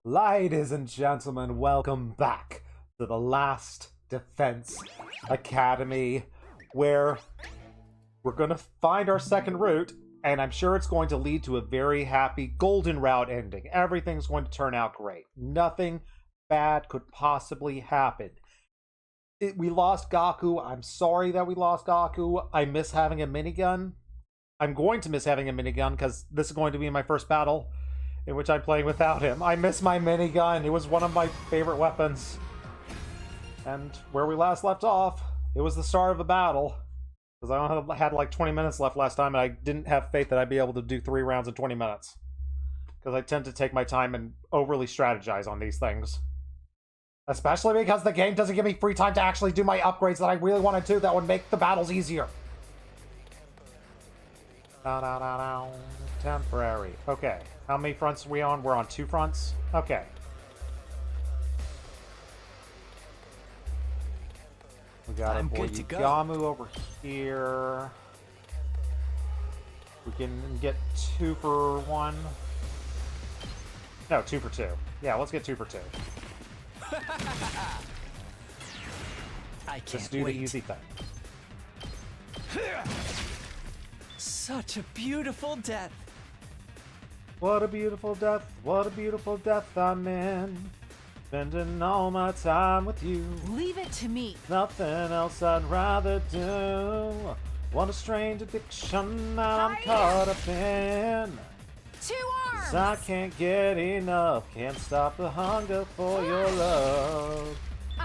Ladies and gentlemen, welcome back to the Last Defense Academy, where we're going to find our second route, and I'm sure it's going to lead to a very happy golden route ending. Everything's going to turn out great. Nothing bad could possibly happen. We lost Gaku. I'm sorry that we lost Gaku. I miss having a minigun. I'm going to miss having a minigun because this is going to be my first battle in which I'm playing without him. I miss my minigun. It was one of my favorite weapons. And where we last left off, it was the start of a battle. Because I had like 20 minutes left last time, and I didn't have faith that I'd be able to do 3 rounds in 20 minutes. Because I tend to take my time and overly strategize on these things. Especially because the game doesn't give me free time to actually do my upgrades that I really want to do that would make the battles easier. Temporary. Okay. How many fronts are we on? We're on 2 fronts? Okay. We got a boy Yamu over here. We can get 2 for 1. No, 2 for 2. Yeah, let's get 2 for 2. I can't Just do wait. the easy thing. Such a beautiful death. What a beautiful death, what a beautiful death I'm in. Spending all my time with you. Leave it to me. Nothing else I'd rather do. What a strange addiction that I'm caught up in. 2 arms. 'Cause I can't get enough, can't stop the hunger for your love.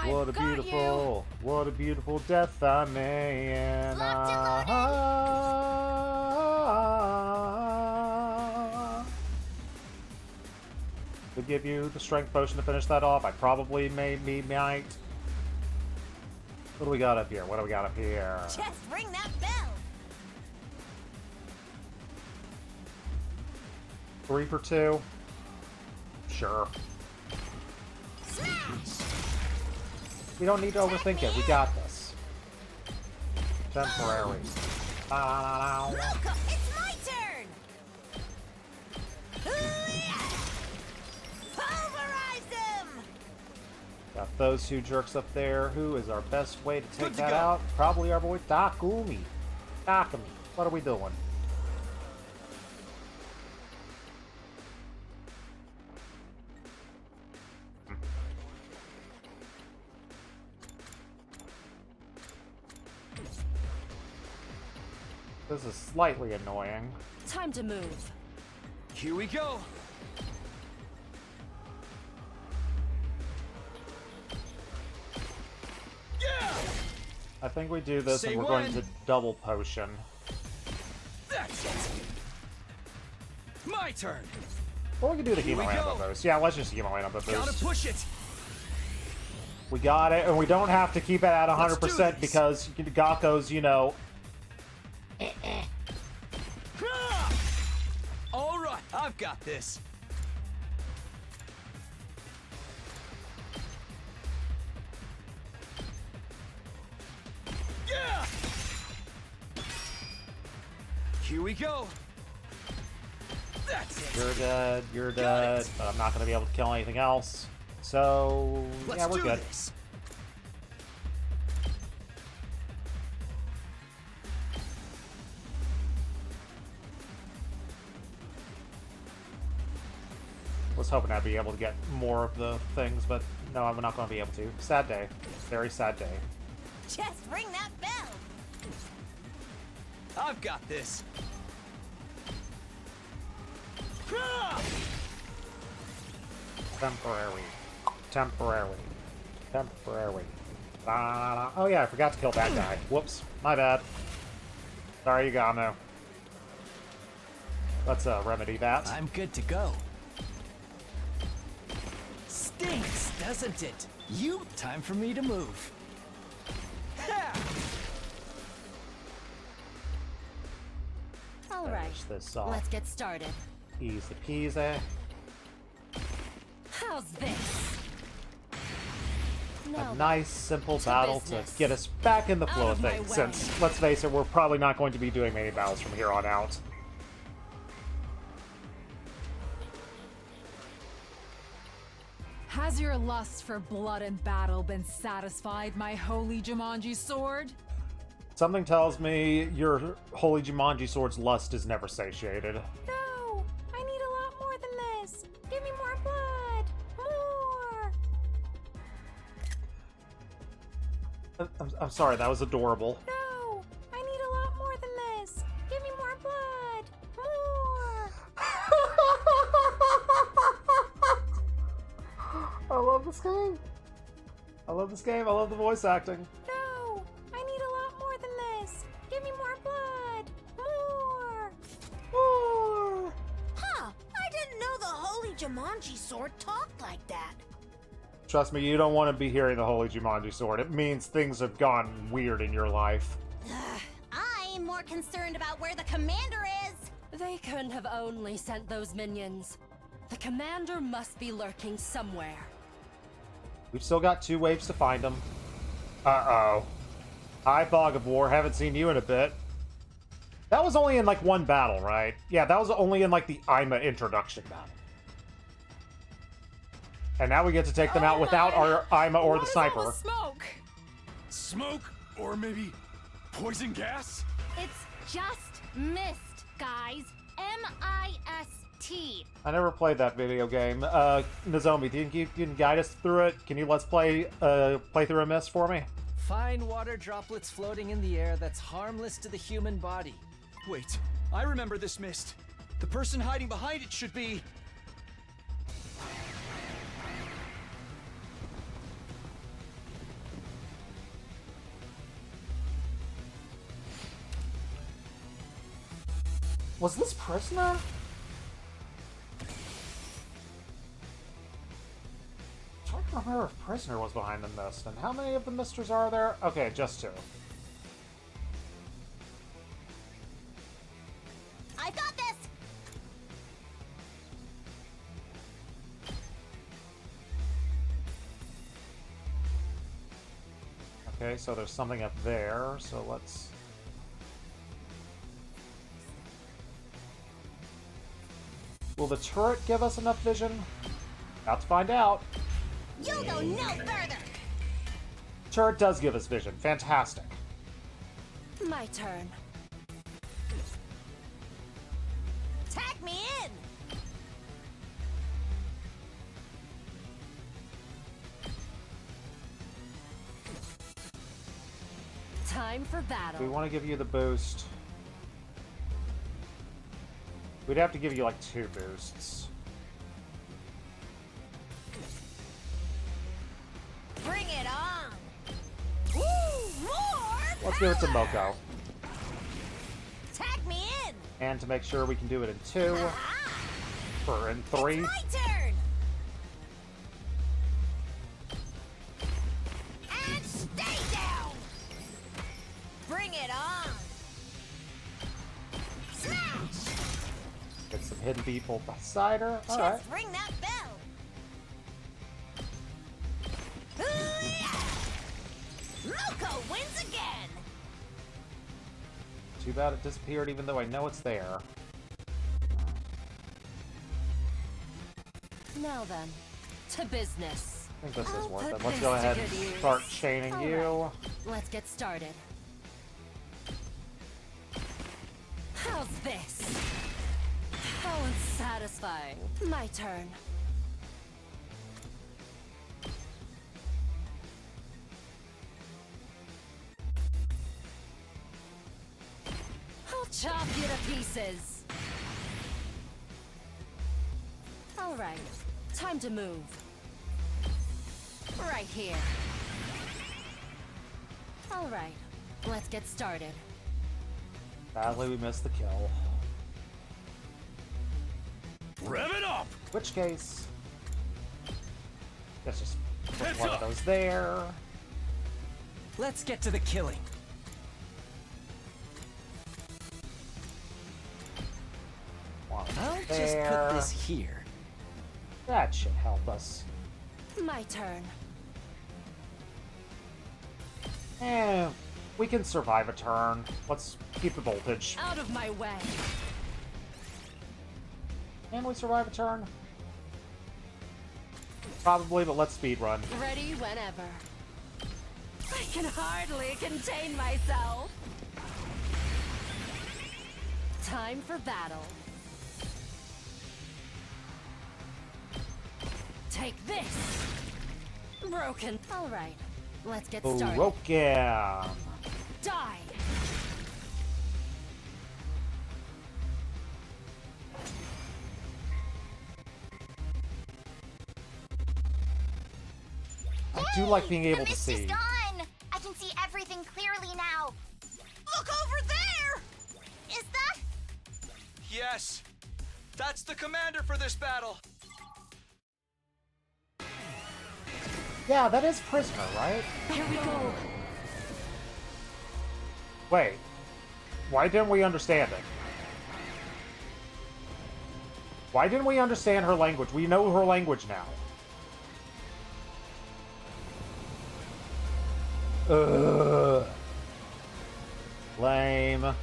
What a I've got what a beautiful death I'm in. Locked and To give you the strength potion to finish that off, I probably might. What do we got up here? What do we got up here? Just ring that bell. 3 for 2? Sure. Smash. We don't need to overthink it. We got this. Temporary. Look, it's my turn. Pulverize them. Got those 2 jerks up there. Who is our best way to take Good to that go. out? Probably our boy Takumi. Takumi. What are we doing? This is slightly annoying. Time to move. Here we go. Yeah! I think we do this Say and we're going when. to double potion. That's it. My turn. Or we can do the Here we Hemo Ambo go. boost. Yeah, let's just Hemo Ambo Gotta boost. push it. We got it, and we don't have to keep it at Let's do 100% this. because Gakko's, you know... Ah! All right, I've got this. Yeah! Here we go. That's it. You're Got dead, it. but I'm not going to be able to kill anything else. So, Let's yeah, we're do good. this. Was hoping I'd be able to get more of the things, but no, I'm not going to be able to. Sad day. Very sad day. Just ring that bell. I've got this. Ah! Temporary. Temporary. Temporary. Oh yeah, I forgot to kill that guy. Whoops. My bad. Sorry, Yagamo. Let's remedy that. I'm good to go. Stinks, doesn't it? Time for me to move. Ha! All right. Finish this off. Let's get started. Easy peasy. How's this? Now A nice, simple to battle business. to get us back in the flow Out of of my things, way. since, let's face it, we're probably not going to be doing many battles from here on out. Has your lust for blood and battle been satisfied, my holy Jumanji sword? Something tells me your holy Jumanji sword's lust is never satiated. No! I need a lot more than this! Give me more blood! More! I'm sorry, that was adorable. No! I need a lot more than this! Give me more blood! More! I love this game. I love this game. I love the voice acting. No! I need a lot more than this! Give me more blood! More! More. Huh, I didn't know the Holy Jumanji sword talked like that. Trust me, you don't want to be hearing the holy Jumanji sword. It means things have gone weird in your life. I'm more concerned about where the commander is. They couldn't have only sent those minions. The commander must be lurking somewhere. We've still got 2 waves to find him. Uh-oh. Hi, Fog of War. Haven't seen you in a bit. That was only in, like, 1 battle, right? Yeah, that was only in, like, the Ima introduction battle. And now we get to take them out without our Ima or the sniper. What is all the smoke? Smoke? Or maybe poison gas? It's just mist, guys. M-I-S-T. I never played that video game. Nozomi, do you think you can guide us through it? Can you let's play through a mist for me? Fine water droplets floating in the air that's harmless to the human body. Wait, I remember this mist. The person hiding behind it should be... Was this Prisoner? I'm trying to remember if Prisoner was behind the mist. And how many of the misters are there? Okay, just 2. I got this. Okay, so there's something up there, so let's... Will the turret give us enough vision? About to find out. You'll go no further. Turret does give us vision. Fantastic. My turn. Tag me in. Time for We battle. want to give you the boost. We'd have to give you like 2 boosts. Bring it on. Woo, more Let's give it to power. Moko. Tag me in. And to make sure we can do it in 2, Ah, or in 3. my turn. And stay down. Bring it on. Smash. Get some hidden people beside her. Alright. Just ring that bell. Hoo-yah! Moko wins again. Too bad it disappeared even though I know it's there. Now then, to business. I think this is I'll worth put it. Let's this go to ahead and good use. start chaining All you. Let's get started. How's this? How unsatisfying. My turn. I'll chop you to pieces. All right, time to move. Right here. All right, let's get started. Sadly, we missed the kill. Rev it up! Which case... Let's just put Heads one of up. those there. Let's get to the killing. One I'll just there. put this here. That should help us. My turn. We can survive a turn. Let's keep the voltage. Out of my way. Can we survive a turn? Probably, but let's speed run. Ready whenever. I can hardly contain myself. Time for battle. Take this! Broken. Alright, let's get started. Broken. Die! I do like being able The to mist see. is gone. I can see everything clearly now. Look over there! Is that? Yes! That's the commander for this battle! Yeah, that is Prisoner, right? Here we go! Wait. Why didn't we understand it? Why didn't we understand her language? We know her language now. Ugh. Lame.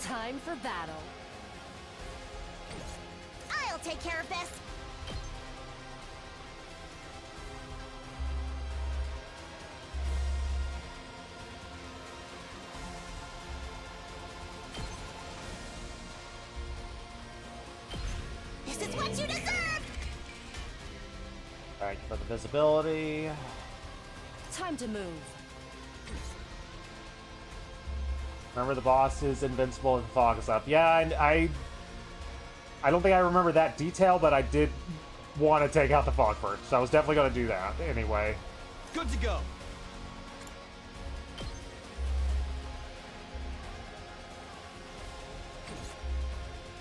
Time for battle. I'll take care of this. This is what you deserve! Thank you for the visibility. Time to move. Remember, the boss is invincible and the fog is up. Yeah, and I don't think I remember that detail, but I did want to take out the fog first, so I was definitely going to do that anyway. Good to go!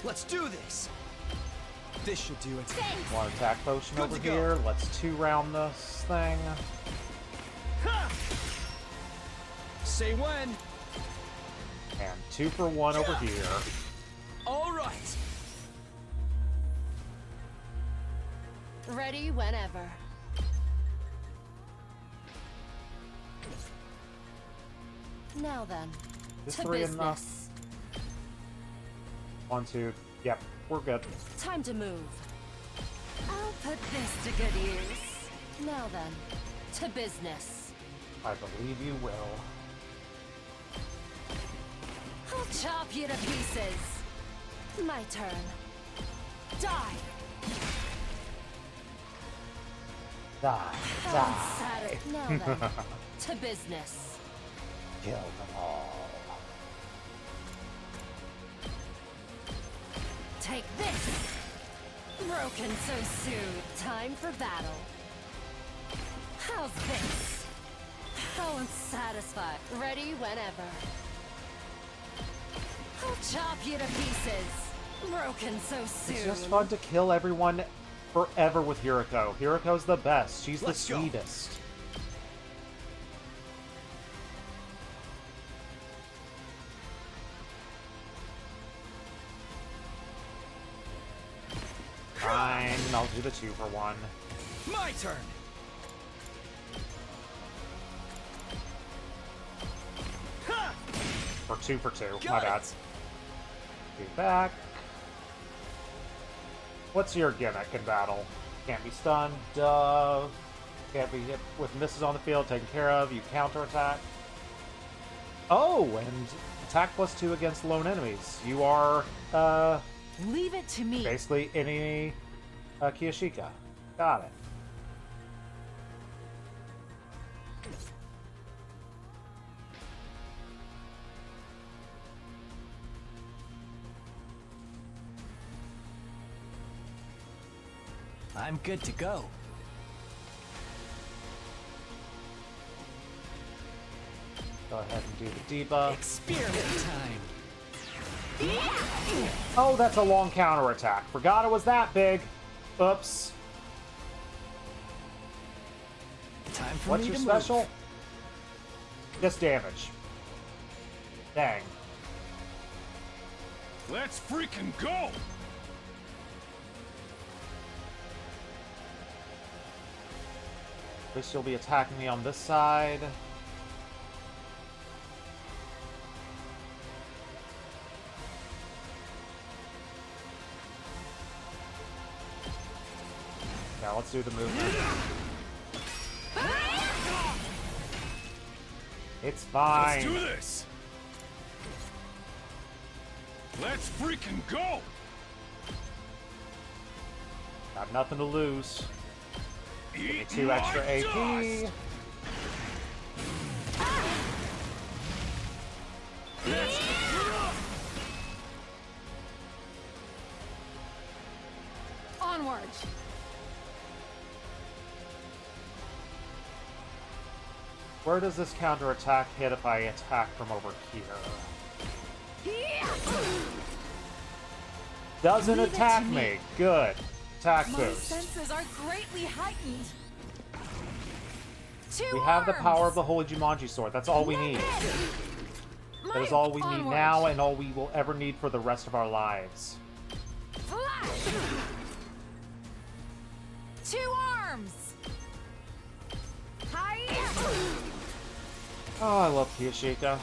Let's do this! This should do it. One attack potion Good over to go. here. Let's 2-round this thing. Ha! Say when. And 2 for 1 over here. All right. Ready whenever. Now then, Is to 3 business. enough? 1, 2. Yep, we're good. Time to move. I'll put this to good use. Now then, to business. I believe you will. I'll chop you to pieces. My turn. Die. Die. Die. Now then, to business. Kill them all. Take this. Broken so soon. Time for battle. How's this? How unsatisfied. Ready whenever. I'll chop you to pieces. Broken so soon. It's just fun to kill everyone forever with Hiriko. Hiriko's the best. She's Let's the go. sweetest. Fine, I'll do the 2 for 1. My turn. Ha! Or 2 for 2. My Got bad. it. Be back. What's your gimmick in battle? Can't be stunned. Can't be hit with misses on the field. Taken care of. You counterattack. Oh, and attack +2 against lone enemies. You are, Leave it to me. basically any Kiyoshika. Got it. I'm good to go. Go ahead and do the debuff. Experiment time. Oh, that's a long counterattack. Forgot it was that big. Oops. Time for What's me your to special? move. Just damage. Dang. Let's freaking go! At least you'll be attacking me on this side. Yeah, let's do the movement. It's fine. Let's do this! Let's freaking go! Got nothing to lose. Give me Eat 2 extra my AP. dust! Let's Onward. Where does this counterattack hit if I attack from over here? Doesn't Leave it attack to me. me. Good. Attack My boost. senses are greatly heightened. Two We have the power of the arms. Holy Jumanji Sword. That's all we need. That is My- all we need onward. now and all we will ever need for the rest of our lives. Flash. Two arms. Hi. Oh, I love Kiyashika.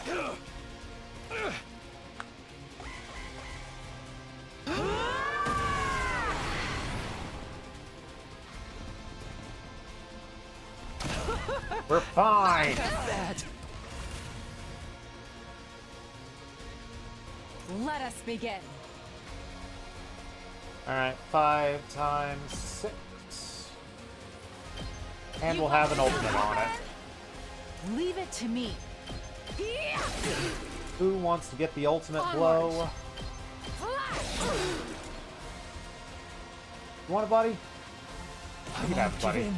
We're fine! Bad. Let us begin. Alright, 5 times 6. And we'll have an ultimate on it. Leave it to me. Who wants to get the ultimate Onward. blow? Flash. You want it, buddy? You I can won't have it, give buddy. in.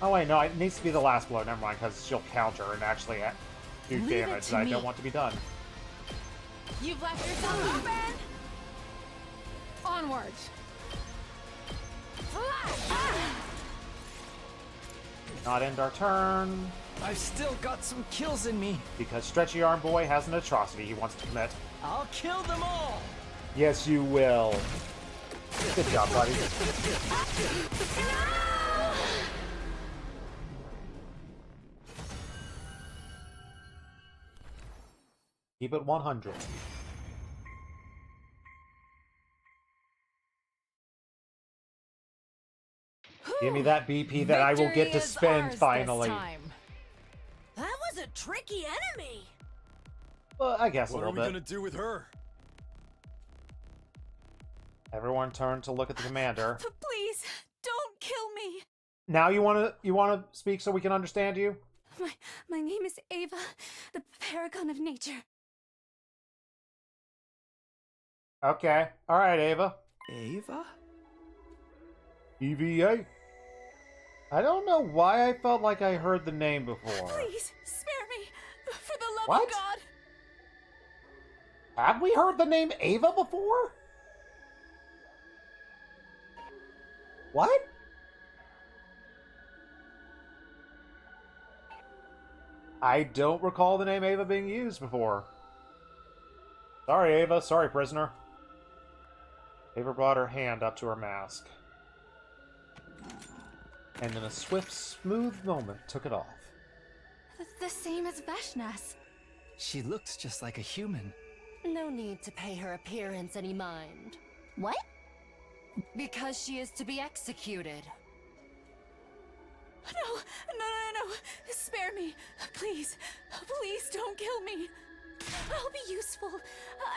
Oh wait, no, it needs to be the last blow. Never mind, because she'll counter and actually do Leave it damage to that I me. don't want to be done. You've left yourself open. Onward. Flash. Not end our turn, I've still got some kills in me. because Stretchy Arm Boy has an atrocity he wants to commit. I'll kill them all. Yes, you will. Good job, buddy. Keep it 100. Give me that BP that I will get to Victory is spend ours this finally. time. That was a tricky enemy. Well, I guess What a are little we bit. gonna do with her? Everyone turn to look at the commander. Please, don't kill me. Now you wanna speak so we can understand you? My name is Ava, the paragon of nature. Okay. Alright, Ava. Ava? EVA? I don't know why I felt like I heard the name before. Please, spare me. For the love What? of God. Have we heard the name Ava before? What? I don't recall the name Ava being used before. Sorry, Ava. Sorry, prisoner. Ava brought her hand up to her mask. And in a swift, smooth moment, took it off. The same as Vashnas. She looks just like a human. No need to pay her appearance any mind. What? Because she is to be executed. No. Spare me. Please. Please don't kill me. I'll be useful.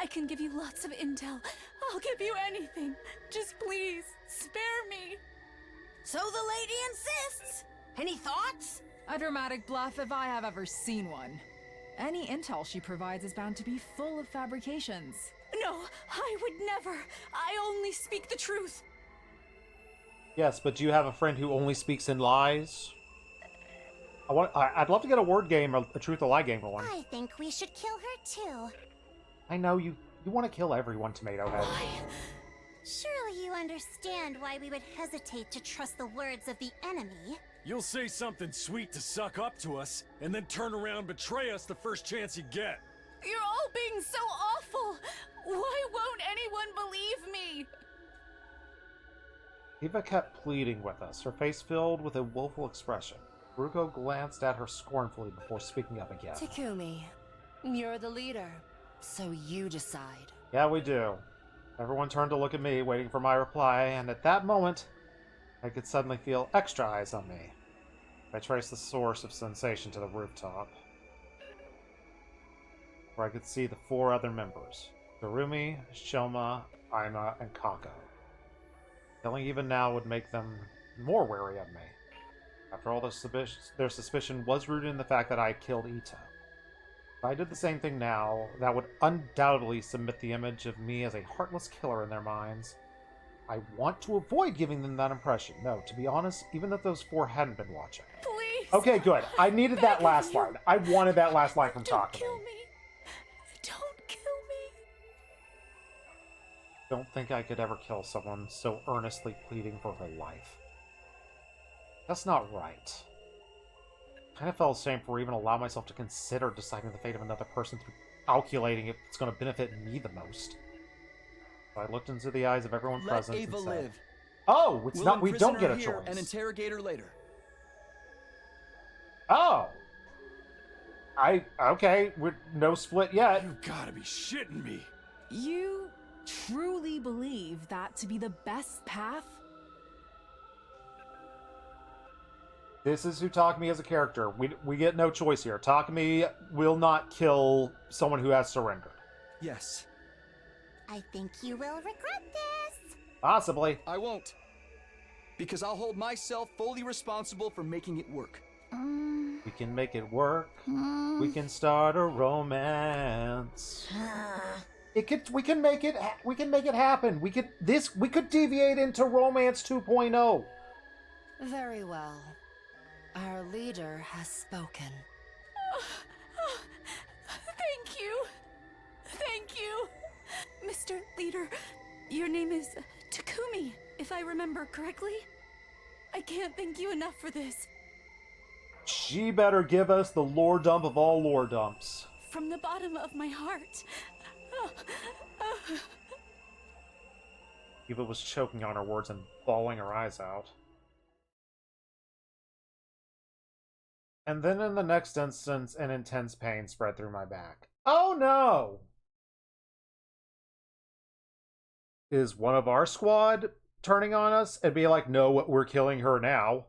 I can give you lots of intel. I'll give you anything. Just please, spare me. So the lady insists. Any thoughts? A dramatic bluff if I have ever seen one. Any intel she provides is bound to be full of fabrications. No, I would never. I only speak the truth. Yes, but do you have a friend who only speaks in lies? I'd love to get a word game, or a truth or lie game going. I think we should kill her too. I know you want to kill everyone, Tomato Head. Surely you understand why we would hesitate to trust the words of the enemy. You'll say something sweet to suck up to us, and then turn around and betray us the first chance you get. You're all being so awful. Why won't anyone believe me? Eva kept pleading with us, her face filled with a woeful expression. Ruko glanced at her scornfully before speaking up again. Takumi, you're the leader, so you decide. Yeah, we do. Everyone turned to look at me, waiting for my reply, and at that moment, I could suddenly feel extra eyes on me. I traced the source of sensation to the rooftop, where I could see the 4 other members. Darumi, Shoma, Aima, and Kako. Killing even now would make them more wary of me. After all, their suspicion was rooted in the fact that I killed Ito. If I did the same thing now, that would undoubtedly submit the image of me as a heartless killer in their minds. I want to avoid giving them that impression. No, to be honest, even if those 4 hadn't been watching. Please. Okay, good. I needed that last line. I wanted that last line from Don't Takumi. kill me. Don't kill me. Don't think I could ever kill someone so earnestly pleading for her life. That's not right. I kind of felt ashamed for even allowing myself to consider deciding the fate of another person through calculating if it's going to benefit me the most. So I looked into the eyes of everyone Let present Ava and said, live. "Oh, it's We'll not. We imprison don't get her a here choice." and interrogate her later. Oh. Okay. We're no split yet. You gotta be shitting me. You truly believe that to be the best path? This is who Takumi as a character. We get no choice here. Takumi will not kill someone who has surrendered. Yes. I think you will regret this. Possibly. I won't. Because I'll hold myself fully responsible for making it work. We can make it work. We can start a romance. We can make it happen. We could deviate into romance 2.0. Very well. Our leader has spoken. Thank you. Thank you. Mr. Leader, your name is Takumi, if I remember correctly. I can't thank you enough for this. She better give us the lore dump of all lore dumps. From the bottom of my heart. Eva was choking on her words and bawling her eyes out. And then in the next instance, an intense pain spread through my back. Oh no! Is one of our squad turning on us and be like, no, we're killing her now?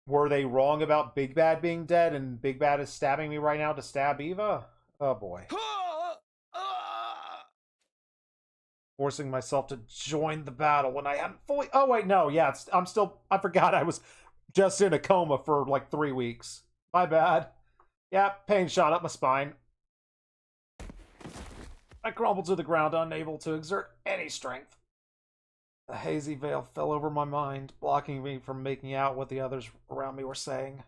Were they wrong about Big Bad being dead and Big Bad is stabbing me right now to stab Eva? Oh boy. Forcing myself to join the battle when I hadn't fully... Oh wait, no, yeah, I forgot I was just in a coma for like 3 weeks. My bad. Yeah, pain shot up my spine. I crumbled to the ground, unable to exert any strength. The hazy veil fell over my mind, blocking me from making out what the others around me were saying.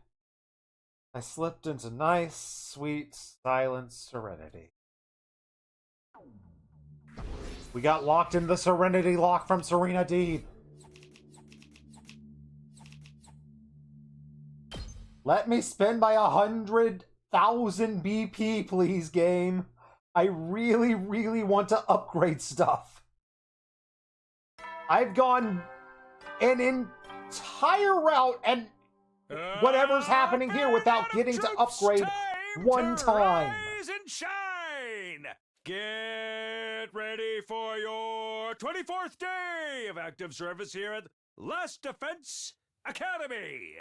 I slipped into nice, sweet, silent serenity. We got locked in the Serenity Lock from Serena Deeb. Let me spend my 100,000 BP, please, game. I really, really want to upgrade stuff. I've gone an entire route and whatever's happening here without getting to upgrade one time. Rise and shine! Get ready for your 24th day of active service here at Last Defense Academy.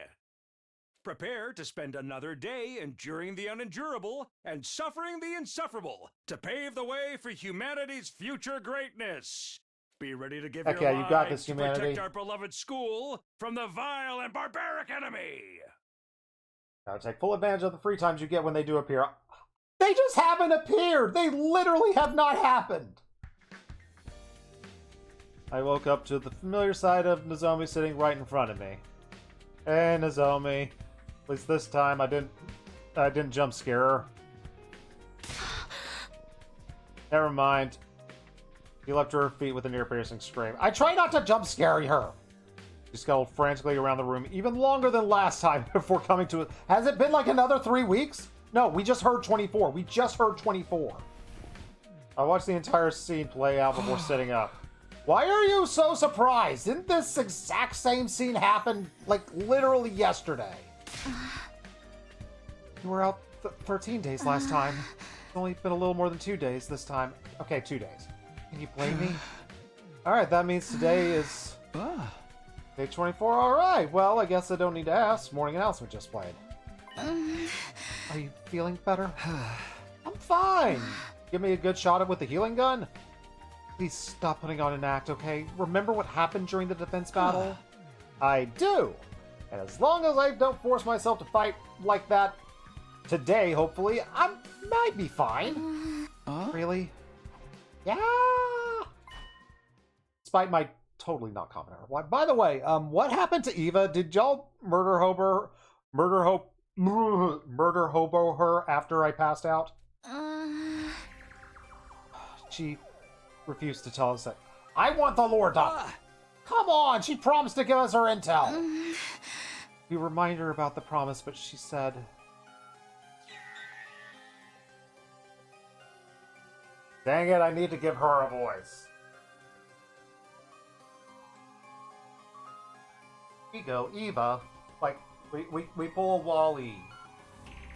Prepare to spend another day enduring the unendurable and suffering the insufferable to pave the way for humanity's future greatness. Be ready to give your Okay, you got lives this, to humanity. protect our beloved school from the vile and barbaric enemy. Now take full advantage of the free times you get when they do appear. They just haven't appeared! They literally have not happened! I woke up to the familiar sight of Nozomi sitting right in front of me. Hey, Nozomi. At least this time I didn't jump scare her. Never mind. She leapt to her feet with an ear-piercing scream. I try not to jump scare her! She scuttled frantically around the room even longer than last time before coming to it. Has it been like another 3 weeks? No, we just heard 24. We just heard 24. I watched the entire scene play out before sitting up. Why are you so surprised? Didn't this exact same scene happen, like, literally yesterday? You were out 13 days last time. only been a little more than 2 days this time. Okay, 2 days. Can you blame me? Alright, that means today is day 24. Alright, well, I guess I don't need to ask. Morning announcement just played. Are you feeling better? I'm fine. Give me a good shot at with the healing gun. Please stop putting on an act, okay? Remember what happened during the defense battle? I do. And as long as I don't force myself to fight like that today, hopefully, I might be fine. Really? Yeah. Despite my totally not comment. Why? By the way, what happened to Eva? Did y'all murder hobo her after I passed out? She refused to tell us that. I want the lore dump. Come on, she promised to give us her intel. We reminded her about the promise, but she said, dang it, I need to give her a voice. We go, Eva. Like, we pull a Wally.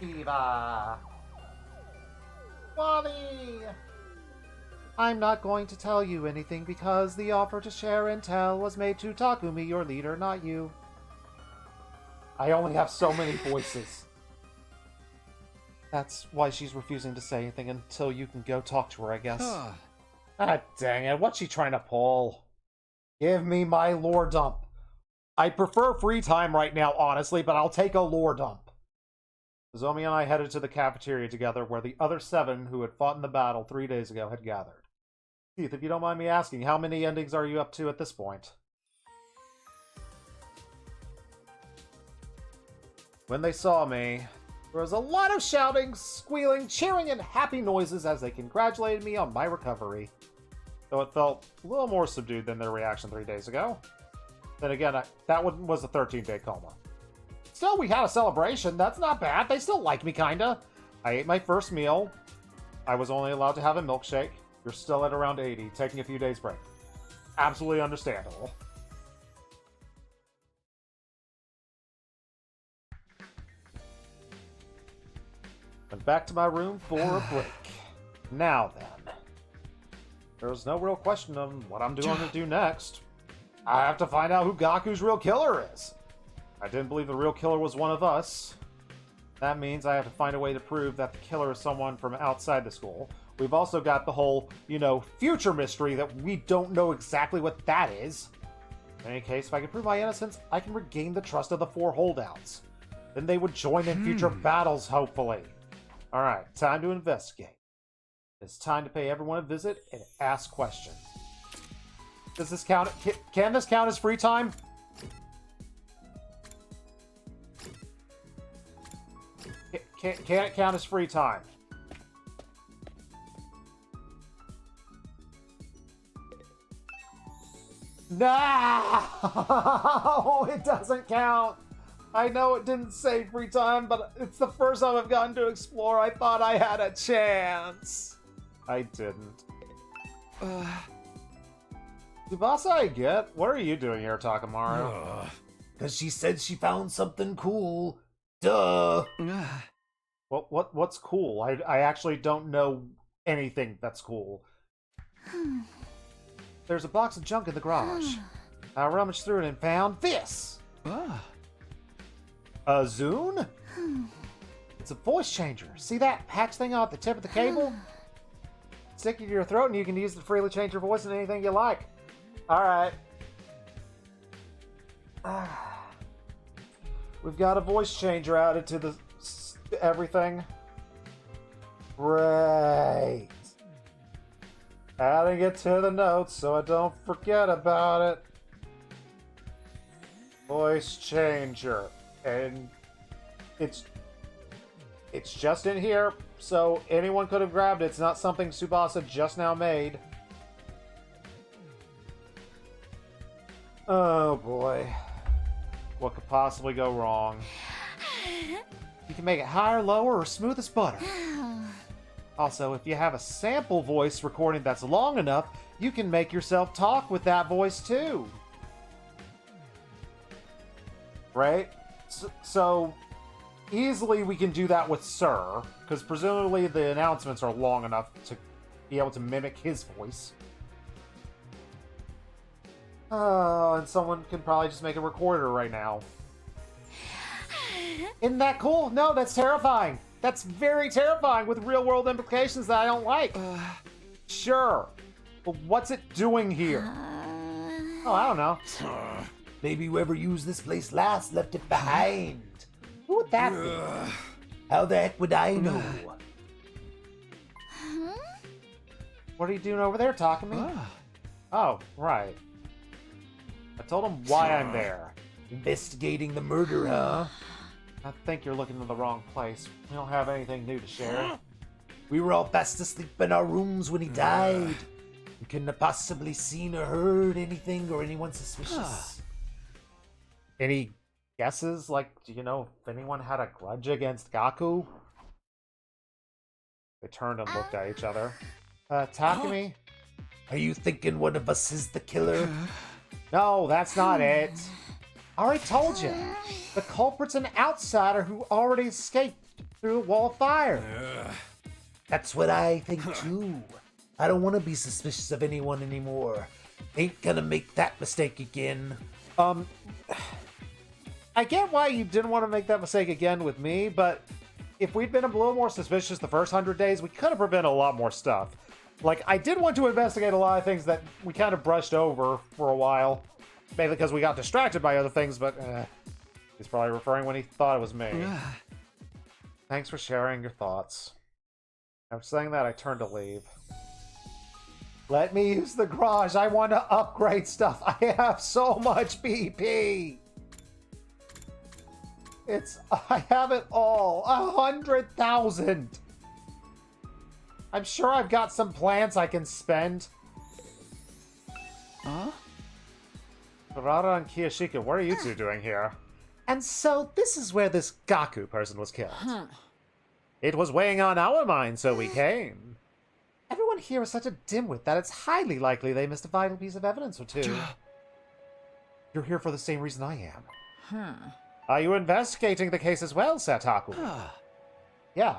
Eva. Wally! I'm not going to tell you anything because the offer to share intel was made to Takumi, your leader, not you. I only have so many voices. That's why she's refusing to say anything until you can go talk to her, I guess. Ah, dang it. What's she trying to pull? Give me my lore dump. I prefer free time right now, honestly, but I'll take a lore dump. Nozomi and I headed to the cafeteria together where the other 7 who had fought in the battle 3 days ago had gathered. Keith, if you don't mind me asking, how many endings are you up to at this point? When they saw me, there was a lot of shouting, squealing, cheering, and happy noises as they congratulated me on my recovery. Though it felt a little more subdued than their reaction 3 days ago. Then again, that one was a 13-day coma. Still, we had a celebration. That's not bad. They still like me, kinda. I ate my first meal. I was only allowed to have a milkshake. You're still at around 80, taking a few days break. Absolutely understandable. Went back to my room for a break. Now then. There's no real question on what I'm going to do next. I have to find out who Gaku's real killer is. I didn't believe the real killer was one of us. That means I have to find a way to prove that the killer is someone from outside the school. We've also got the whole, future mystery that we don't know exactly what that is. In any case, if I can prove my innocence, I can regain the trust of the 4 holdouts. Then they would join in future battles, hopefully. Alright, time to investigate. It's time to pay everyone a visit and ask questions. Does this count? Can this count as free time? Can it count as free time? No! It doesn't count! I know it didn't say free time, but it's the first time I've gotten to explore. I thought I had a chance. I didn't. Tsubasa, I get. What are you doing here, Takamaru? Because she said she found something cool. Duh. What's cool? I actually don't know anything that's cool. There's a box of junk in the garage. I rummaged through it and found this. A Zune? It's a voice changer. See that patch thing on the tip of the cable? Stick it to your throat and you can use it to freely change your voice in anything you like. Alright. We've got a voice changer added to the everything. Great. Adding it to the notes so I don't forget about it. Voice changer. And it's just in here, so anyone could have grabbed it. It's not something Tsubasa just now made. Oh boy. What could possibly go wrong? You can make it higher, lower, or smooth as butter. Also, if you have a sample voice recording that's long enough, you can make yourself talk with that voice too. Right? So easily we can do that with Sir, because presumably the announcements are long enough to be able to mimic his voice. And someone can probably just make a recorder right now. Isn't that cool? No, that's terrifying. That's very terrifying with real-world implications that I don't like. Sure. But what's it doing here? Oh, I don't know. Maybe whoever used this place last left it behind. Who would that be? How the heck would I know? What are you doing over there, Takumi? Oh, right. I told him why I'm there. Investigating the murder, huh? I think you're looking in the wrong place. We don't have anything new to share. We were all fast asleep in our rooms when he died. We couldn't have possibly seen or heard anything or anyone suspicious. Any guesses? Like, do you know if anyone had a grudge against Gaku? They turned and looked at each other. Takumi? Are you thinking one of us is the killer? No, that's not it. I already told you. The culprit's an outsider who already escaped through a wall of fire. That's what I think too. I don't want to be suspicious of anyone anymore. Ain't gonna make that mistake again. I get why you didn't want to make that mistake again with me, but if we'd been a little more suspicious the first 100 days, we could have prevented a lot more stuff. Like, I did want to investigate a lot of things that we kind of brushed over for a while. Mainly because we got distracted by other things, but he's probably referring when he thought it was me. Thanks for sharing your thoughts. After saying that, I turned to leave. Let me use the garage. I want to upgrade stuff. I have so much BP. I have it all. 100,000. I'm sure I've got some plants I can spend. Huh? Kurara and Kiyashika, what are you two doing here? And so this is where this Gaku person was killed. It was weighing on our minds, so we came. Everyone here is such a dimwit that it's highly likely they missed a vital piece of evidence or two. You're here for the same reason I am. Are you investigating the case as well, Sataku? Yeah,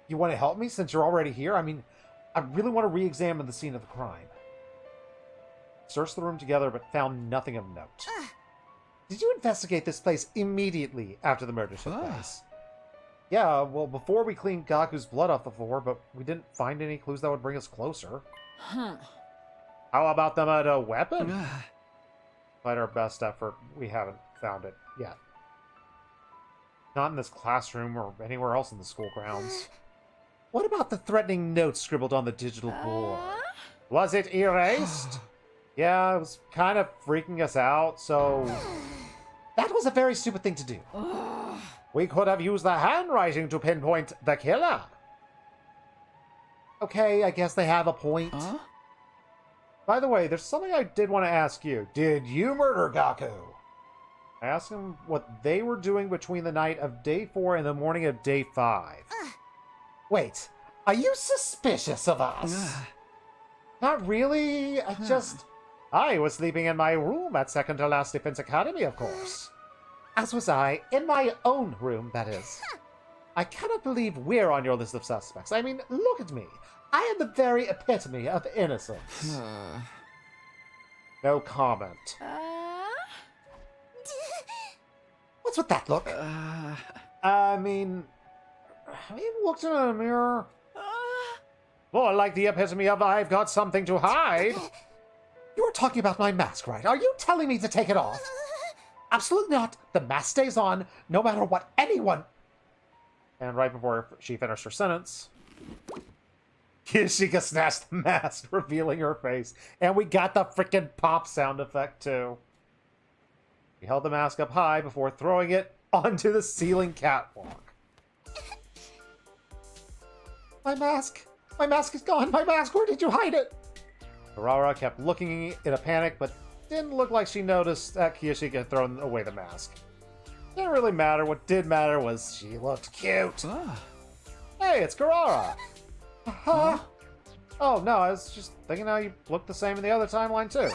you want to help me since you're already here? I mean, I really want to re-examine the scene of the crime. Searched the room together, but found nothing of note. Did you investigate this place immediately after the murder took place? Yeah, well, before we cleaned Gaku's blood off the floor, but we didn't find any clues that would bring us closer. How about the murder weapon? Despite our best effort, we haven't found it yet. Not in this classroom or anywhere else in the school grounds. What about the threatening note scribbled on the digital board? Was it erased? Yeah, it was kind of freaking us out, so... That was a very stupid thing to do. We could have used the handwriting to pinpoint the killer. Okay, I guess they have a point. By the way, there's something I did want to ask you. Did you murder Gaku? I asked him what they were doing between the night of day 4 and the morning of day 5. Wait, are you suspicious of us? Not really, I was sleeping in my room at Second to Last Defense Academy, of course. As was I, in my own room, that is. I cannot believe we're on your list of suspects. I mean, look at me. I am the very epitome of innocence. No comment. What's with that look? I mean, have you looked in a mirror? More like the epitome of I've got something to hide. You're talking about my mask, right? Are you telling me to take it off? Absolutely not. The mask stays on, no matter what anyone... And right before she finished her sentence, Kishika snatched the mask, revealing her face. And we got the frickin' pop sound effect, too. He held the mask up high before throwing it onto the ceiling catwalk. My mask! My mask is gone! My mask! Where did you hide it? Kurara kept looking in a panic, but didn't look like she noticed that Kiyashika had thrown away the mask. Didn't really matter. What did matter was she looked cute. Hey, it's Kurara! Huh? Oh, no, I was just thinking how you look the same in the other timeline, too.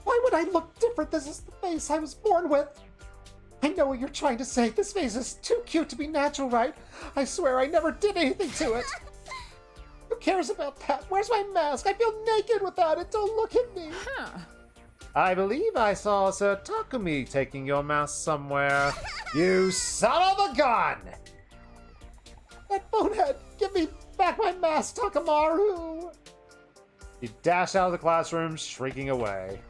Why would I look different? This is the face I was born with. I know what you're trying to say. This face is too cute to be natural, right? I swear I never did anything to it. Who cares about that? Where's my mask? I feel naked without it. Don't look at me. Huh. I believe I saw Sir Takumi taking your mask somewhere. You son of a gun! That bonehead! Give me back my mask, Takamaru! You dash out of the classroom, shrieking away.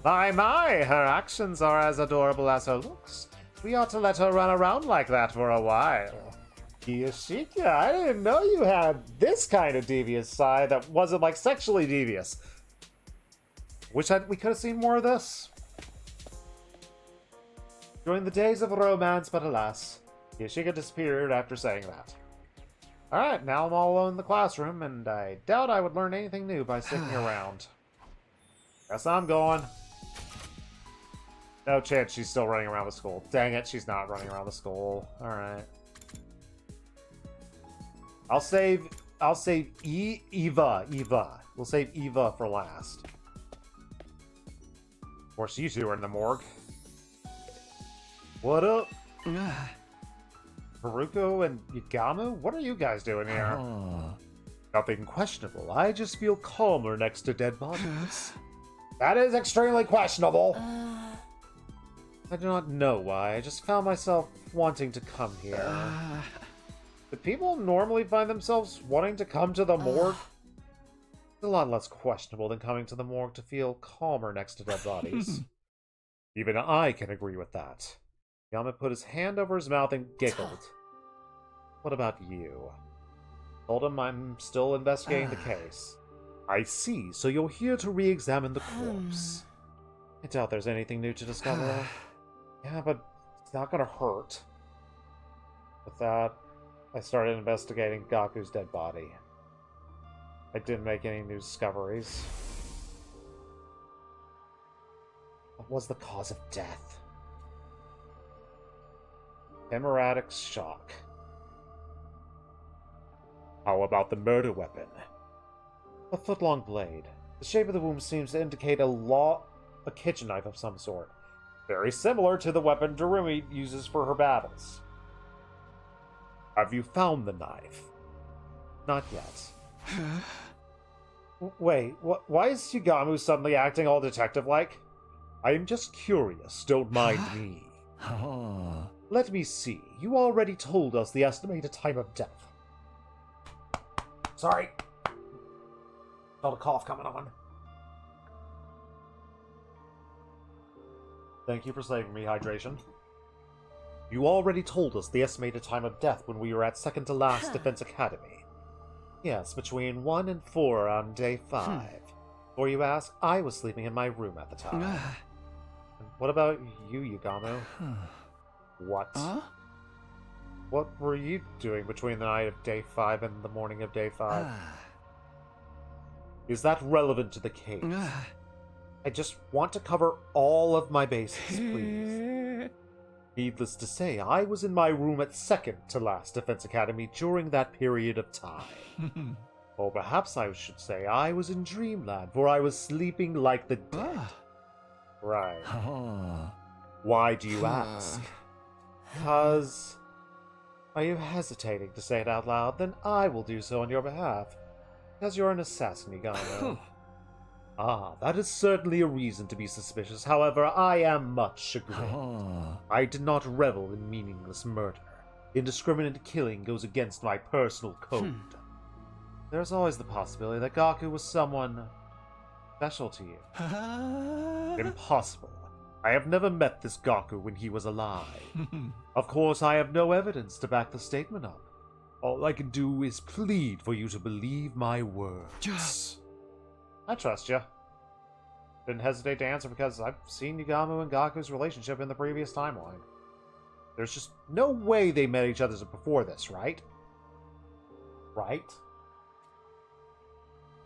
My, her actions are as adorable as her looks. We ought to let her run around like that for a while. Yashika, I didn't know you had this kind of devious side that wasn't, like, sexually devious. Wish we could have seen more of this. During the days of romance, but alas, Yashika disappeared after saying that. Alright, now I'm all alone in the classroom, and I doubt I would learn anything new by sticking around. Guess I'm going. No chance she's still running around the school. Dang it, she's not running around the school. Alright. I'll save Eva. We'll save Eva for last. Of course, you two are in the morgue. What up? Haruko and Yagamu? What are you guys doing here? Nothing questionable. I just feel calmer next to dead bodies. That is extremely questionable. I do not know why. I just found myself wanting to come here. Do people normally find themselves wanting to come to the morgue? It's a lot less questionable than coming to the morgue to feel calmer next to dead bodies. Even I can agree with that. Yama put his hand over his mouth and giggled. What about you? Told him I'm still investigating the case. I see, so you're here to re-examine the corpse. I doubt there's anything new to discover. Yeah, but it's not gonna hurt. With that, I started investigating Gaku's dead body. I didn't make any new discoveries. What was the cause of death? Hemorrhagic shock. How about the murder weapon? A foot-long blade. The shape of the wound seems to indicate a kitchen knife of some sort. Very similar to the weapon Darumi uses for her battles. Have you found the knife? Not yet. Wait, why is Yagamu suddenly acting all detective-like? I am just curious, don't mind me. Let me see, you already told us the estimated time of death. Sorry. Felt a cough coming on. Thank you for saving me, Hydration. You already told us the estimated time of death when we were at second to last Defense Academy. Yes, between 1 and 4 on day 5. Or you ask, I was sleeping in my room at the time. And what about you, Yagamu? What? What were you doing between the night of day 5 and the morning of day 5? Is that relevant to the case? I just want to cover all of my bases, please. Needless to say, I was in my room at second to last Defense Academy during that period of time. Or perhaps I should say I was in Dreamland, for I was sleeping like the dead. Right. Why do you ask? Because... Are you hesitating to say it out loud? Then I will do so on your behalf. Because you're an assassin, Yagamu. Ah, that is certainly a reason to be suspicious. However, I am much chagrined. I did not revel in meaningless murder. Indiscriminate killing goes against my personal code. There's always the possibility that Gaku was someone special to you. Impossible. I have never met this Gaku when he was alive. Of course, I have no evidence to back the statement up. All I can do is plead for you to believe my words. I trust you. Didn't hesitate to answer because I've seen Yagamu and Gaku's relationship in the previous timeline. There's just no way they met each other before this, right? Right?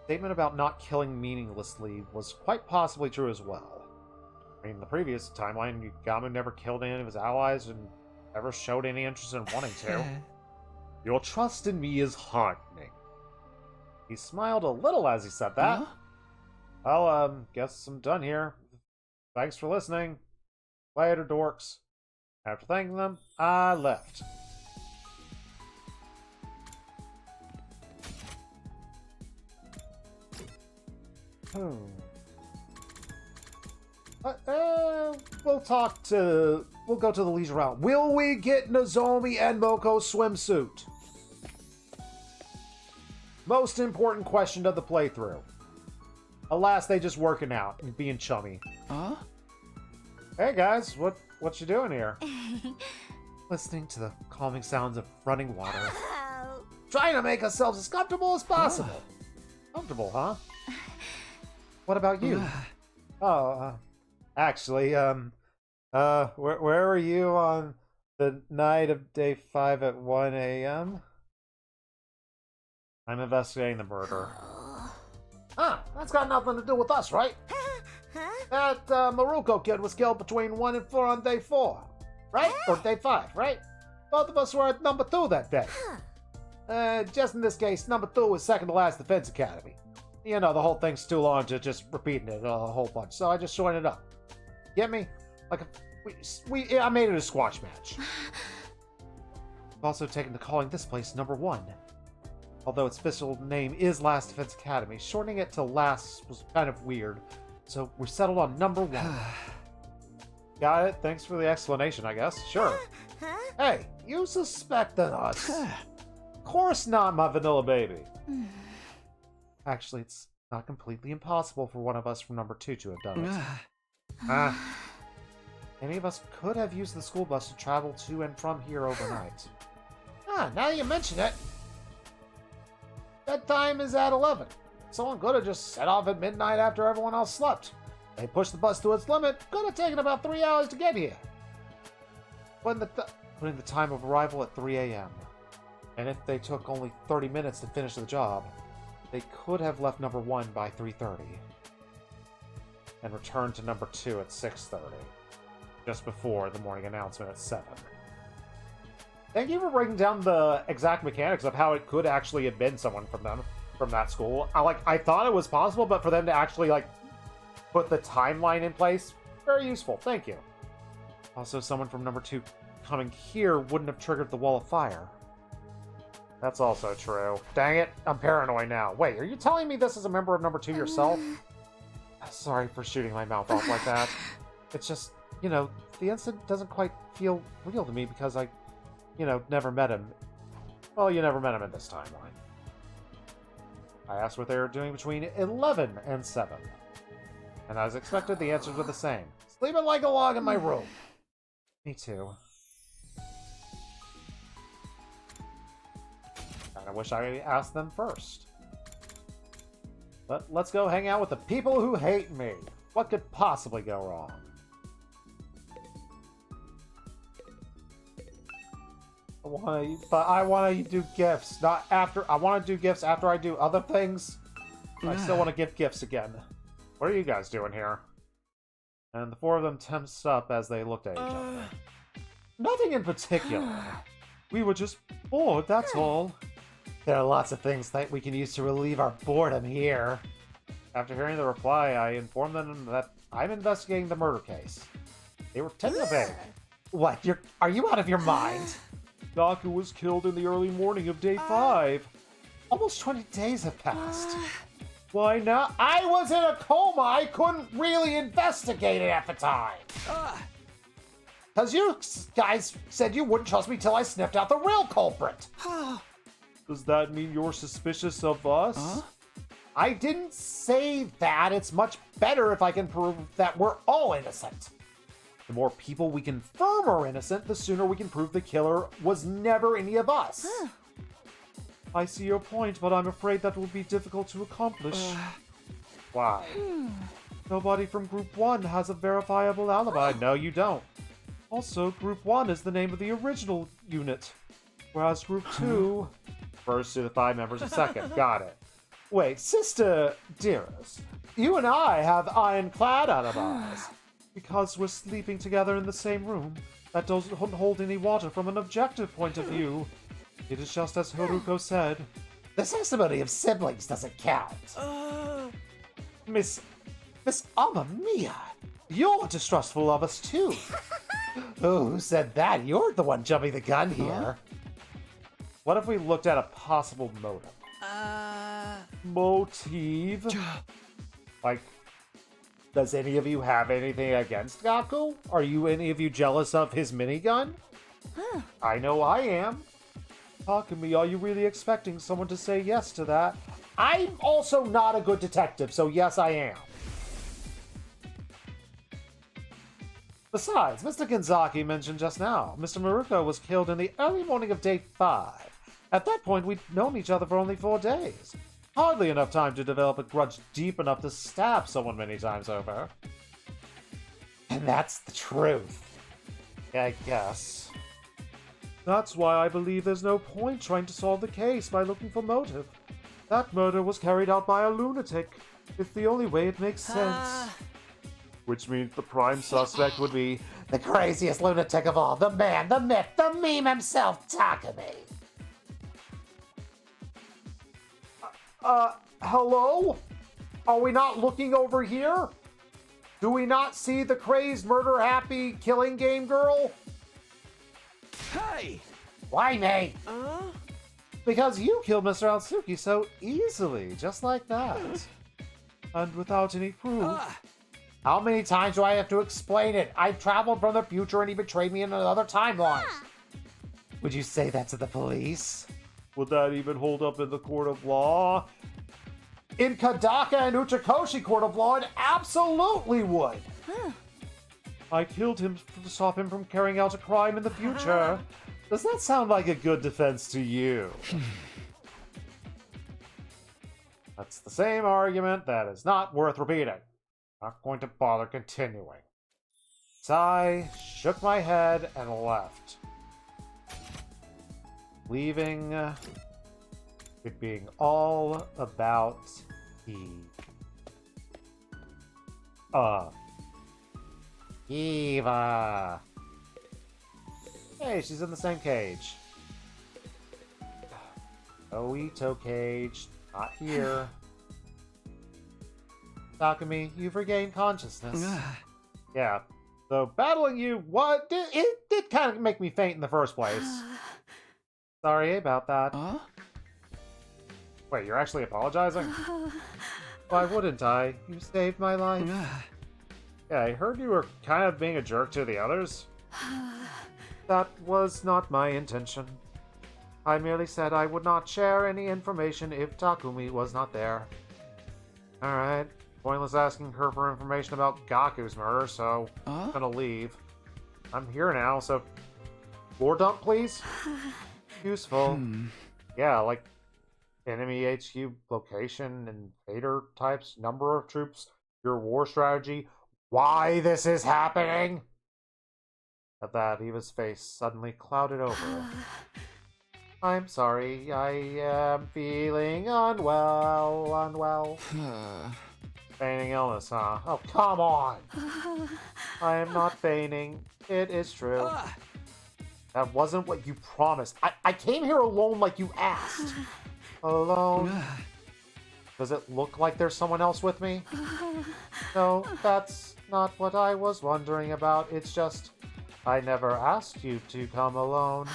Statement about not killing meaninglessly was quite possibly true as well. I mean, in the previous timeline, Yagamu never killed any of his allies and never showed any interest in wanting to. Your trust in me is heartening. He smiled a little as he said that. Well, guess I'm done here. Thanks for listening. Later, dorks. After thanking them, I left. We'll go to the leisure route. Will we get Nozomi and Moko's swimsuit? Most important question of the playthrough. Alas, they just working out and being chummy. Huh? Hey guys, what you doing here? Listening to the calming sounds of running water. Oh. Trying to make ourselves as comfortable as possible. Comfortable, huh? What about you? Actually, where were you on the night of day 5 at 1 a.m.? I'm investigating the murder. That's got nothing to do with us, right? Huh? That Maruko kid was killed between 1 and 4 on day 4, right? Or day 5, right? Both of us were at number 2 that day. Just in this case, number 2 was second to last Defense Academy. You know, the whole thing's too long to just repeating it a whole bunch, so I just joined it up. Get me? Like, I made it a squash match. I've also taken to calling this place number 1. Although its official name is Last Defense Academy, shortening it to Last was kind of weird, so we settled on number 1. Got it? Thanks for the explanation, I guess. Sure. Huh? Hey, you suspected us. Of course not, my vanilla baby. Actually, it's not completely impossible for one of us from number 2 to have done it. Any of us could have used the school bus to travel to and from here overnight. Now you mention it. Bedtime is at 11. Someone could have just set off at midnight after everyone else slept. They pushed the bus to its limit. Could have taken about 3 hours to get here. Putting the time of arrival at 3 a.m. And if they took only 30 minutes to finish the job, they could have left number 1 by 3:30 and returned to number 2 at 6:30, just before the morning announcement at 7. Thank you for breaking down the exact mechanics of how it could actually have been someone from that school. I thought it was possible, but for them to actually put the timeline in place, very useful. Thank you. Also, someone from number 2 coming here wouldn't have triggered the wall of fire. That's also true. Dang it, I'm paranoid now. Wait, are you telling me this is a member of number 2 yourself? Sorry for shooting my mouth off like that. It's just, the incident doesn't quite feel real to me because I never met him. Well, you never met him in this timeline. I asked what they were doing between 11 and 7. And as expected, the answers were the same. Sleeping like a log in my room. Me too. I wish I asked them first. But let's go hang out with the people who hate me. What could possibly go wrong? I want to do gifts, not after. I want to do gifts after I do other things. I still want to give gifts again. What are you guys doing here? And the 4 of them tensed up as they looked at each other. Nothing in particular. We were just bored, that's all. There are lots of things that we can use to relieve our boredom here. After hearing the reply, I informed them that I'm investigating the murder case. They were taken aback. What? Are you out of your mind? Gaku was killed in the early morning of day 5. Almost 20 days have passed. Why not? I was in a coma. I couldn't really investigate it at the time. Because you guys said you wouldn't trust me till I sniffed out the real culprit. Does that mean you're suspicious of us? I didn't say that. It's much better if I can prove that we're all innocent. The more people we confirm are innocent, the sooner we can prove the killer was never any of us. I see your point, but I'm afraid that will be difficult to accomplish. Why? Nobody from Group 1 has a verifiable alibi. No, you don't. Also, Group 1 is the name of the original unit, whereas Group 2 refers to the 5 members of second. Got it. Wait, Sister Dearest, you and I have ironclad alibis. Because we're sleeping together in the same room, that doesn't hold any water from an objective point of view. It is just as Haruko said. The testimony of siblings doesn't count. Miss Amma Mia, You're distrustful of us, too. Oh, who said that? You're the one jumping the gun here. What if we looked at a possible motive? Motive? Like, does any of you have anything against Gaku? Are any of you jealous of his minigun? I know I am. Takumi, are you really expecting someone to say yes to that? I'm also not a good detective, so yes, I am. Besides, Mr. Genzaki mentioned just now, Mr. Maruko was killed in the early morning of day 5. At that point, we'd known each other for only 4 days. Hardly enough time to develop a grudge deep enough to stab someone many times over. And that's the truth. I guess. That's why I believe there's no point trying to solve the case by looking for motive. That murder was carried out by a lunatic. It's the only way it makes sense. Which means the prime suspect would be the craziest lunatic of all, the man, the myth, the meme himself, Takumi. Hello? Are we not looking over here? Do we not see the crazed, murder-happy, killing game girl? Hey! Why me? Because you killed Mr. Atsuki so easily, just like that. And without any proof. How many times do I have to explain it? I traveled from the future and he betrayed me in another timeline. Would you say that to the police? Would that even hold up in the court of law? In Kadaka and Uchikoshi court of law, it absolutely would. I killed him to stop him from carrying out a crime in the future. Does that sound like a good defense to you? That's the same argument that is not worth repeating. Not going to bother continuing. So I shook my head and left. Leaving it being all about Eva. Hey, she's in the same cage. Oito cage, not here. Takumi, you've regained consciousness. Yeah. So battling you, it did kind of make me faint in the first place. Sorry about that. Wait, you're actually apologizing? Why wouldn't I? You saved my life. Yeah, I heard you were kind of being a jerk to the others. That was not my intention. I merely said I would not share any information if Takumi was not there. Alright. Pointless asking her for information about Gaku's murder, so I'm gonna leave. I'm here now, so... Lore dump, please? Useful. Yeah, like... Enemy HQ location, invader types, number of troops, your war strategy, why this is happening? At that, Eva's face suddenly clouded over. I'm sorry, I am feeling unwell. Feigning illness, huh? Oh, come on! I am not feigning. It is true. That wasn't what you promised. I came here alone like you asked. Alone? Does it look like there's someone else with me? No, that's not what I was wondering about. It's just, I never asked you to come alone.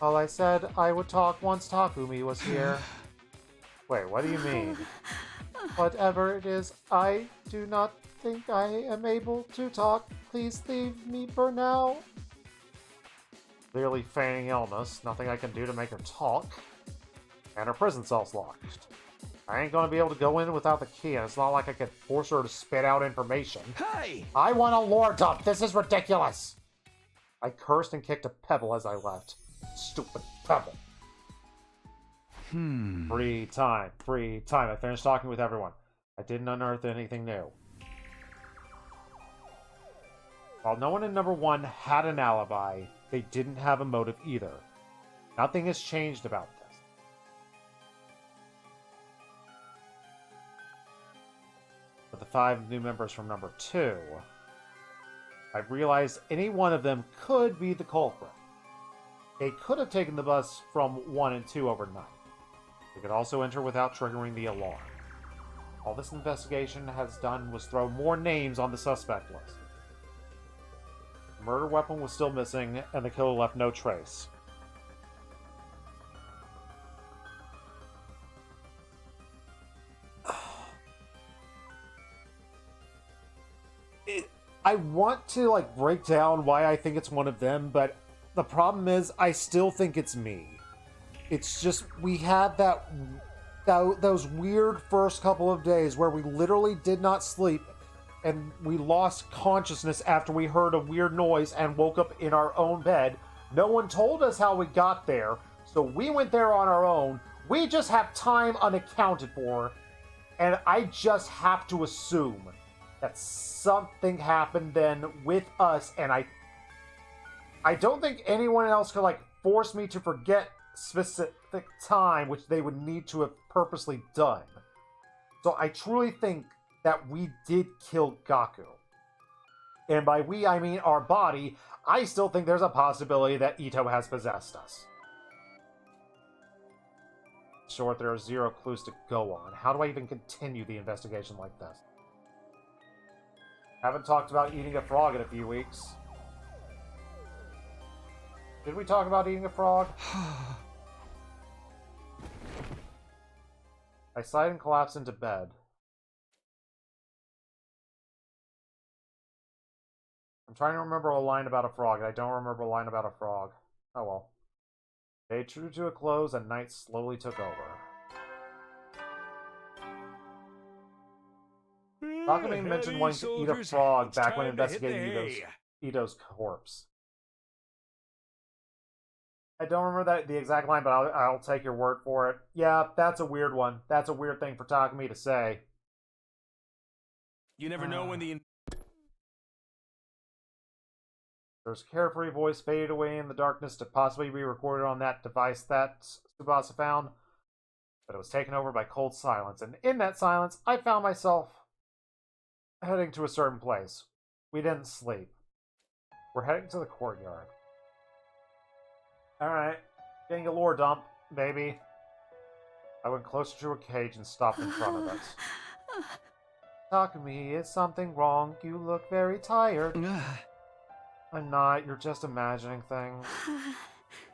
All I said I would talk once Takumi was here. Wait, what do you mean? Whatever it is, I do not think I am able to talk. Please leave me for now. Clearly feigning illness. Nothing I can do to make her talk. And her prison cell's locked. I ain't gonna be able to go in without the key, and it's not like I could force her to spit out information. Hey! I want a lore dump! This is ridiculous! I cursed and kicked a pebble as I left. Stupid pebble. Free time. I finished talking with everyone. I didn't unearth anything new. While no one in number 1 had an alibi, they didn't have a motive either. Nothing has changed about this. For the 5 new members from number 2, I've realized any one of them could be the culprit. They could have taken the bus from 1 and 2 overnight. They could also enter without triggering the alarm. All this investigation has done was throw more names on the suspect list. The murder weapon was still missing, and the killer left no trace. I want to, like, break down why I think it's one of them, but the problem is I still think it's me. It's just, we had those weird first couple of days where we literally did not sleep, and we lost consciousness after we heard a weird noise and woke up in our own bed. No one told us how we got there, so we went there on our own. We just have time unaccounted for, and I just have to assume that something happened then with us, and I don't think anyone else could, like, force me to forget specific time, which they would need to have purposely done. So I truly think that we did kill Gaku. And by we, I mean our body. I still think there's a possibility that Ito has possessed us. Sure, there are zero clues to go on. How do I even continue the investigation like this? Haven't talked about eating a frog in a few weeks. Did we talk about eating a frog? I sighed and collapsed into bed. I'm trying to remember a line about a frog, and I don't remember a line about a frog. Oh well. Day drew to a close, and night slowly took over. Takumi mentioned wanting to eat a frog back when investigating Ito's corpse. I don't remember the exact line, but I'll take your word for it. Yeah, that's a weird one. That's a weird thing for Takumi to say. You never know when the... There's carefree voice faded away in the darkness to possibly be recorded on that device that Tsubasa found, but it was taken over by cold silence, and in that silence, I found myself heading to a certain place. We didn't sleep. We're heading to the courtyard. Alright, getting a lore dump, baby. I went closer to a cage and stopped in front of it. Takumi, is something wrong? You look very tired. I'm not, you're just imagining things.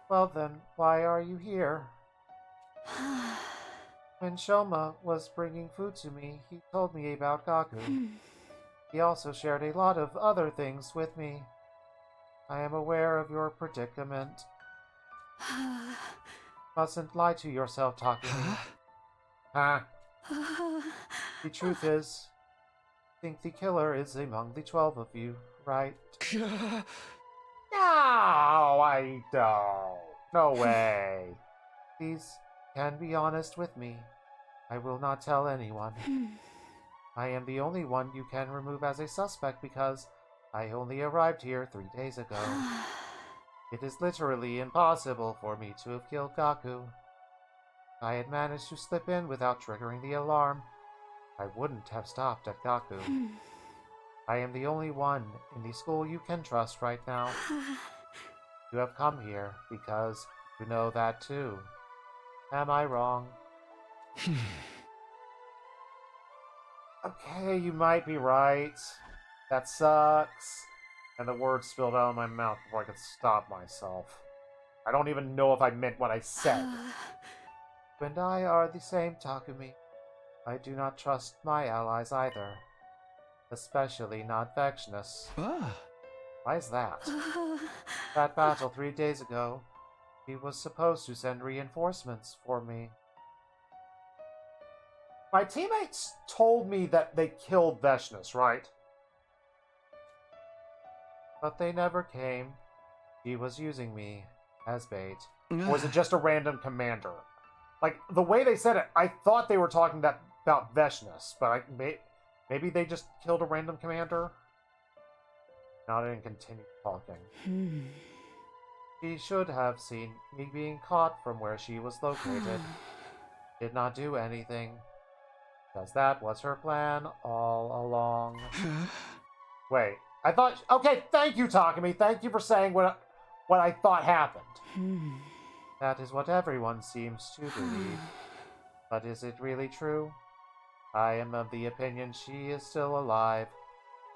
Well then, why are you here? When Shoma was bringing food to me, he told me about Gaku. He also shared a lot of other things with me. I am aware of your predicament. Mustn't lie to yourself, Takumi. Huh? The truth is, I think the killer is among the 12 of you, right? No, I don't. No way. Please, can be honest with me. I will not tell anyone. I am the only one you can remove as a suspect because I only arrived here 3 days ago. It is literally impossible for me to have killed Gaku. If I had managed to slip in without triggering the alarm, I wouldn't have stopped at Gaku. I am the only one in the school you can trust right now. You have come here because you know that too. Am I wrong? Okay, you might be right. That sucks. And the words spilled out of my mouth before I could stop myself. I don't even know if I meant what I said. You and I are the same, Takumi. I do not trust my allies either. Especially not Vexnus. Why is that? That battle 3 days ago, he was supposed to send reinforcements for me. My teammates told me that they killed Vexnus, right? But they never came. He was using me as bait. Or was it just a random commander? Like, the way they said it, I thought they were talking about Vexnus, but maybe they just killed a random commander? Now I didn't continue talking. She should have seen me being caught from where she was located. Did not do anything. Because that was her plan all along. Wait, I thought... Okay, thank you, Takumi. Thank you for saying what I thought happened. That is what everyone seems to believe. But is it really true? I am of the opinion she is still alive.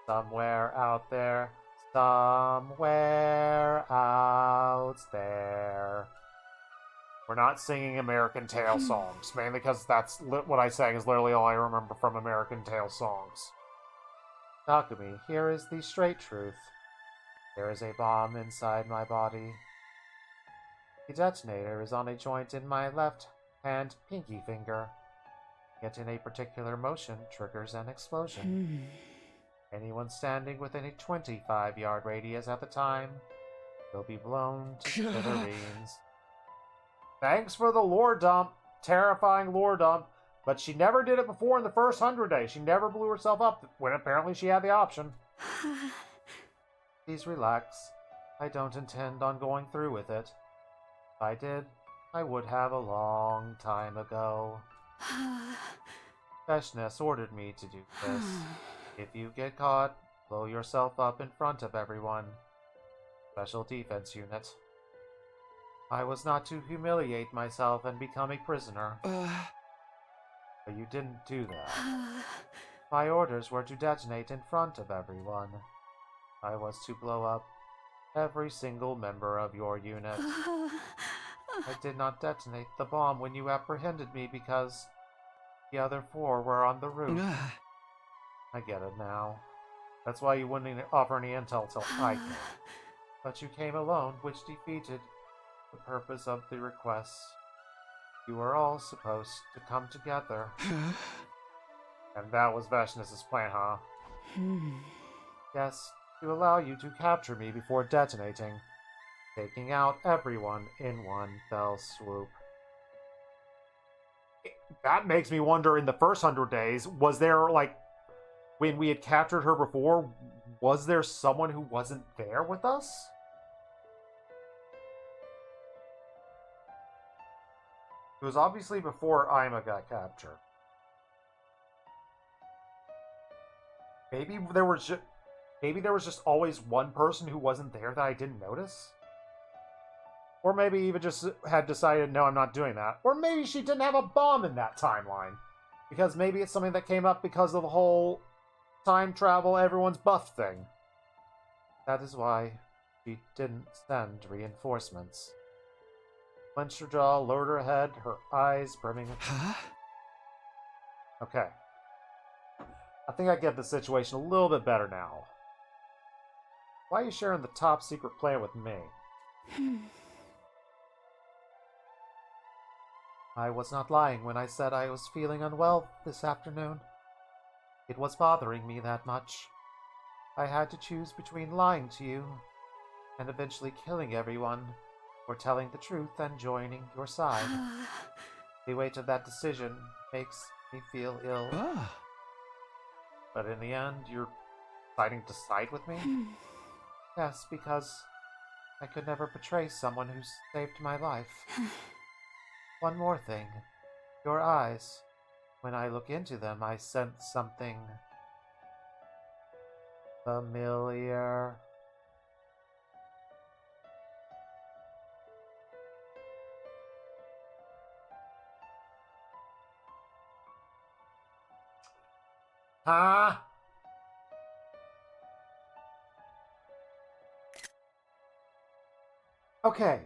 Somewhere out there. Somewhere out there. We're not singing American Tail songs, mainly because that's what I sang is literally all I remember from American Tail songs. Takumi, here is the straight truth. There is a bomb inside my body. The detonator is on a joint in my left hand pinky finger. Yet in a particular motion triggers an explosion. Anyone standing within a 25-yard radius at the time will be blown to smithereens. Thanks for the lore dump. Terrifying lore dump. But she never did it before in the first 100 days. She never blew herself up when apparently she had the option. Please relax. I don't intend on going through with it. If I did, I would have a long time ago. Veshness ordered me to do this. If you get caught, blow yourself up in front of everyone. Special defense unit. I was not to humiliate myself and become a prisoner. But you didn't do that. My orders were to detonate in front of everyone. I was to blow up every single member of your unit. I did not detonate the bomb when you apprehended me because the other 4 were on the roof. I get it now. That's why you wouldn't offer any intel till I came. But you came alone, which defeated the purpose of the request. You were all supposed to come together. And that was Veshness' plan, huh? Yes, to allow you to capture me before detonating, taking out everyone in one fell swoop. That makes me wonder, in the first 100 days, was there, like, when we had captured her before, was there someone who wasn't there with us? It was obviously before Ima got captured. Maybe there was just always one person who wasn't there that I didn't notice? Or maybe even just had decided, no, I'm not doing that. Or maybe she didn't have a bomb in that timeline. Because maybe it's something that came up because of the whole time travel, everyone's buff thing. That is why she didn't send reinforcements. Clenched her jaw, lowered her head, her eyes brimming. Okay. I think I get the situation a little bit better now. Why are you sharing the top secret plan with me? I was not lying when I said I was feeling unwell this afternoon. It was bothering me that much. I had to choose between lying to you and eventually killing everyone, or telling the truth and joining your side. The weight of that decision makes me feel ill. But in the end, you're deciding to side with me? Yes, because I could never betray someone who saved my life. One more thing. Your eyes. When I look into them, I sense something familiar. Huh? Okay.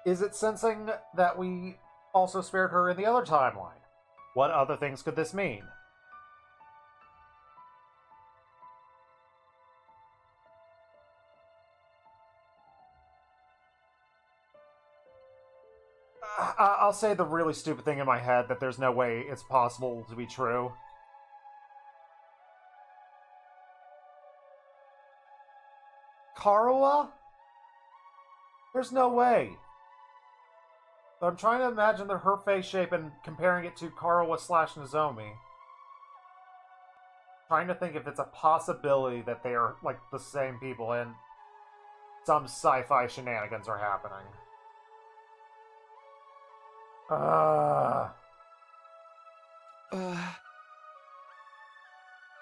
Is it sensing that we also spared her in the other timeline? What other things could this mean? I'll say the really stupid thing in my head that there's no way it's possible to be true. Karawa? There's no way. But I'm trying to imagine her face shape and comparing it to Karawa / Nozomi. Trying to think if it's a possibility that they are, like, the same people and some sci-fi shenanigans are happening.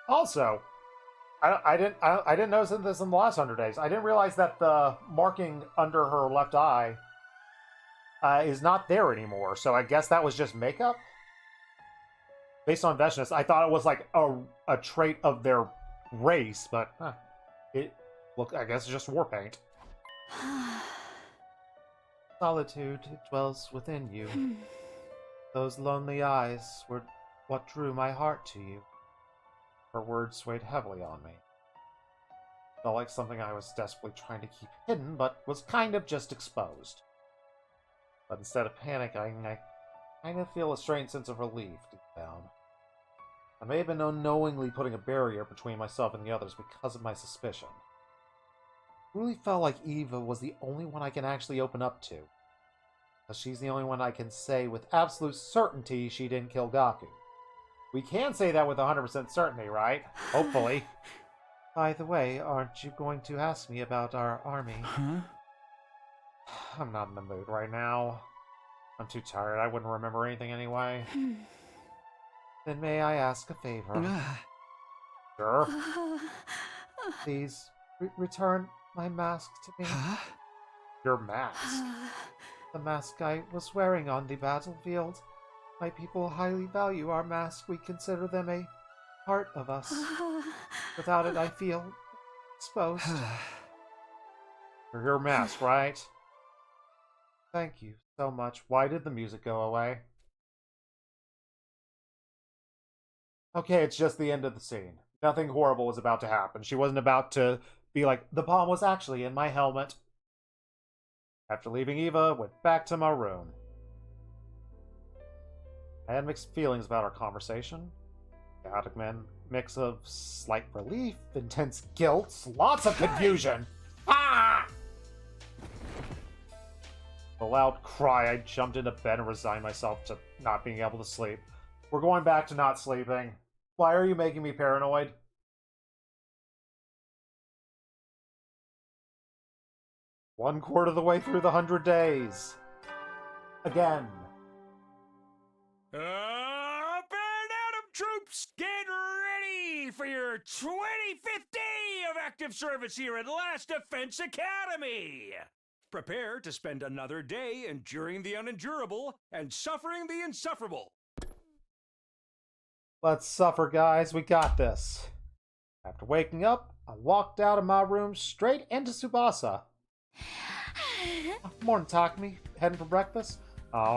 Also, I didn't notice this in the last 100 days. I didn't realize that the marking under her left eye is not there anymore. So I guess that was just makeup. based on Veshness, I thought it was like a trait of their race, but look, I guess it's just war paint. Solitude dwells within you. Those lonely eyes were what drew my heart to you. Her words weighed heavily on me. Felt like something I was desperately trying to keep hidden, but was kind of just exposed. But instead of panicking, I kind of feel a strange sense of relief deep down. I may have been unknowingly putting a barrier between myself and the others because of my suspicion. It really felt like Eva was the only one I can actually open up to. Because she's the only one I can say with absolute certainty she didn't kill Gaku. We can say that with 100% certainty, right? Hopefully. By the way, aren't you going to ask me about our army? Huh? I'm not in the mood right now. I'm too tired. I wouldn't remember anything anyway. Then may I ask a favor? Sure. Please, return my mask to me. Huh? Your mask? The mask I was wearing on the battlefield. My people highly value our mask. We consider them a part of us. Without it, I feel exposed. For your mask, right? Thank you so much. Why did the music go away? Okay, it's just the end of the scene. Nothing horrible was about to happen. She wasn't about to be like, the bomb was actually in my helmet. After leaving Eva, went back to my room. I had mixed feelings about our conversation. Chaotic mix of slight relief, intense guilt, lots of confusion. Ah! With a loud cry, I jumped into bed and resigned myself to not being able to sleep. We're going back to not sleeping. Why are you making me paranoid? One quarter of the way through the 100 days. Again. Up and Atom troops, get ready for your 25th day of active service here at Last Defense Academy. Prepare to spend another day enduring the unendurable and suffering the insufferable. Let's suffer, guys. We got this. After waking up, I walked out of my room straight into Tsubasa. Morning, Takumi. Heading for breakfast? Oh,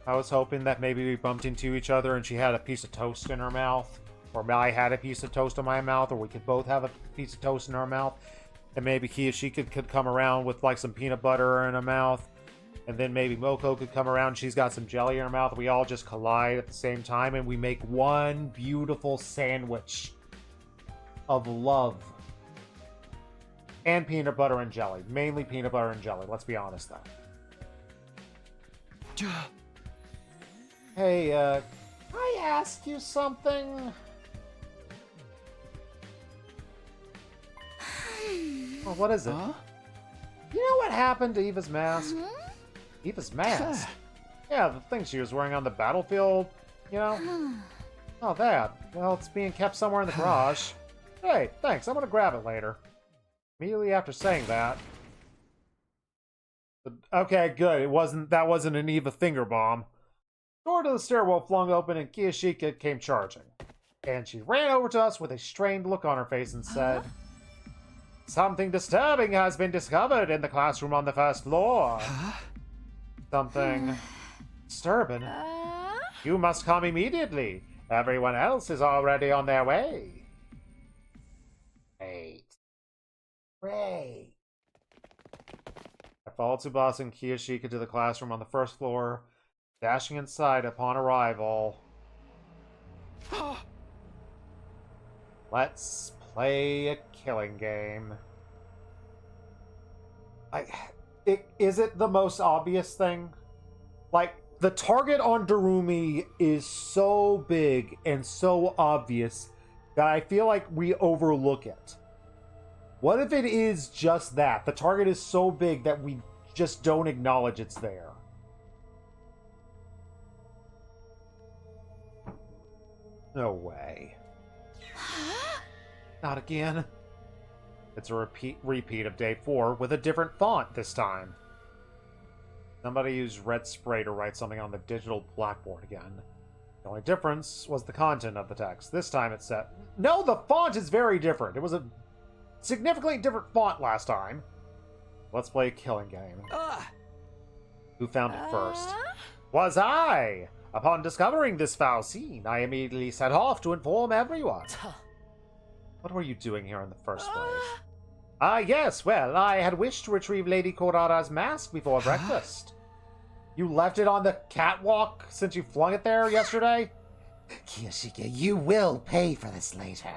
I was hoping that maybe we bumped into each other and she had a piece of toast in her mouth. Or I had a piece of toast in my mouth, or we could both have a piece of toast in our mouth. And maybe she could come around with like some peanut butter in her mouth. And then maybe Moko could come around, she's got some jelly in her mouth. We all just collide at the same time and we make one beautiful sandwich of love. And peanut butter and jelly. Mainly peanut butter and jelly, let's be honest though. Hey, can I ask you something? Oh, what is it? Huh? You know what happened to Eva's mask? Eva's mask? Yeah, the thing she was wearing on the battlefield, you know? Oh, that. Well, it's being kept somewhere in the garage. Hey, thanks, I'm gonna grab it later. Immediately after saying that... Okay, good, that wasn't an Eva finger bomb. The door to the stairwell flung open and Kiyashika came charging. And she ran over to us with a strained look on her face and said... Something disturbing has been discovered in the classroom on the first floor. Something disturbing? You must come immediately. Everyone else is already on their way. Great. I followed Tsubasa and Kiyashika to the classroom on the first floor, dashing inside upon arrival. Let's play a killing game. Is it the most obvious thing? Like, the target on Darumi is so big and so obvious that I feel like we overlook it. What if it is just that? The target is so big that we just don't acknowledge it's there. No way. Not again. It's a repeat of day 4 with a different font this time. Somebody used red spray to write something on the digital blackboard again. The only difference was the content of the text. This time it said... No, the font is very different. It was a significantly different font last time. Let's play a killing game. Who found it first? Was I! Upon discovering this foul scene, I immediately set off to inform everyone. What were you doing here in the first place? Yes, well, I had wished to retrieve Lady Corada's mask before breakfast. You left it on the catwalk since you flung it there yesterday? Kiyoshika, you will pay for this later.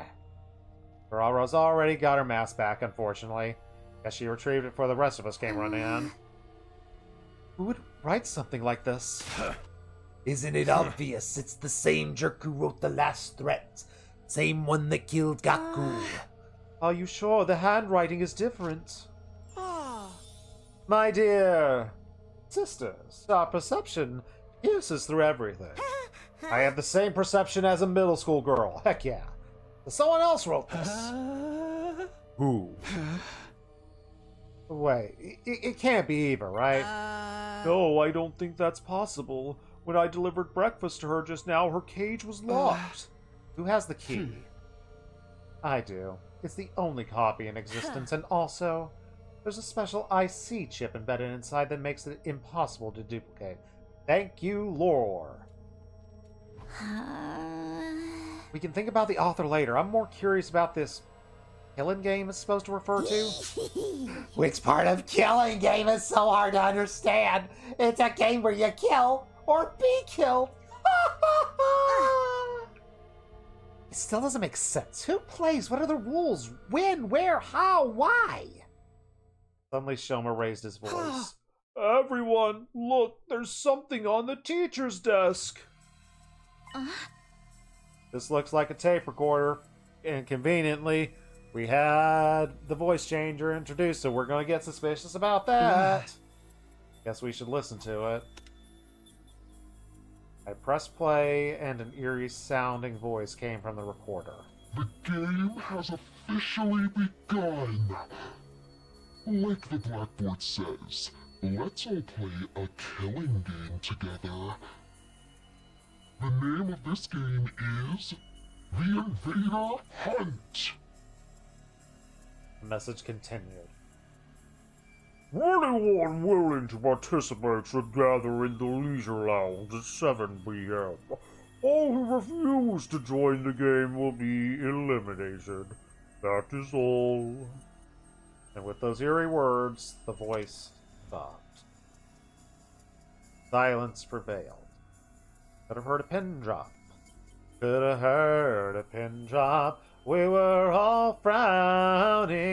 Ferraro's already got her mask back, unfortunately. Guess she retrieved it before the rest of us came running in. Who would write something like this? Isn't it obvious? It's the same jerk who wrote the last threat. Same one that killed Gaku. Are you sure the handwriting is different? My dear sisters, our perception pierces through everything. I have the same perception as a middle school girl. Heck yeah. Someone else wrote this. Who? Wait, it can't be Eva, right? No, I don't think that's possible. When I delivered breakfast to her just now, her cage was locked. Who has the key? I do. It's the only copy in existence, and also, there's a special IC chip embedded inside that makes it impossible to duplicate. Thank you, lore. We can think about the author later. I'm more curious about this killing game is supposed to refer to. Which part of killing game is so hard to understand? It's a game where you kill or be killed. It still doesn't make sense. Who plays? What are the rules? When? Where? How? Why? Suddenly Shoma raised his voice. Everyone, look, there's something on the teacher's desk. This looks like a tape recorder. And conveniently, we had the voice changer introduced, so we're going to get suspicious about that. Guess we should listen to it. I pressed play, and an eerie-sounding voice came from the recorder. The game has officially begun. Like the blackboard says, let's all play a killing game together. The name of this game is The Invader Hunt. The message continued. Anyone willing to participate should gather in the leisure lounge at 7 p.m. All who refuse to join the game will be eliminated. That is all. And with those eerie words, the voice stopped. Silence prevailed. Could have heard a pin drop. Could have heard a pin drop. We were all frowning.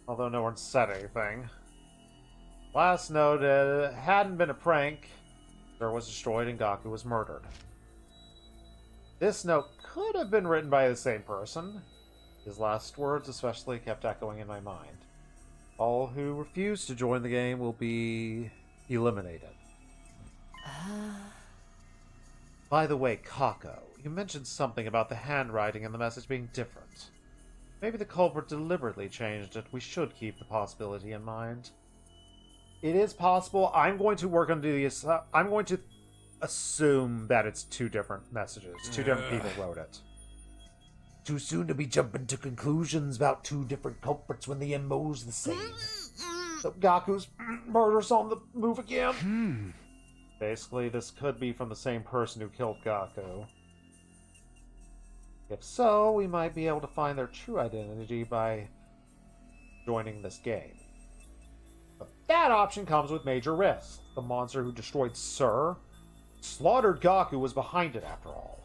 Although no one said anything. Last note, it hadn't been a prank. There was destroyed and Gaku was murdered. This note could have been written by the same person. His last words especially kept echoing in my mind. All who refuse to join the game will be eliminated. By the way, Kako, you mentioned something about the handwriting and the message being different. Maybe the culprit deliberately changed it. We should keep the possibility in mind. It is possible. I'm going to work on this. I'm going to assume that it's two different messages. Two different people wrote it. Too soon to be jumping to conclusions about two different culprits when the MO's the same. So Gaku's murder's on the move again. Basically, this could be from the same person who killed Gaku. If so, we might be able to find their true identity by joining this game. But that option comes with major risks. The monster who destroyed Sir, slaughtered Gaku, was behind it after all.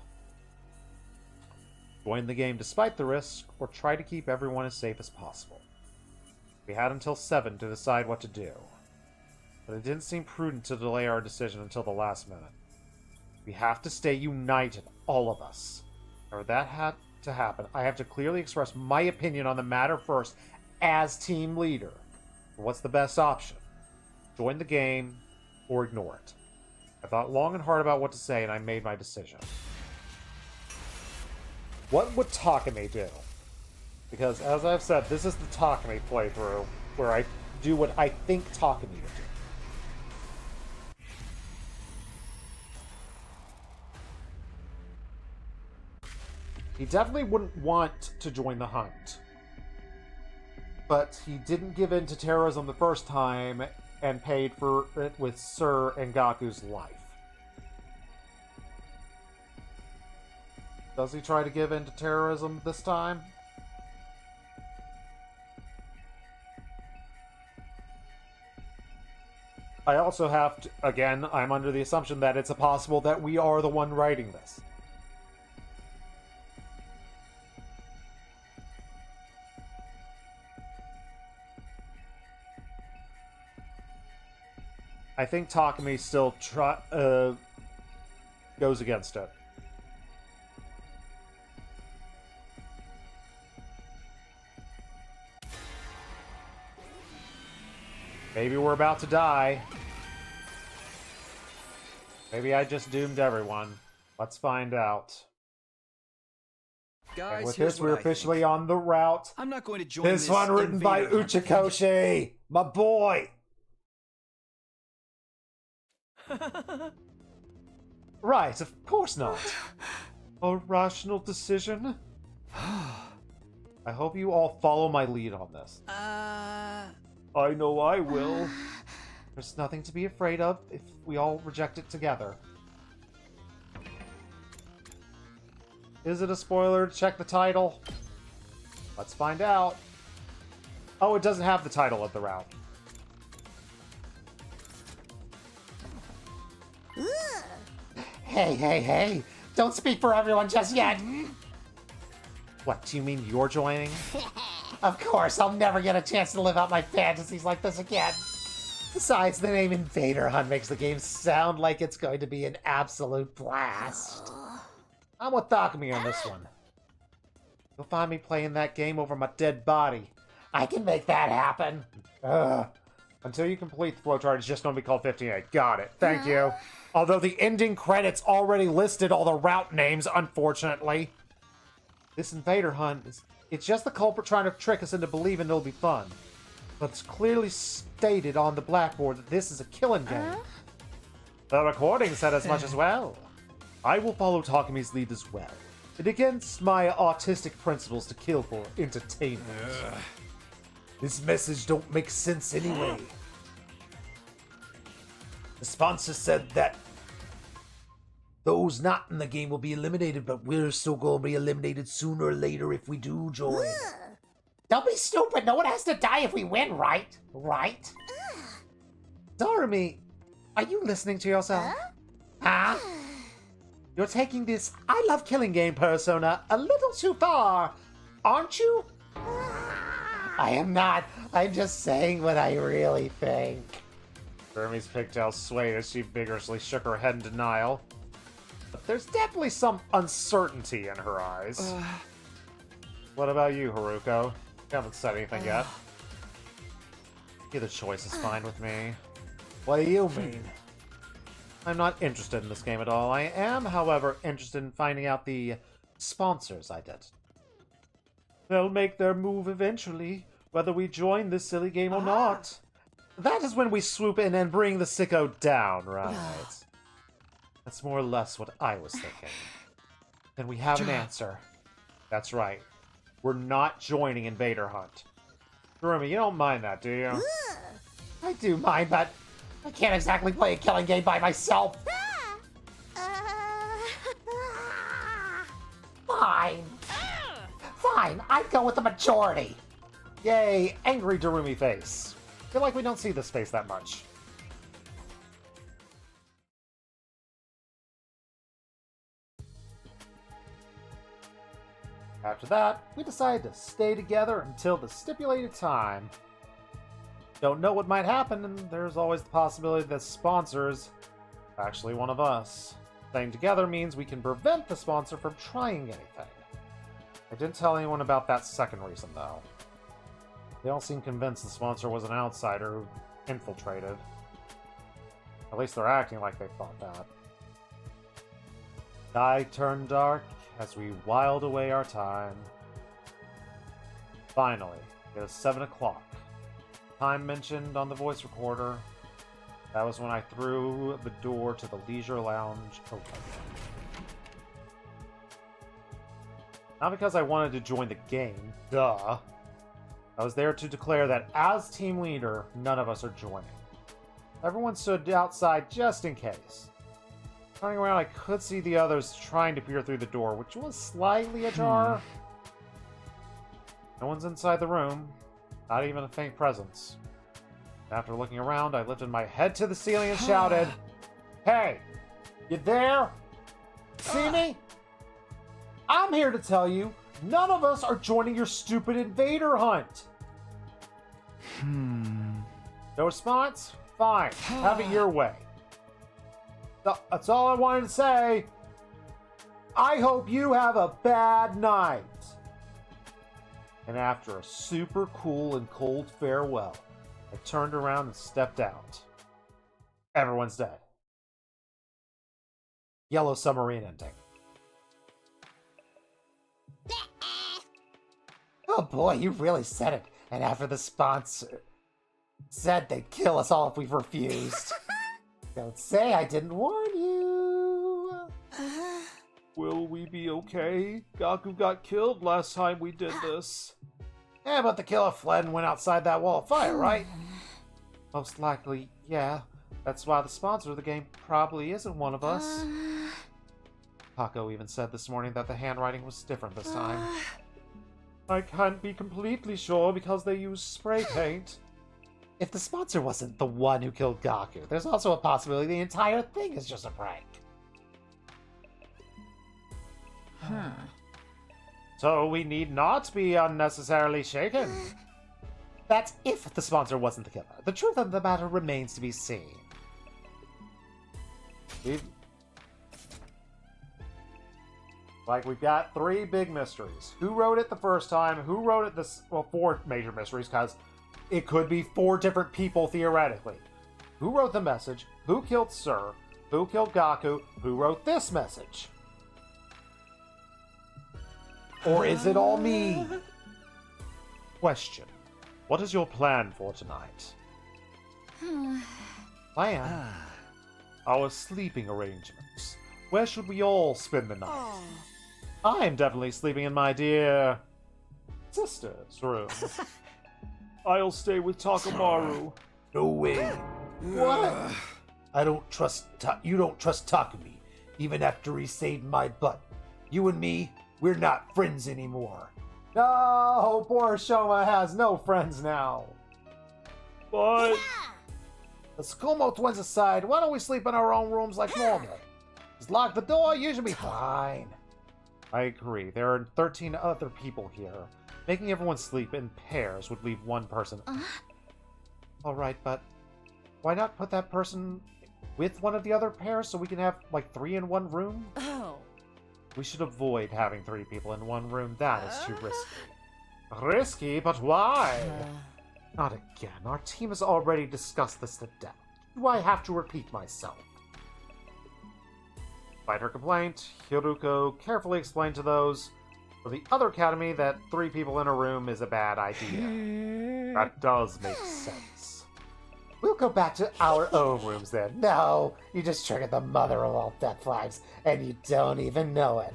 Join the game despite the risk, or try to keep everyone as safe as possible. We had until 7 to decide what to do. But it didn't seem prudent to delay our decision until the last minute. We have to stay united, all of us. Or that had to happen, I have to clearly express my opinion on the matter first as team leader. What's the best option? Join the game or ignore it. I thought long and hard about what to say and I made my decision. What would Takumi do? Because as I've said, this is the Takumi playthrough where I do what I think Takumi would do. He definitely wouldn't want to join the hunt. But he didn't give in to terrorism the first time and paid for it with Sir Engaku's life. Does he try to give in to terrorism this time? I also have to, again, I'm under the assumption that it's possible that we are the one writing this. I think Takumi still goes against it. Maybe we're about to die. Maybe I just doomed everyone. Let's find out. Guys, and with here's this, we're what I officially think. on the route. I'm not going to join This one written by invader hunt. Uchikoshi, my boy. Right, of course not. A rational decision. I hope you all follow my lead on this. I know I will. There's nothing to be afraid of if we all reject it together. Is it a spoiler to check the title? Let's find out. Oh, it doesn't have the title of the route. Hey. Don't speak for everyone just yet. What, do you mean you're joining? Of course, I'll never get a chance to live out my fantasies like this again. Besides, the name Invader Hunt makes the game sound like it's going to be an absolute blast. I'm with Takumi on this one. You'll find me playing that game over my dead body. I can make that happen. Until you complete the flowchart, it's just going to be called 58. Got it. Thank you. Although the ending credits already listed all the route names, unfortunately. This Invader Hunt, it's just the culprit trying to trick us into believing it'll be fun. But it's clearly stated on the blackboard that this is a killing game. The recording said as much as well. I will follow Takumi's lead as well. It against my autistic principles to kill for entertainment. This message don't make sense anyway. The sponsor said that those not in the game will be eliminated, but we're still going to be eliminated sooner or later if we do join. Don't be stupid. No one has to die if we win, right? Right? Darumi, are you listening to yourself? Huh? You're taking this I love killing game persona a little too far, aren't you? I am not. I'm just saying what I really think. Darumy's pigtails swayed as she vigorously shook her head in denial. But there's definitely some uncertainty in her eyes. What about you, Haruko? You haven't said anything yet. Either choice is fine with me. What do you mean? I'm not interested in this game at all. I am, however, interested in finding out the sponsors' identity. They'll make their move eventually, whether we join this silly game or not. That is when we swoop in and bring the sicko down, right? That's more or less what I was thinking. Then we have an answer. That's right. We're not joining Invader Hunt. Darumi, you don't mind that, do you? I do mind, but I can't exactly play a killing game by myself. Fine. Fine, I'd go with the majority. Yay, angry Darumi face. Feel like we don't see this face that much. After that, we decided to stay together until the stipulated time. Don't know what might happen, and there's always the possibility that sponsors are actually one of us. Staying together means we can prevent the sponsor from trying anything. I didn't tell anyone about that second reason, though. They all seem convinced the sponsor was an outsider who infiltrated. At least they're acting like they thought that. Sky turned dark as we whiled away our time. Finally, it was 7 o'clock. Time mentioned on the voice recorder. That was when I threw the door to the leisure lounge open. Not because I wanted to join the game. Duh. I was there to declare that as team leader, none of us are joining. Everyone stood outside just in case. Turning around, I could see the others trying to peer through the door, which was slightly ajar. No one's inside the room. Not even a faint presence. After looking around, I lifted my head to the ceiling and shouted, "Hey! You there? See me? I'm here to tell you, none of us are joining your stupid invader hunt." No response? Fine. Have it your way. That's all I wanted to say. I hope you have a bad night. And after a super cool and cold farewell, I turned around and stepped out. Everyone's dead. Yellow Submarine ending. Oh boy, you really said it. And after the sponsor said they'd kill us all if we refused. Don't say I didn't warn you. Will we be okay? Gaku got killed last time we did this. Yeah, but the killer fled and went outside that wall of fire, right? Most likely, yeah. That's why the sponsor of the game probably isn't one of us. Paco even said this morning that the handwriting was different this time. I can't be completely sure because they use spray paint. If the sponsor wasn't the one who killed Gaku, there's also a possibility the entire thing is just a prank. So we need not be unnecessarily shaken. That's if the sponsor wasn't the killer. The truth of the matter remains to be seen. We've got 3 big mysteries. Who wrote it the first time? Who wrote it this? Well, 4 major mysteries, because it could be 4 different people theoretically. Who wrote the message? Who killed Sir? Who killed Gaku? Who wrote this message? Or is it all me? Question. What is your plan for tonight? Plan? Our sleeping arrangements. Where should we all spend the night? I'm definitely sleeping in my dear sister's room. I'll stay with Takamaru. No way. What? I don't trust you don't trust Takumi, even after he saved my butt. You and me, we're not friends anymore. No, poor Shoma has no friends now. But the Tsukumo twins aside, why don't we sleep in our own rooms like normal? Just lock the door, you should be fine. I agree. There are 13 other people here. Making everyone sleep in pairs would leave one person. Alright, but why not put that person with one of the other pairs so we can have, like, 3 in one room? We should avoid having 3 people in one room. That is too risky. Risky? But why? Not again. Our team has already discussed this to death. Do I have to repeat myself? Despite her complaint, Hiruko carefully explained to those for the other academy that 3 people in a room is a bad idea. That does make sense. We'll go back to our own rooms then. No, you just triggered the mother of all death flags, and you don't even know it.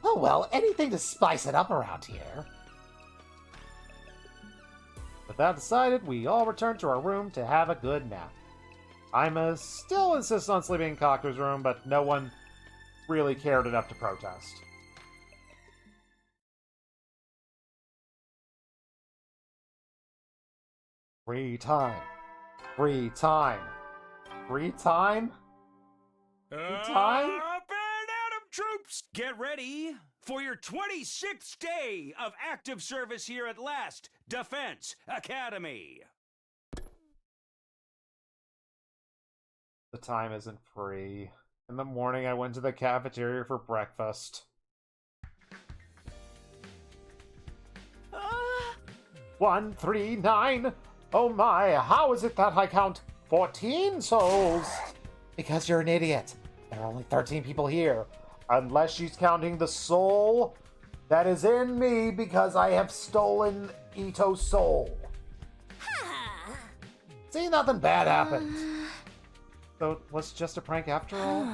Oh well, anything to spice it up around here. With that decided, we all returned to our room to have a good nap. I still insist on sleeping in Kaku's room, but no one really cared enough to protest. Free time. Free time. Free time? Free time? Up and at 'em, troops! Get ready for your 26th day of active service here at Last Defense Academy. The time isn't free. In the morning, I went to the cafeteria for breakfast. 1, 3, 9. Oh my, how is it that I count 14 souls? Because you're an idiot. There are only 13 people here. Unless she's counting the soul that is in me because I have stolen Ito's soul. See, nothing bad happened. So it was just a prank after all?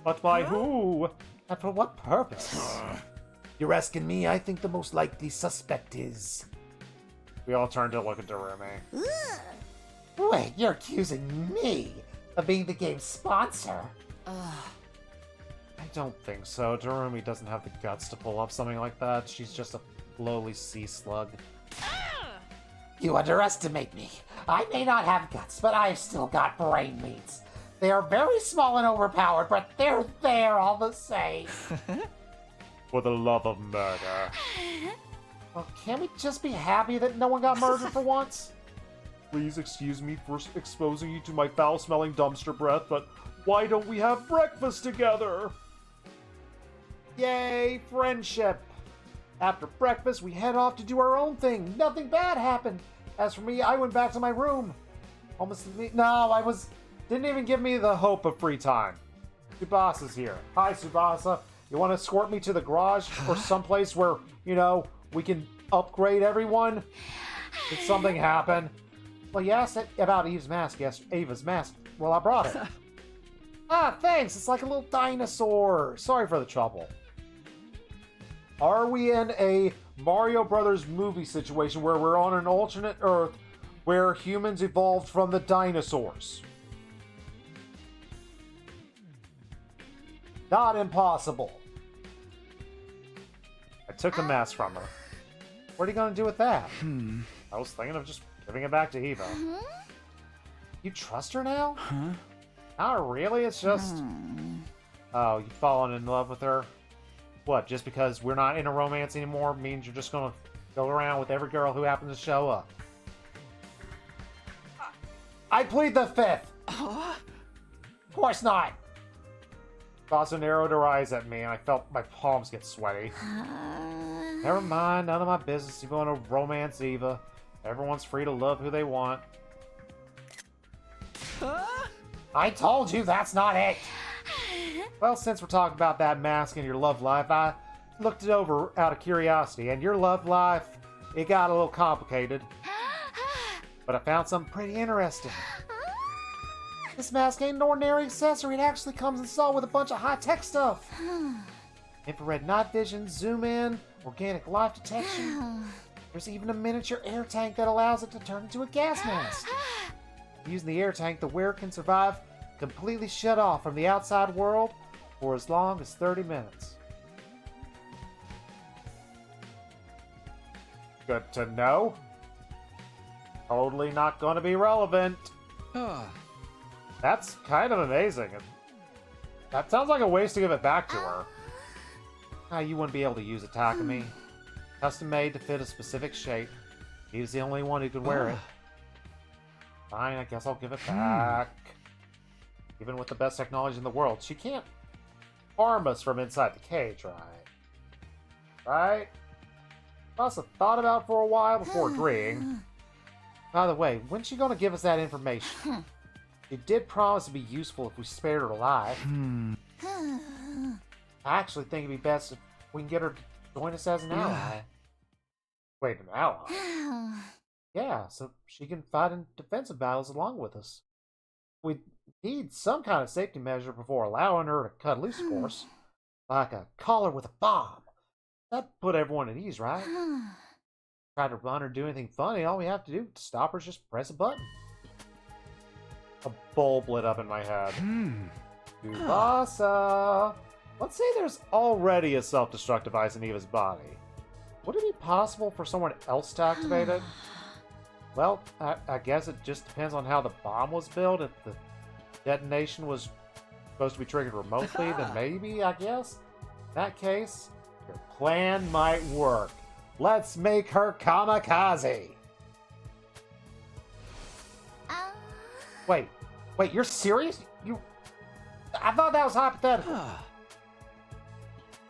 But by who? And for what purpose? You're asking me? I think the most likely suspect is... We all turn to look at Darumi. Wait, you're accusing me of being the game's sponsor? I don't think so. Darumi doesn't have the guts to pull off something like that. She's just a lowly sea slug. You underestimate me. I may not have guts, but I've still got brain meats. They are very small and overpowered, but they're there all the same. For the love of murder. Well, can't we just be happy that no one got murdered for once? Please excuse me for exposing you to my foul-smelling dumpster breath, but why don't we have breakfast together? Yay, friendship! After breakfast, we head off to do our own thing. Nothing bad happened. As for me, I went back to my room. Didn't even give me the hope of free time. Tsubasa's here. Hi, Tsubasa. You want to escort me to the garage or someplace where, we can upgrade everyone? Did something happen? Well, you asked about Eva's mask. Well, I brought it. Thanks. It's like a little dinosaur. Sorry for the trouble. Are we in a Mario Brothers movie situation where we're on an alternate Earth where humans evolved from the dinosaurs? Not impossible. I took the mask from her. What are you going to do with that? I was thinking of just giving it back to Eva. You trust her now? Huh? Not really, it's just... Oh, you've fallen in love with her? What, just because we're not in a romance anymore means you're just gonna go around with every girl who happens to show up? I plead the fifth! Of course not! Basa narrowed her eyes at me and I felt my palms get sweaty. Never mind, none of my business. You want to romance Eva. Everyone's free to love who they want. I told you that's not it! Well, since we're talking about that mask and your love life, I looked it over out of curiosity, and your love life, it got a little complicated. But I found something pretty interesting. This mask ain't an ordinary accessory. It actually comes installed with a bunch of high-tech stuff. Infrared night vision, zoom in, organic life detection. There's even a miniature air tank that allows it to turn into a gas mask. Using the air tank, the wearer can survive completely shut off from the outside world for as long as 30 minutes. Good to know. Totally not going to be relevant. That's kind of amazing. That sounds like a waste to give it back to her. You wouldn't be able to use it, Takumi. Custom made to fit a specific shape. He's the only one who can wear it. Fine, I guess I'll give it back. Even with the best technology in the world, she can't harm us from inside the cage, right? Right? Must have thought about it for a while before agreeing. By the way, when's she gonna give us that information? She did promise to be useful if we spared her alive. I actually think it'd be best if we can get her to join us as an ally. Wait, an ally? Yeah, so she can fight in defensive battles along with us. We need some kind of safety measure before allowing her to cut loose, of course. Like a collar with a bomb. That'd put everyone at ease, right? Try to run or do anything funny, all we have to do to stop her is just press a button. A bulb lit up in my head. Tsubasa! Let's say there's already a self-destruct device in Eva's body. Would it be possible for someone else to activate it? Well, I guess it just depends on how the bomb was built. If the detonation was supposed to be triggered remotely, then maybe, I guess. In that case, your plan might work. Let's make her kamikaze! Wait, you're serious? I thought that was hypothetical.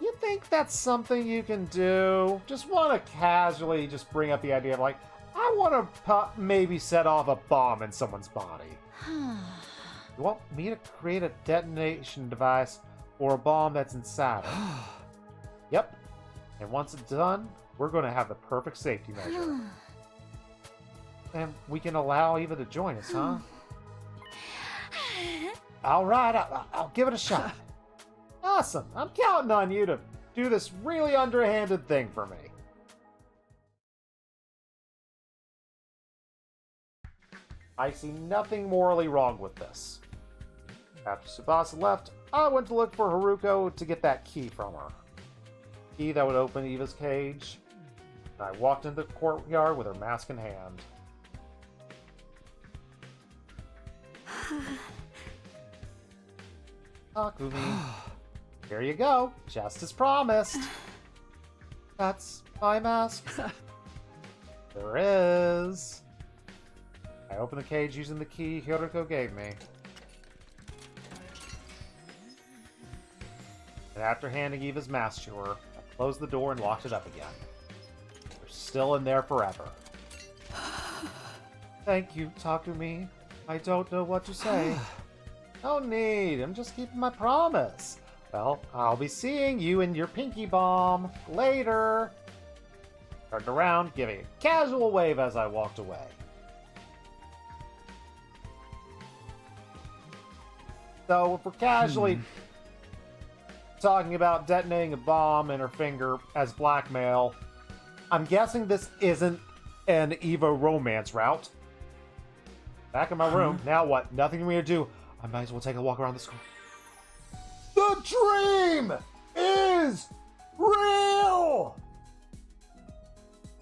You think that's something you can do? Just want to casually just bring up the idea of like, I want to maybe set off a bomb in someone's body. You want me to create a detonation device or a bomb that's inside it? Yep. And once it's done, we're going to have the perfect safety measure. And we can allow Eva to join us, huh? All right, I'll give it a shot. Awesome. I'm counting on you to do this really underhanded thing for me. I see nothing morally wrong with this. After Tsubasa left, I went to look for Haruko to get that key from her. Key that would open Eva's cage. And I walked into the courtyard with her mask in hand. Takumi. Here you go, just as promised. That's my mask. There is. I opened the cage using the key Haruko gave me. And after handing Eva's mask to her, I closed the door and locked it up again. They're still in there forever. Thank you, Takumi. I don't know what to say. No need, I'm just keeping my promise. Well, I'll be seeing you in your pinky bomb later. Turned around, giving a casual wave as I walked away. So, if we're casually talking about detonating a bomb in her finger as blackmail, I'm guessing this isn't an Eva romance route. Back in my room. Now what? Nothing for me to do. I might as well take a walk around the school. The dream is real!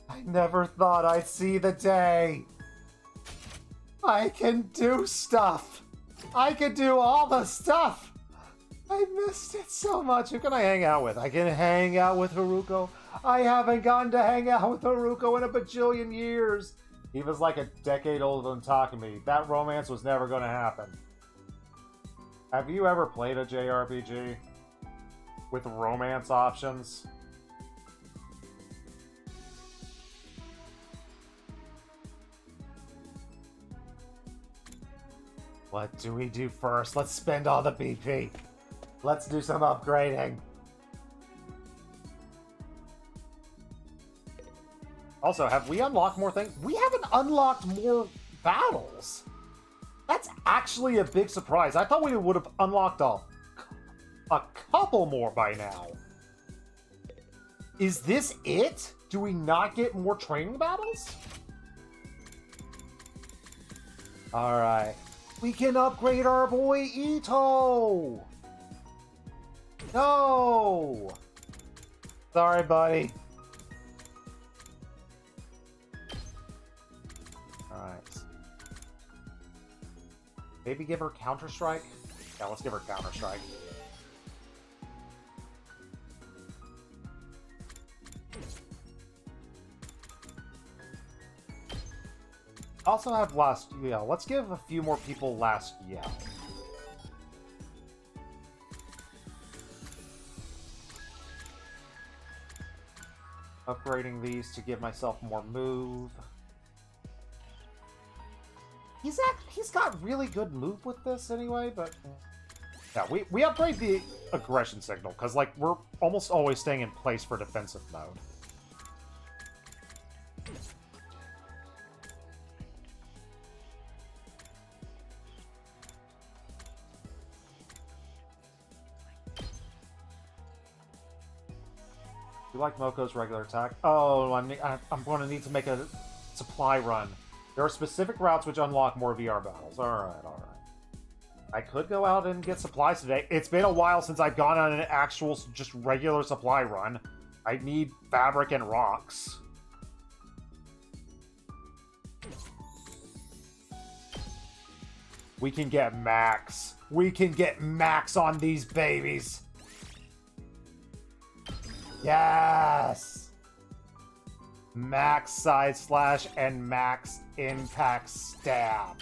I never thought I'd see the day. I can do stuff. I can do all the stuff. I missed it so much. Who can I hang out with? I can hang out with Haruko. I haven't gotten to hang out with Haruko in a bajillion years. Eva's like a decade older than Takumi. That romance was never going to happen. Have you ever played a JRPG with romance options? What do we do first? Let's spend all the BP. Let's do some upgrading. Also, have we unlocked more things? We haven't unlocked more battles. That's actually a big surprise. I thought we would have unlocked a couple more by now. Is this it? Do we not get more training battles? Alright. We can upgrade our boy Ito! No! Sorry, buddy. Alright. Maybe give her Counter-Strike? Yeah, let's give her Counter-Strike. Also have Last Yell. Let's give a few more people Last Yell. Upgrading these to give myself more move. He's got really good move with this anyway, but yeah, we upgrade the aggression signal because like we're almost always staying in place for defensive mode. You like Moko's regular attack? Oh, I'm going to need to make a supply run. There are specific routes which unlock more VR battles. Alright. I could go out and get supplies today. It's been a while since I've gone on an actual, just regular supply run. I need fabric and rocks. We can get max. We can get max on these babies. Yes! Max side slash and max impact stab.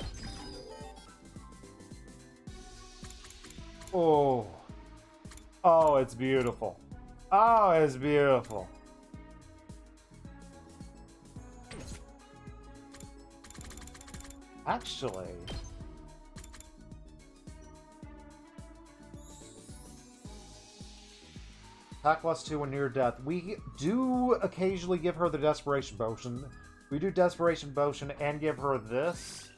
Oh. Oh, it's beautiful. Oh, it's beautiful. Actually... Attack +2 when near death. We do occasionally give her the Desperation Potion. We do Desperation Potion and give her this.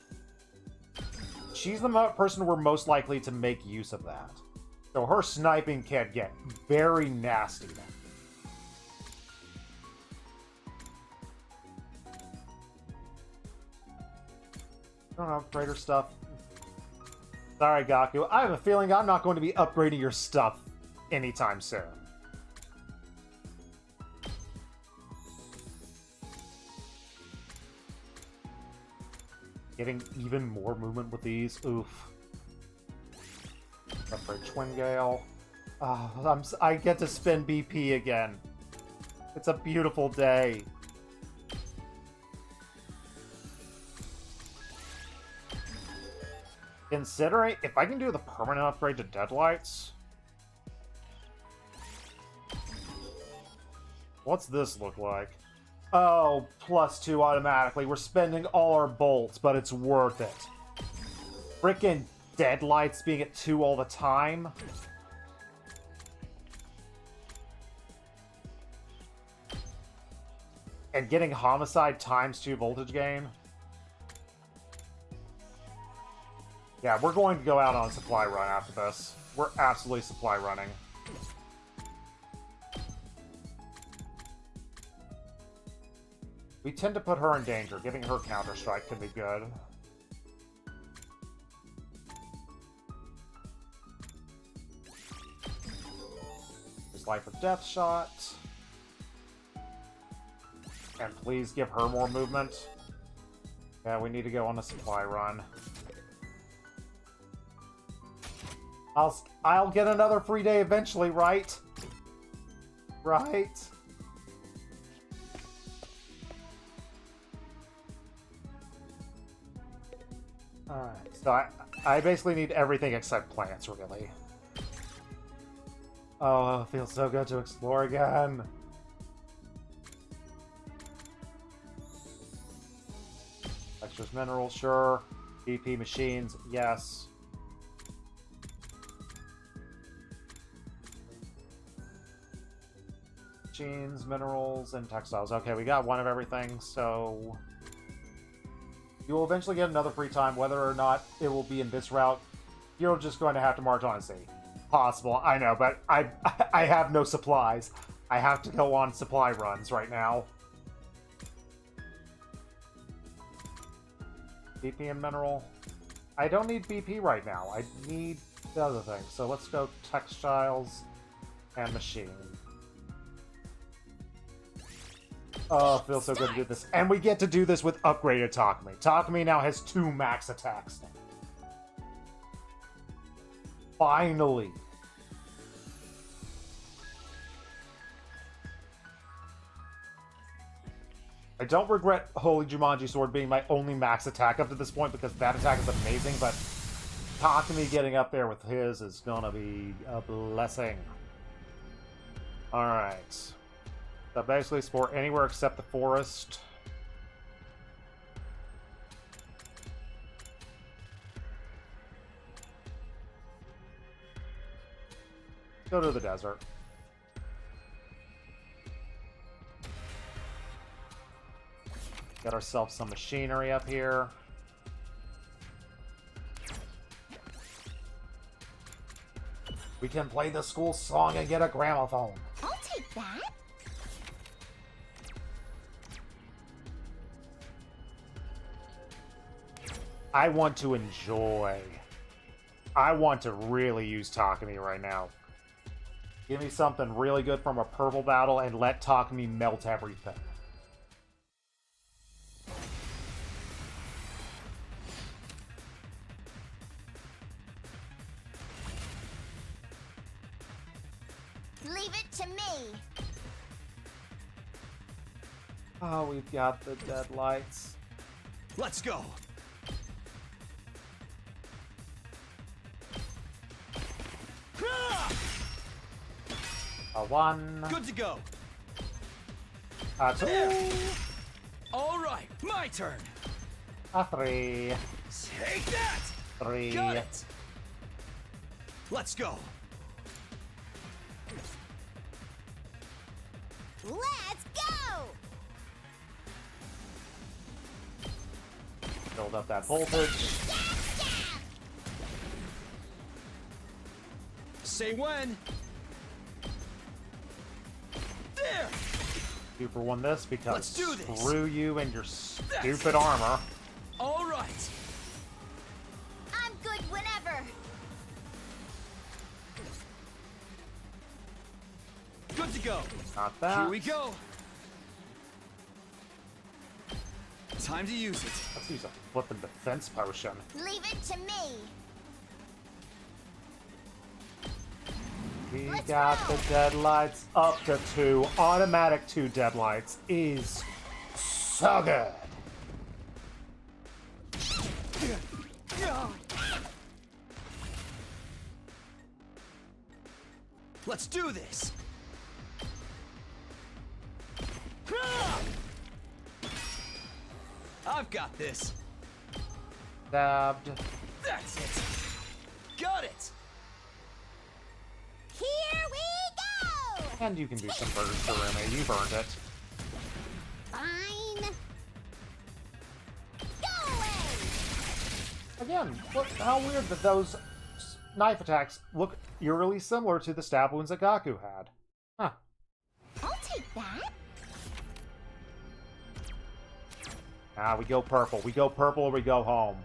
She's the person we're most likely to make use of that. So her sniping can get very nasty now. don't know, upgrader stuff. Sorry, Gaku. I have a feeling I'm not going to be upgrading your stuff anytime soon. Getting even more movement with these. Oof. Upgrade Twin Gale. I get to spin BP again. It's a beautiful day. Considering if I can do the permanent upgrade to Deadlights. What's this look like? Oh, +2 automatically. We're spending all our bolts, but it's worth it. Frickin' Deadlights being at 2 all the time. And getting Homicide ×2 voltage gain. Yeah, we're going to go out on a supply run after this. We're absolutely supply running. We tend to put her in danger. Giving her Counter-Strike could be good. This Life or Death shot. And please give her more movement. Yeah, we need to go on a supply run. I'll get another free day eventually, right? Right? Alright, so I basically need everything except plants, really. Oh, it feels so good to explore again. Extras minerals, sure. BP machines, yes. Machines, minerals, and textiles. Okay, we got one of everything, so... You will eventually get another free time, whether or not it will be in this route. You're just going to have to march on and see. Possible, I know, but I have no supplies. I have to go on supply runs right now. BP and mineral. I don't need BP right now. I need the other thing. So let's go textiles and machine. Oh, it feels so good to do this. And we get to do this with upgraded Takumi. Takumi now has 2 max attacks. Finally. I don't regret Holy Jumanji Sword being my only max attack up to this point because that attack is amazing, but Takumi getting up there with his is gonna be a blessing. Alright. So basically explore anywhere except the forest. Go to the desert. Get ourselves some machinery up here. We can play the school song and get a gramophone. I'll take that. I want to enjoy. I want to really use Takumi right now. Give me something really good from a purple battle and let Takumi melt everything. Leave it to me. Oh, we've got the deadlights. Let's go. A 1. Good to go. A 2. All right, my turn. A 3. Take that. 3. Got it. Let's go. Let's go! Build up that voltage. Say when. There. 2 for 1 this because Let's do this. screw you and your stupid armor. All right. it whenever. Good to go. Not that. Here we go. Time to use it. Let's use a flippin' defense potion. Leave it to me. We Let's got go. the deadlights up to 2. Automatic 2 deadlights is so good. Let's do this. I've got this. Stabbed. That's it. Got it. Here we go. And you can do some burgers, Doremi. You've earned it. Fine. Go away. Again, look how weird that those knife attacks look eerily similar to the stab wounds that Gaku had. Huh. I'll take that. Ah, we go purple. We go purple or we go home.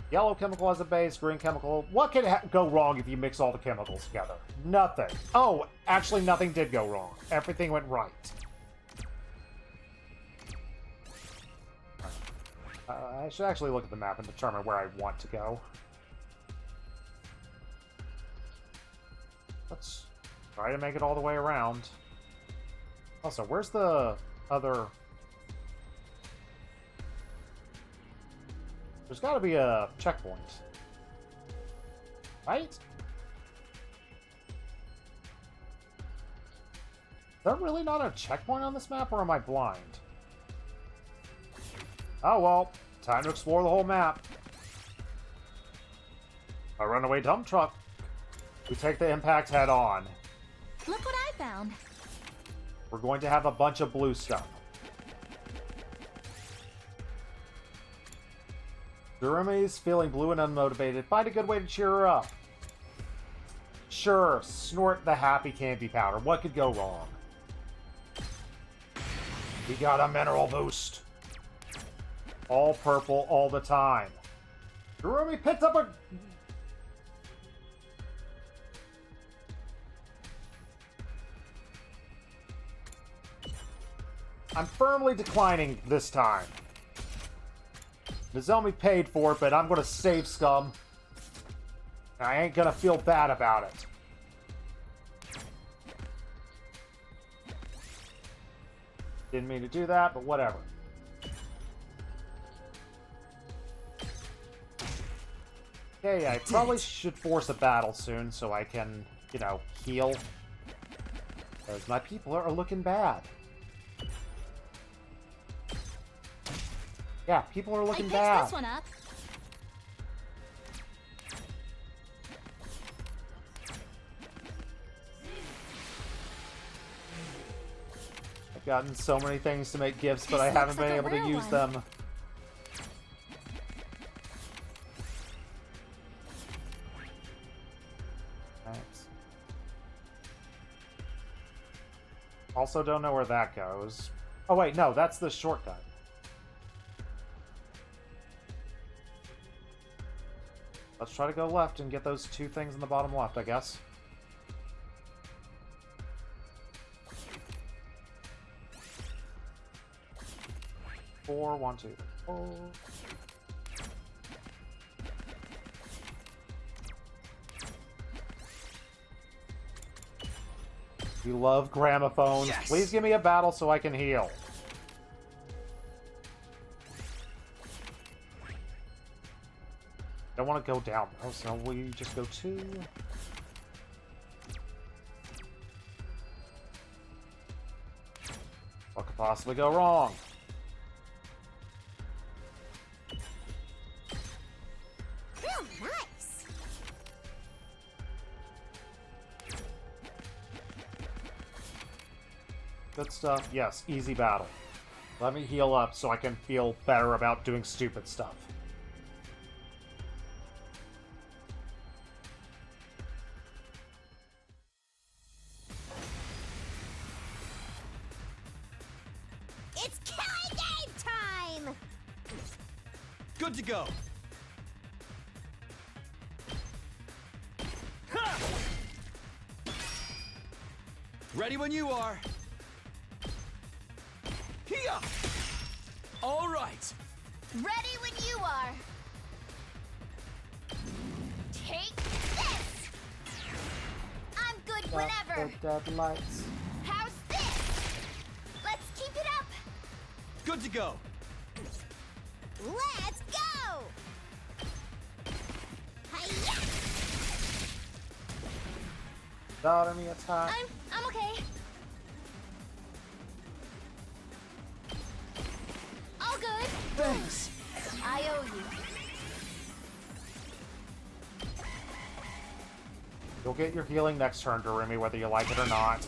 Yellow chemical as a base, green chemical. What can go wrong if you mix all the chemicals together? Nothing. Oh, actually nothing did go wrong. Everything went right. I should actually look at the map and determine where I want to go. Let's try to make it all the way around. Also, where's the other... There's got to be a checkpoint. Right? Is there really not a checkpoint on this map, or am I blind? Oh well, time to explore the whole map. A runaway dump truck. We take the impact head on. Look what I found. We're going to have a bunch of blue stuff. Doremi's feeling blue and unmotivated. Find a good way to cheer her up. Sure, snort the happy candy powder. What could go wrong? We got a mineral boost. All purple all the time. Doremi picked up a... I'm firmly declining this time. Nozomi paid for it, but I'm gonna save scum. I ain't gonna feel bad about it. Didn't mean to do that, but whatever. Okay, I probably should force a battle soon so I can, you know, heal. Because my people are looking bad. Yeah, people are looking bad. I picked this one up. I've gotten so many things to make gifts, but This I haven't looks been like a able to rare use one. them. Thanks. Also don't know where that goes. Oh wait, no, that's the shortcut. Let's try to go left and get those 2 things in the bottom left, I guess. Four, 1, 2, 4. We love gramophones. Yes. Please give me a battle so I can heal. Don't want to go down though, so we just go 2. What could possibly go wrong? Real nice. Good stuff. Yes, easy battle. Let me heal up so I can feel better about doing stupid stuff. It's killing game time. Good to go. Ready when you are. Here. All right. Ready when you are. Take this! I'm good whenever. Dead lights. How's this? Let's keep it up. Good to go. Let's go! Hi-ya! Without any attack. I'm okay. All good. Thanks. I owe you. You'll get your healing next turn, Darumi, whether you like it or not.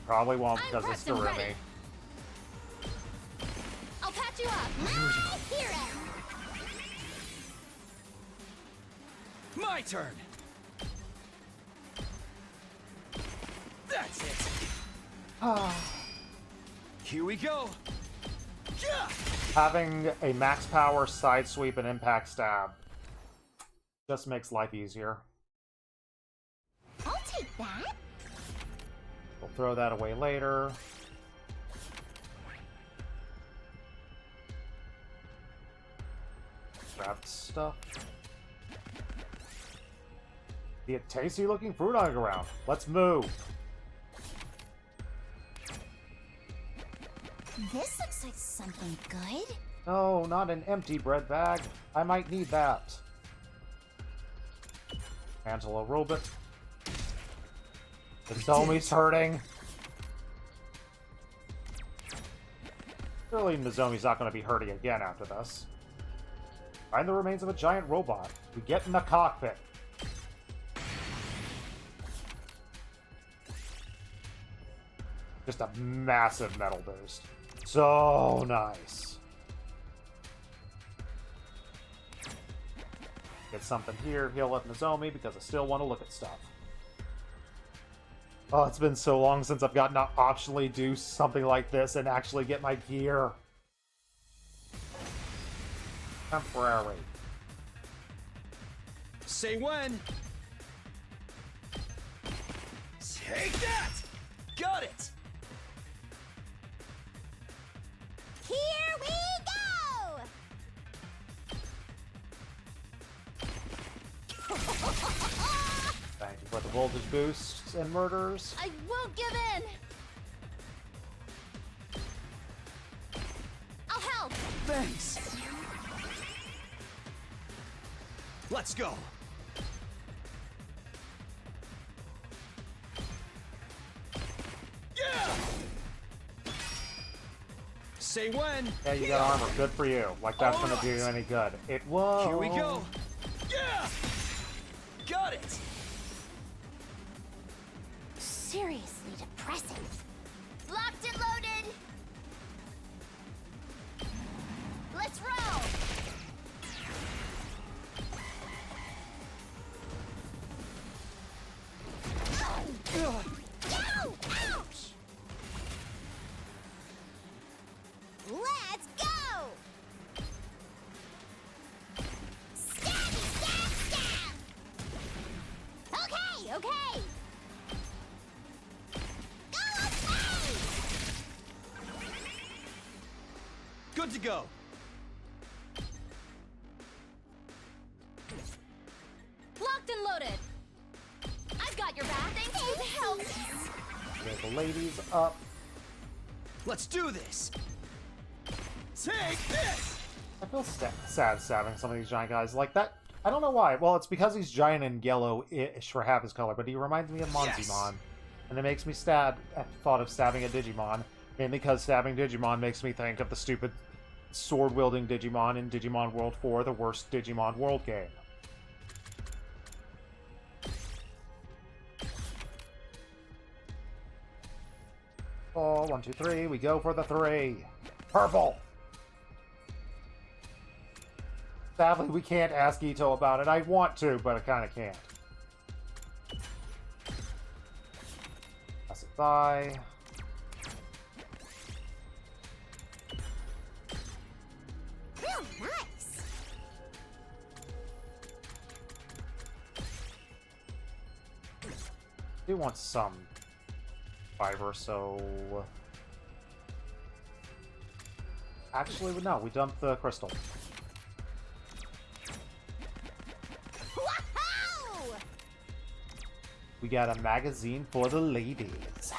Probably won't because it's prepped and Darumi. ready. I'll patch you up. My hero! My turn. That's it. Here we go. Yeah. Having a max power side sweep and impact stab just makes life easier. I'll take that. We'll throw that away later. Grab stuff. Be a tasty looking fruit on the ground. Let's move. This looks like something good. No, not an empty bread bag. I might need that. Angela Robot. The Nozomi's hurting. Surely Nozomi's not going to be hurting again after this. Find the remains of a giant robot. We get in the cockpit. Just a massive metal boost. So nice. Get something here, heal up Nozomi because I still want to look at stuff. Oh, it's been so long since I've gotten to optionally do something like this and actually get my gear. Temporary. Say when. Take that! Got it! Here we go! Thank you for the voltage boosts and murders. I won't give in! I'll help! Thanks. Let's go. Yeah! Say when. Yeah, you got armor. Good for you. Like that's gonna do you Alright. any good. It won't. Here we go. Yeah! Got it. Seriously depressing. Locked and loaded! Let's roll! Ugh. Ow! Ouch! Let's go! Stab, stab, stab! Okay, okay! Go away! Good to go. Locked and loaded! I've got your back. Thanks for the help! Get the ladies up. Let's do this. Take this. I feel sad stabbing some of these giant guys like that. I don't know why. Well, it's because he's giant and yellow-ish for half his color, but he reminds me of Monzimon. Yes. And it makes me sad at the thought of stabbing a Digimon, mainly because stabbing Digimon makes me think of the stupid sword-wielding Digimon in Digimon World 4, the worst Digimon World game. Oh, 1, 2, 3. We go for the 3. Purple! Sadly, we can't ask Ito about it. I want to, but I kind of can't. Pass it by. Real nice! do want some fiber, so... Actually, no, we dumped the crystal. Wahoo! We got a magazine for the ladies.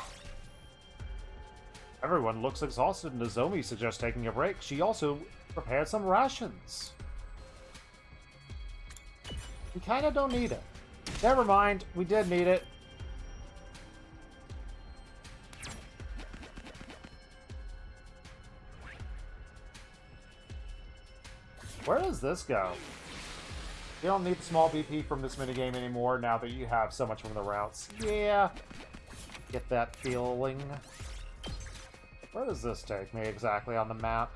Everyone looks exhausted, and Nozomi suggests taking a break. She also prepared some rations. We kind of don't need it. Never mind, we did need it. Where does this go? You don't need the small BP from this minigame anymore now that you have so much from the routes. Yeah. Get that feeling. Where does this take me exactly on the map?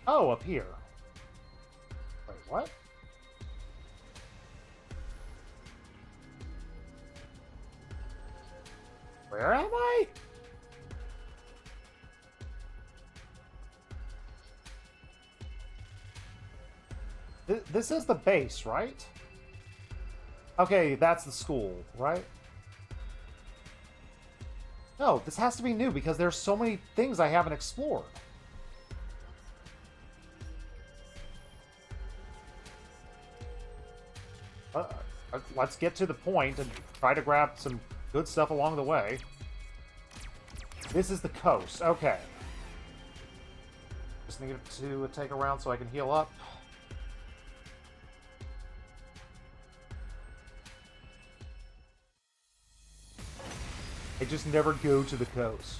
Oh, up here. Wait, what? Where am I? This is the base, right? Okay, that's the school, right? No, this has to be new because there's so many things I haven't explored. Let's get to the point and try to grab some good stuff along the way. This is the coast. Okay. Just need to take a round so I can heal up. I just never go to the coast.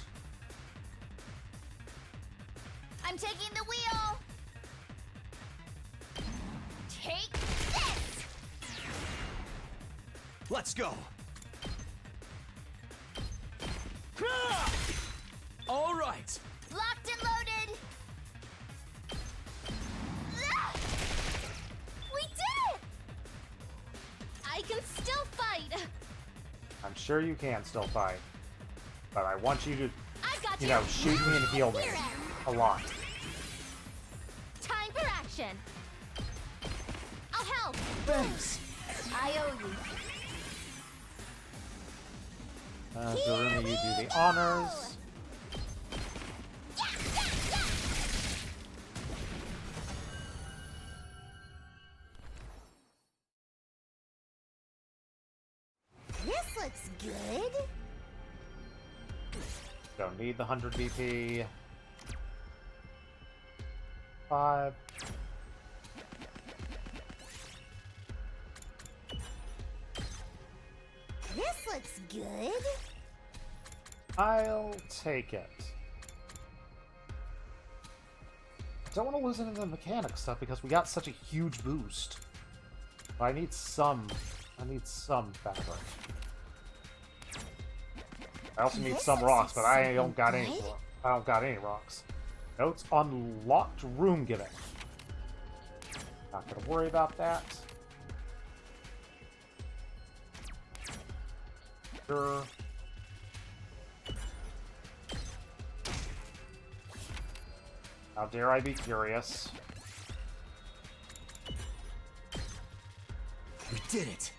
I'm taking the wheel. Take this. Let's go. All right. Locked and loaded. Ah! We did it! I can still fight. I'm sure you can still fight. But I want you to, I got you know, shoot me and heal me. Here, Em. A lot. Time for action. I'll help. Thanks. I owe you. Daruma, you do the honors. Yeah, yeah, yeah. This looks good. Don't need the 100 BP. 5. This looks good. I'll take it. Don't want to lose any of the mechanic stuff because we got such a huge boost. But I need some fabric. I also need This some looks rocks, but I don't got good. any. I don't got any rocks. Notes unlocked room giving. Not gonna worry about that. Sure. How dare I be curious? We did it.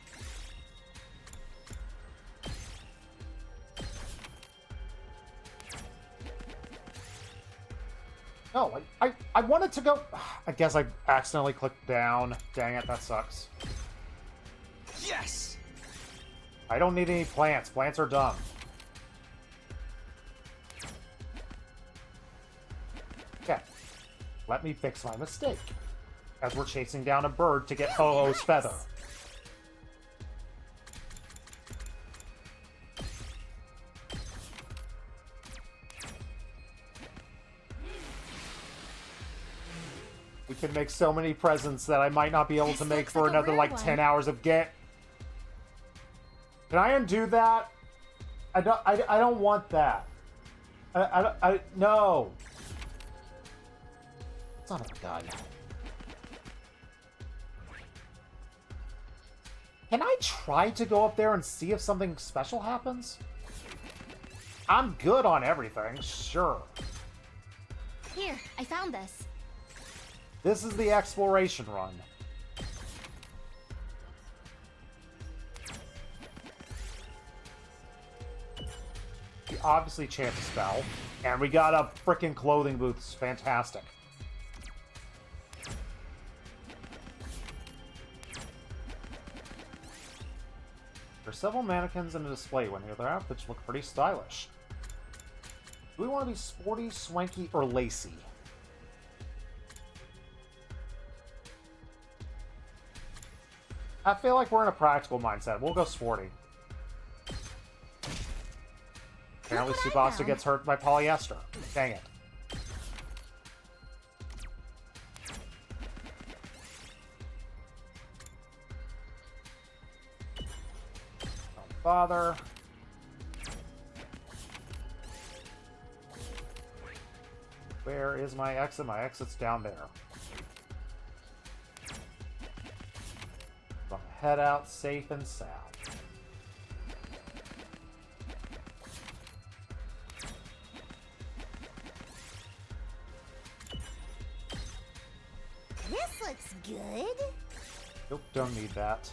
No, I wanted to go... I guess I accidentally clicked down. Dang it, that sucks. Yes. I don't need any plants. Plants are dumb. Okay. Let me fix my mistake. As we're chasing down a bird to get Ho-Ho's feather. We can make so many presents that I might not be able to make looks for like a another, rare like, one. 10 hours of get. Can I undo that? I don't want that. No. Son of a gun. Can I try to go up there and see if something special happens? I'm good on everything, sure. Here, I found this. This is the exploration run. We obviously chant a spell, and we got a frickin' clothing booth. It's fantastic. There's several mannequins in a display window. Their outfits look pretty stylish. Do we want to be sporty, swanky, or lacy? I feel like we're in a practical mindset. We'll go sporty. Apparently Tsubasa gets hurt by polyester. Dang it. Don't bother. Where is my exit? My exit's down there. So head out safe and sound. This looks good. Nope, don't need that.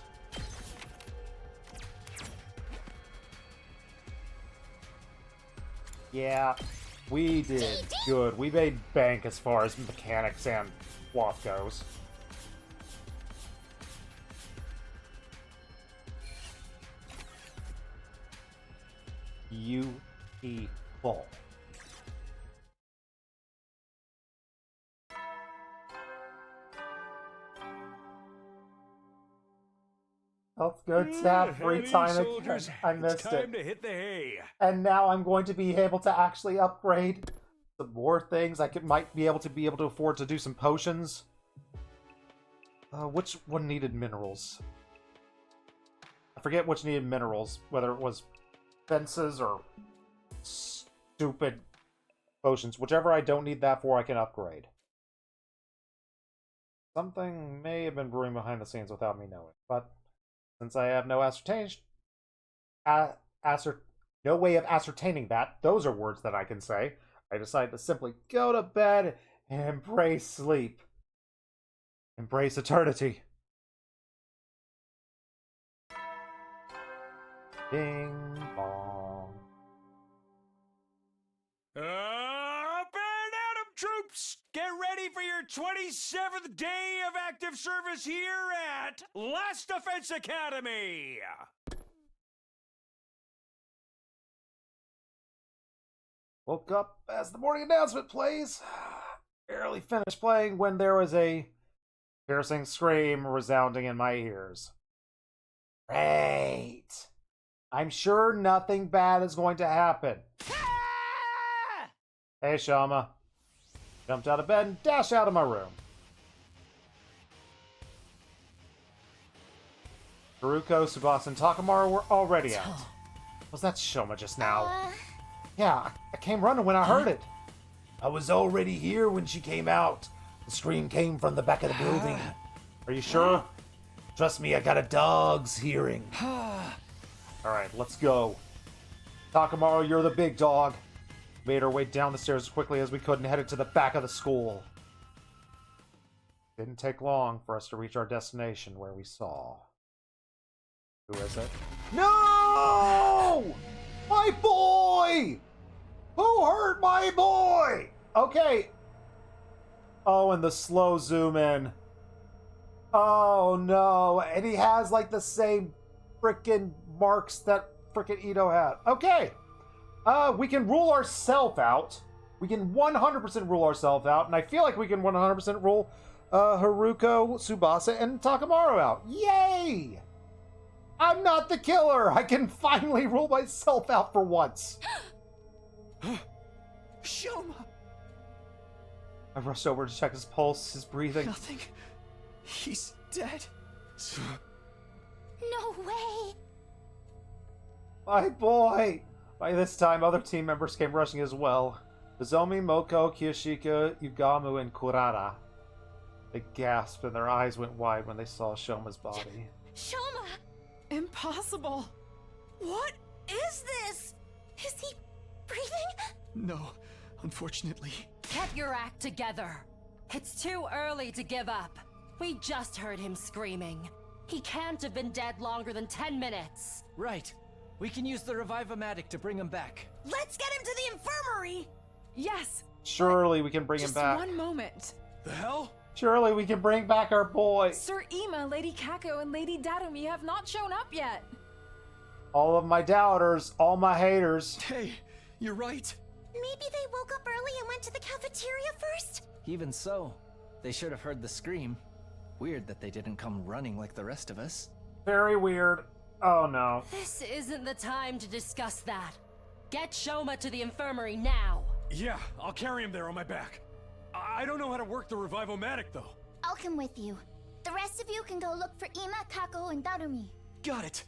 Yeah, we did good. We made bank as far as mechanics and plot goes. Beautiful. That's good to have free time again. I missed it's time it. to hit the hay. And now I'm going to be able to actually upgrade some more things. I might be able to afford to do some potions. Which one needed minerals? I forget which needed minerals, whether it was fences or stupid potions. Whichever I don't need that for, I can upgrade. Something may have been brewing behind the scenes without me knowing, but since I have no no way of ascertaining that, those are words that I can say, I decided to simply go to bed and embrace sleep. Embrace eternity. Ding bong. Up and Adam troops! Get ready for your 27th day of active service here at Last Defense Academy! Woke up as the morning announcement plays. Barely finished playing when there was a piercing scream resounding in my ears. Great! I'm sure nothing bad is going to happen. Hey, Shama. Jumped out of bed and dashed out of my room. Haruko, Tsubasa, and Takamaru were already out. Was that Shoma just now? Yeah, I came running when I heard it. I was already here when she came out. The scream came from the back of the building. Are you sure? Trust me, I got a dog's hearing. Alright, let's go. Takamaru, you're the big dog. Made our way down the stairs as quickly as we could and headed to the back of the school. Didn't take long for us to reach our destination where we saw... Who is it? No! My boy! Who hurt my boy? Okay. Oh, and the slow zoom in. Oh no. And he has like the same frickin' marks that frickin' Ito had. Okay. We can rule ourselves out. We can 100% rule ourselves out. And I feel like we can 100% rule Haruko, Tsubasa, and Takamaru out. Yay! I'm not the killer! I can finally rule myself out for once. Shoma! I rushed over to check his pulse, his breathing. Nothing. He's dead. No way! My boy! By this time, other team members came rushing as well. Nozomi, Moko, Kiyoshika, Yugamu, and Kurara. They gasped and their eyes went wide when they saw Shoma's body. Shoma! Impossible! What is this? Is he breathing? No, unfortunately. Get your act together. It's too early to give up. We just heard him screaming. He can't have been dead longer than 10 minutes. Right. We can use the Revive-O-Matic to bring him back. Let's get him to the infirmary! Yes! Surely we can bring him Just back. one moment. The hell? Surely we can bring back our boy. Sir Ima, Lady Kako, and Lady Darumi have not shown up yet. All of my doubters, all my haters. Hey, you're right. Maybe they woke up early and went to the cafeteria first? Even so, they should have heard the scream. Weird that they didn't come running like the rest of us. Very weird. Oh no. This isn't the time to discuss that. Get Shoma to the infirmary now. Yeah, I'll carry him there on my back. I don't know how to work the Revive-O-Matic, though. I'll come with you. The rest of you can go look for Ima, Kako, and Darumi. Got it.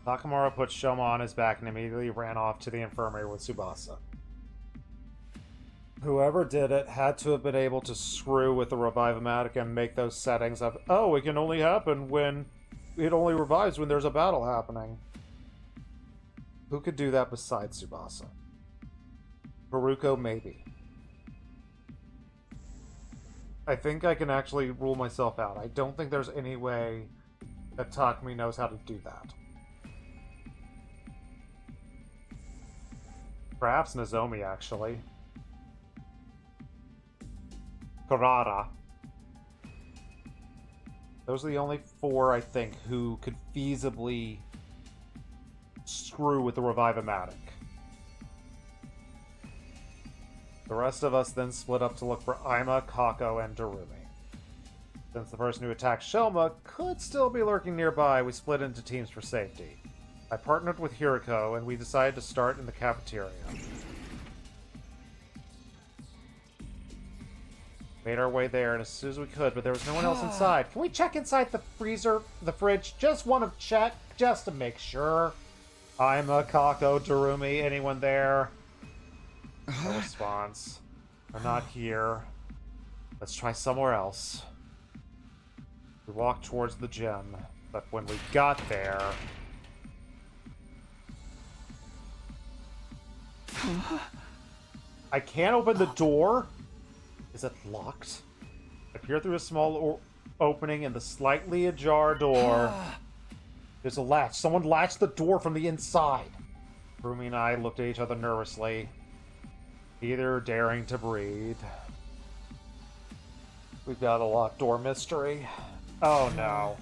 Nakamura put Shoma on his back and immediately ran off to the infirmary with Tsubasa. Whoever did it had to have been able to screw with the Revive-O-Matic and make those settings of, oh, it can only happen when it only revives when there's a battle happening. Who could do that besides Tsubasa? Haruko, maybe. I think I can actually rule myself out. I don't think there's any way that Takumi knows how to do that. Perhaps Nozomi, actually. Karada. Those are the only four, I think, who could feasibly screw with the Revive-O-Matic. The rest of us then split up to look for Ima, Kako, and Darumi. Since the person who attacked Shoma could still be lurking nearby, we split into teams for safety. I partnered with Hiriko, and we decided to start in the cafeteria. Made our way there, and as soon as we could, but there was no one else inside. Can we check inside the freezer, the fridge? Just want to check, just to make sure. Ima, Kako, Darumi, anyone there? No response. They're not here. Let's try somewhere else. We walked towards the gym, but when we got there... I can't open the door? Is it locked? I peer through a small opening in the slightly ajar door. There's a latch. Someone latched the door from the inside. Rumi and I looked at each other nervously, neither daring to breathe. We've got a locked door mystery. Oh no.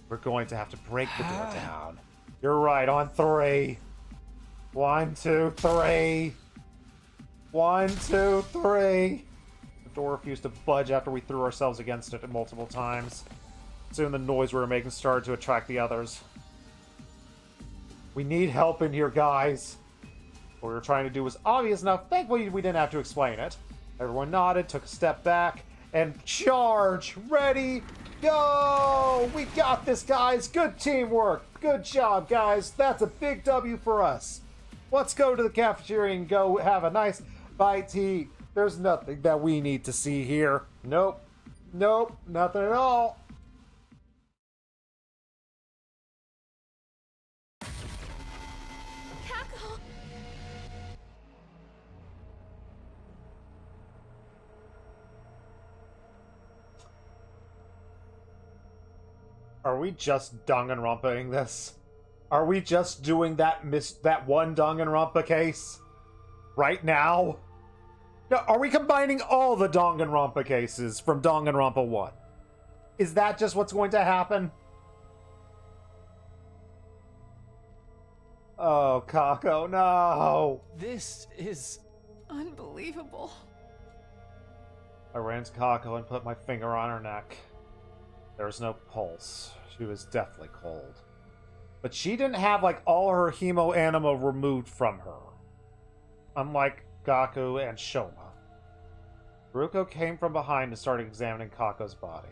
We're going to have to break the door down. You're right, on 3. 1, 2, 3. 1, 2, 3. The door refused to budge after we threw ourselves against it multiple times. Soon the noise we were making started to attract the others. We need help in here, guys. What we were trying to do was obvious enough. Thankfully, we didn't have to explain it. Everyone nodded, took a step back, and charge! Ready? Go! We got this, guys! Good teamwork! Good job, guys! That's a big W for us. Let's go to the cafeteria and go have a nice bite to eat. There's nothing that we need to see here. Nope. Nope. Nothing at all. Kako! Are we just Danganronpa-ing this? Are we just doing that one Danganronpa case? Right now? No, are we combining all the Danganronpa cases from Danganronpa 1? Is that just what's going to happen? Oh, Kako, no! This is... Unbelievable. I ran to Kako and put my finger on her neck. There was no pulse. She was deathly cold. But she didn't have, like, all her hemo-anima removed from her. Unlike Gaku and Shoma. Haruko came from behind and started examining Kako's body.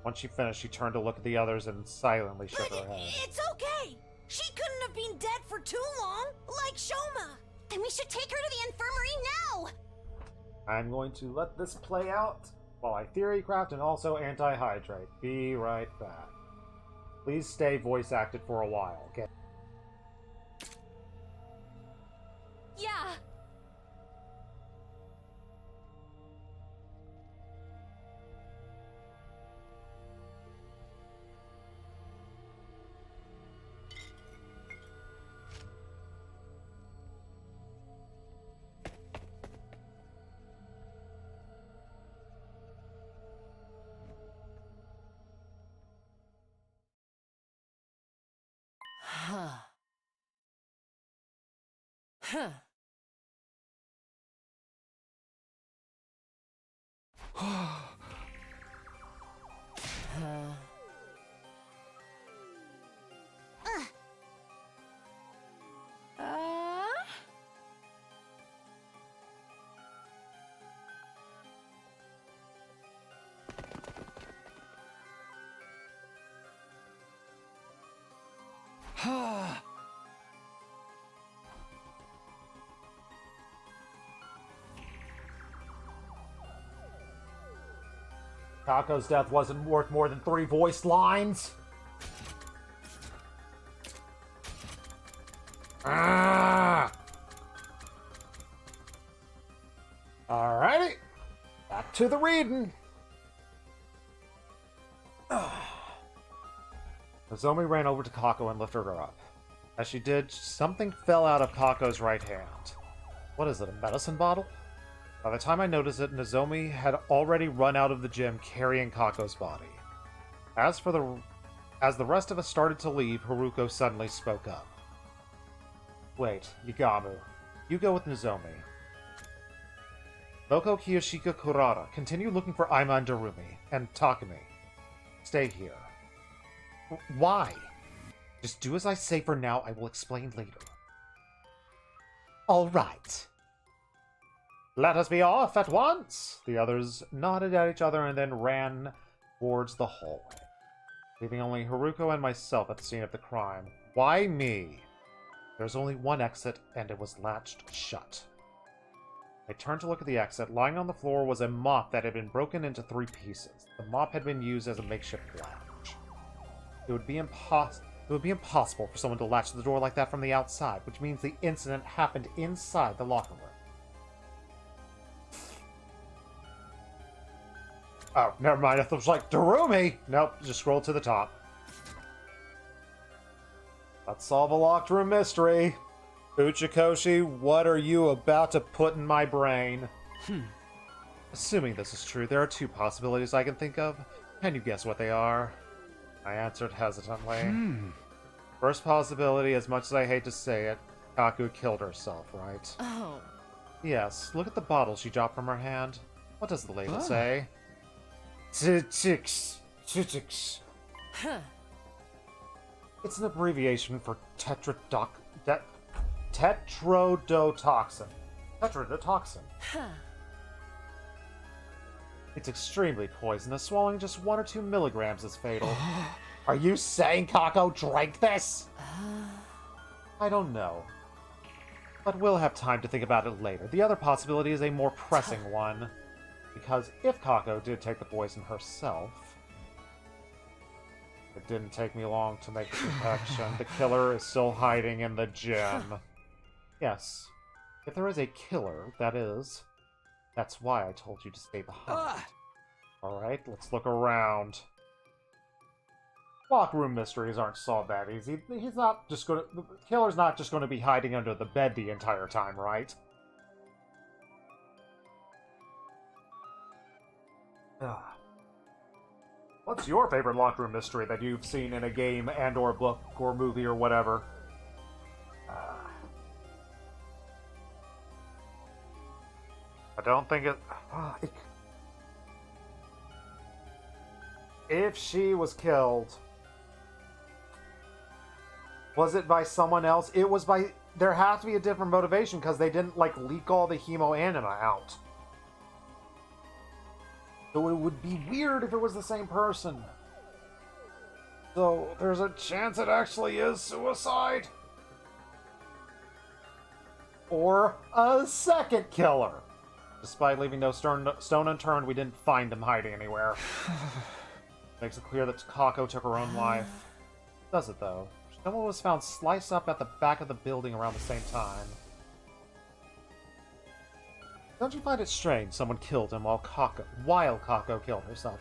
Once she finished, she turned to look at the others and silently shook her head. It's okay! She couldn't have been dead for too long, like Shoma! Then we should take her to the infirmary now! I'm going to let this play out while I theory craft and also anti-hydrate. Be right back. Please stay voice acted for a while, okay? Huh. Kako's death wasn't worth more than 3 voiced lines. Ah! Alrighty. Back to the reading. Nozomi ran over to Kako and lifted her up. As she did, something fell out of Kako's right hand. What is it, a medicine bottle? By the time I noticed it, Nozomi had already run out of the gym carrying Kako's body. As the rest of us started to leave, Haruko suddenly spoke up. Wait, Yagamu. You go with Nozomi. Moko Kiyoshika Kurara, continue looking for Aima and Darumi, and Takumi. Stay here. Why? Just do as I say for now, I will explain later. Alright. Let us be off at once! The others nodded at each other and then ran towards the hallway, leaving only Haruko and myself at the scene of the crime. Why me? There's only one exit, and it was latched shut. I turned to look at the exit. Lying on the floor was a mop that had been broken into 3 pieces. The mop had been used as a makeshift lounge. It would be impossible for someone to latch the door like that from the outside, which means the incident happened inside the locker room. Oh, never mind. I thought it was like, Darumi! Nope, just scroll to the top. Let's solve a locked room mystery. Uchikoshi, what are you about to put in my brain? Assuming this is true, there are 2 possibilities I can think of. Can you guess what they are? I answered hesitantly. First possibility, as much as I hate to say it, Kaku killed herself, right? Oh. Yes, look at the bottle she dropped from her hand. What does the label say? Tetix. Huh. It's an abbreviation for tetrodotoxin. Tetrodotoxin. Huh. It's extremely poisonous. Swallowing just 1 or 2 milligrams is fatal. Are you saying Kako drank this? I don't know. But we'll have time to think about it later. The other possibility is a more pressing one. Because if Kako did take the poison herself, it didn't take me long to make the connection. The killer is still hiding in the gym. Yes. If there is a killer, that's why I told you to stay behind. Alright, let's look around. Locker room mysteries aren't solved that easy. The killer's not just gonna be hiding under the bed the entire time, right? What's your favorite locker room mystery that you've seen in a game and or book or movie or whatever? I don't think it... If she was killed, was it by someone else? It was by... There has to be a different motivation because they didn't, like, leak all the hemoanima out. So it would be weird if it was the same person. So there's a chance it actually is suicide. Or a second killer. Despite leaving no stone unturned, we didn't find him hiding anywhere. Makes it clear that Kako took her own life. Does it, though? Someone was found sliced up at the back of the building around the same time. Don't you find it strange someone killed him while Kako killed herself?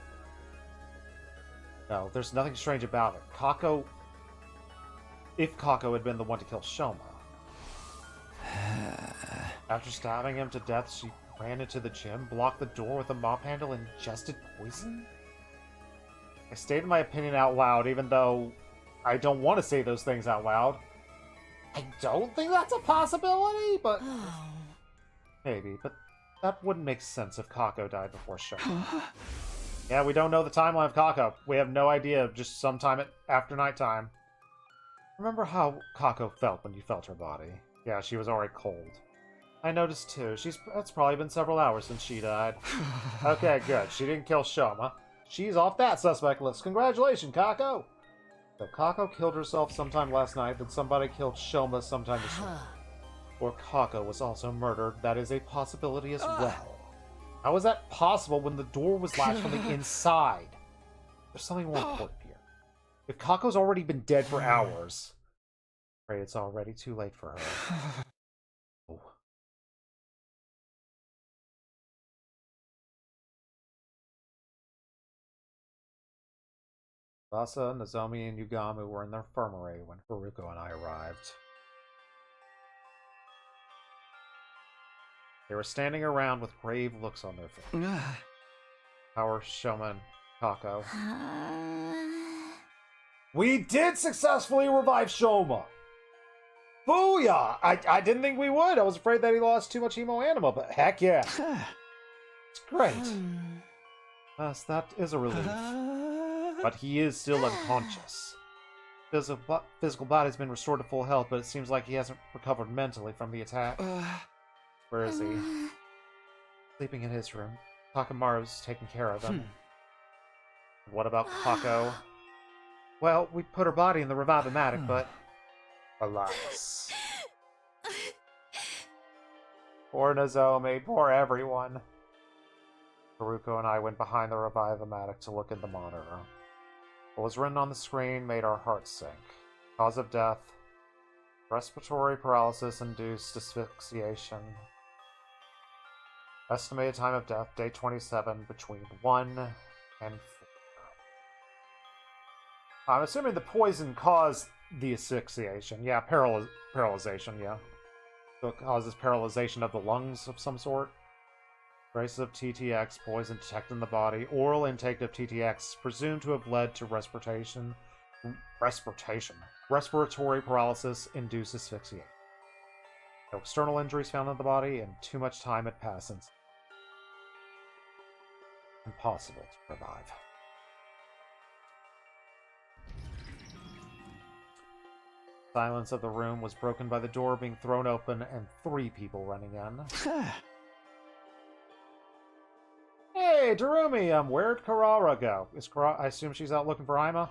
No, there's nothing strange about it. If Kako had been the one to kill Shoma. After stabbing him to death, she ran into the gym, blocked the door with a mop handle, and ingested poison? I stated my opinion out loud, even though I don't want to say those things out loud. I don't think that's a possibility, but maybe. But that wouldn't make sense if Kako died before Shoma. Yeah, we don't know the timeline of Kako. We have no idea, just sometime after nighttime. Remember how Kako felt when you felt her body? Yeah, she was already cold. I noticed too. It's probably been several hours since she died. Okay, good. She didn't kill Shoma. She's off that suspect list. Congratulations, Kako! So Kako killed herself sometime last night, then somebody killed Shoma sometime this morning. Or Kako was also murdered. That is a possibility as well. How is that possible when the door was latched from the inside? There's something more important here. If Kako's already been dead for hours, I'm afraid it's already too late for her. Oh. Basa, Nozomi, and Yugamu were in their infirmary when Haruko and I arrived. They were standing around with grave looks on their faces. How are Shoma and Kako? We did successfully revive Shoma! Booyah! I didn't think we would. I was afraid that he lost too much hemo anima, but heck yeah. It's great. Yes, that is a relief. But he is still unconscious. Physical body's been restored to full health, but it seems like he hasn't recovered mentally from the attack. Where is he? Sleeping in his room. Takamaru's taking care of him. What about Kako? Well, we put her body in the Revive-O-Matic, but alas. Poor Nozomi, poor everyone. Haruko and I went behind the Revive-O-Matic to look at the monitor. What was written on the screen made our hearts sink. Cause of death: respiratory paralysis-induced asphyxiation. Estimated time of death, day 27, between 1 and 4. I'm assuming the poison caused the asphyxiation. Yeah, paralyzation, yeah. So it causes paralyzation of the lungs of some sort. Traces of TTX poison detected in the body. Oral intake of TTX presumed to have led to respiratory paralysis-induced asphyxiation. No external injuries found in the body, and too much time had passed since. Impossible to revive. Silence of the room was broken by the door being thrown open and 3 people running in. Hey, Darumi, where'd Karara go? I assume she's out looking for Ima?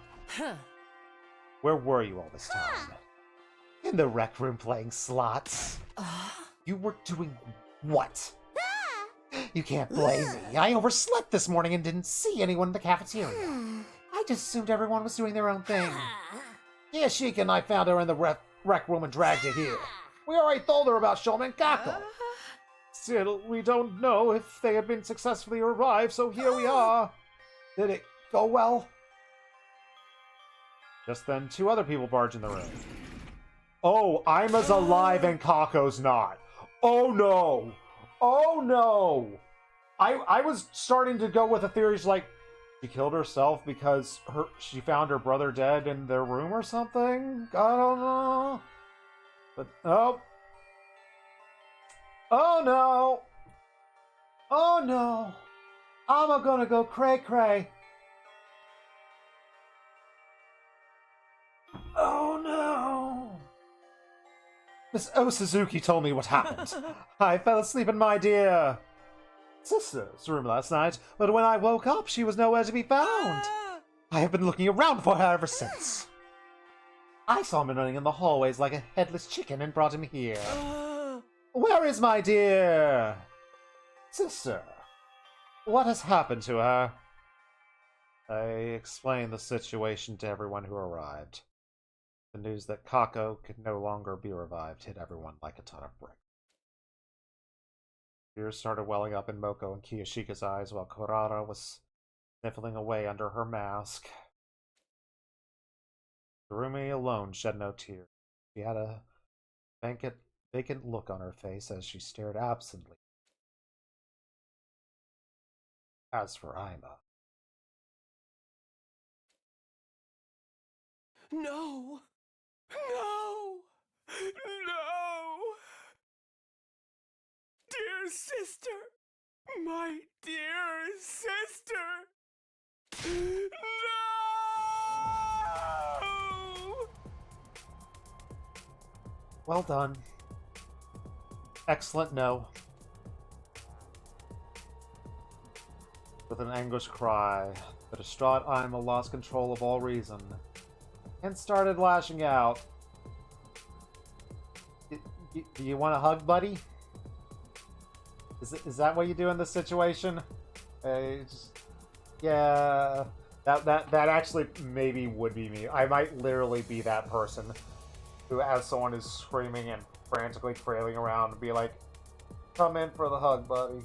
Where were you all this time? In the rec room playing slots. You were doing what? You can't blame me. I overslept this morning and didn't see anyone in the cafeteria. I just assumed everyone was doing their own thing. Yashika and I found her in the rec room and dragged her here. We already told her about Shoma and Kako. Still, we don't know if they have been successfully revived, so here we are. Did it go well? Just then, 2 other people barged in the room. Oh, Ima's alive and Kako's not. Oh no! Oh no! I was starting to go with a theory like she killed herself because she found her brother dead in their room or something? I don't know. But, oh. Oh no! Oh no! I'm gonna go cray-cray. Oh no! Miss Suzuki told me what happened. I fell asleep in my dear sister's room last night, but when I woke up, she was nowhere to be found. I have been looking around for her ever since. I saw him running in the hallways like a headless chicken and brought him here. Where is my dear sister? What has happened to her? I explained the situation to everyone who arrived. The news that Kako could no longer be revived hit everyone like a ton of bricks. Tears started welling up in Moko and Kiyashika's eyes while Kurara was sniffling away under her mask. Darumi alone shed no tears. She had a vacant look on her face as she stared absently. As for Ima... No! No! sister! My dear sister! No! Well done. Excellent no. With an anguished cry, the distraught Ima lost control of all reason and started lashing out. Do you want a hug, buddy? Is that what you do in this situation? Yeah, that actually maybe would be me. I might literally be that person who, as someone is screaming and frantically flailing around, and be like, "Come in for the hug, buddy."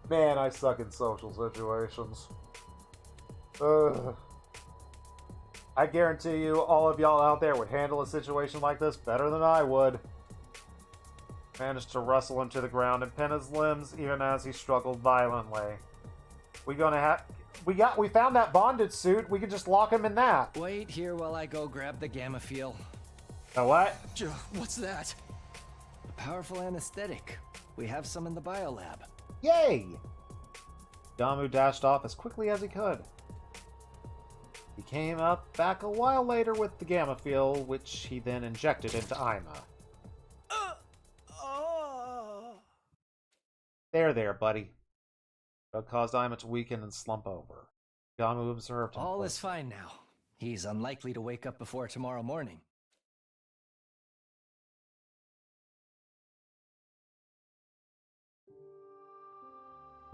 Man, I suck in social situations. Ugh. I guarantee you, all of y'all out there would handle a situation like this better than I would. Managed to wrestle him to the ground and pin his limbs even as he struggled violently. We found that bondage suit. We could just lock him in that. Wait here while I go grab the Gamma-Feel. A what? What's that? A powerful anesthetic. We have some in the biolab. Yay! Gamu dashed off as quickly as he could. He came back a while later with the Gamma-Feel, which he then injected into Ima. There, buddy. Drug caused Ima to weaken and slump over. Gamu observed him. All is fine now. He's unlikely to wake up before tomorrow morning.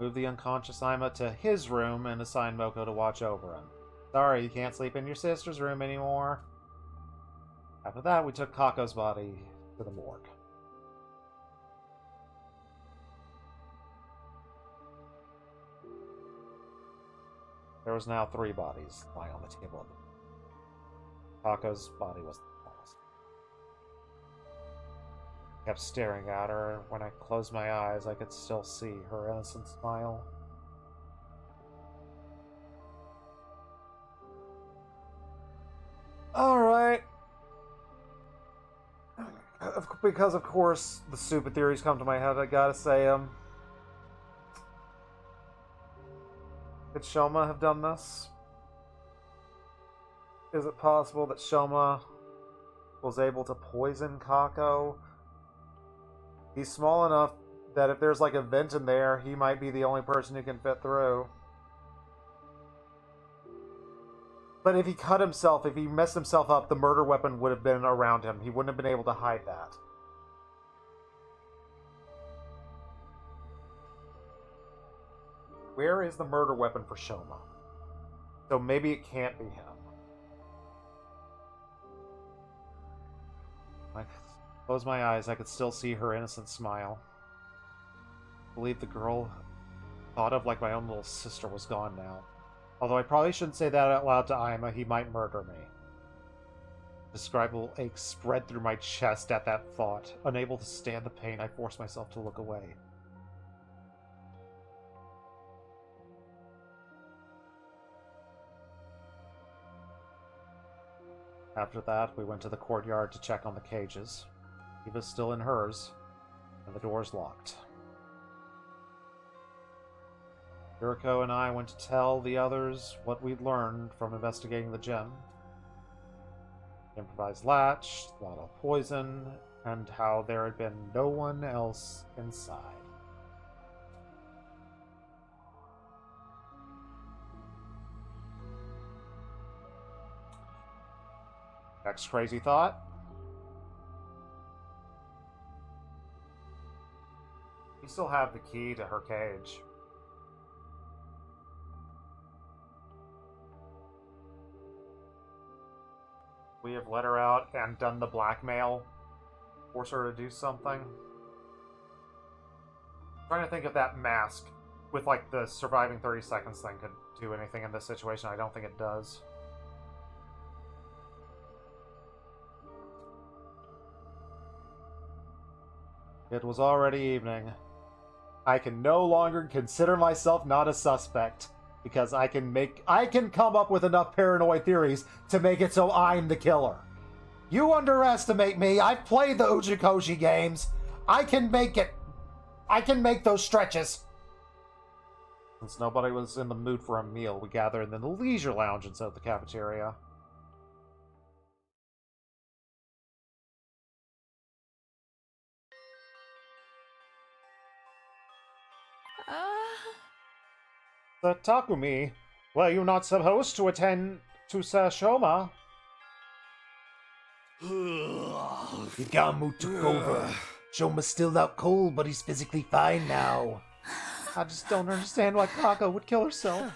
Moved the unconscious Ima to his room and assigned Moko to watch over him. Sorry, you can't sleep in your sister's room anymore. After that, we took Kako's body to the morgue. There was now 3 bodies lying on the table. Kako's body was the smallest. I kept staring at her, and when I closed my eyes, I could still see her innocent smile. Alright. Because, of course, the stupid theories come to my head, I gotta say, could Shoma have done this? Is it possible that Shoma was able to poison Kako? He's small enough that if there's like a vent in there, he might be the only person who can fit through. But if he cut himself, if he messed himself up, the murder weapon would have been around him. He wouldn't have been able to hide that. Where is the murder weapon for Shoma? So maybe it can't be him. I closed my eyes, I could still see her innocent smile. I believe the girl thought of like my own little sister was gone now. Although I probably shouldn't say that out loud to Ima, he might murder me. Indescribable ache spread through my chest at that thought. Unable to stand the pain, I forced myself to look away. After that, we went to the courtyard to check on the cages. Eva's still in hers, and the door's locked. Yuriko and I went to tell the others what we'd learned from investigating the gem. Improvised latch, bottle of poison, and how there had been no one else inside. Next crazy thought. We still have the key to her cage. We have let her out and done the blackmail. Force her to do something. I'm trying to think if that mask with like the surviving 30 seconds thing could do anything in this situation. I don't think it does. It was already evening. I can no longer consider myself not a suspect, because I can come up with enough paranoid theories to make it so I'm the killer. You underestimate me. I've played the Uchikoshi games. I can make it I can make those stretches. Since nobody was in the mood for a meal, we gathered in the leisure lounge instead of the cafeteria. Sir Takumi, were you not supposed to attend to Sir Shoma? Igamu took over. Shoma's still out cold, but he's physically fine now. I just don't understand why Kako would kill herself.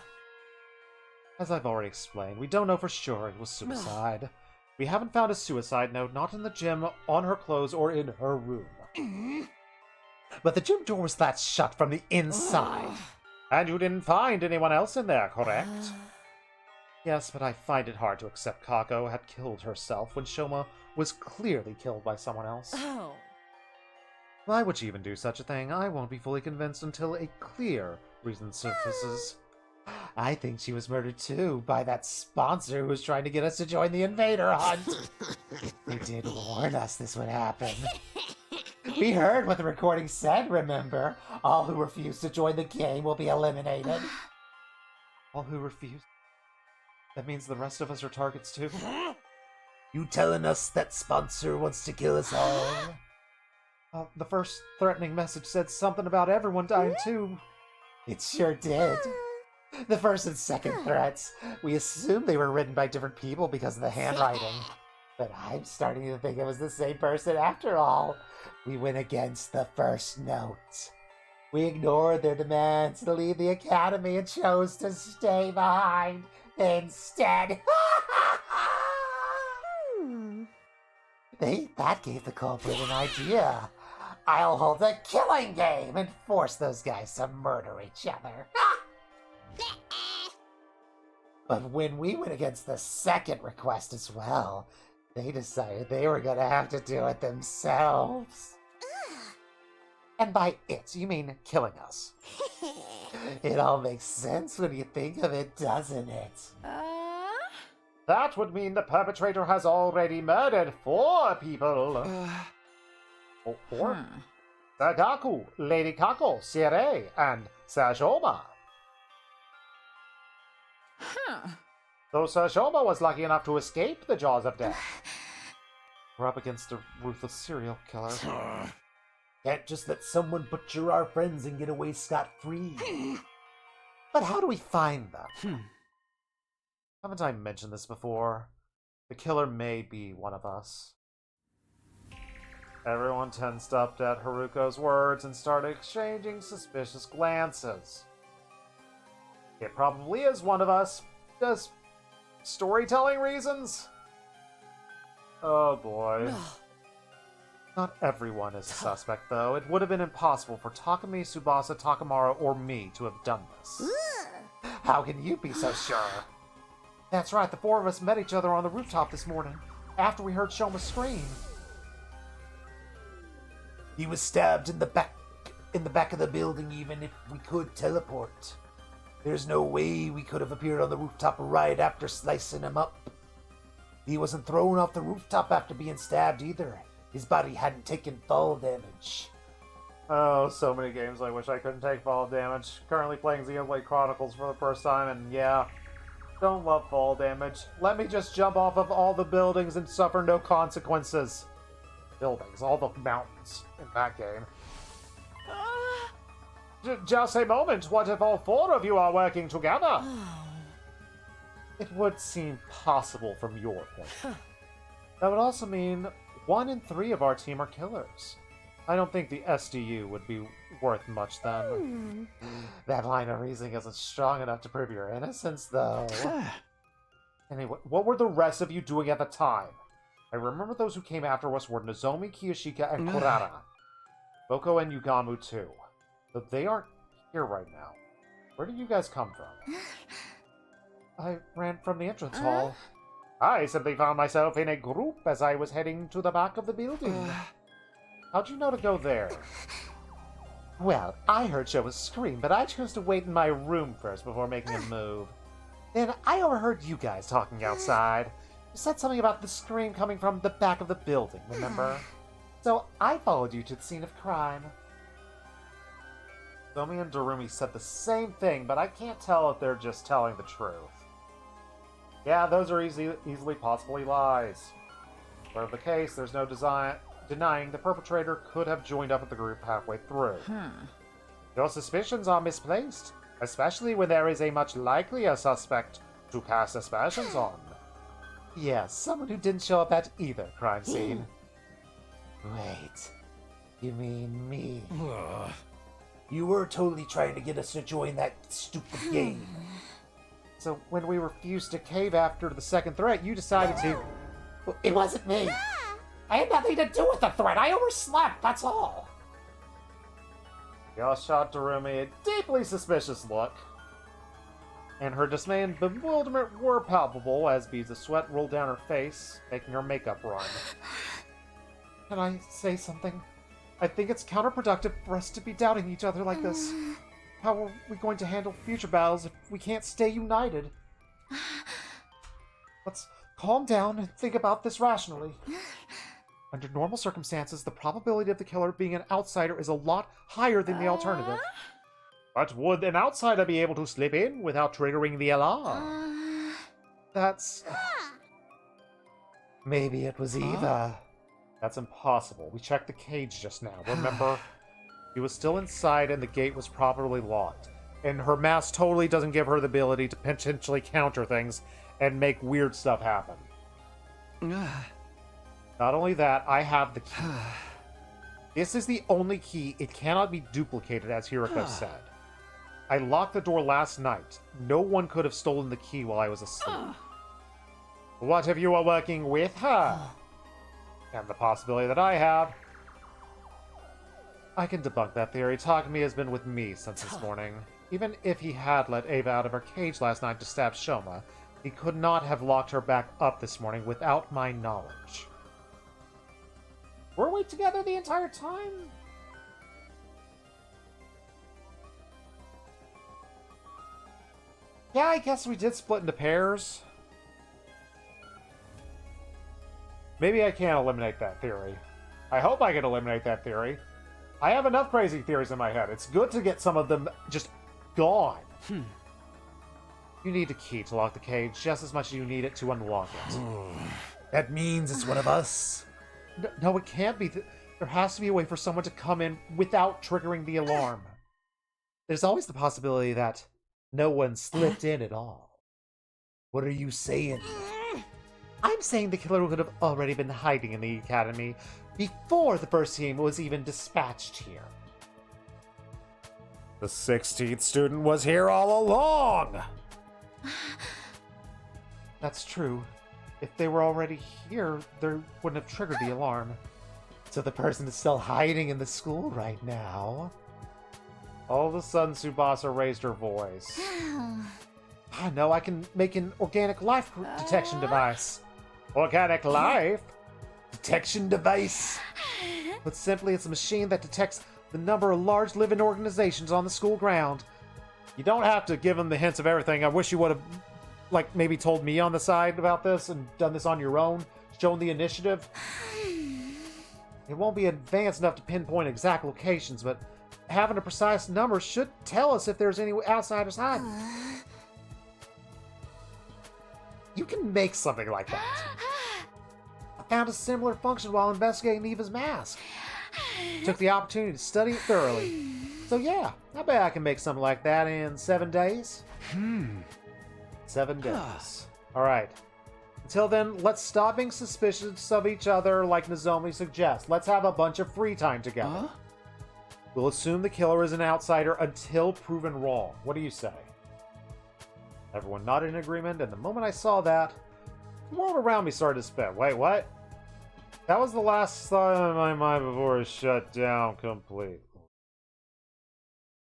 As I've already explained, we don't know for sure it was suicide. We haven't found a suicide note, not in the gym, on her clothes, or in her room. But the gym door was latched shut from the inside. And you didn't find anyone else in there, correct? Yes, but I find it hard to accept Kako had killed herself when Shoma was clearly killed by someone else. Oh. Why would she even do such a thing? I won't be fully convinced until a clear reason surfaces. I think she was murdered too by that sponsor who was trying to get us to join the invader hunt. They did warn us this would happen. We heard what the recording said, remember? All who refuse to join the game will be eliminated. All who refuse? That means the rest of us are targets too? You telling us that sponsor wants to kill us all? The first threatening message said something about everyone dying too. It sure did. The first and second threats, we assumed they were written by different people because of the handwriting. But I'm starting to think it was the same person after all. We went against the first note. We ignored their demands to leave the academy and chose to stay behind instead. That gave the culprit an idea. I'll hold a killing game and force those guys to murder each other. But when we went against the second request as well, they decided they were going to have to do it themselves. And by it, you mean killing us. It all makes sense when you think of it, doesn't it? That would mean the perpetrator has already murdered 4 people. 4? Sagaku, Lady Kako, Sire, and Sajoma. Though Sir Shoma was lucky enough to escape the jaws of death. We're up against a ruthless serial killer. Can't just let someone butcher our friends and get away scot-free. But how do we find them? Haven't I mentioned this before? The killer may be one of us. Everyone tensed up at Haruko's words and started exchanging suspicious glances. It probably is one of us. Does storytelling reasons? Oh boy. Not everyone is a suspect, though. It would have been impossible for Takumi, Tsubasa, Takamaro, or me to have done this. How can you be so sure? That's right, the 4 of us met each other on the rooftop this morning, after we heard Shoma scream. He was stabbed in the back of the building even if we could teleport. There's no way we could have appeared on the rooftop right after slicing him up. He wasn't thrown off the rooftop after being stabbed either. His body hadn't taken fall damage. Oh, so many games I wish I couldn't take fall damage. Currently playing Xenoblade Chronicles for the first time, and yeah, don't love fall damage. Let me just jump off of all the buildings and suffer no consequences. Buildings, all the mountains in that game. Just a moment, what if all 4 of you are working together? It would seem possible from your point. That would also mean 1 in 3 of our team are killers. I don't think the SDU would be worth much then. That line of reasoning isn't strong enough to prove your innocence, though. Anyway, what were the rest of you doing at the time? I remember those who came after us were Nozomi, Kiyoshika, and Kurara. Boko and Yugamu, too. But they aren't here right now. Where did you guys come from? I ran from the entrance hall. I simply found myself in a group as I was heading to the back of the building. How'd you know to go there? Well, I heard Showa scream, but I chose to wait in my room first before making a move. Then I overheard you guys talking outside. You said something about the scream coming from the back of the building, remember? So I followed you to the scene of crime. Nozomi and Darumi said the same thing, but I can't tell if they're just telling the truth. Yeah, those are easily possibly lies. Whatever the case, there's no denying the perpetrator could have joined up with the group halfway through. Your suspicions are misplaced, especially when there is a much likelier suspect to cast aspersions on. Yeah, someone who didn't show up at either crime scene. Wait, you mean me? You were totally trying to get us to join that stupid game. So when we refused to cave after the second threat, you decided to... It wasn't me. I had nothing to do with the threat. I overslept, that's all. Y'all shot Darumi a deeply suspicious look, and her dismay and bewilderment were palpable as beads of sweat rolled down her face, making her makeup run. Can I say something? I think it's counterproductive for us to be doubting each other like this. How are we going to handle future battles if we can't stay united? Let's calm down and think about this rationally. Under normal circumstances, the probability of the killer being an outsider is a lot higher than the alternative. But would an outsider be able to slip in without triggering the alarm? That's... Maybe it was Eva. That's impossible. We checked the cage just now, remember? She was still inside and the gate was properly locked. And her mask totally doesn't give her the ability to potentially counter things and make weird stuff happen. Not only that, I have the key. This is the only key. It cannot be duplicated, as Hiroko said. I locked the door last night. No one could have stolen the key while I was asleep. What if you were working with her? And the possibility that I have... I can debunk that theory. Takumi has been with me since this morning. Even if he had let Ava out of her cage last night to stab Shoma, he could not have locked her back up this morning without my knowledge. Were we together the entire time? Yeah, I guess we did split into pairs. Maybe I can't eliminate that theory. I hope I can eliminate that theory. I have enough crazy theories in my head. It's good to get some of them just gone. You need a key to lock the cage just as much as you need it to unlock it. That means it's one of us. No, it can't be. There has to be a way for someone to come in without triggering the alarm. There's always the possibility that no one slipped in at all. What are you saying? I'm saying the killer could have already been hiding in the academy before the first team was even dispatched here. The 16th student was here all along! That's true. If they were already here, they wouldn't have triggered the alarm. So the person is still hiding in the school right now. All of a sudden, Tsubasa raised her voice. I know, I can make an organic life detection device. Organic life? Detection device? But simply, it's a machine that detects the number of large living organizations on the school ground. You don't have to give them the hints of everything. I wish you would have, like, maybe told me on the side about this and done this on your own, shown the initiative. It won't be advanced enough to pinpoint exact locations, but having a precise number should tell us if there's any outsiders hiding. You can make something like that. I found a similar function while investigating Eva's mask. Took the opportunity to study it thoroughly. So yeah, I bet I can make something like that in 7 days. 7 days. Alright. Until then, let's stop being suspicious of each other like Nozomi suggests. Let's have a bunch of free time together. We'll assume the killer is an outsider until proven wrong. What do you say? Everyone nodded in agreement, and the moment I saw that, the world around me started to spin. Wait, what? That was the last thought in my mind before it shut down completely.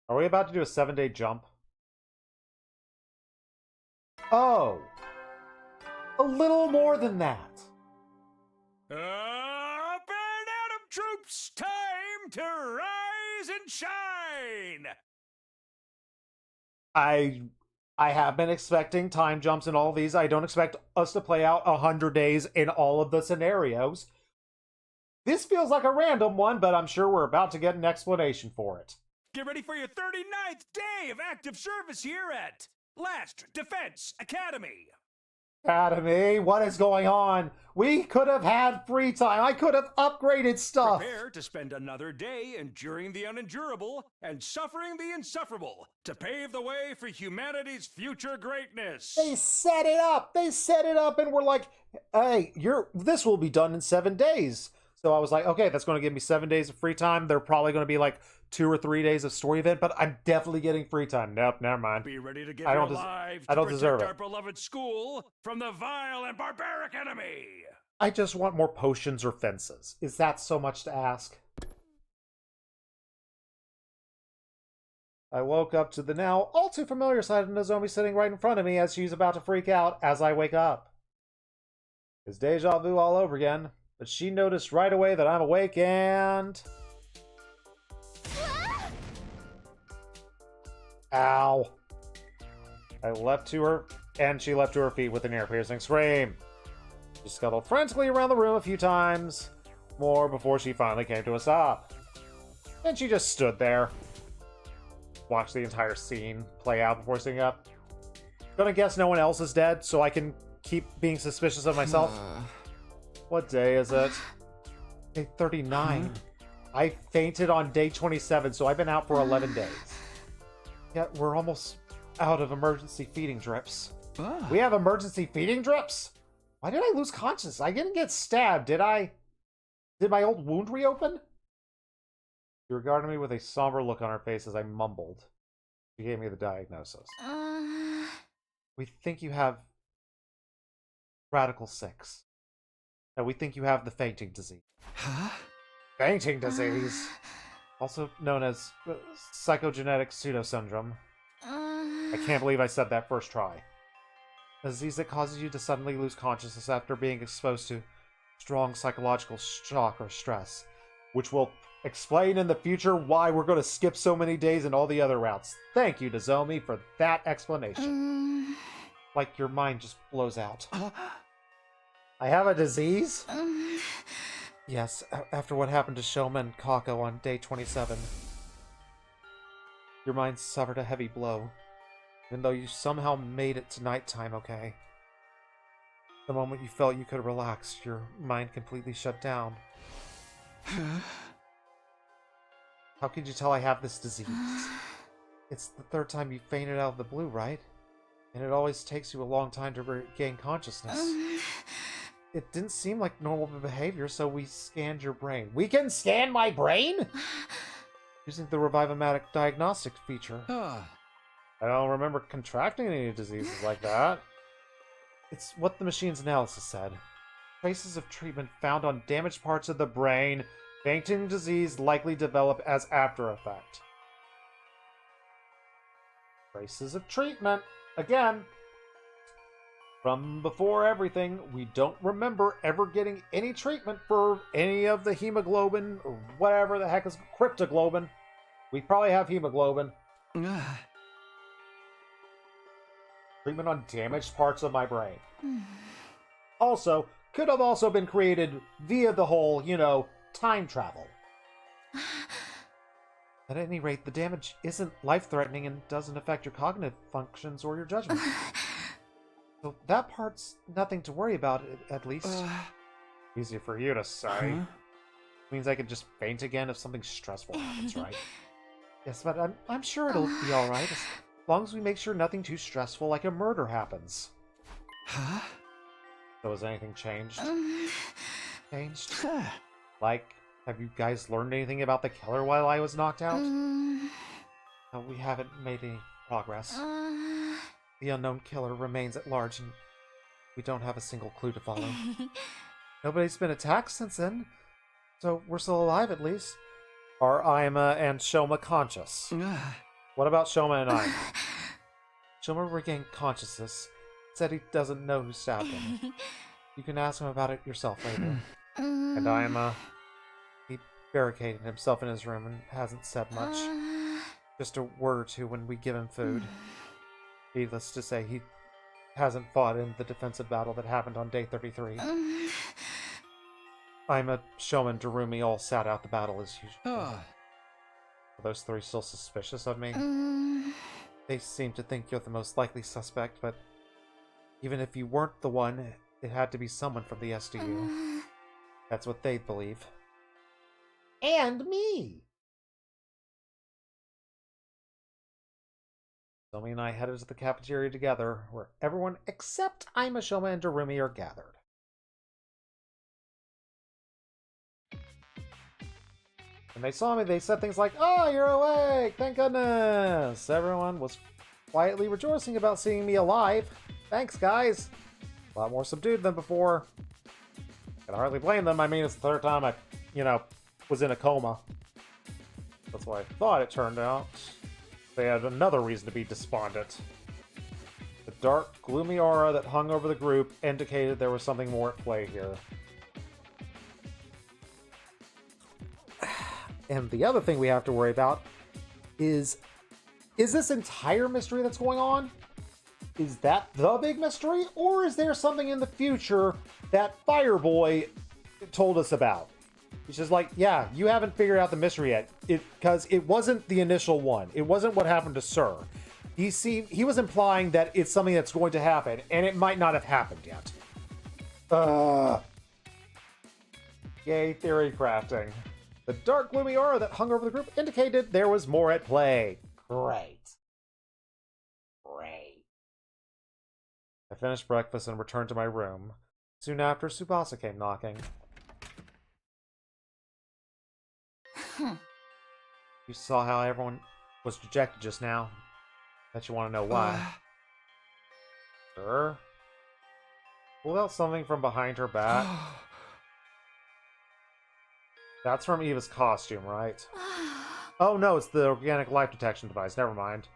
Are we about to do a 7-day jump? Oh! A little more than that. Up and Atom troops, time to rise and shine! I have been expecting time jumps in all of these. I don't expect us to play out 100 days in all of the scenarios. This feels like a random one, but I'm sure we're about to get an explanation for it. Get ready for your 39th day of active service here at Last Defense Academy. Academy, what is going on? We could have had free time. I could have upgraded stuff. Prepare to spend another day enduring the unendurable and suffering the insufferable to pave the way for humanity's future greatness. They set it up. They set it up and we're like, hey, this will be done in 7 days. So I was like, okay, that's going to give me 7 days of free time. They're probably going to be like 2 or 3 days of story event, but I'm definitely getting free time. Nope, never mind. Be ready to give I your don't lives I to don't deserve protect our it. beloved school from the vile and barbaric enemy. I just want more potions or fences. Is that so much to ask? I woke up to the now all too familiar sight of Nozomi sitting right in front of me as she's about to freak out as I wake up. It's deja vu all over again, but she noticed right away that I'm awake and... Ow. I leapt to her, and she leapt to her feet with an ear-piercing scream. She scuttled frantically around the room a few times more before she finally came to a stop. Then she just stood there. Watched the entire scene play out before sitting up. Gonna guess no one else is dead, so I can keep being suspicious of myself. What day is it? Day 39. I fainted on day 27, so I've been out for 11 days. Yet we're almost out of emergency feeding drips. We have emergency feeding drips? Why did I lose consciousness? I didn't get stabbed, did I? Did my old wound reopen? She regarded me with a somber look on her face as I mumbled. She gave me the diagnosis. We think you have Radical 6. And we think you have the fainting disease. Huh? Fainting disease? Also known as psychogenetic pseudo-syndrome. I can't believe I said that first try. A disease that causes you to suddenly lose consciousness after being exposed to strong psychological shock or stress, which will explain in the future why we're going to skip so many days in all the other routes. Thank you, Nozomi, for that explanation. Like your mind just blows out. I have a disease? Yes, after what happened to Shoma and Kako on day 27. Your mind suffered a heavy blow, even though you somehow made it to nighttime okay. The moment you felt you could relax, your mind completely shut down. How could you tell I have this disease? It's the 3rd time you fainted out of the blue, right? And it always takes you a long time to regain consciousness. It didn't seem like normal behavior, so we scanned your brain. We can scan my brain? Using the Revivomatic diagnostic feature. I don't remember contracting any diseases like that. It's what the machine's analysis said. Traces of treatment found on damaged parts of the brain. Fainting disease likely develop as after effect. Traces of treatment. Again. From before everything, we don't remember ever getting any treatment for any of the hemoglobin, or whatever the heck is cryptoglobin. We probably have hemoglobin. Treatment on damaged parts of my brain. Also, could have also been created via the whole, time travel. At any rate, the damage isn't life-threatening and doesn't affect your cognitive functions or your judgment. So that part's nothing to worry about, at least. Easier for you to say. Means I could just faint again if something stressful happens, right? Yes, but I'm sure it'll be alright, as long as we make sure nothing too stressful like a murder happens. So has anything changed? Changed? Like, have you guys learned anything about the killer while I was knocked out? No, we haven't made any progress. The unknown killer remains at large, and we don't have a single clue to follow. Nobody's been attacked since then, so we're still alive at least. Are Aima and Shoma conscious? What about Shoma and Aima? Shoma regained consciousness. Said he doesn't know who stabbed him. You can ask him about it yourself later. And Aima, he barricaded himself in his room and hasn't said much. Just a word or two when we give him food. Needless to say, he hasn't fought in the defensive battle that happened on day 33. Aima, Shoma, and Darumi all sat out the battle as usual. Are those three still suspicious of me? They seem to think you're the most likely suspect, but even if you weren't the one, it had to be someone from the SDU. That's what they believe. And me! Somi and I headed to the cafeteria together, where everyone except Aima, Shoma, and Darumi are gathered. When they saw me, they said things like, "Oh, you're awake! Thank goodness!" Everyone was quietly rejoicing about seeing me alive. Thanks, guys! A lot more subdued than before. Can hardly blame them. I mean, it's the third time I, was in a coma. That's what I thought it turned out. They had another reason to be despondent. The dark, gloomy aura that hung over the group indicated there was something more at play here. And the other thing we have to worry about is this entire mystery that's going on? Is that the big mystery? Or is there something in the future that Fireboy told us about? He's just like, yeah, you haven't figured out the mystery yet. Because it wasn't the initial one. It wasn't what happened to Sir. He was implying that it's something that's going to happen, and it might not have happened yet. Yay, theory crafting. The dark, gloomy aura that hung over the group indicated there was more at play. Great. I finished breakfast and returned to my room. Soon after, Tsubasa came knocking. You saw how everyone was dejected just now. Bet you want to know why. Sure. Pulled out something from behind her back. That's from Eva's costume, right? Oh no, it's the organic life detection device. Never mind.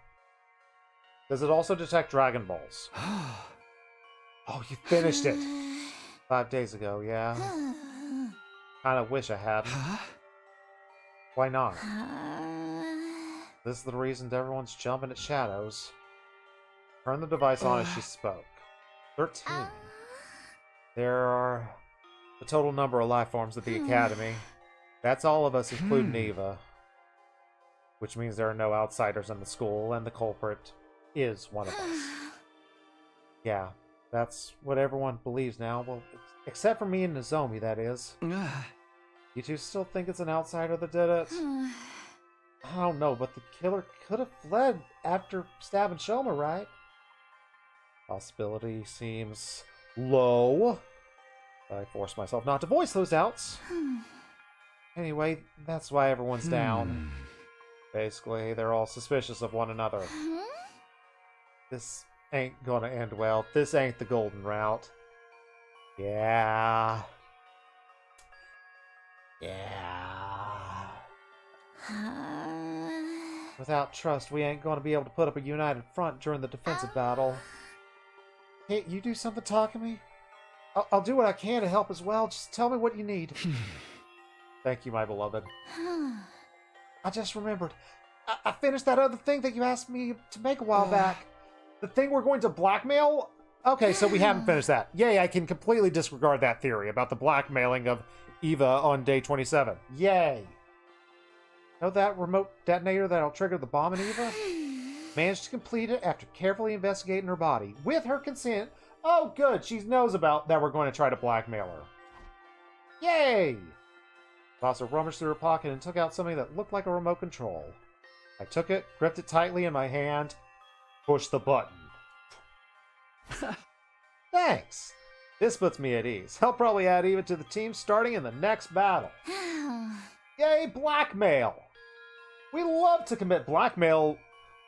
Does it also detect Dragon Balls? Oh, you finished it! 5 days ago, yeah. Kinda wish I hadn't. Why not? This is the reason everyone's jumping at shadows. Turn the device on as she spoke. 13. There are the total number of life forms at the Academy. That's all of us, including Eva. Which means there are no outsiders in the school, and the culprit is one of us. Yeah, that's what everyone believes now. Well, except for me and Nozomi, that is. You two still think it's an outsider that did it? I don't know, but the killer could have fled after stabbing Shoma, right? Possibility seems low. I force myself not to voice those doubts. Anyway, that's why everyone's down. Basically, they're all suspicious of one another. This ain't gonna end well. This ain't the golden route. Yeah. Without trust, we ain't gonna be able to put up a united front during the defensive battle. Can't you do something talking to me? I'll do what I can to help as well. Just tell me what you need. Thank you, my beloved. I just remembered. I finished that other thing that you asked me to make a while back. The thing we're going to blackmail? Okay, so we haven't finished that. Yay, I can completely disregard that theory about the blackmailing of Eva on day 27. Yay. Know that remote detonator that'll trigger the bomb in Eva? Managed to complete it after carefully investigating her body. With her consent. Oh, good. She knows about that we're going to try to blackmail her. Yay! Vasa rummaged through her pocket and took out something that looked like a remote control. I took it, gripped it tightly in my hand, pushed the button. Thanks! This puts me at ease. I'll probably add Eva to the team starting in the next battle. Yay, blackmail! We love to commit blackmail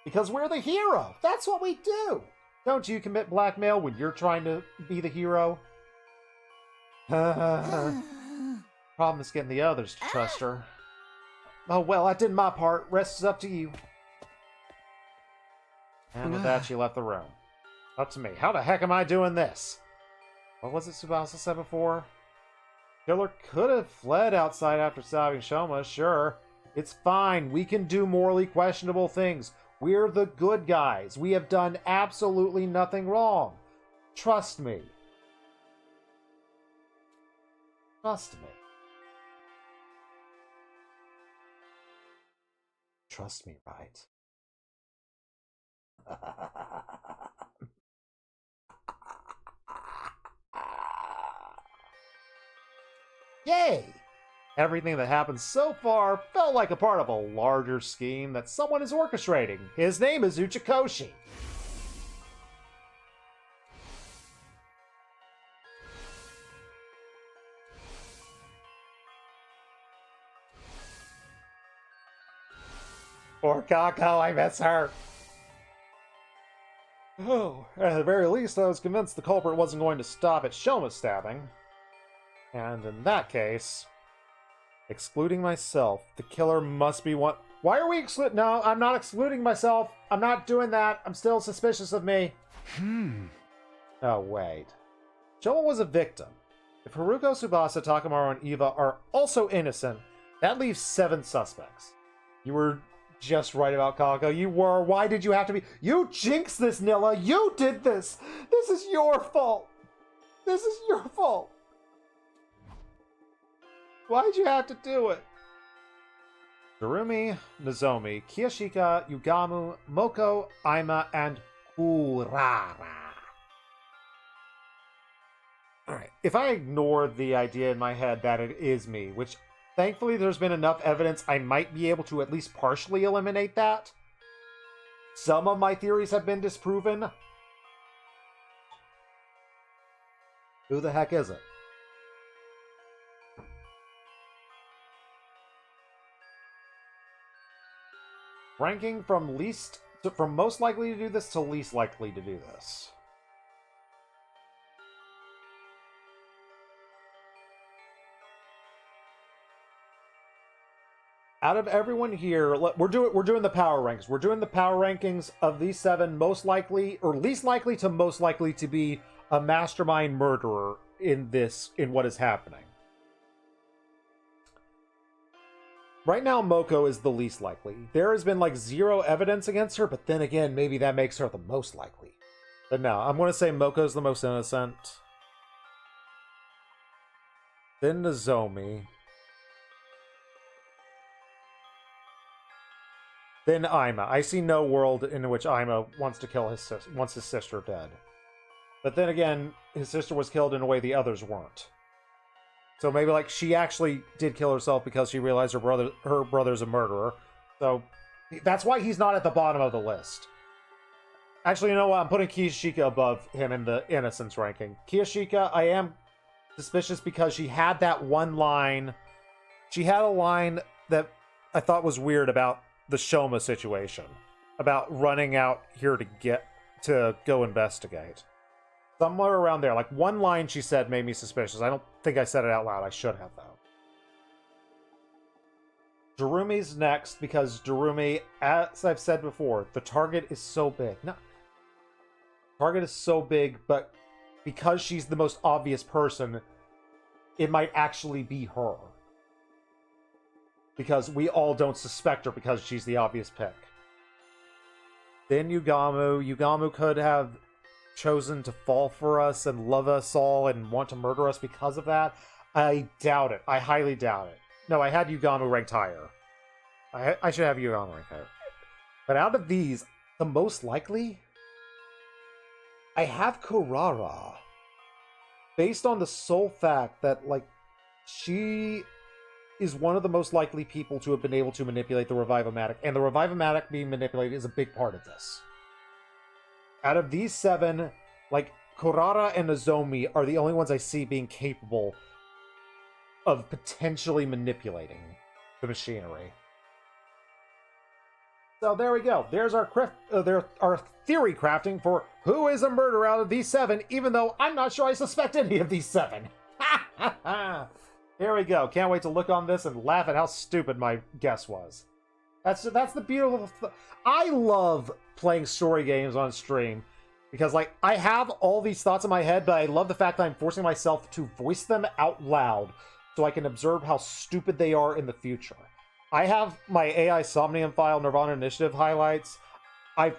because we're the hero. That's what we do. Don't you commit blackmail when you're trying to be the hero? Problem is getting the others to trust her. Oh well, I did my part. Rest is up to you. And with that, she left the room. Up to me. How the heck am I doing this? What was it Tsubasa said before? Killer could have fled outside after stabbing Shoma, sure. It's fine. We can do morally questionable things. We're the good guys. We have done absolutely nothing wrong. Trust me. Trust me. trust me, right? Yay! Everything that happened so far felt like a part of a larger scheme that someone is orchestrating. His name is Uchikoshi. Poor Kako, I miss her. Oh, at the very least, I was convinced the culprit wasn't going to stop at Shoma's stabbing. And in that case, excluding myself, the killer must be one. Why are we excluding? No, I'm not excluding myself. I'm not doing that. I'm still suspicious of me. Oh, wait. Shoma was a victim. If Haruko, Tsubasa, Takamaru, and Eva are also innocent, that leaves 7 suspects. You were just right about Kako. You were. Why did you have to be? You jinxed this, Nilla. You did this. This is your fault. This is your fault. Why'd you have to do it? Darumi, Nozomi, Kiyashika, Yugamu, Moko, Aima, and Kurara. Alright, if I ignore the idea in my head that it is me, which thankfully there's been enough evidence I might be able to at least partially eliminate that. Some of my theories have been disproven. Who the heck is it? Ranking from most likely to do this to least likely to do this. Out of everyone here, we're doing the power ranks. We're doing the power rankings of these 7 most likely or least likely to most likely to be a mastermind murderer in what is happening. Right now, Moko is the least likely. There has been like 0 evidence against her, but then again, maybe that makes her the most likely. But no, I'm going to say Moko's the most innocent. Then Nozomi. Then Aima. I see no world in which Aima wants his sister dead. But then again, his sister was killed in a way the others weren't. So maybe like she actually did kill herself because she realized her brother's a murderer. So that's why he's not at the bottom of the list. Actually, you know what? I'm putting Kiyashika above him in the innocence ranking. Kiyashika, I am suspicious because she had that one line. She had a line that I thought was weird about the Shoma situation. About running out here to go investigate. Somewhere around there. Like, one line she said made me suspicious. I don't think I said it out loud. I should have, though. Darumi's next, because Darumi, as I've said before, the target is so big. No. Target is so big, but because she's the most obvious person, it might actually be her. Because we all don't suspect her because she's the obvious pick. Then Yugamu. Yugamu could have chosen to fall for us and love us all and want to murder us because of that. I doubt it. I highly doubt it. No, I had Yugamu ranked higher. I should have Yugamu ranked higher. But out of these, the most likely, I have Kurara. Based on the sole fact that, like, she is one of the most likely people to have been able to manipulate the Revive-O-Matic, and the Revive-O-Matic being manipulated is a big part of this. Out of these 7, like, Kurara and Nozomi are the only ones I see being capable of potentially manipulating the machinery. So there we go. There's our theory crafting for who is a murderer out of these 7, even though I'm not sure I suspect any of these 7. Ha ha ha! Here we go. Can't wait to look on this and laugh at how stupid my guess was. That's the beautiful... I love playing story games on stream because, like, I have all these thoughts in my head, but I love the fact that I'm forcing myself to voice them out loud so I can observe how stupid they are in the future. I have my AI Somnium file, Nirvana Initiative highlights. I've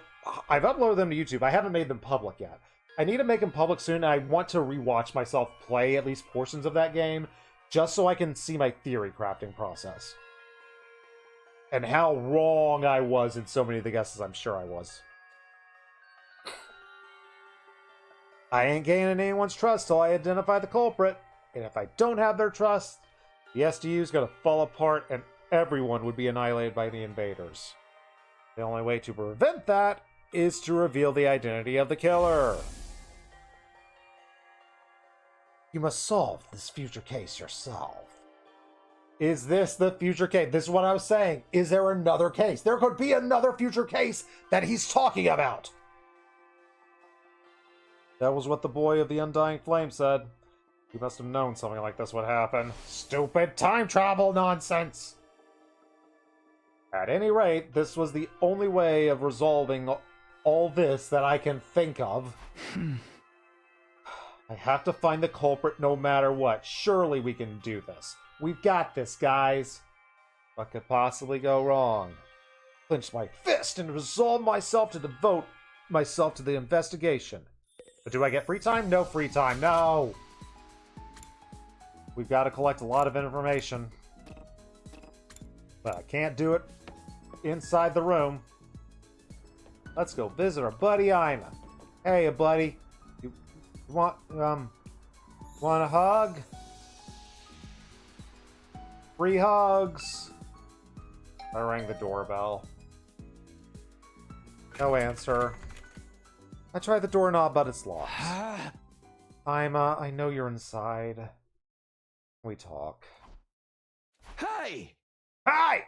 uploaded them to YouTube. I haven't made them public yet. I need to make them public soon, and I want to rewatch myself play at least portions of that game just so I can see my theory crafting process. And how wrong I was in so many of the guesses. I'm sure I was. I ain't gaining anyone's trust till I identify the culprit. And if I don't have their trust, the SDU is going to fall apart and everyone would be annihilated by the invaders. The only way to prevent that is to reveal the identity of the killer. You must solve this future case yourself. Is this the future case? This is what I was saying. Is there another case? There could be another future case that he's talking about. That was what the boy of the Undying Flame said. He must have known something like this would happen. Stupid time travel nonsense! At any rate, this was the only way of resolving all this that I can think of. I have to find the culprit no matter what. Surely we can do this. We've got this, guys. What could possibly go wrong? Clench my fist and resolve myself to devote myself to the investigation. But do I get free time? No free time. No! We've got to collect a lot of information. But I can't do it inside the room. Let's go visit our buddy Ima. Hey, buddy. You want a hug? Free hugs. I rang the doorbell. No answer. I tried the doorknob, but it's locked. Ima, I know you're inside. We talk. Hey! Hi!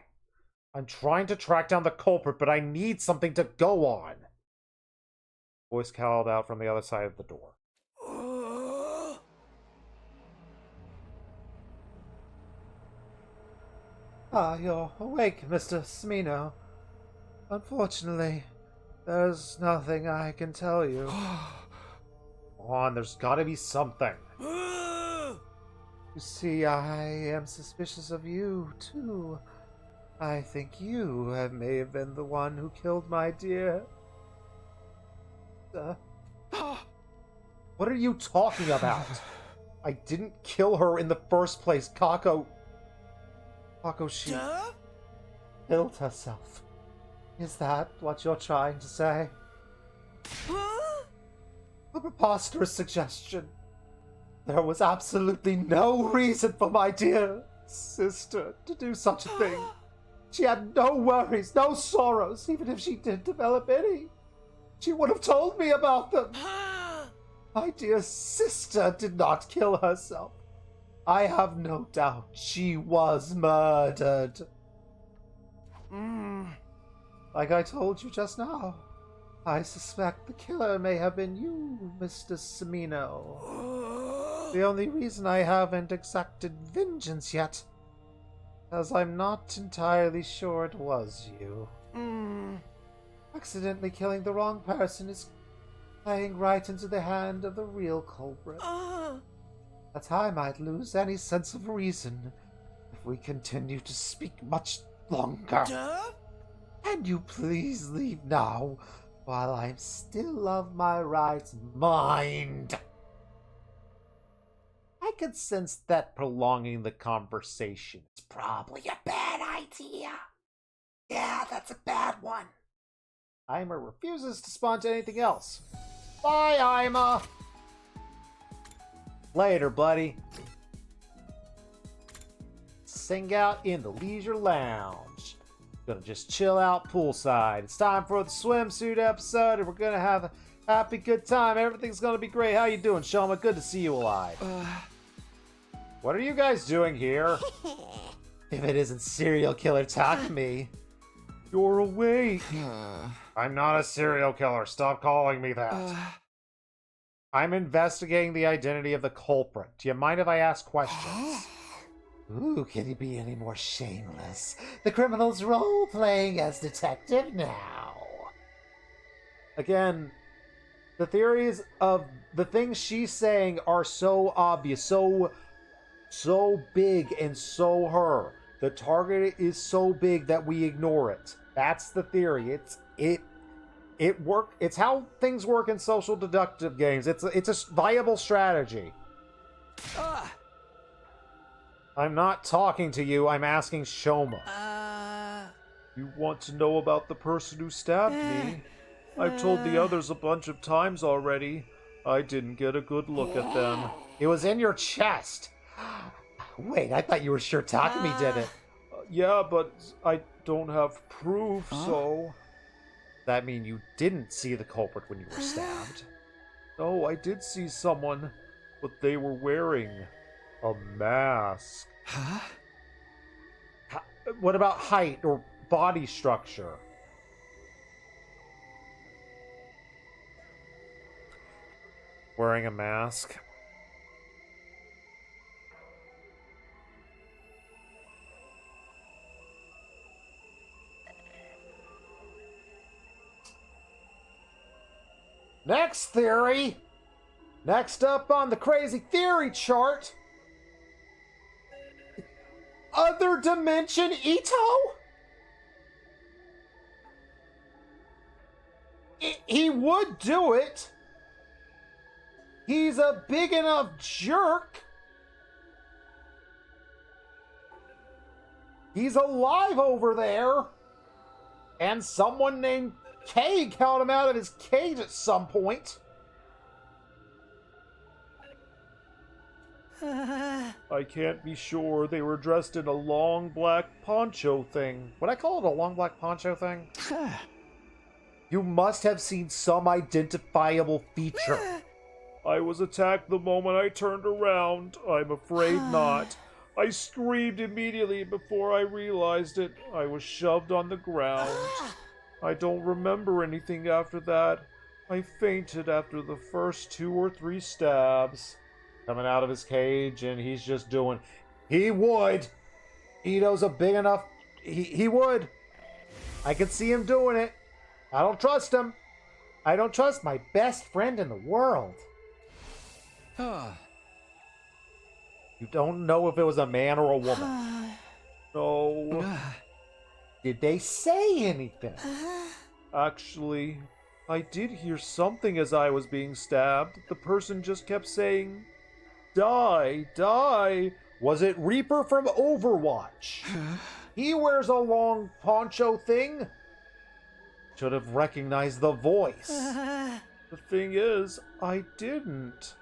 I'm trying to track down the culprit, but I need something to go on. Voice called out from the other side of the door. Ah, you're awake, Mr. Smino. Unfortunately, there's nothing I can tell you. Come on, there's gotta be something. You see, I am suspicious of you, too. I think you may have been the one who killed my dear... What are you talking about? I didn't kill her in the first place, Kako. She killed herself. Is that what you're trying to say? A preposterous suggestion. There was absolutely no reason for my dear sister to do such a thing. She had no worries, no sorrows, even if she did develop any. She would have told me about them. My dear sister did not kill herself. I have no doubt she was murdered. Like I told you just now, I suspect the killer may have been you, Mr. Semino. The only reason I haven't exacted vengeance yet, as I'm not entirely sure it was you. Accidentally killing the wrong person is playing right into the hand of the real culprit. That I might lose any sense of reason if we continue to speak much longer. Can you please leave now, while I'm still of my right mind? I could sense that prolonging the conversation is probably a bad idea. Yeah, that's a bad one. Ima refuses to respond to anything else. Bye, Ima! Later, buddy. Sing out in the leisure lounge. Gonna just chill out poolside. It's time for the swimsuit episode, and we're gonna have a happy good time. Everything's gonna be great. How you doing, Shoma? Good to see you alive. What are you guys doing here? If it isn't serial killer Takumi. You're awake. I'm not a serial killer. Stop calling me that. I'm investigating the identity of the culprit. Do you mind if I ask questions? Ooh, can he be any more shameless? The criminal's role-playing as detective now. Again, the theories of the things she's saying are so obvious, so big and so her. The target is so big that we ignore it. That's the theory. It's how things work in social deductive games. It's a viable strategy. I'm not talking to you. I'm asking Shoma. You want to know about the person who stabbed me? I've told the others a bunch of times already. I didn't get a good look at them. It was in your chest. Wait, I thought you were sure Takumi did it. Yeah, but I don't have proof, so... That mean you didn't see the culprit when you were stabbed? No, I did see someone, but they were wearing a mask. Huh? What about height or body structure? Wearing a mask? Next theory! Next up on the crazy theory chart... Other Dimension Ito? He would do it! He's a big enough jerk! He's alive over there! And someone named Kay got him out of his cage at some point. I can't be sure. They were dressed in a long black poncho thing. Would I call it a long black poncho thing? You must have seen some identifiable feature. I was attacked the moment I turned around. I'm afraid not. I screamed immediately before I realized it. I was shoved on the ground. I don't remember anything after that. I fainted after the first 2 or 3 stabs. Coming out of his cage, and he's just doing... He would! Ito's a big enough... He would! I could see him doing it. I don't trust him. I don't trust my best friend in the world. You don't know if it was a man or a woman. No. Did they say anything? Actually, I did hear something as I was being stabbed. The person just kept saying, "Die, die." Was it Reaper from Overwatch? He wears a long poncho thing. Should have recognized the voice. The thing is, I didn't.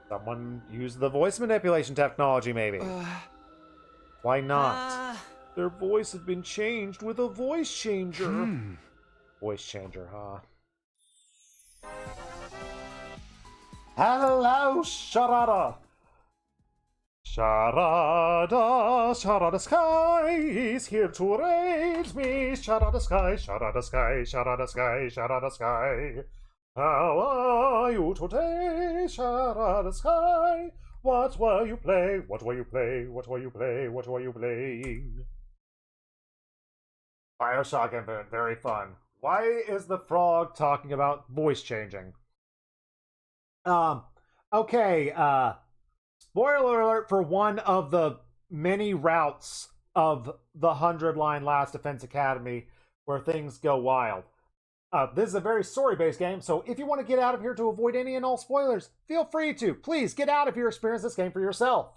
Someone used the voice manipulation technology, maybe. Why not? Their voice had been changed with a voice changer. Voice changer, huh? Hello, Sharada! Sharada, Sharada Sky is here to raise me. Sharada Sky, Sharada Sky, Sharada Sky, Sharada Sky. How are you today, Sharada Sky? What were you playing? What were you playing? What were you playing? What were you playing? Bioshock Infinite, very fun. Why is the frog talking about voice changing? Okay, spoiler alert for one of the many routes of the 100-line Last Defense Academy where things go wild. This is a very story-based game, so if you want to get out of here to avoid any and all spoilers, feel free to. Please get out of here, experience this game for yourself.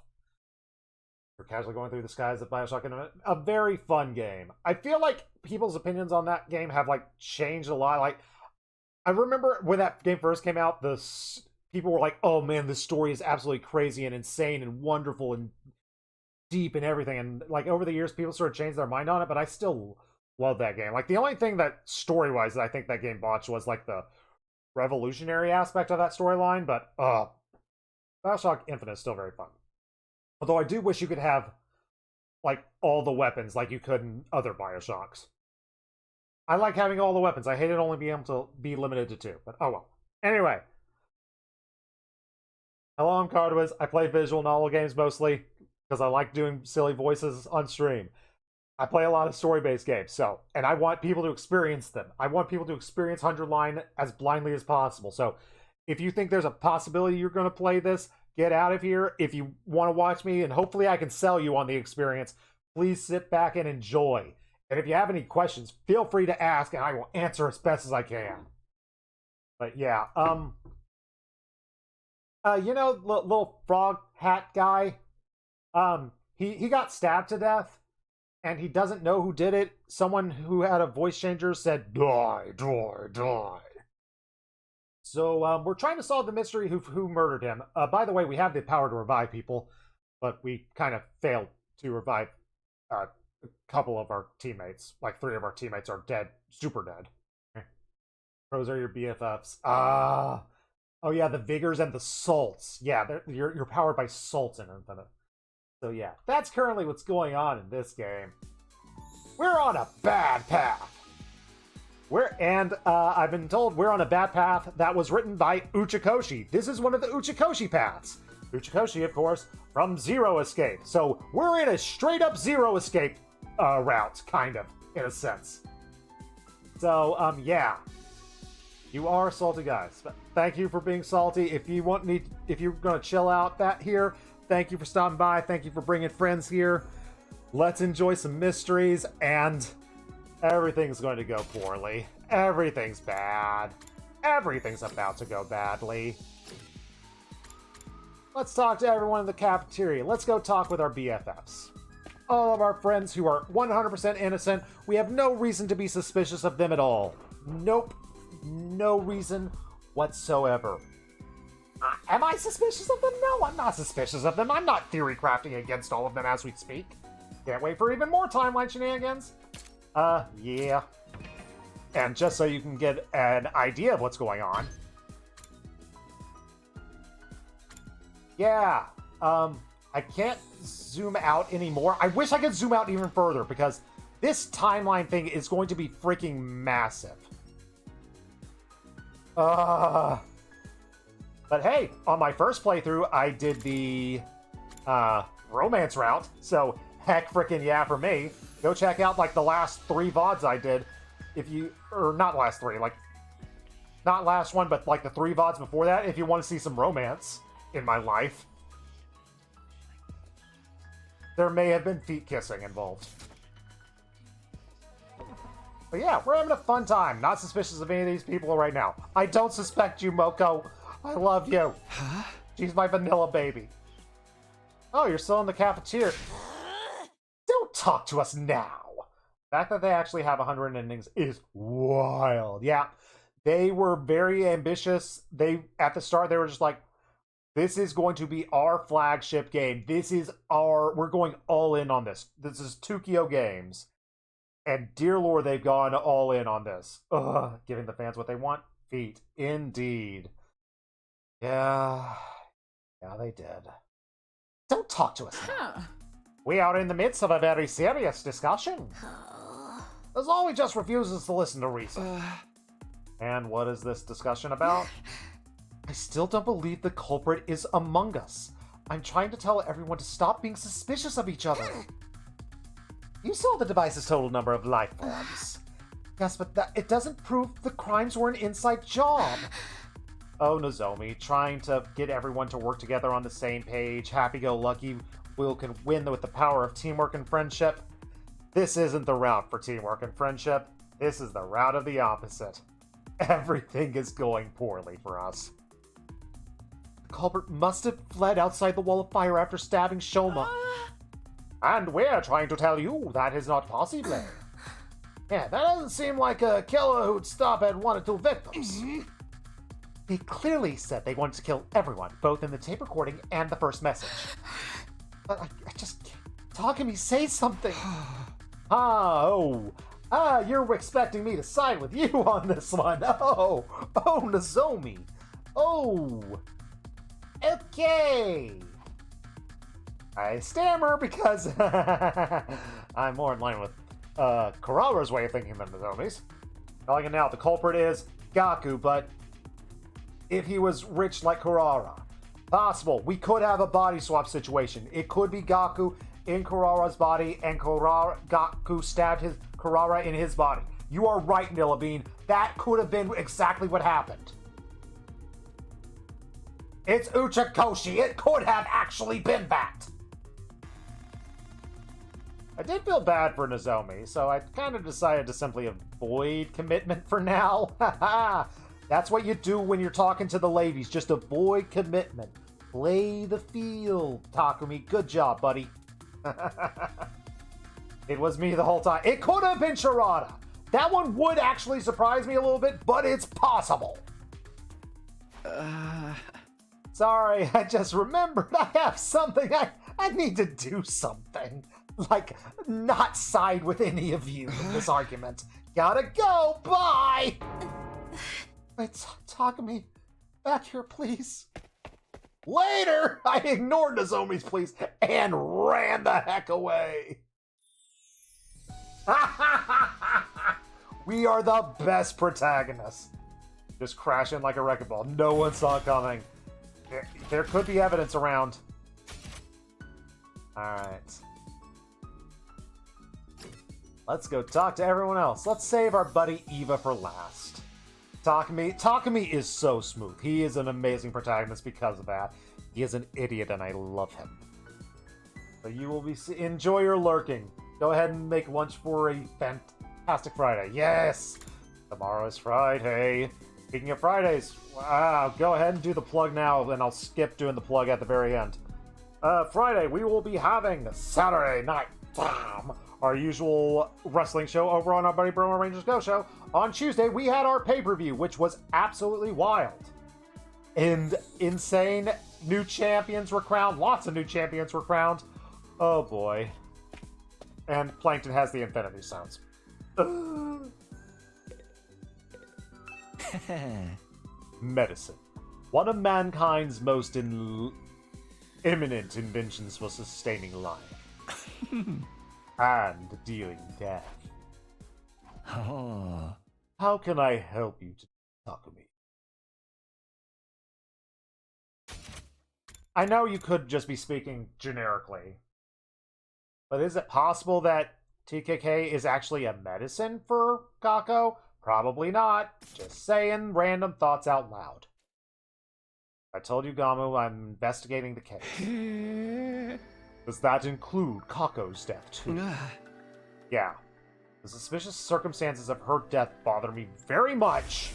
We're casually going through the skies of Bioshock Infinite. A very fun game. I feel like people's opinions on that game have changed a lot. I remember when that game first came out, people were like, "Oh man, this story is absolutely crazy and insane and wonderful and deep and everything." And over the years, people sort of changed their mind on it, but I still love that game. The only thing that story-wise that I think that game botched was the revolutionary aspect of that storyline. But Bioshock Infinite is still very fun. Although I do wish you could have all the weapons like you could in other Bioshocks. I like having all the weapons. I hate it only being able to be limited to 2. But oh well. Anyway. Hello, I'm Cardois. I play visual novel games mostly because I like doing silly voices on stream. I play a lot of story-based games, and I want people to experience them. I want people to experience 100 Line as blindly as possible. So if you think there's a possibility you're going to play this, get out of here. If you want to watch me, and hopefully I can sell you on the experience, please sit back and enjoy. And if you have any questions, feel free to ask, and I will answer as best as I can. But yeah, little frog hat guy, he got stabbed to death, and he doesn't know who did it. Someone who had a voice changer said, "Die, die, die." So we're trying to solve the mystery who murdered him. By the way, we have the power to revive people, but we kind of failed to revive a couple of our teammates. Like 3 of our teammates are dead, super dead. Those are your BFFs. Oh yeah, the Vigors and the Salts. Yeah, you're powered by Salts in Infinite. So yeah, that's currently what's going on in this game. We're on a bad path. I've been told we're on a bad path that was written by Uchikoshi. This is one of the Uchikoshi paths. Uchikoshi, of course, from Zero Escape. So we're in a straight up Zero Escape route, kind of, in a sense. So, yeah. You are salty guys. Thank you for being salty. If you're gonna chill out here, thank you for stopping by. Thank you for bringing friends here. Let's enjoy some mysteries, and everything's going to go poorly. Everything's bad. Everything's about to go badly. Let's talk to everyone in the cafeteria. Let's go talk with our BFFs. All of our friends who are 100% innocent. We have no reason to be suspicious of them at all. Nope. No reason whatsoever. Am I suspicious of them? No, I'm not suspicious of them. I'm not theory crafting against all of them as we speak. Can't wait for even more timeline shenanigans. Yeah. And just so you can get an idea of what's going on. Yeah, I can't zoom out anymore. I wish I could zoom out even further, because this timeline thing is going to be freaking massive. But hey, on my first playthrough, I did the romance route, so heck freaking yeah for me. Go check out, like, the last 3 VODs I did, or not last 3, like, not last one, but, like, the 3 VODs before that, if you want to see some romance in my life. There may have been feet kissing involved. But yeah, we're having a fun time. Not suspicious of any of these people right now. I don't suspect you, Moko. I love you. Huh? She's my vanilla baby. Oh, you're still in the cafeteria. Don't talk to us now. The fact that they actually have 100 endings is wild. Yeah, they were very ambitious. At the start, they were just like, this is going to be our flagship game. We're going all in on this. This is Tokyo Games. And dear Lord, they've gone all in on this. Ugh, giving the fans what they want. Feet. Indeed. Yeah, they did. Don't talk to us now. We are in the midst of a very serious discussion. Azali just refuses to listen to reason. And what is this discussion about? I still don't believe the culprit is among us. I'm trying to tell everyone to stop being suspicious of each other. You saw the device's total number of life forms. Yes, but it doesn't prove the crimes were an inside job. Oh, Nozomi, trying to get everyone to work together on the same page, happy-go-lucky, we can win with the power of teamwork and friendship. This isn't the route for teamwork and friendship. This is the route of the opposite. Everything is going poorly for us. The culprit must have fled outside the wall of fire after stabbing Shoma. And we're trying to tell you that is not possible. Yeah, that doesn't seem like a killer who'd stop at 1 or 2 victims. They clearly said they wanted to kill everyone, both in the tape recording and the first message. But I just can't. Talk to me, say something. You're expecting me to side with you on this one. Oh, Nozomi. Oh, okay. I stammer because I'm more in line with Kurara's way of thinking than Nozomi's. Telling it now, the culprit is Gaku, but if he was rich like Kurara, possible. We could have a body swap situation. It could be Gaku in Kurara's body and Gaku stabbed Kurara in his body. You are right, Nilabine. That could have been exactly what happened. It's Uchikoshi. It could have actually been that. I did feel bad for Nozomi, so I kind of decided to simply avoid commitment for now. That's what you do when you're talking to the ladies. Just avoid commitment. Play the field, Takumi. Good job, buddy. It was me the whole time. It could have been Sharada. That one would actually surprise me a little bit, but it's possible. Sorry, I just remembered I have something. I need to do something. Like, not side with any of you in this argument. Gotta go, bye! Wait, Takumi, back here, please. Later! I ignored Nozomi's pleas and ran the heck away. We are the best protagonists. Just crash in like a wrecking ball. No one saw it coming. There could be evidence around. Alright. Let's go talk to everyone else. Let's save our buddy Eva for last. Takumi is so smooth. He is an amazing protagonist because of that. He is an idiot and I love him. So you will be... Enjoy your lurking. Go ahead and make lunch for a fantastic Friday. Yes! Tomorrow is Friday. Speaking of Fridays, wow, go ahead and do the plug now, and I'll skip doing the plug at the very end. Friday, we will be having Saturday Night Bam, our usual wrestling show over on our buddy Broma Rangers Go show. On Tuesday, we had our pay-per-view, which was absolutely wild. And insane. New champions were crowned. Lots of new champions were crowned. Oh boy. And Plankton has the infinity sounds. Medicine. One of mankind's most imminent inventions for sustaining life. And dealing death. Oh. How can I help you, Takumi? I know you could just be speaking generically, but is it possible that TKK is actually a medicine for Kako? Probably not. Just saying random thoughts out loud. I told you, Gamu, I'm investigating the case. Does that include Kako's death, too? Yeah. The suspicious circumstances of her death bother me very much.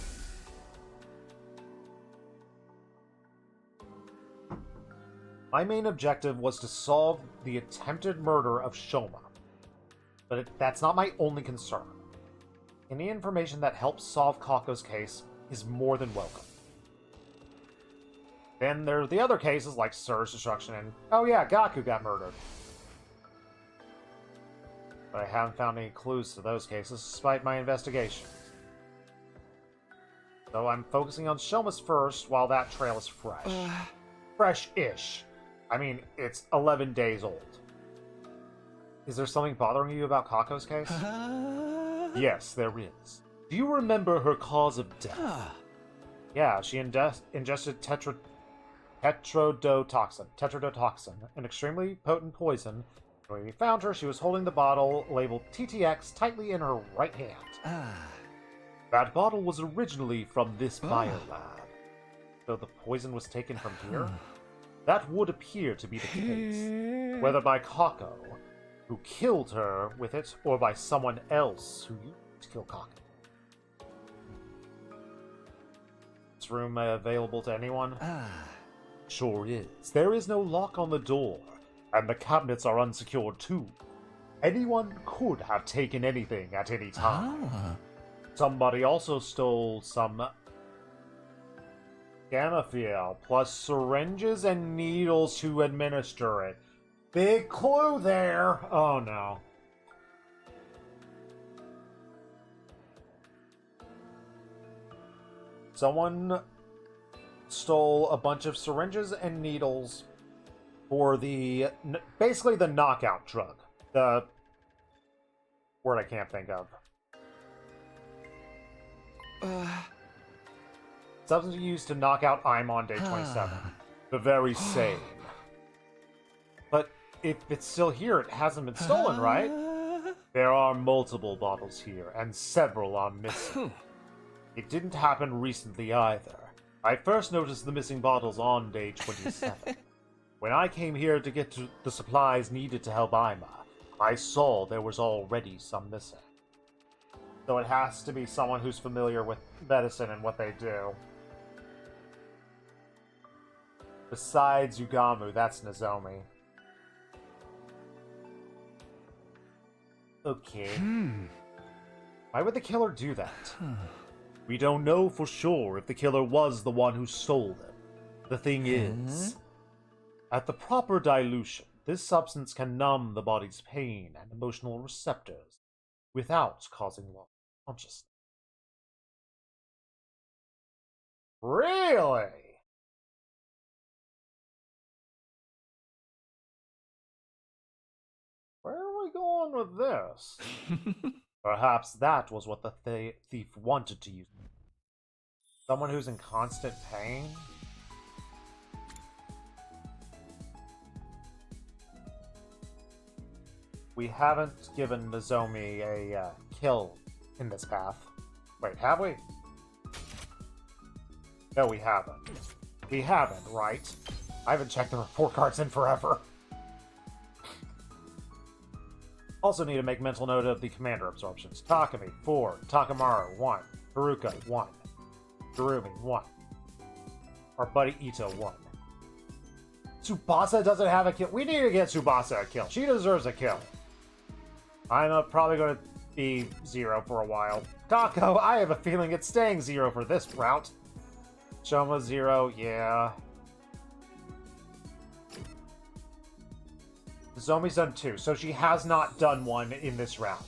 My main objective was to solve the attempted murder of Shoma. But that's not my only concern. Any information that helps solve Kako's case is more than welcome. Then there are the other cases like Surge Destruction and, oh yeah, Gaku got murdered. But I haven't found any clues to those cases despite my investigation. So I'm focusing on Shoma's first while that trail is fresh. Fresh-ish. I mean, it's 11 days old. Is there something bothering you about Kako's case? Yes, there is. Do you remember her cause of death? Yeah, she ingested tetrodotoxin, an extremely potent poison. When we found her, she was holding the bottle labeled TTX tightly in her right hand. That bottle was originally from this biolab. So the poison was taken from here? That would appear to be the case. Whether by Kako, who killed her with it, or by someone else who used to kill Kako. This room available to anyone? Sure is. There is no lock on the door, and the cabinets are unsecured too. Anyone could have taken anything at any time. Somebody also stole some Gamafiel, plus syringes and needles to administer it. Big clue there! Oh no. Someone stole a bunch of syringes and needles for the... basically the knockout drug. The word I can't think of. Substance used to knock out Aim on day 27. The very same. But if it's still here, it hasn't been stolen, right? There are multiple bottles here, and several are missing. It didn't happen recently either. I first noticed the missing bottles on day 27. When I came here to get to the supplies needed to help Ima, I saw there was already some missing. So it has to be someone who's familiar with medicine and what they do. Besides Yugamu, that's Nozomi. Okay. Why would the killer do that? We don't know for sure if the killer was the one who stole them. The thing is, at the proper dilution, this substance can numb the body's pain and emotional receptors without causing loss of consciousness. Really? Where are we going with this? Perhaps that was what the thief wanted to use. Someone who's in constant pain? We haven't given Nozomi a kill in this path. Wait, have we? No, we haven't. We haven't, right? I haven't checked the report cards in forever. Also need to make mental note of the commander absorptions. Takumi, 4. Takamaru, 1. Haruka, 1. Kurumi, 1. Our buddy Ito, 1. Tsubasa doesn't have a kill. We need to get Tsubasa a kill. She deserves a kill. I'm probably going to be 0 for a while. Kako, I have a feeling it's staying 0 for this route. Shoma, 0, yeah. Zomi's done 2, so she has not done 1 in this round.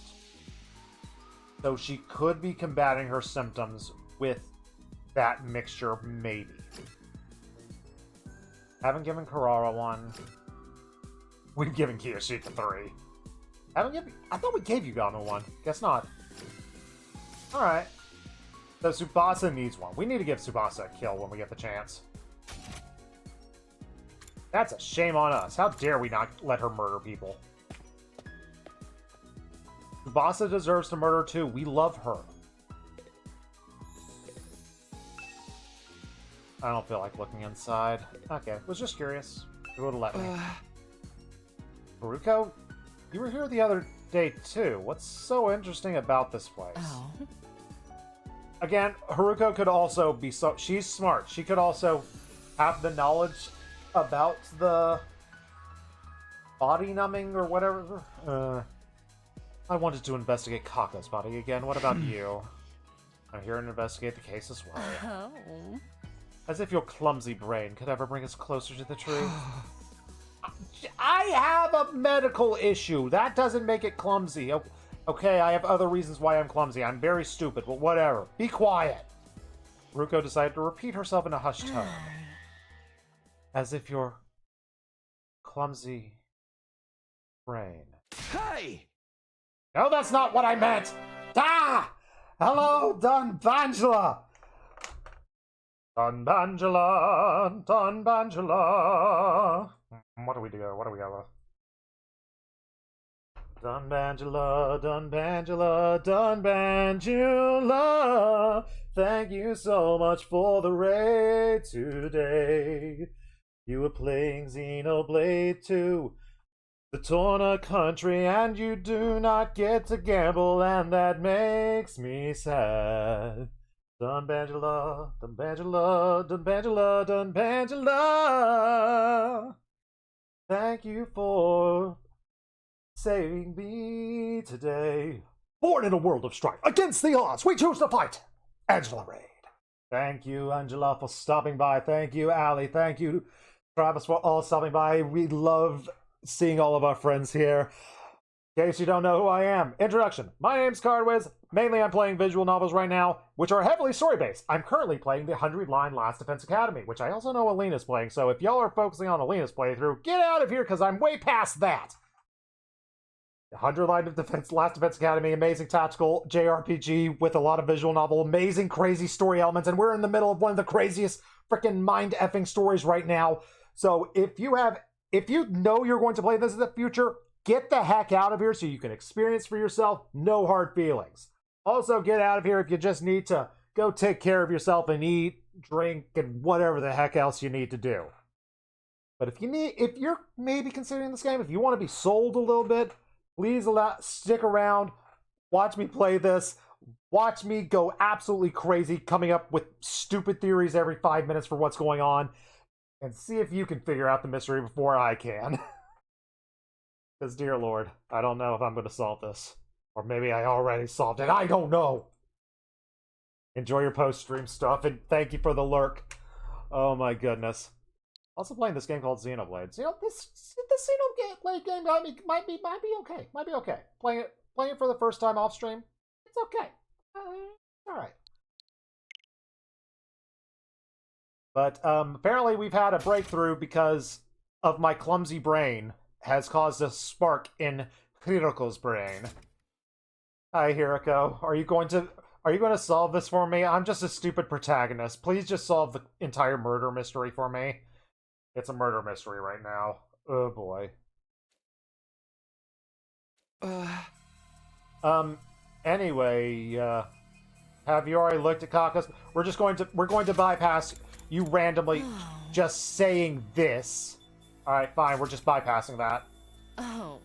So she could be combating her symptoms with that mixture, maybe. Haven't given Karara 1. We've given Kiyoshika 3. Haven't given... I thought we gave Yugano 1. Guess not. Alright. So Tsubasa needs 1. We need to give Tsubasa a kill when we get the chance. That's a shame on us. How dare we not let her murder people? Tsubasa deserves to murder too. We love her. I don't feel like looking inside. Okay, was just curious. You would have let me. Haruko, you were here the other day too. What's so interesting about this place? Oh. Again, Haruko could also be so... She's smart. She could also have the knowledge about the body numbing or whatever. I wanted to investigate Kaka's body again. What about you? I'm here to investigate the case as well. Oh. As if your clumsy brain could ever bring us closer to the truth. I have a medical issue. That doesn't make it clumsy. Okay, I have other reasons why I'm clumsy. I'm very stupid, but whatever. Be quiet. Ruko decided to repeat herself in a hushed tone. As if your clumsy brain. Hey! No, that's not what I meant! Ah! Hello, Dunbangela! Dunbangela, Dunbangela. What do we do? What do we got? Dunbangela, Dunbangela, Dunbangela. Thank you so much for the raid today. You were playing Xenoblade 2, the Torna country, and you do not get to gamble, and that makes me sad. Dunbangela, Dunbangela, Dunbangela, Dunbangela. Thank you for saving me today. Born in a world of strife, against the odds, we choose to fight. Angela Raid. Thank you, Angela, for stopping by. Thank you, Ali. Thank you, Travis, for all stopping by. We love seeing all of our friends here. In case you don't know who I am, introduction. My name's Cardwiz. Mainly I'm playing visual novels right now, which are heavily story-based. I'm currently playing the 100-line Last Defense Academy, which I also know Alina's playing, so if y'all are focusing on Alina's playthrough, get out of here, because I'm way past that. The 100-line of defense, Last Defense Academy, amazing tactical JRPG with a lot of visual novel, amazing crazy story elements, and we're in the middle of one of the craziest freaking mind-effing stories right now. So if you know you're going to play this in the future, get the heck out of here so you can experience for yourself. No hard feelings. Also, get out of here if you just need to go take care of yourself and eat, drink, and whatever the heck else you need to do. But if you're maybe considering this game, if you want to be sold a little bit, please stick around. Watch me play this. Watch me go absolutely crazy, coming up with stupid theories every 5 minutes for what's going on, and see if you can figure out the mystery before I can. Because, dear Lord, I don't know if I'm going to solve this. Or maybe I already solved it. I don't know. Enjoy your post-stream stuff, and thank you for the lurk. Oh my goodness. Also playing this game called Xenoblade. You know, this Xenoblade game might be okay. Might be okay. Playing it for the first time off stream. It's okay. All right. But apparently we've had a breakthrough because of my clumsy brain has caused a spark in Hiroko's brain. Hi, Hiroko. Are you going to solve this for me? I'm just a stupid protagonist. Please just solve the entire murder mystery for me. It's a murder mystery right now. Oh boy. Anyway, have you already looked at Kaka's? We're going to bypass you randomly just saying this. Alright, fine, we're just bypassing that. Oh.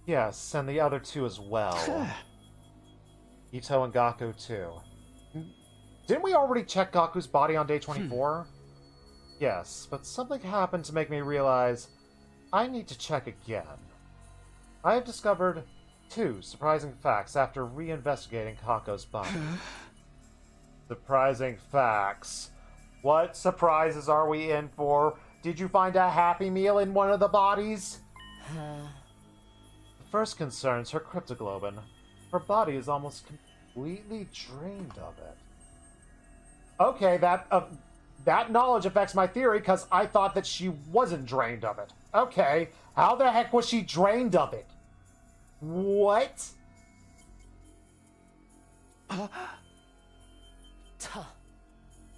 Yes, and the other two as well. Ito and Gaku too. Didn't we already check Gaku's body on day 24? Yes, but something happened to make me realize I need to check again. I have discovered 2 surprising facts after reinvestigating Kako's body. Surprising facts. What surprises are we in for? Did you find a Happy Meal in one of the bodies? The first concerns her cryptoglobin. Her body is almost completely drained of it. Okay, that knowledge affects my theory because I thought that she wasn't drained of it. Okay, how the heck was she drained of it? What?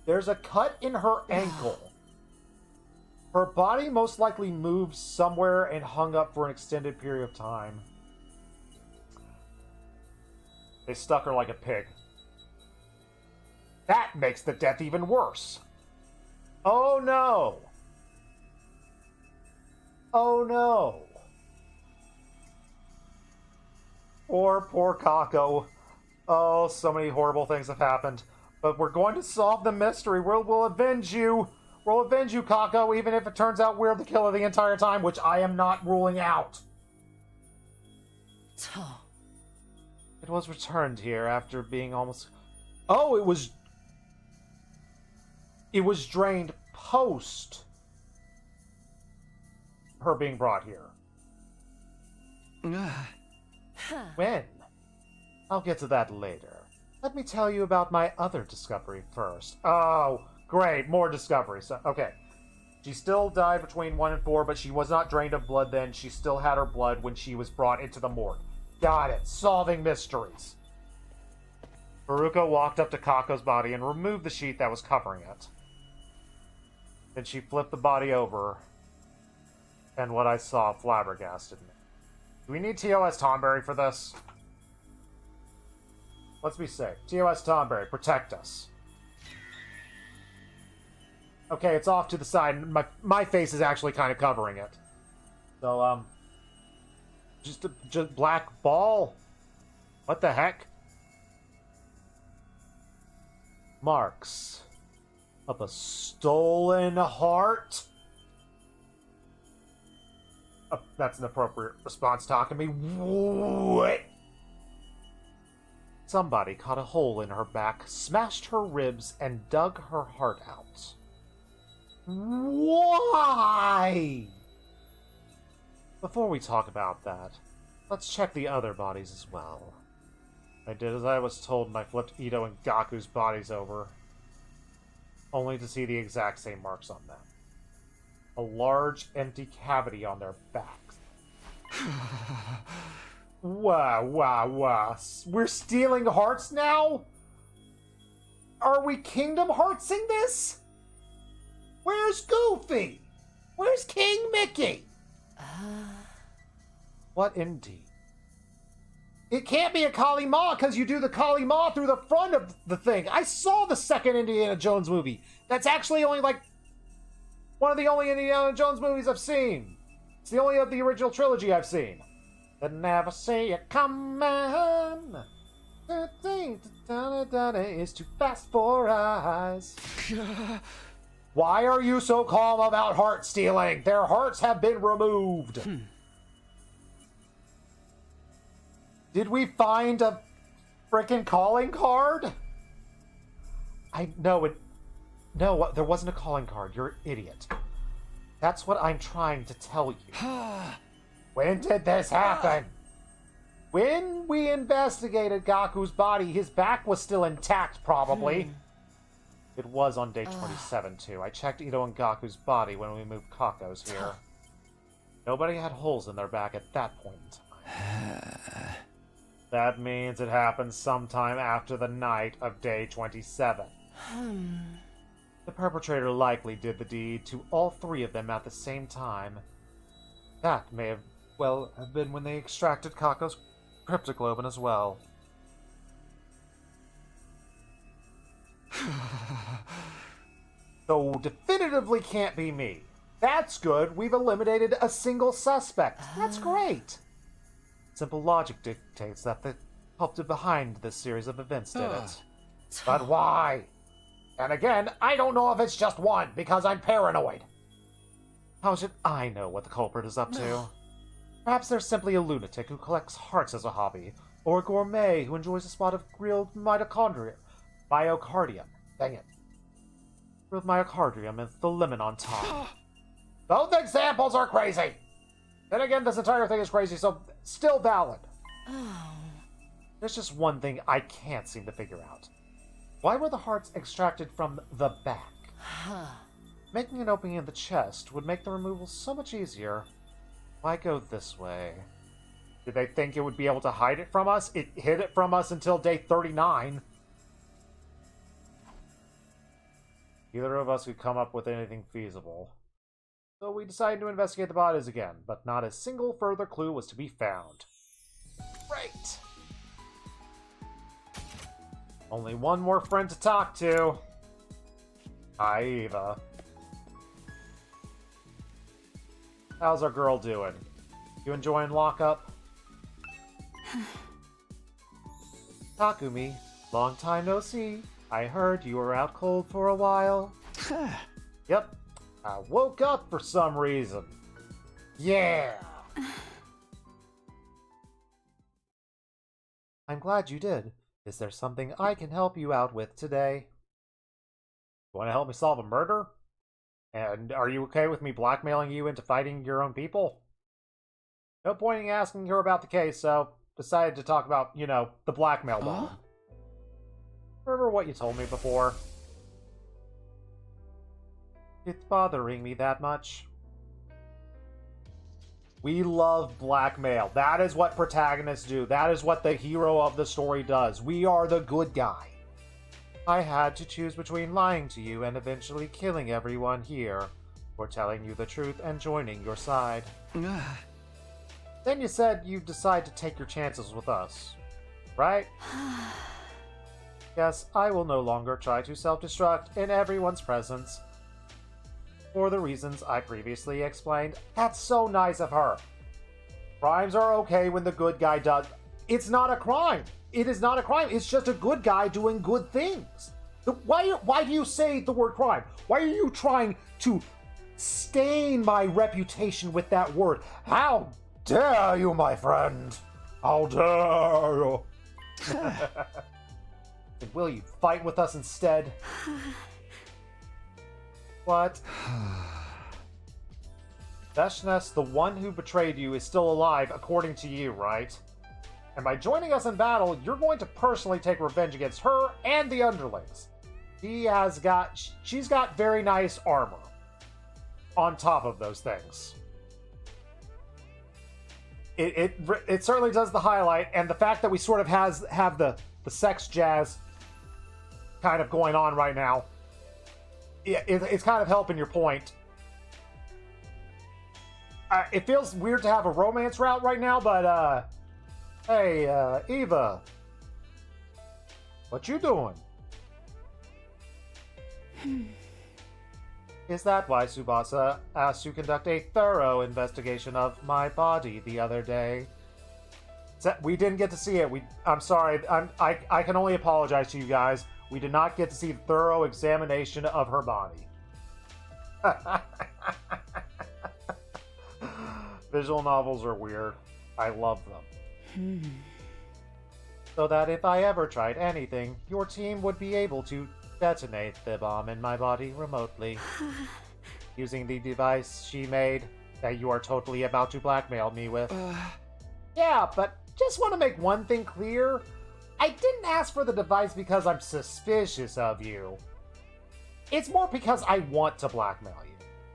There's a cut in her ankle. Her body most likely moved somewhere and hung up for an extended period of time. They stuck her like a pig. That makes the death even worse. Oh no! Oh no! Poor Kako. Oh, so many horrible things have happened. But we're going to solve the mystery. We'll avenge you. We'll avenge you, Kako, even if it turns out we're the killer the entire time, which I am not ruling out. It was returned here after being almost... Oh, it was drained post her being brought here. When? I'll get to that later. Let me tell you about my other discovery first. Oh, great, more discoveries. Okay. She still died between 1 and 4, but she was not drained of blood then. She still had her blood when she was brought into the morgue. Got it. Solving mysteries. Haruko walked up to Kako's body and removed the sheet that was covering it. Then she flipped the body over, and what I saw flabbergasted me. Do we need TOS Tonberry for this? Let's be safe. TOS Tonberry, protect us. Okay, it's off to the side. My face is actually kind of covering it. So, just black ball? What the heck? Marks of a stolen heart? That's an appropriate response talking to me. What? Somebody caught a hole in her back, smashed her ribs, and dug her heart out. Why? Before we talk about that, let's check the other bodies as well. I did as I was told and I flipped Ito and Gaku's bodies over, only to see the exact same marks on them. A large, empty cavity on their backs. Wow. We're stealing hearts now? Are we Kingdom Heartsing this? Where's Goofy? Where's King Mickey? What indeed? It can't be a Kali Ma because you do the Kali Ma through the front of the thing. I saw the second Indiana Jones movie. That's actually only like one of the only Indiana Jones movies I've seen. It's the only of the original trilogy I've seen. That never see it coming. The thing is too fast for eyes. Why are you so calm about heart stealing? Their hearts have been removed. Did we find a frickin' calling card? No, there wasn't a calling card. You're an idiot. That's what I'm trying to tell you. When did this happen? When we investigated Gaku's body, his back was still intact, probably. It was on day 27, too. I checked Ito and Gaku's body when we moved Kako's here. Nobody had holes in their back at that point in time. That means it happened sometime after the night of day 27. The perpetrator likely did the deed to all three of them at the same time. That may have been when they extracted Kako's cryptoglobin as well. So definitively can't be me. That's good. We've eliminated a single suspect. That's great. Simple logic dictates that the culprit behind this series of events did it. But why? And again, I don't know if it's just one, because I'm paranoid. How should I know what the culprit is up to? Perhaps they're simply a lunatic who collects hearts as a hobby, or a gourmet who enjoys a spot of grilled myocardium. Dang it. Grilled myocardium and the lemon on top. Both examples are crazy! Then again, this entire thing is crazy, so still valid. There's just one thing I can't seem to figure out. Why were the hearts extracted from the back? Making an opening in the chest would make the removal so much easier. Why go this way? Did they think it would be able to hide it from us? It hid it from us until day 39. Neither of us could come up with anything feasible. So we decided to investigate the bodies again, but not a single further clue was to be found. Great! Only one more friend to talk to. Hi, Eva. How's our girl doing? You enjoying lockup? Takumi, long time no see. I heard you were out cold for a while. Yep, I woke up for some reason. Yeah! I'm glad you did. Is there something I can help you out with today? You want to help me solve a murder? And are you okay with me blackmailing you into fighting your own people? No point in asking her about the case, so decided to talk about, the blackmail one. Remember what you told me before? It's bothering me that much. We love blackmail. That is what protagonists do. That is what the hero of the story does. We are the good guy. I had to choose between lying to you and eventually killing everyone here, or telling you the truth and joining your side. Then you said you'd decide to take your chances with us, right? Yes, I will no longer try to self-destruct in everyone's presence. For the reasons I previously explained. That's so nice of her. Crimes are okay when the good guy does. It's not a crime. It is not a crime. It's just a good guy doing good things. Why do you say the word crime? Why are you trying to stain my reputation with that word? How dare you, my friend? How dare you? Will you fight with us instead? What? Veshness, the one who betrayed you, is still alive, according to you, right? And by joining us in battle, you're going to personally take revenge against her and the underlings. She's got very nice armor on top of those things. It certainly does the highlight, and the fact that we sort of have the sex jazz kind of going on right now, it's kind of helping your point. It feels weird to have a romance route right now, but hey, Eva, what you doing? Is that why Tsubasa asked to conduct a thorough investigation of my body the other day? We didn't get to see it. I'm sorry. I can only apologize to you guys. We did not get to see the thorough examination of her body. Visual novels are weird. I love them. so that if I ever tried anything, your team would be able to detonate the bomb in my body remotely. Using the device she made that you are totally about to blackmail me with. Yeah, but just want to make one thing clear. I didn't ask for the device because I'm suspicious of you. It's more because I want to blackmail you.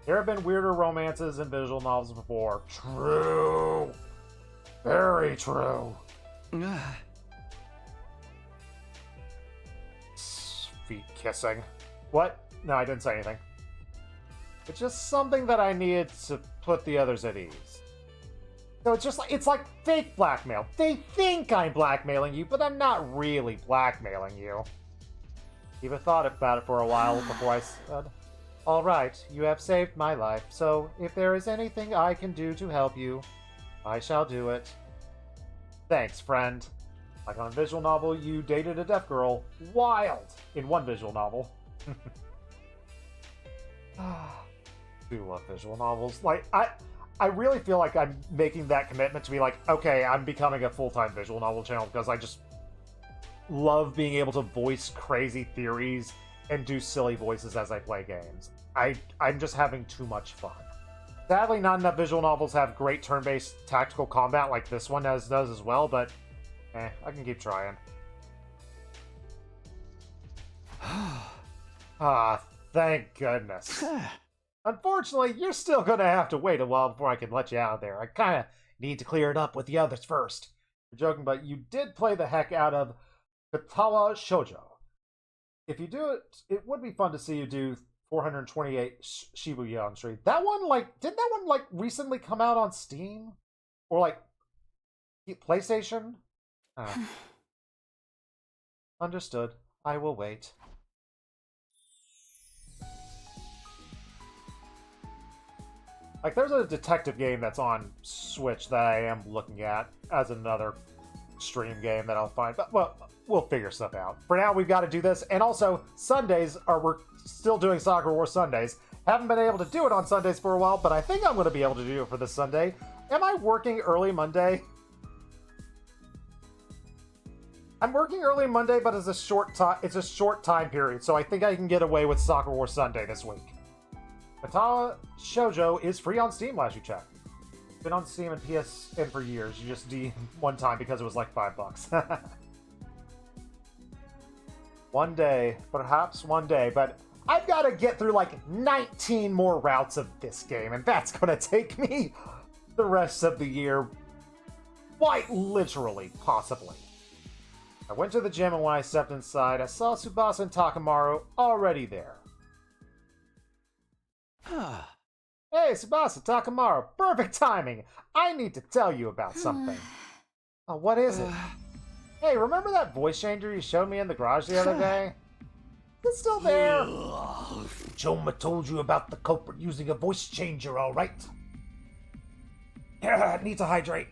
There have been weirder romances in visual novels before. True. Very true. Feet kissing. What? No, I didn't say anything. It's just something that I needed to put the others at ease. So it's like fake blackmail. They think I'm blackmailing you, but I'm not really blackmailing you. Eva thought about it for a while before I said, "All right, you have saved my life, so if there is anything I can do to help you, I shall do it." Thanks, friend. Like on a visual novel, you dated a deaf girl. Wild! In one visual novel. Do love visual novels. Like, I really feel like I'm making that commitment to be like, okay, I'm becoming a full-time visual novel channel because I just love being able to voice crazy theories and do silly voices as I play games. I'm just having too much fun. Sadly, not enough visual novels have great turn-based tactical combat like this one does as well, but I can keep trying. Thank goodness. Unfortunately, you're still gonna have to wait a while before I can let you out of there. I kinda need to clear it up with the others first. You're joking, but you did play the heck out of Katawa Shoujo. If you do it, it would be fun to see you do 428 Shibuya Street. That one, didn't that one, recently come out on Steam? Or, PlayStation? Understood. I will wait. There's a detective game that's on Switch that I am looking at as another stream game that I'll find. But, well, we'll figure stuff out. For now, we've got to do this. And also, we're still doing Soccer War Sundays. Haven't been able to do it on Sundays for a while, but I think I'm going to be able to do it for this Sunday. Am I working early Monday? I'm working early Monday, but it's a short time period, so I think I can get away with Soccer War Sunday this week. Katawa Shoujo is free on Steam last you checked. It's been on Steam and PSN for years. You just one time because it was like $5. One day, perhaps one day, but I've got to get through 19 more routes of this game, and that's going to take me the rest of the year. Quite literally, possibly. I went to the gym, and when I stepped inside, I saw Tsubasa and Takamaru already there. Hey, Tsubasa, Takamaru, perfect timing! I need to tell you about something. Oh, what is it? Hey, remember that voice changer you showed me in the garage the other day? Is it still there? Choma told you about the culprit using a voice changer, alright? Need to hydrate.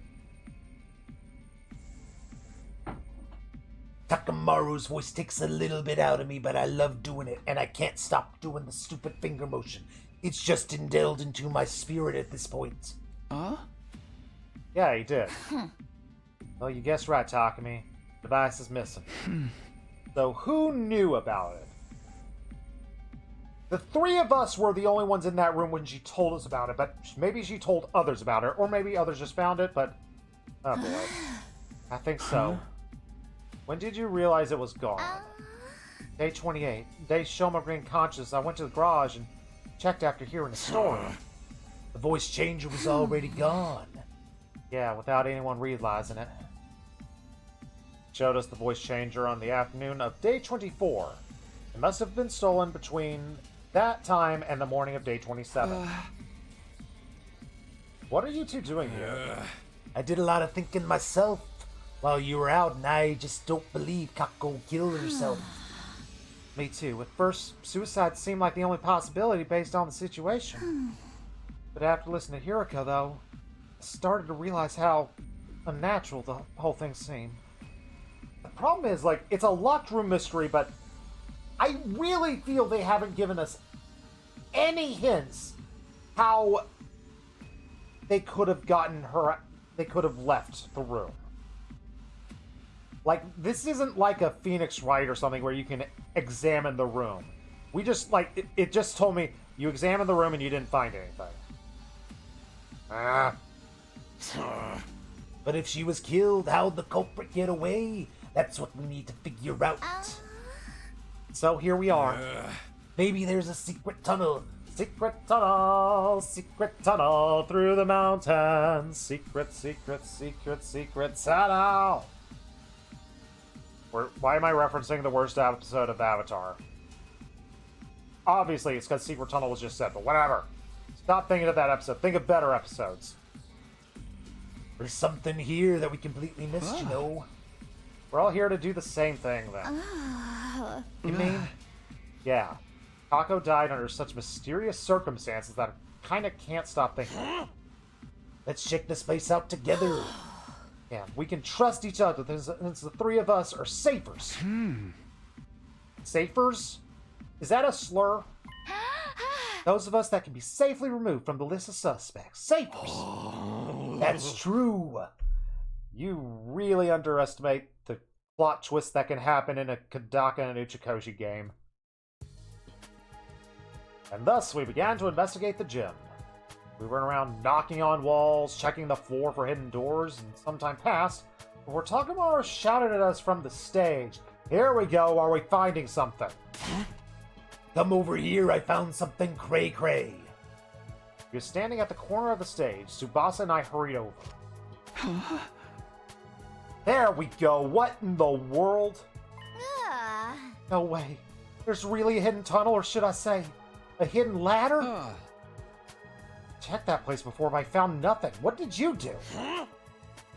Takamaru's voice takes a little bit out of me, but I love doing it, and I can't stop doing the stupid finger motion. It's just indelled into my spirit at this point. Huh? Yeah, he did. Well, you guessed right, Takumi. The device is missing. So who knew about it? The three of us were the only ones in that room when she told us about it, but maybe she told others about it, or maybe others just found it, but... Oh boy. I think so. When did you realize it was gone? Day 28. Day Shoma gained conscious. I went to the garage and checked after hearing the story. The voice changer was already gone. Yeah, without anyone realizing it. Showed us the voice changer on the afternoon of day 24. It must have been stolen between that time and the morning of day 27. What are you two doing here? I did a lot of thinking myself while you were out, and I just don't believe Kako killed herself. Me too. At first, suicide seemed like the only possibility based on the situation. But after listening to Hiroko, though, I started to realize how unnatural the whole thing seemed. The problem is, it's a locked room mystery, but I really feel they haven't given us any hints how they could have gotten her, they could have left the room. Like, this isn't like a Phoenix Wright or something where you can examine the room. We just, like, it just told me, you examined the room and you didn't find anything. But if she was killed, how'd the culprit get away? That's what we need to figure out. So here we are. Maybe there's a secret tunnel. Secret tunnel through the mountains. Secret tunnel. Why am I referencing the worst episode of Avatar? Obviously, it's because Secret Tunnel was just said, but whatever. Stop thinking of that episode. Think of better episodes. There's something here that we completely missed, you know. We're all here to do the same thing, then. You mean? Yeah. Kako died under such mysterious circumstances that I kind of can't stop thinking. Let's check this place out together. Yeah, we can trust each other since the three of us are safers. Safers? Is that a slur? Those of us that can be safely removed from the list of suspects. Safers! That's true. You really underestimate the plot twist that can happen in a Kodaka and Uchikoshi game. And thus, we began to investigate the gym. We went around knocking on walls, checking the floor for hidden doors, and some time passed before Takamaru shouted at us from the stage, "Here we go, are we finding something?" Come over here, I found something cray-cray. He was standing at the corner of the stage. Tsubasa and I hurried over. There we go, what in the world? No way. There's really a hidden tunnel, or should I say, a hidden ladder? Checked that place before, but I found nothing. What did you do?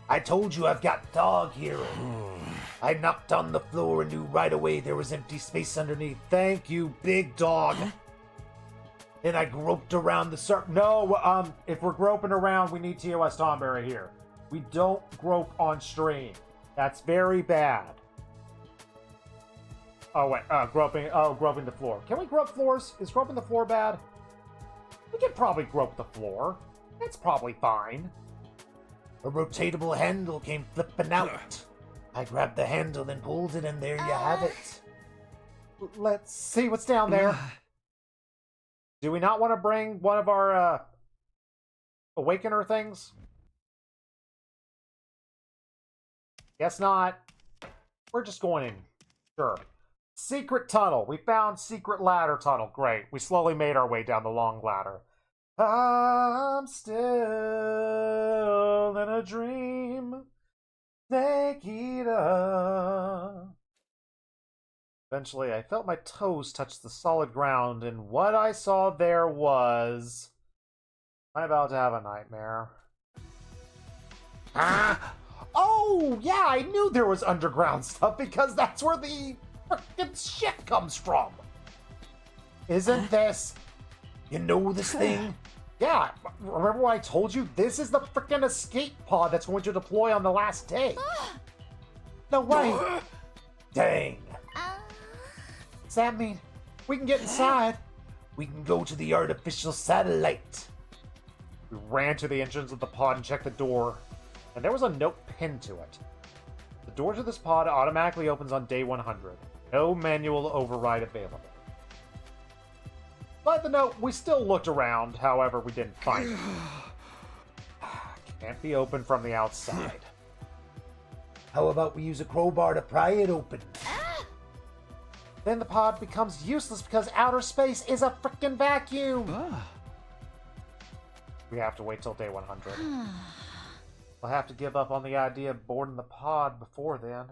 I told you I've got dog hearing. I knocked on the floor and knew right away there was empty space underneath. Thank you, big dog. Then I groped around the circle. No, if we're groping around, we need TOS Tomberry here. We don't grope on stream. That's very bad. Oh, wait, groping the floor. Can we grope floors? Is groping the floor bad? We can probably grope the floor. That's probably fine. A rotatable handle came flipping out. I grabbed the handle and pulled it, and there you have it. Let's see what's down there. Do we not want to bring one of our, Awakener things? Guess not. We're just going in. Sure. Secret tunnel. We found secret ladder tunnel. Great. We slowly made our way down the long ladder. I'm still in a dream. Nikita. Eventually, I felt my toes touch the solid ground, and what I saw there was... I'm about to have a nightmare. Oh, yeah, I knew there was underground stuff because that's where the frickin' shit comes from. Isn't this... You know this thing? Yeah, remember what I told you? This is the frickin' escape pod that's going to deploy on the last day. No way. Dang. Does that mean we can get inside? We can go to the artificial satellite. We ran to the entrance of the pod and checked the door, and there was a note pinned to it. The door to this pod automatically opens on day 100. No manual override available. By the note, we still looked around, however, we didn't find it. Can't be opened from the outside. How about we use a crowbar to pry it open? Then the pod becomes useless because outer space is a frickin' vacuum! We have to wait till day 100. We'll have to give up on the idea of boarding the pod before then.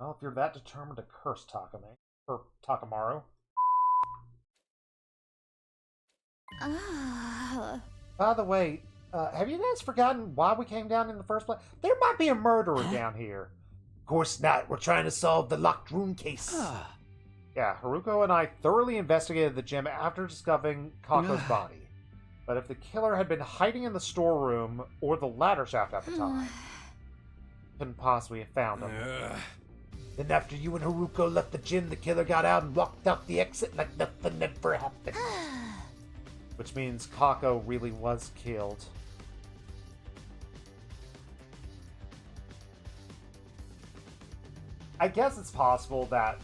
Well, if you're that determined to curse Takamaru. By the way, have you guys forgotten why we came down in the first place? There might be a murderer down here. Of course not. We're trying to solve the locked room case. Yeah, Haruko and I thoroughly investigated the gym after discovering Kako's body. But if the killer had been hiding in the storeroom or the ladder shaft at the time, couldn't possibly have found him. Then after you and Haruko left the gym, the killer got out and walked out the exit like nothing ever happened. Which means Kako really was killed. I guess it's possible that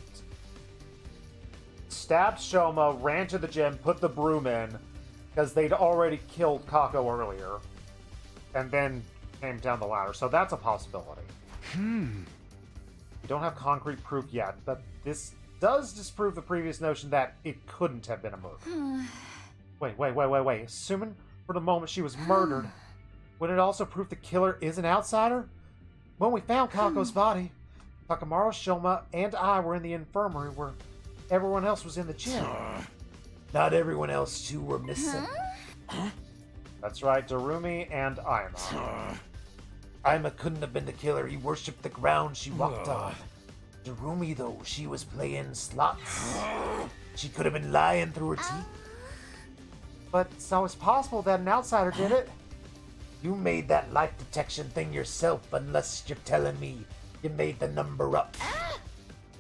stabbed Shoma, ran to the gym, put the broom in, because they'd already killed Kako earlier, and then came down the ladder. So that's a possibility. We don't have concrete proof yet, but this does disprove the previous notion that it couldn't have been a murder. Wait. Assuming for the moment she was murdered, would it also prove the killer is an outsider? When we found Kako's body, Takamaru, Shoma, and I were in the infirmary where everyone else was in the gym. Not everyone else, too, were missing. That's right, Darumi and Aima. Aima couldn't have been the killer. He worshipped the ground she walked on. Darumi, though, she was playing slots. She could have been lying through her teeth. But so it's possible that an outsider did it. You made that light detection thing yourself, unless you're telling me you made the number up.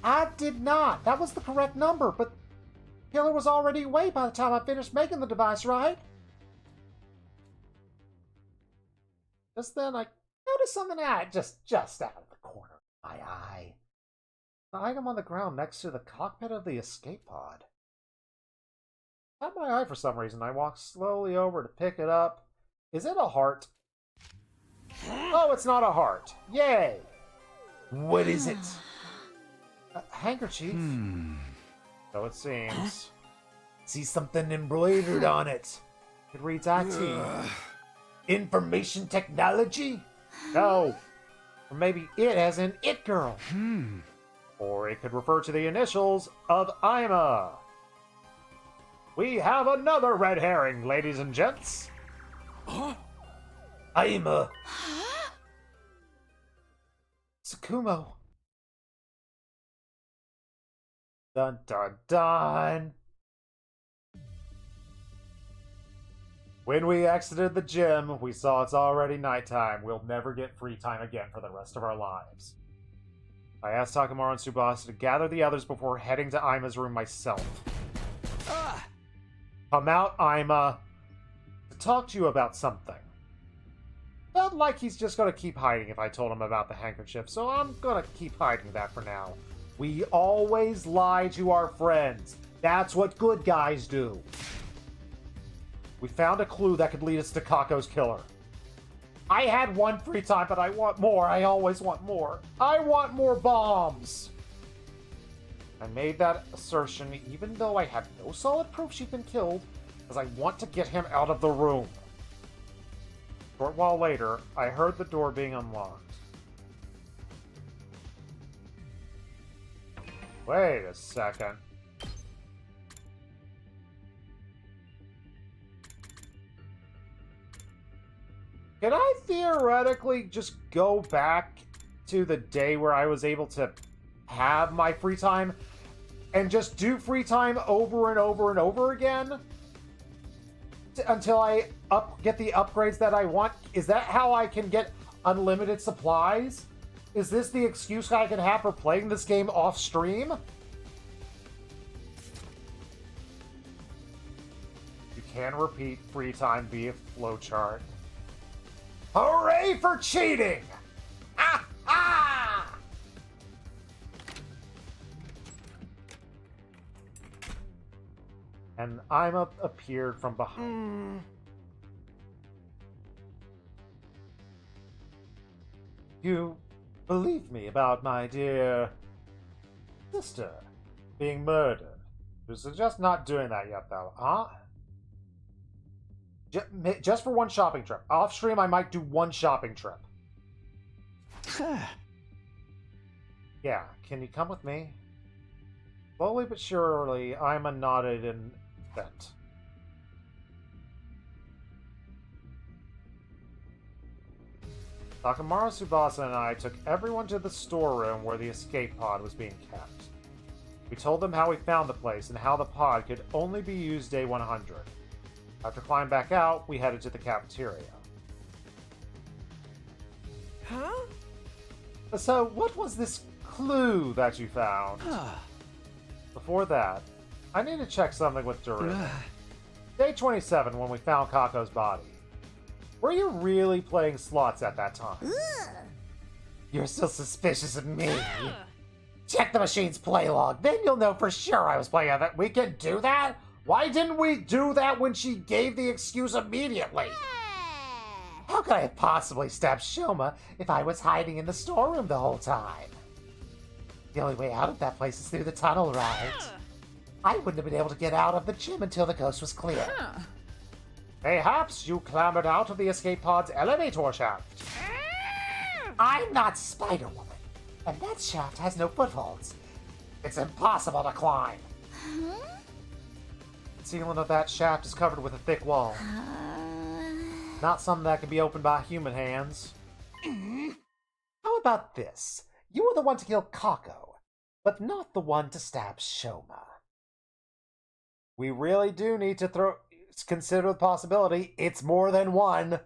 I did not. That was the correct number, but the killer was already away by the time I finished making the device, right? Just then, I noticed something just out of the corner of my eye. The item on the ground next to the cockpit of the escape pod. I had my eye for some reason. I walked slowly over to pick it up. Is it a heart? Oh, it's not a heart. Yay! What is it? A handkerchief? So it seems. See something embroidered on it. It reads IT. Information technology? No. Or maybe it as in It Girl. Or it could refer to the initials of Aima. We have another red herring, ladies and gents. Aima. Tsukumo. Dun dun dun. When we exited the gym, we saw it's already nighttime. We'll never get free time again for the rest of our lives. I asked Takamaru and Tsubasa to gather the others before heading to Aima's room myself. Come out, Aima, to talk to you about something. Felt like he's just gonna keep hiding if I told him about the handkerchief, so I'm gonna keep hiding that for now. We always lie to our friends. That's what good guys do. We found a clue that could lead us to Kako's killer. I had one free time, but I want more. I always want more. I want more bombs! I made that assertion even though I had no solid proof she'd been killed, because I want to get him out of the room. A short while later, I heard the door being unlocked. Wait a second. Can I theoretically just go back to the day where I was able to have my free time and just do free time over and over and over again until I get the upgrades that I want? Is that how I can get unlimited supplies? Is this the excuse I can have for playing this game off stream? You can repeat free time via flowchart. Hooray for cheating! Ah! Ah! And Aima appeared from behind. You believe me about my dear sister being murdered. You suggest not doing that yet, though, huh? Just for one shopping trip. Off stream, I might do one shopping trip. Yeah, can you come with me? Slowly but surely, Aima nodded in consent. Takamaru, Tsubasa, and I took everyone to the storeroom where the escape pod was being kept. We told them how we found the place and how the pod could only be used day 100. After climbing back out, we headed to the cafeteria. Huh? So, what was this clue that you found? Before that, I need to check something with Darumi. Day 27, when we found Kako's body. Were you really playing slots at that time? You're still suspicious of me. Check the machine's play log, then you'll know for sure I was playing on that. We can do that? Why didn't we do that when she gave the excuse immediately? How could I have possibly stabbed Shoma if I was hiding in the storeroom the whole time? The only way out of that place is through the tunnel, right? I wouldn't have been able to get out of the gym until the coast was clear. Perhaps you clambered out of the escape pod's elevator shaft. I'm not Spider-Woman, and that shaft has no footholds. It's impossible to climb. The ceiling of that shaft is covered with a thick wall. Not something that can be opened by human hands. How about this? You were the one to kill Kako, but not the one to stab Shoma. We really do need to consider the possibility it's more than one.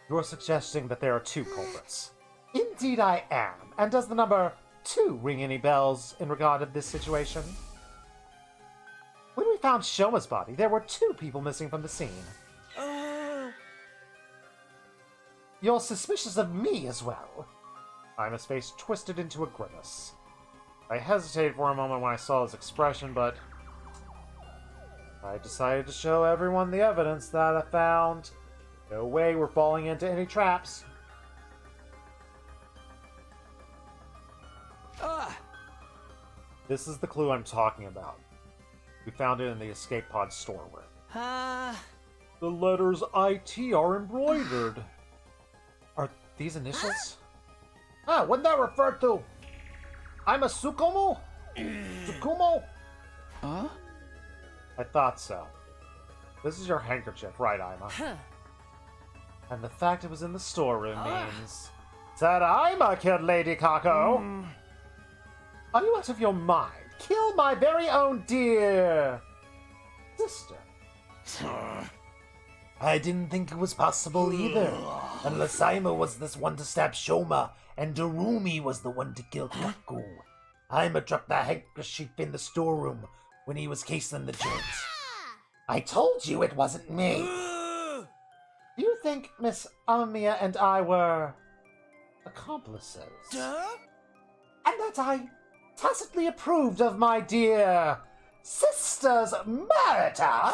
You're suggesting that there are two culprits. Indeed I am. And does the number 2 ring any bells in regard to this situation? When we found Shoma's body, there were 2 people missing from the scene. You're suspicious of me as well. Ima's face twisted into a grimace. I hesitated for a moment when I saw his expression, but I decided to show everyone the evidence that I found. No way we're falling into any traps. This is the clue I'm talking about. We found it in the escape pod storeroom. The letters IT are embroidered. Are these initials? Wouldn't that refer to... I'm a Tsukumo? Tsukumo? I thought so. This is your handkerchief, right, Ima? And the fact it was in the storeroom means that Ima killed Lady Kako. Are you out of your mind? Kill my very own dear sister. I didn't think it was possible either. Unless Ima was this one to stab Shoma, and Darumi was the one to kill Kaku. Ima dropped the handkerchief in the storeroom when he was casing the joints. I told you it wasn't me. Do you think Miss Amamiya and I were accomplices? And that I tacitly approved of my dear sister's murder?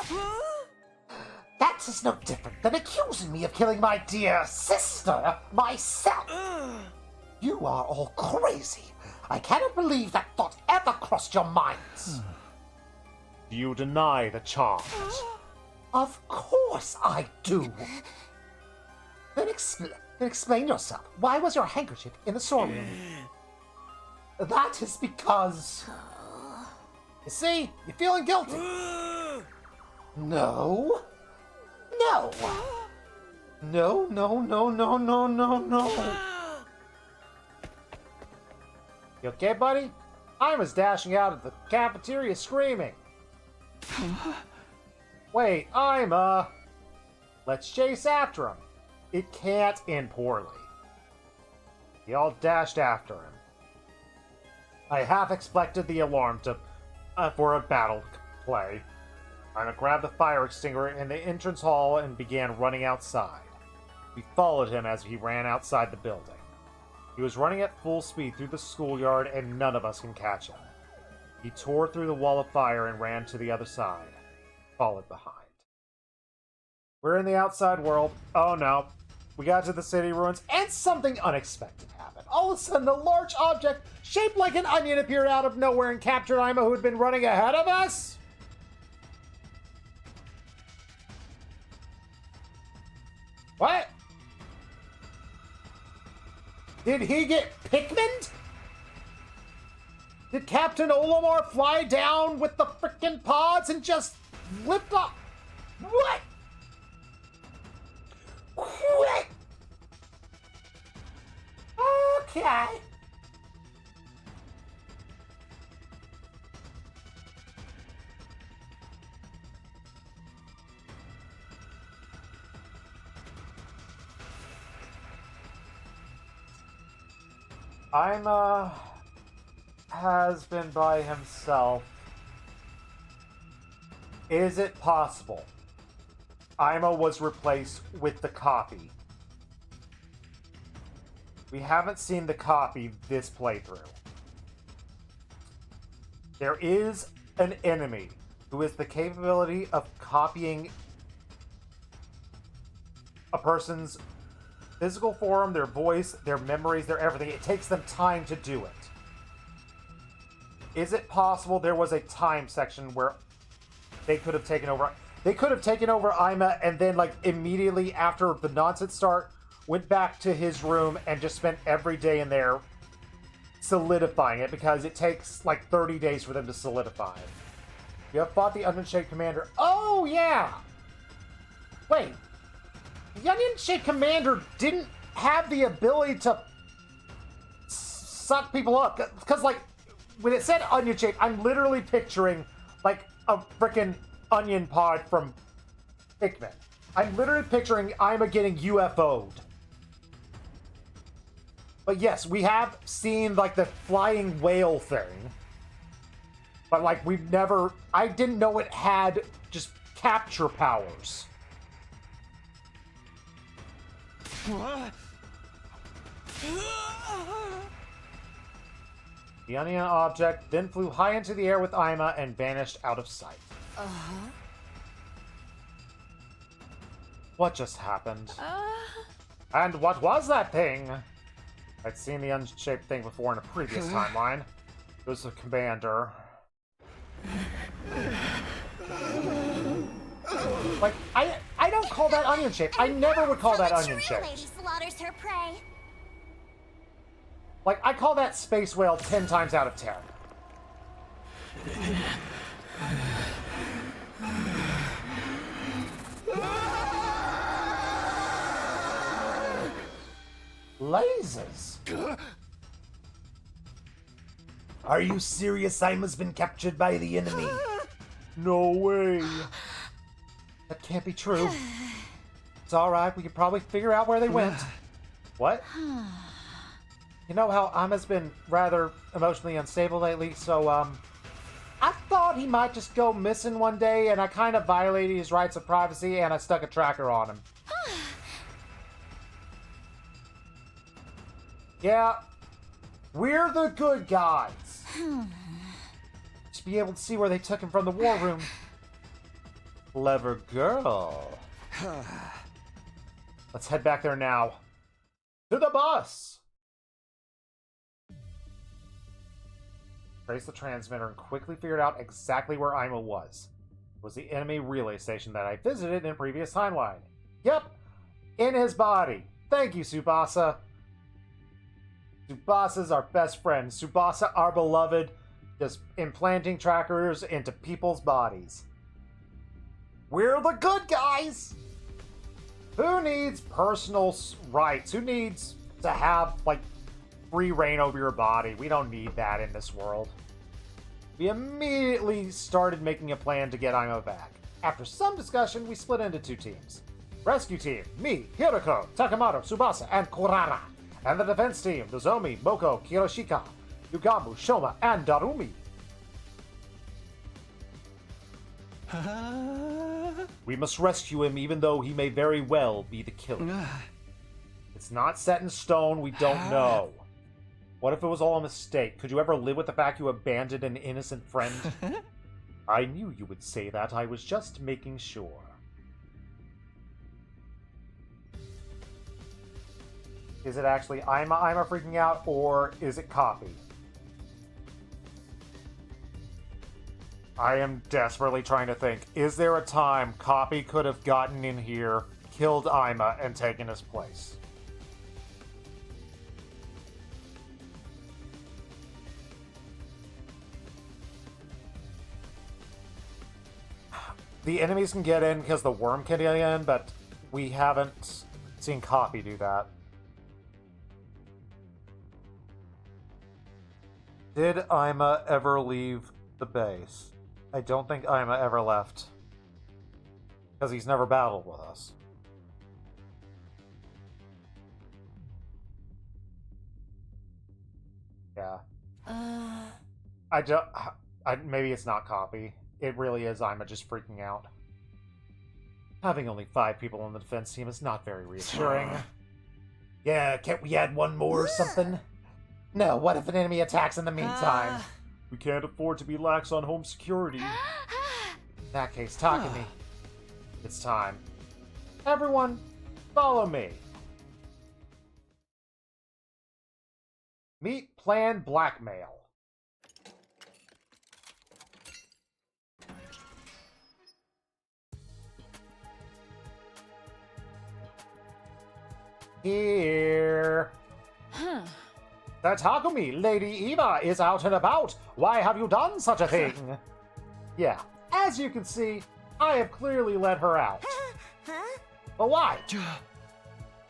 That is no different than accusing me of killing my dear sister myself. You are all crazy. I cannot believe that thought ever crossed your minds. Do you deny the charge? Of course I do. Then explain yourself. Why was your handkerchief in the storeroom? That is because... You see? You're feeling guilty. No. No. No, no, no, no, no, no, no. You okay, buddy? I was dashing out of the cafeteria screaming. Wait, Ima. Let's chase after him. It can't end poorly. They all dashed after him. I half expected the alarm for a battle play. Ima grabbed the fire extinguisher in the entrance hall and began running outside. We followed him as he ran outside the building. He was running at full speed through the schoolyard and none of us can catch him. He tore through the wall of fire and ran to the other side, followed behind. We're in the outside world. Oh no. We got to the city ruins and something unexpected happened. All of a sudden, a large object shaped like an onion appeared out of nowhere and captured Ima, who had been running ahead of us? What? Did he get Pikmin'd? Did Captain Olimar fly down with the frickin' pods and just lift up? What? What? Okay. Ima has been by himself. Is it possible Ima was replaced with the copy? We haven't seen the copy this playthrough. There is an enemy who has the capability of copying a person's physical form, their voice, their memories, their everything. It takes them time to do it. Is it possible there was a time section where they could have taken over? They could have taken over Ima and then, like, immediately after the nonsense start, went back to his room and just spent every day in there solidifying it, because it takes like 30 days for them to solidify it. You have fought the Onion-Shaped Commander. Oh, yeah! Wait. The Onion-Shaped Commander didn't have the ability to suck people up. Because, like, when it said Onion-Shaped, I'm literally picturing, like, a freaking onion pod from Pikmin. I'm literally picturing Ima getting UFO'd. But yes, we have seen, like, the flying whale thing. But, like, we've never... I didn't know it had just capture powers. The onion object then flew high into the air with Ima and vanished out of sight. Uh-huh. What just happened? And what was that thing? I'd seen the unshaped thing before in a previous timeline. It was the commander. Like, I don't call that onion shaped. I never would call that onion shaped. Lady slaughters her prey. Like, I call that space whale 10 times out of 10. Lasers. Are you serious? Ima's been captured by the enemy. No way. That can't be true. It's alright, we could probably figure out where they went. What? You know how Ima's been rather emotionally unstable lately, so, I thought he might just go missing one day, and I kind of violated his rights of privacy, and I stuck a tracker on him. Yeah, we're the good guys. Just be able to see where they took him from the war room. Clever girl. Let's head back there now. To the bus! Traced the transmitter and quickly figured out exactly where Ima was. It was the enemy relay station that I visited in a previous timeline. Yep, in his body. Thank you, Tsubasa. Tsubasa's our best friend. Tsubasa, our beloved, just implanting trackers into people's bodies. We're the good guys! Who needs personal rights? Who needs to have, like, free reign over your body? We don't need that in this world. We immediately started making a plan to get Ima back. After some discussion, we split into two teams. Rescue team, me, Hiroko, Takamoto, Tsubasa, and Kurara. And the defense team, Nozomi, Moko, Kiyoshika, Yugamu, Shoma, and Darumi. We must rescue him even though he may very well be the killer. It's not set in stone, we don't know. What if it was all a mistake? Could you ever live with the fact you abandoned an innocent friend? I knew you would say that, I was just making sure. Is it actually Ima freaking out, or is it Copy? I am desperately trying to think. Is there a time Copy could have gotten in here, killed Ima, and taken his place? The enemies can get in because the worm can get in, but we haven't seen Copy do that. Did Ima ever leave the base? I don't think Ima ever left. Because he's never battled with us. Yeah. Maybe it's not Copy. It really is Ima just freaking out. Having only 5 people on the defense team is not very reassuring. Yeah, can't we add one more or something? No, what if an enemy attacks in the meantime? We can't afford to be lax on home security. In that case, Takumi, it's time. Everyone, follow me. Meet Plan Blackmail. Here. The Takumi, Lady Eva, is out and about. Why have you done such a thing? Yeah, as you can see, I have clearly let her out. But why?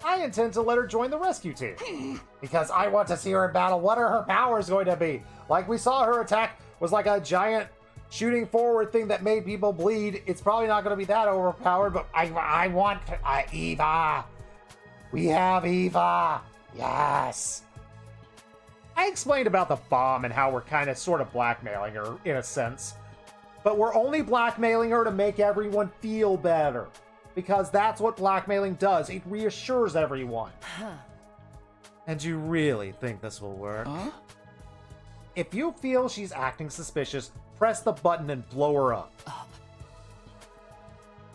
I intend to let her join the rescue team. Because I want to see her in battle. What are her powers going to be? Like we saw, her attack was like a giant shooting forward thing that made people bleed. It's probably not going to be that overpowered, but I want Eva. We have Eva. Yes. I explained about the bomb and how we're kind of sort of blackmailing her in a sense. But we're only blackmailing her to make everyone feel better. Because that's what blackmailing does. It reassures everyone. And you really think this will work? If you feel she's acting suspicious, press the button and blow her up.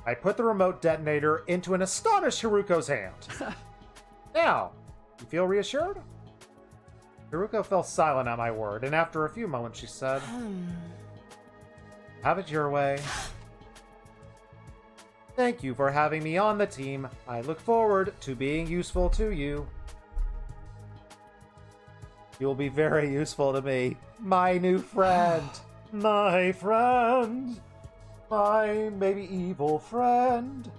I put the remote detonator into an astonished Haruko's hand. Now, you feel reassured? Haruko fell silent at my word, and after a few moments she said, "Have it your way. Thank you for having me on the team. I look forward to being useful to you. You'll be very useful to me, my new friend. My friend. My maybe evil friend."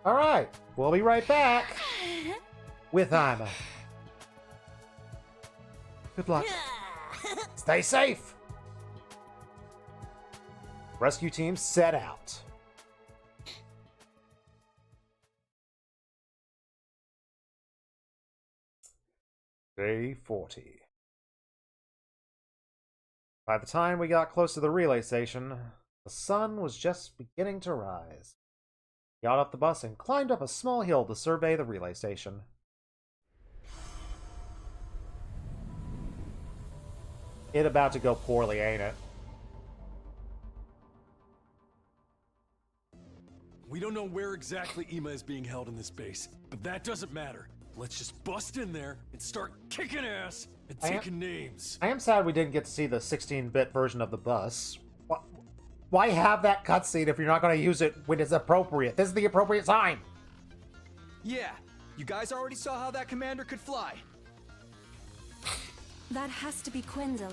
Alright, we'll be right back with Ima. Good luck. Stay safe. Rescue team set out. Day 40. By the time we got close to the relay station, the sun was just beginning to rise. We got off the bus and climbed up a small hill to survey the relay station. It about to go poorly, ain't it? We don't know where exactly Ima is being held in this base, but that doesn't matter. Let's just bust in there and start kicking ass and taking names. I am sad we didn't get to see the 16-bit version of the bus. Why have that cutscene if you're not going to use it when it's appropriate? This is the appropriate time. Yeah, you guys already saw how that commander could fly. That has to be Quenzele.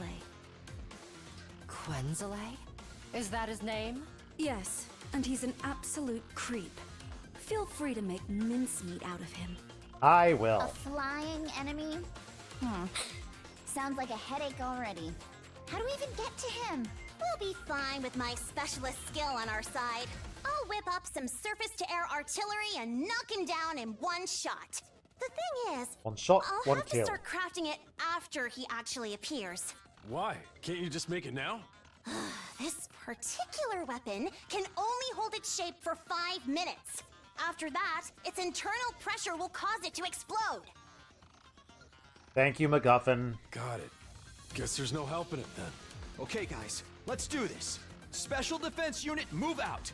Quenzele? Is that his name? Yes, and he's an absolute creep. Feel free to make mincemeat out of him. I will. A flying enemy? Sounds like a headache already. How do we even get to him? We'll be fine with my specialist skill on our side. I'll whip up some surface-to-air artillery and knock him down in one shot. The thing is, One shot, I'll one have kill. to start crafting it after he actually appears. Why? Can't you just make it now? This particular weapon can only hold its shape for 5 minutes. After that, its internal pressure will cause it to explode. Thank you, MacGuffin. Got it. Guess there's no helping it then. Okay, guys, let's do this. Special Defense Unit, move out.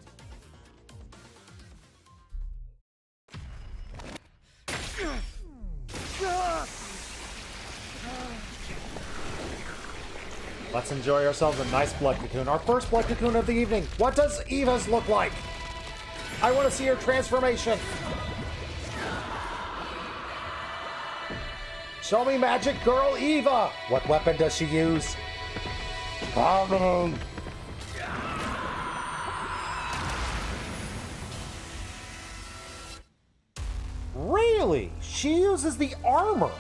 Let's enjoy ourselves a nice blood cocoon. Our first blood cocoon of the evening. What does Eva's look like? I want to see her transformation. Show me Magic Girl Eva. What weapon does she use? Follow. Really? She uses the armor.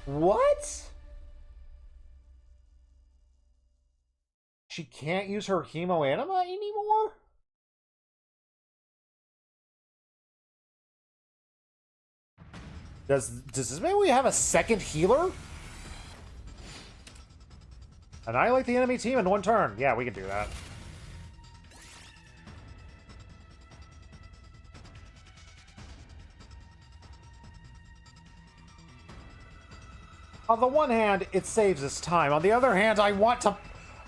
What? She can't use her hemoanima anymore? Does this mean we have a second healer? Annihilate the enemy team in one turn. Yeah, we can do that. On the one hand, it saves us time. On the other hand,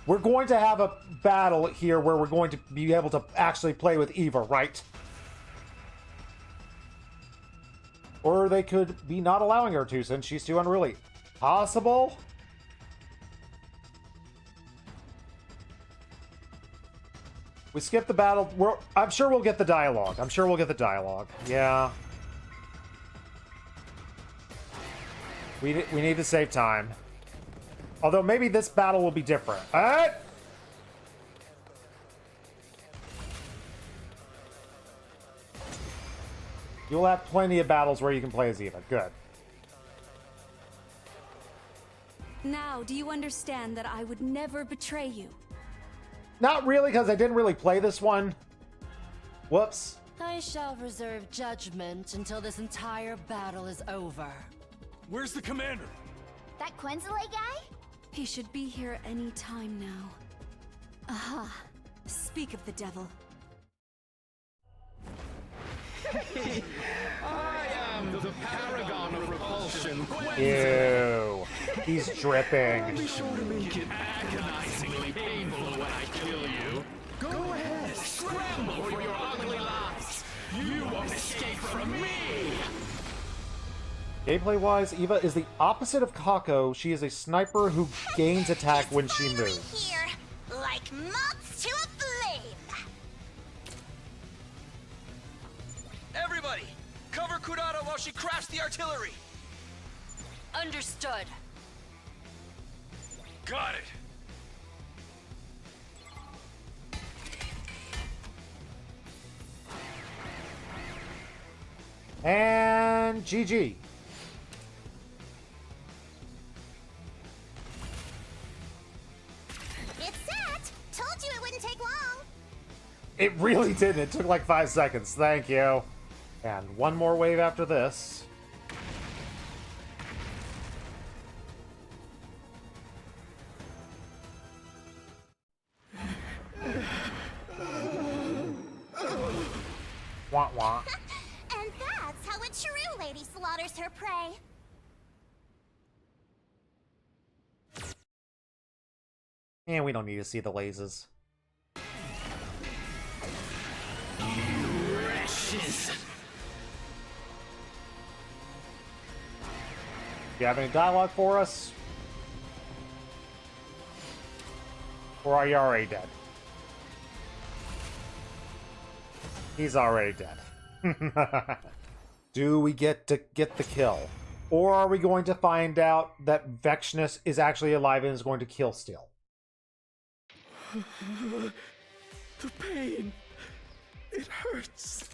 we're going to have a battle here where we're going to be able to actually play with Eva, right? Or they could be not allowing her to since she's too unruly. Possible? We skip the battle. I'm sure we'll get the dialogue. Yeah. We need to save time. Although maybe this battle will be different. You'll have plenty of battles where you can play as Eva. Good. Now, do you understand that I would never betray you? Not really, because I didn't really play this one. Whoops. I shall reserve judgment until this entire battle is over. Where's the commander? That Quenzile guy? He should be here any time now. Aha. Speak of the devil. I am the paragon of repulsion. Ew. He's dripping. Be sure to make it agonizingly painful when I kill you. Go ahead, scramble for your ugly lives. You won't escape from me. Gameplay-wise, Eva is the opposite of Kako. She is a sniper who gains attack when she moves. Here, like moths to a flame. Everybody, cover Kurata while she crafts the artillery. Understood. Got it. And GG. It's set! Told you it wouldn't take long! It really didn't. It took like 5 seconds. Thank you. And one more wave after this. Wah wah. And that's how a true lady slaughters her prey. And we don't need to see the lasers. Wretches. Do you have any dialogue for us? Or are you already dead? He's already dead. Do we get to get the kill? Or are we going to find out that Vexnus is actually alive and is going to kill still? The pain. It hurts.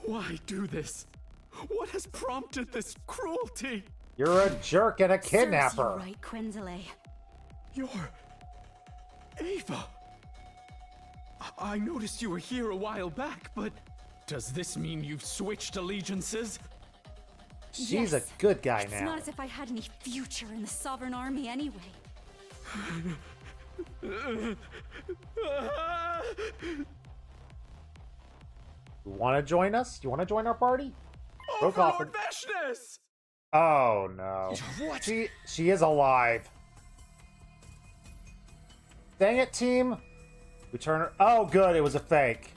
Why do this? What has prompted this cruelty? You're a jerk and a Serves you kidnapper. right, Quenzile. You're... Ava. I noticed you were here a while back, but does this mean you've switched allegiances? She's Yes. a good guy It's now. not as if I had any future in the Sovereign Army anyway. You want to join us? You want to join our party? Overlord Vexnus! Oh no. What? She is alive. Dang it, team. We turn her. Oh, good. It was a fake.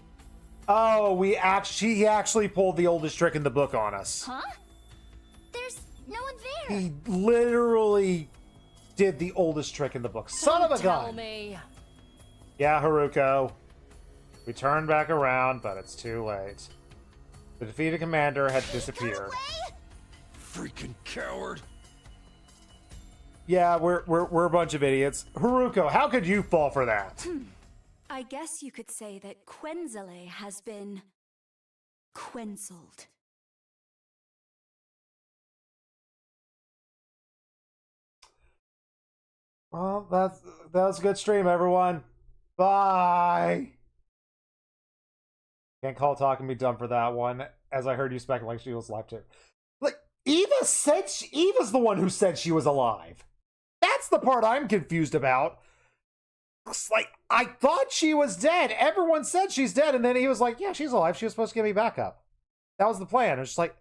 Oh, she actually pulled the oldest trick in the book on us. Huh? There's no one there. He literally did the oldest trick in the book. Son of a Tell gun. me. Yeah, Haruko. We turned back around, but it's too late. The defeated commander had disappeared. Freaking coward. Yeah, we're a bunch of idiots. Haruko, how could you fall for that? I guess you could say that Quenzile has been quenzled. Well, that was a good stream, everyone. Bye. Can't call talk and be done for that one, as I heard you speculate she was alive too. Like, Eva's the one who said she was alive. That's the part I'm confused about. It's like, I thought she was dead. Everyone said she's dead, and then he was like, yeah, she's alive. She was supposed to give me backup. That was the plan. It's just like,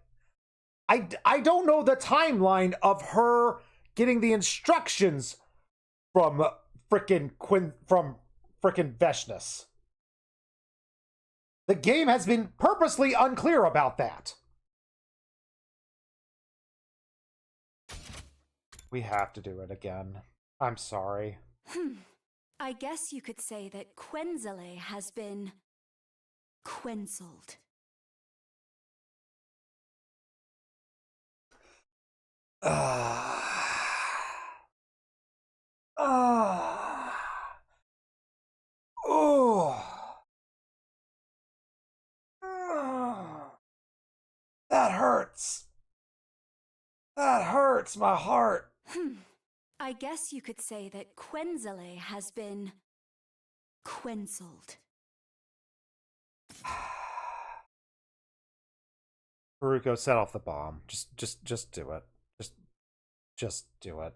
I don't know the timeline of her getting the instructions from frickin' Veshness. The game has been purposely unclear about that. We have to do it again. I'm sorry. I guess you could say that Quenzele has been quenzeled. That hurts. That hurts my heart. I guess you could say that Quenzele has been quenzeled. Haruko, set off the bomb. Just do it. Just do it.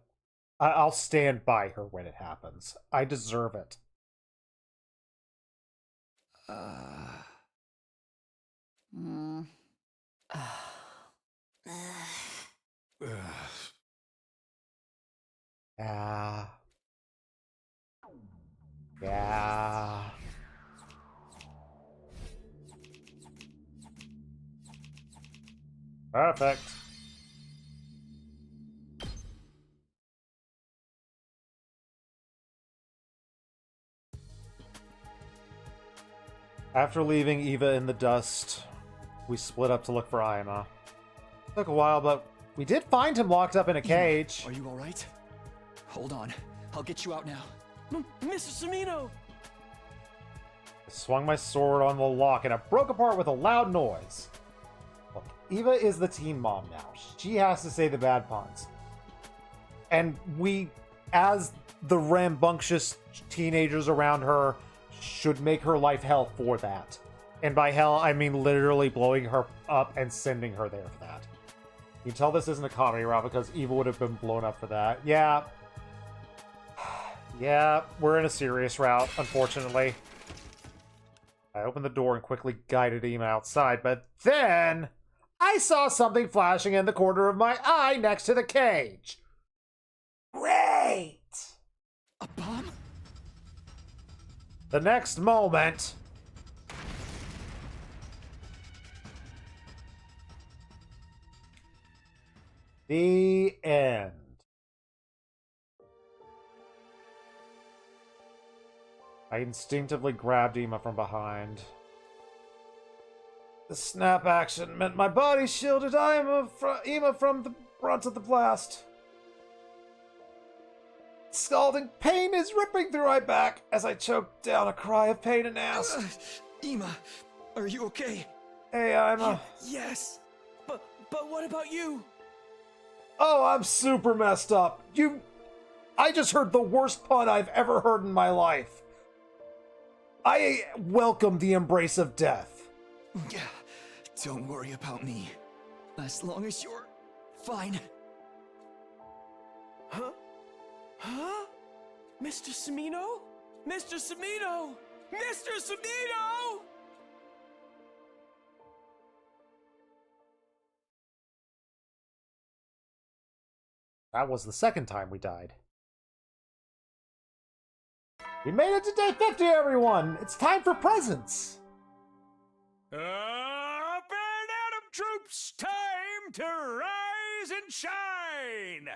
I'll stand by her when it happens. I deserve it. Yeah. Yeah. Perfect. After leaving Eva in the dust, we split up to look for Aima. Took a while, but we did find him locked up in a cage. Are you alright? Hold on. I'll get you out now. Mr. Samino! I swung my sword on the lock and it broke apart with a loud noise. Look, Eva is the team mom now. She has to say the bad puns. And we, as the rambunctious teenagers around her, should make her life hell for that. And by hell, I mean literally blowing her up and sending her there for that. You can tell this isn't a comedy route because Eva would have been blown up for that. Yeah. Yeah, we're in a serious route, unfortunately. I opened the door and quickly guided Ema outside, but then I saw something flashing in the corner of my eye next to the cage. Great! A bomb? The next moment... The end. I instinctively grabbed Ema from behind. The snap action meant my body shielded Ema from the brunt of the blast. Scalding pain is ripping through my back as I choke down a cry of pain and ask, Ema, are you okay? Hey, Ema. Yes, but what about you? Oh, I'm super messed up. I just heard the worst pun I've ever heard in my life. I welcome the embrace of death. Yeah, don't worry about me. As long as you're fine. Huh? Huh? Mr. Samino? Mr. Samino! Mr. Samino! That was the second time we died. We made it to day 50, everyone! It's time for presents! Up and Atom troops! Time to rise and shine!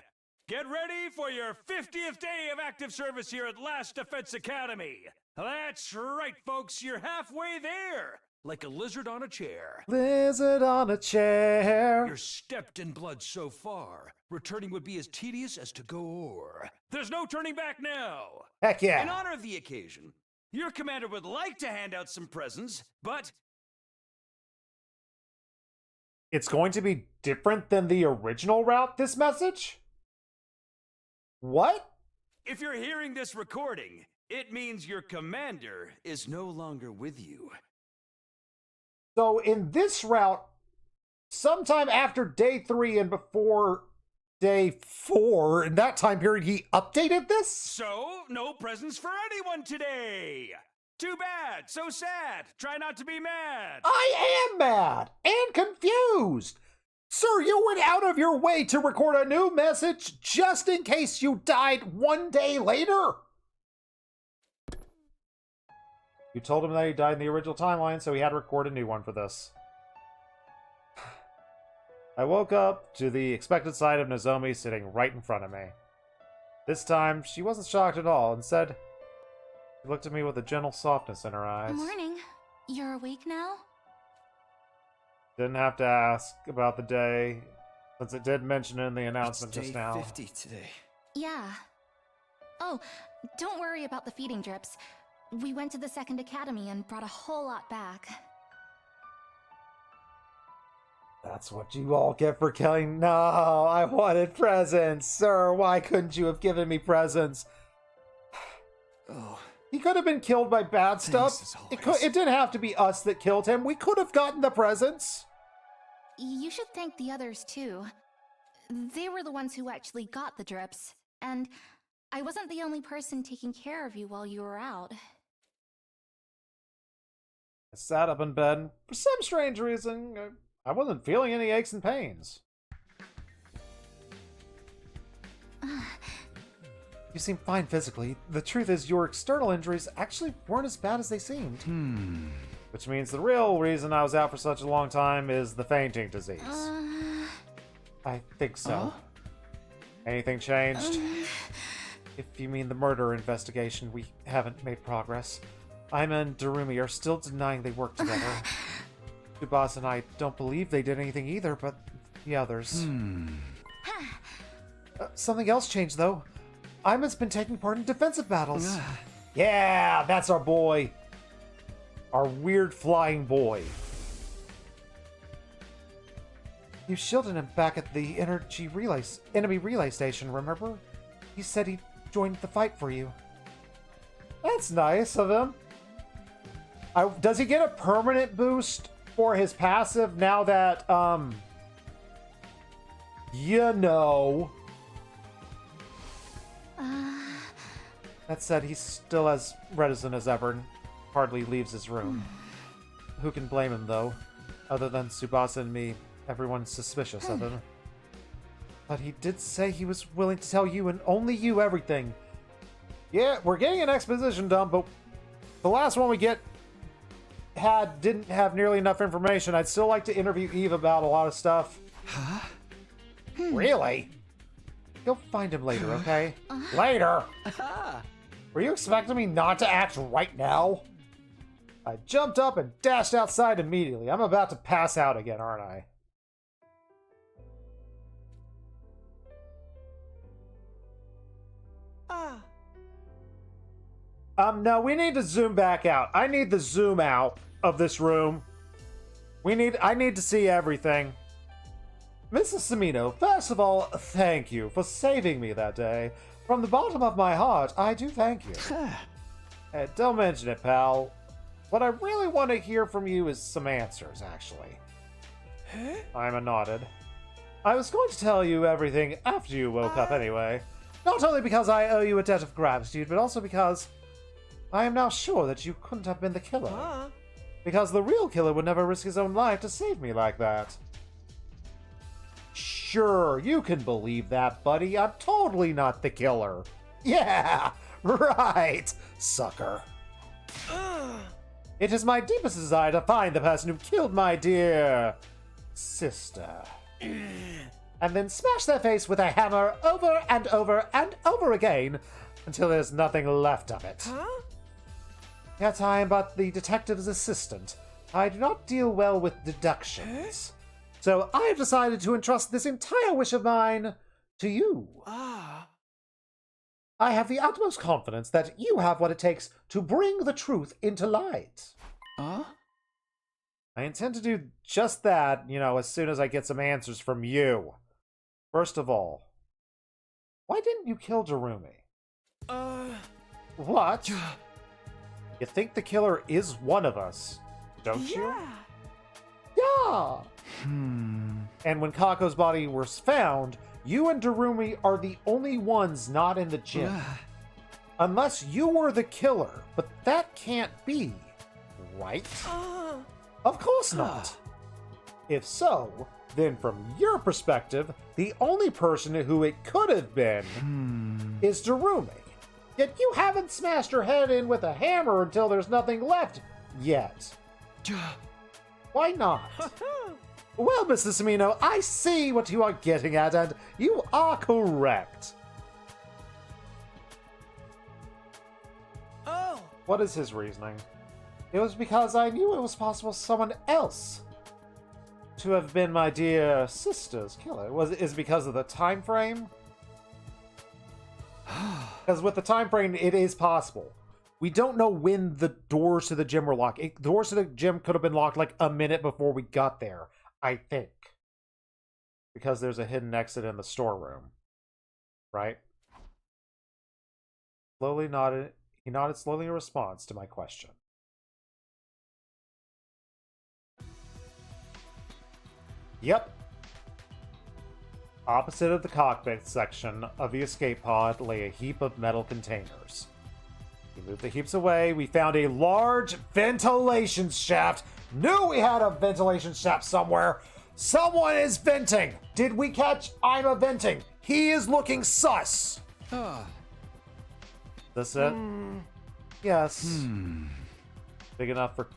Get ready for your 50th day of active service here at Last Defense Academy! That's right, folks, you're halfway there! Like a lizard on a chair. Lizard on a chair. You're stepped in blood so far. Returning would be as tedious as to go o'er. There's no turning back now. Heck yeah. In honor of the occasion, your commander would like to hand out some presents, but it's going to be different than the original route, this message? What? if you're hearing this recording, it means your commander is no longer with you. So in this route, sometime after day 3 and before day 4, in that time period, he updated this? So, no presents for anyone today! Too bad, so sad. Try not to be mad. I am mad and confused. Sir, you went out of your way to record a new message just in case you died 1 day later? You told him that he died in the original timeline, so he had to record a new one for this. I woke up to the expected sight of Nozomi sitting right in front of me. This time, she wasn't shocked at all. Instead, she looked at me with a gentle softness in her eyes. Morning. You're awake now? Didn't have to ask about the day, since it did mention it in the announcement It's just day now. 50 today. Yeah. Oh, don't worry about the feeding drips. We went to the second academy and brought a whole lot back. That's what you all get for killing. No, I wanted presents. Sir, why couldn't you have given me presents? Oh. He could have been killed by bad stuff. as It didn't have to be us that killed him. We could have gotten the presents. You should thank the others, too. They were the ones who actually got the drips, and I wasn't the only person taking care of you while you were out. I sat up in bed. For some strange reason, I wasn't feeling any aches and pains. You seem fine physically. The truth is, your external injuries actually weren't as bad as they seemed. Which means the real reason I was out for such a long time is the fainting disease. I think so. Anything changed? If you mean the murder investigation, we haven't made progress. Aima and Darumi are still denying they worked together. Tsubasa and I don't believe they did anything either, but the others. Something else changed, though. Aima's been taking part in defensive battles. Yeah, that's our boy. Our weird flying boy. You shielded him back at the enemy relay station, remember? He said he joined the fight for you. That's nice of him. Does he get a permanent boost for his passive now that, you know... That said, he's still as reticent as ever and hardly leaves his room. Who can blame him, though? Other than Tsubasa and me, everyone's suspicious of him. But he did say he was willing to tell you and only you everything. Yeah, we're getting an exposition dump, but the last one we didn't have nearly enough information. I'd still like to interview Eve about a lot of stuff. Huh? Really? You'll find him later, okay? Later? Were you expecting me not to act right now? I jumped up and dashed outside immediately. I'm about to pass out again, aren't I? No, we need to zoom back out. I need the zoom out of this room. I need to see everything. Mrs. Samino, first of all, thank you for saving me that day. From the bottom of my heart, I do thank you. Hey, don't mention it, pal. What I really want to hear from you is some answers, actually. Aima nodded. I was going to tell you everything after you woke up anyway. Not only because I owe you a debt of gratitude, but also because I am now sure that you couldn't have been the killer. Because the real killer would never risk his own life to save me like that. Sure, you can believe that, buddy. I'm totally not the killer. Yeah, right, sucker. It is my deepest desire to find the person who killed my dear sister. And then smash their face with a hammer over and over and over again until there's nothing left of it. Yet I am but the detective's assistant. I do not deal well with deductions. So I have decided to entrust this entire wish of mine to you. I have the utmost confidence that you have what it takes to bring the truth into light. I intend to do just that, as soon as I get some answers from you. First of all, why didn't you kill Darumi? What? You think the killer is one of us, don't you? Yeah! And when Kako's body was found, you and Darumi are the only ones not in the gym. Unless you were the killer, but that can't be, right? Of course not. If so, then from your perspective, the only person who it could have been is Darumi. Yet you haven't smashed her head in with a hammer until there's nothing left yet. Why not? Well, Mr. Samino, I see what you are getting at, and you are correct. Oh! What is his reasoning? It was because I knew it was possible someone else to have been my dear sister's killer. Is it because of the time frame? Because with the time frame, it is possible. We don't know when the doors to the gym were locked. The doors to the gym could have been locked like a minute before we got there, I think. Because there's a hidden exit in the storeroom. Right? He nodded slowly in response to my question. Yep. Opposite of the cockpit section of the escape pod lay a heap of metal containers. We moved the heaps away. We found a large ventilation shaft. Knew we had a ventilation shaft somewhere. Someone is venting. Did we catch Ima venting? He is looking sus. This it? Yes. Big enough for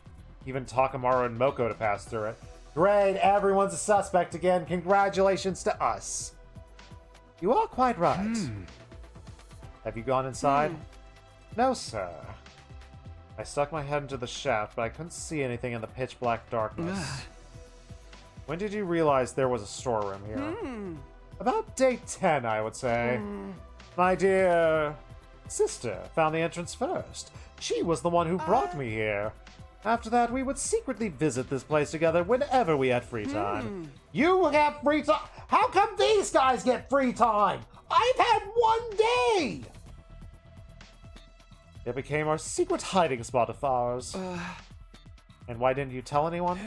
even Takamaru and Moko to pass through it. Great, everyone's a suspect again. Congratulations to us. You are quite right. Have you gone inside? No, sir. I stuck my head into the shaft, but I couldn't see anything in the pitch black darkness. When did you realize there was a storeroom here? About day 10, I would say. My dear sister found the entrance first. She was the one who brought me here. After that, we would secretly visit this place together whenever we had free time. You have free time? How come these guys get free time? I've had one day! It became our secret hiding spot of ours. And why didn't you tell anyone?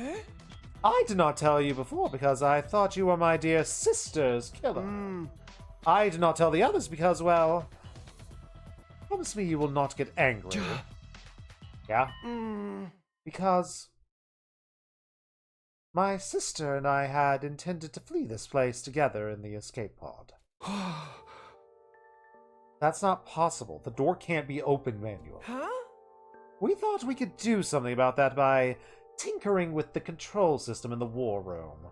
I did not tell you before because I thought you were my dear sister's killer. I did not tell the others because, well, promise me you will not get angry. Yeah? Because my sister and I had intended to flee this place together in the escape pod. That's not possible. The door can't be opened manually. We thought we could do something about that by tinkering with the control system in the war room.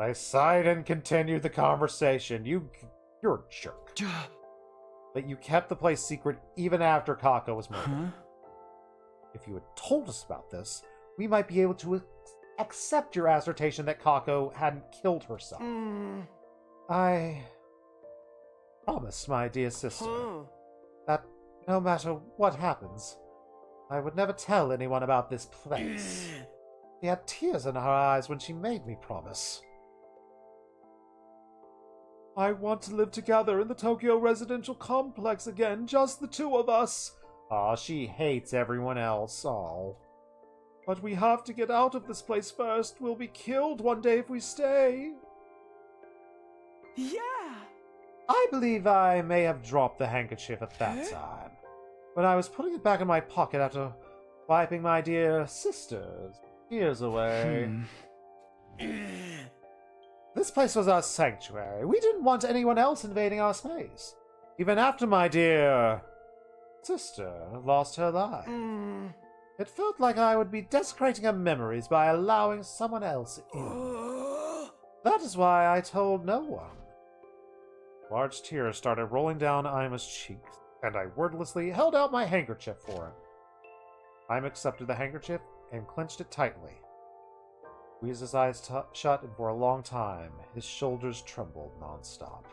I sighed and continued the conversation. You're a jerk. But you kept the place secret even after Kako was murdered. If you had told us about this, we might be able to accept your assertion that Kako hadn't killed herself. I promised my dear sister that no matter what happens, I would never tell anyone about this place. She had tears in her eyes when she made me promise. I want to live together in the Tokyo residential complex again, just the two of us. Aw, she hates everyone else, But we have to get out of this place first. We'll be killed one day if we stay. Yeah! I believe I may have dropped the handkerchief at that time. When I was putting it back in my pocket after wiping my dear sister's tears away. This place was our sanctuary. We didn't want anyone else invading our space. Even after my dear sister lost her life. It felt like I would be desecrating her memories by allowing someone else in. That is why I told no one. Large tears started rolling down Ima's cheeks, and I wordlessly held out my handkerchief for him. Ima accepted the handkerchief and clenched it tightly. Squeezed his eyes shut, and for a long time, his shoulders trembled non-stop.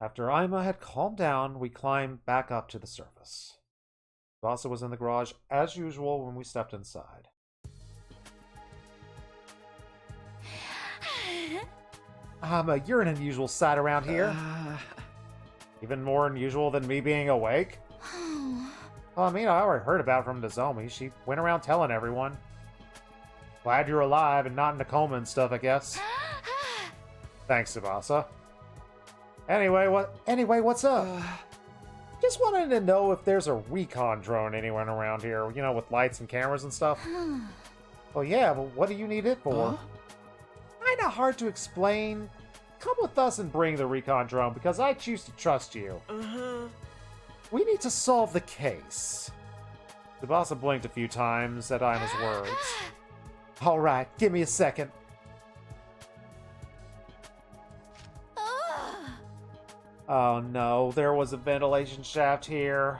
After Ima had calmed down, we climbed back up to the surface. Vasa was in the garage as usual when we stepped inside. Ima, you're an unusual sight around here. Even more unusual than me being awake. Well, I mean, I already heard about it from Nozomi. She went around telling everyone. Glad you're alive and not in a coma and stuff, I guess. Thanks, Tsubasa. Anyway, what's up? Just wanted to know if there's a recon drone anywhere around here, you know, with lights and cameras and stuff. Well, yeah, but what do you need it for? Kinda hard to explain. Come with us and bring the recon drone, because I choose to trust you. We need to solve the case. Tsubasa blinked a few times at Aima's words. Alright, give me a second. Oh no, there was a ventilation shaft here.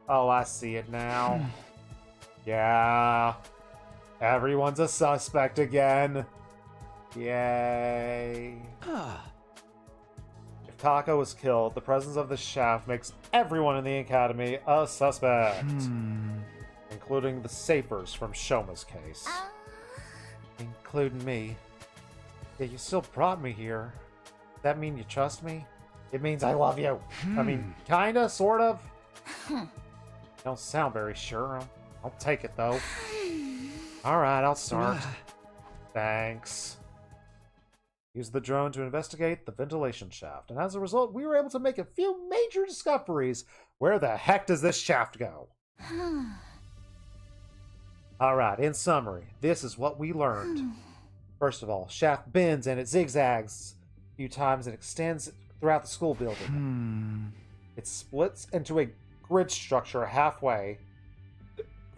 Oh, I see it now. Yeah. Everyone's a suspect again. Yay. If Kako was killed, the presence of the shaft makes everyone in the academy a suspect. Including the Sapers from Shoma's case. Including me. Yeah, you still brought me here. Does that mean you trust me? It means I love you. I mean, kinda, sort of. Don't sound very sure. I'll take it, though. Alright, I'll start. Thanks. Use the drone to investigate the ventilation shaft, and as a result, we were able to make a few major discoveries. Where the heck does this shaft go? Alright, in summary, this is what we learned. First of all, shaft bends and it zigzags a few times and extends throughout the school building. It splits into a grid structure halfway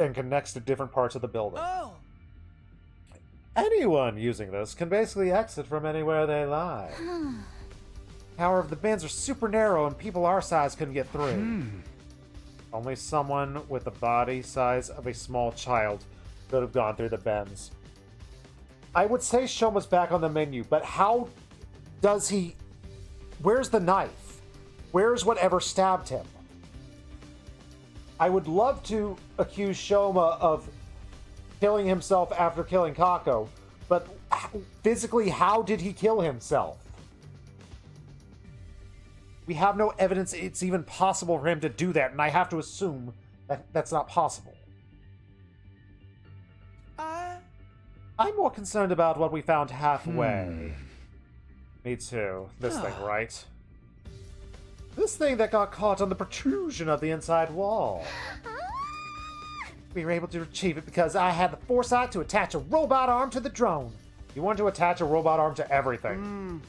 and connects to different parts of the building. Anyone using this can basically exit from anywhere they like. However, the bends are super narrow and people our size couldn't get through. Only someone with the body size of a small child could have gone through the bends. I would say Shoma's back on the menu, but how does he... Where's the knife? Where's whatever stabbed him? I would love to accuse Shoma of killing himself after killing Kako, but physically, how did he kill himself? We have no evidence it's even possible for him to do that, and I have to assume that that's not possible. I'm more concerned about what we found halfway. Me too. This thing, right? This thing that got caught on the protrusion of the inside wall. We were able to achieve it because I had the foresight to attach a robot arm to the drone. You want to attach a robot arm to everything.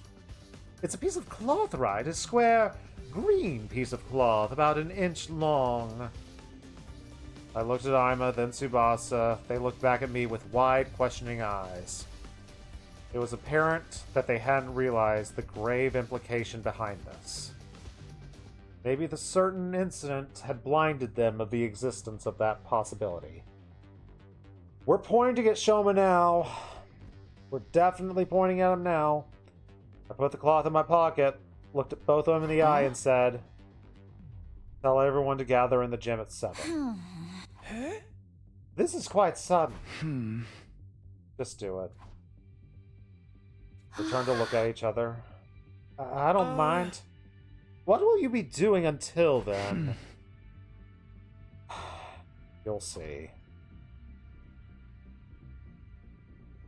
It's a piece of cloth, right? A square, green piece of cloth, about 1 inch long. I looked at Aima, then Tsubasa. They looked back at me with wide, questioning eyes. It was apparent that they hadn't realized the grave implication behind this. Maybe the certain incident had blinded them of the existence of that possibility. We're pointing at Shoma now. We're definitely pointing at him now. I put the cloth in my pocket, looked at both of them in the eye, and said, "Tell everyone to gather in the gym at 7. This is quite sudden. Just do it." We turned to look at each other. I don't mind. What will you be doing until then? You'll see.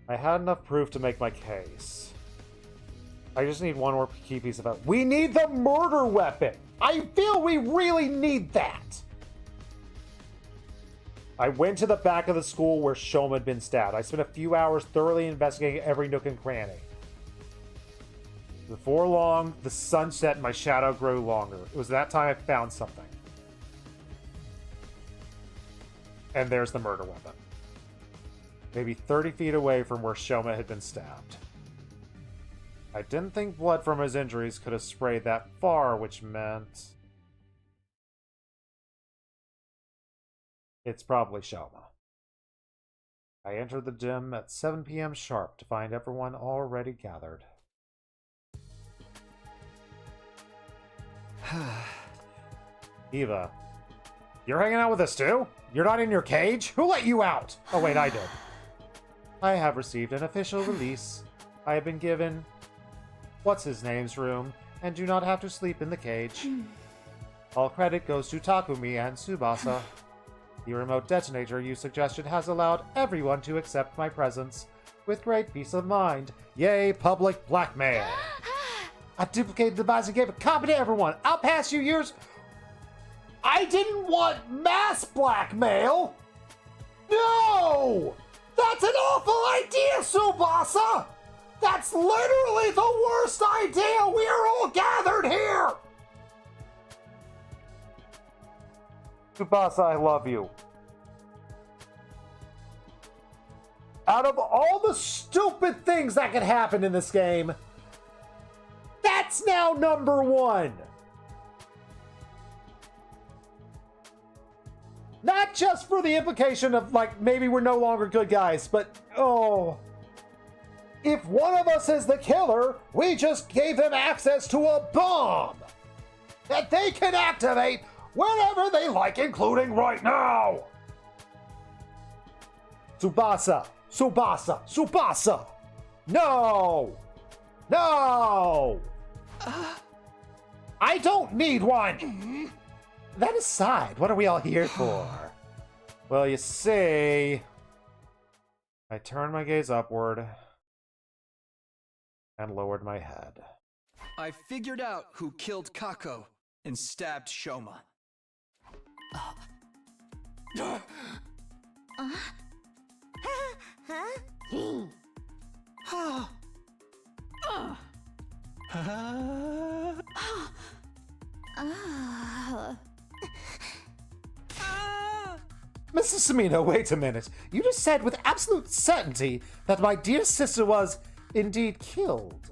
I had enough proof to make my case. I just need one more key piece of evidence. We need the murder weapon! I feel we really need that! I went to the back of the school where Shoma had been stabbed. I spent a few hours thoroughly investigating every nook and cranny. Before long, the sun set and my shadow grew longer. It was that time I found something. And there's the murder weapon. Maybe 30 feet away from where Shoma had been stabbed. I didn't think blood from his injuries could have sprayed that far, which meant... it's probably Shoma. I entered the gym at 7 p.m. sharp to find everyone already gathered. Eva, you're hanging out with us too? You're not in your cage? Who let you out? Oh wait, I did. I have received an official release. I have been given what's-his-name's room and do not have to sleep in the cage. All credit goes to Takumi and Tsubasa. The remote detonator you suggested has allowed everyone to accept my presence with great peace of mind. Yay, public blackmail! I duplicated the device and gave a copy to everyone. I'll pass you yours. I didn't want mass blackmail! No! That's an awful idea, Tsubasa! That's literally the worst idea! We are all gathered here! Tsubasa, I love you. Out of all the stupid things that could happen in this game, that's now number one. Not just for the implication of, like, maybe we're no longer good guys, but, oh. If one of us is the killer, we just gave them access to a bomb that they can activate whenever they like, including right now. Tsubasa, Tsubasa, Tsubasa. No! No! I don't need one! That aside, what are we all here for? Well, you see... I turned my gaze upward and lowered my head. I figured out who killed Kako and stabbed Shoma. Mrs. Samino, wait a minute. You just said with absolute certainty that my dear sister was indeed killed.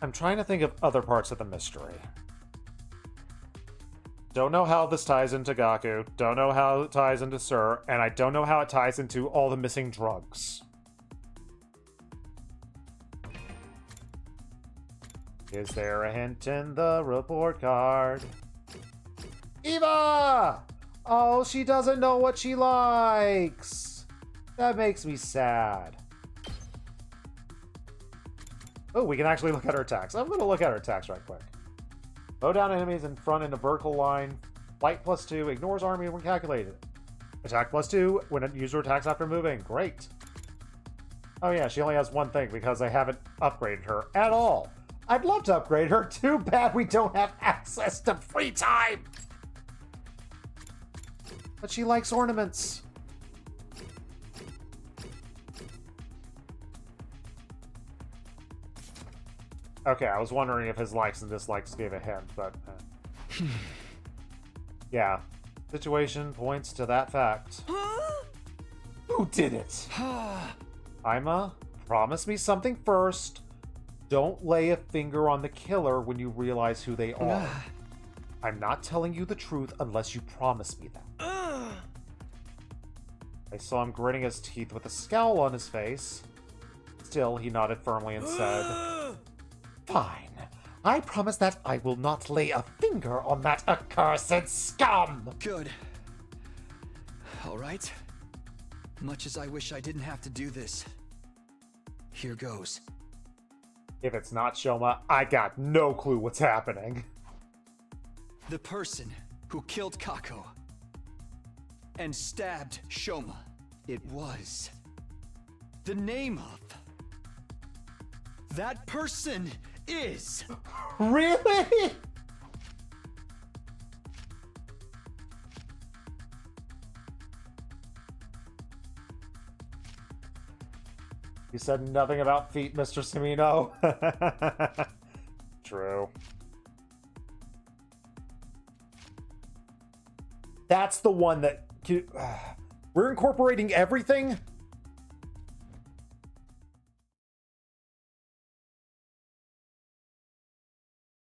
I'm trying to think of other parts of the mystery. Don't know how this ties into Gaku, don't know how it ties into Sir, and I don't know how it ties into all the missing drugs. Is there a hint in the report card? Eva! Oh, she doesn't know what she likes. That makes me sad. Oh, we can actually look at her attacks. I'm going to look at her attacks right quick. Mow down enemies in front in a vertical line. Light +2, ignores army when calculated. Attack +2 when a user attacks after moving. Great. Oh yeah, she only has one thing because I haven't upgraded her at all. I'd love to upgrade her. Too bad we don't have access to free time. But she likes ornaments. Okay, I was wondering if his likes and dislikes gave a hint, but... yeah. Situation points to that fact. Who did it? Ima, promise me something first. Don't lay a finger on the killer when you realize who they are. I'm not telling you the truth unless you promise me that. I saw him gritting his teeth with a scowl on his face. Still, he nodded firmly and said, Fine. I promise that I will not lay a finger on that accursed scum! Good. Alright. Much as I wish I didn't have to do this. Here goes. If it's not Shoma, I got no clue what's happening. The person who killed Kako and stabbed Shoma. It was the name of that person is... Really? You said nothing about feet, Mr. Samino. True. That's the one that... we're incorporating everything?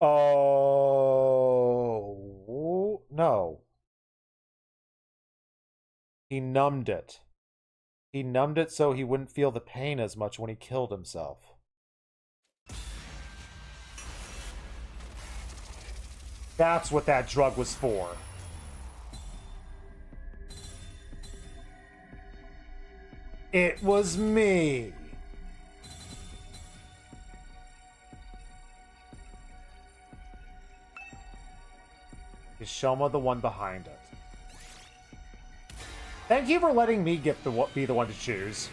Oh... no. He numbed it. He numbed it so he wouldn't feel the pain as much when he killed himself. That's what that drug was for. It was me. Is Shoma the one behind it? Thank you for letting me be the one to choose.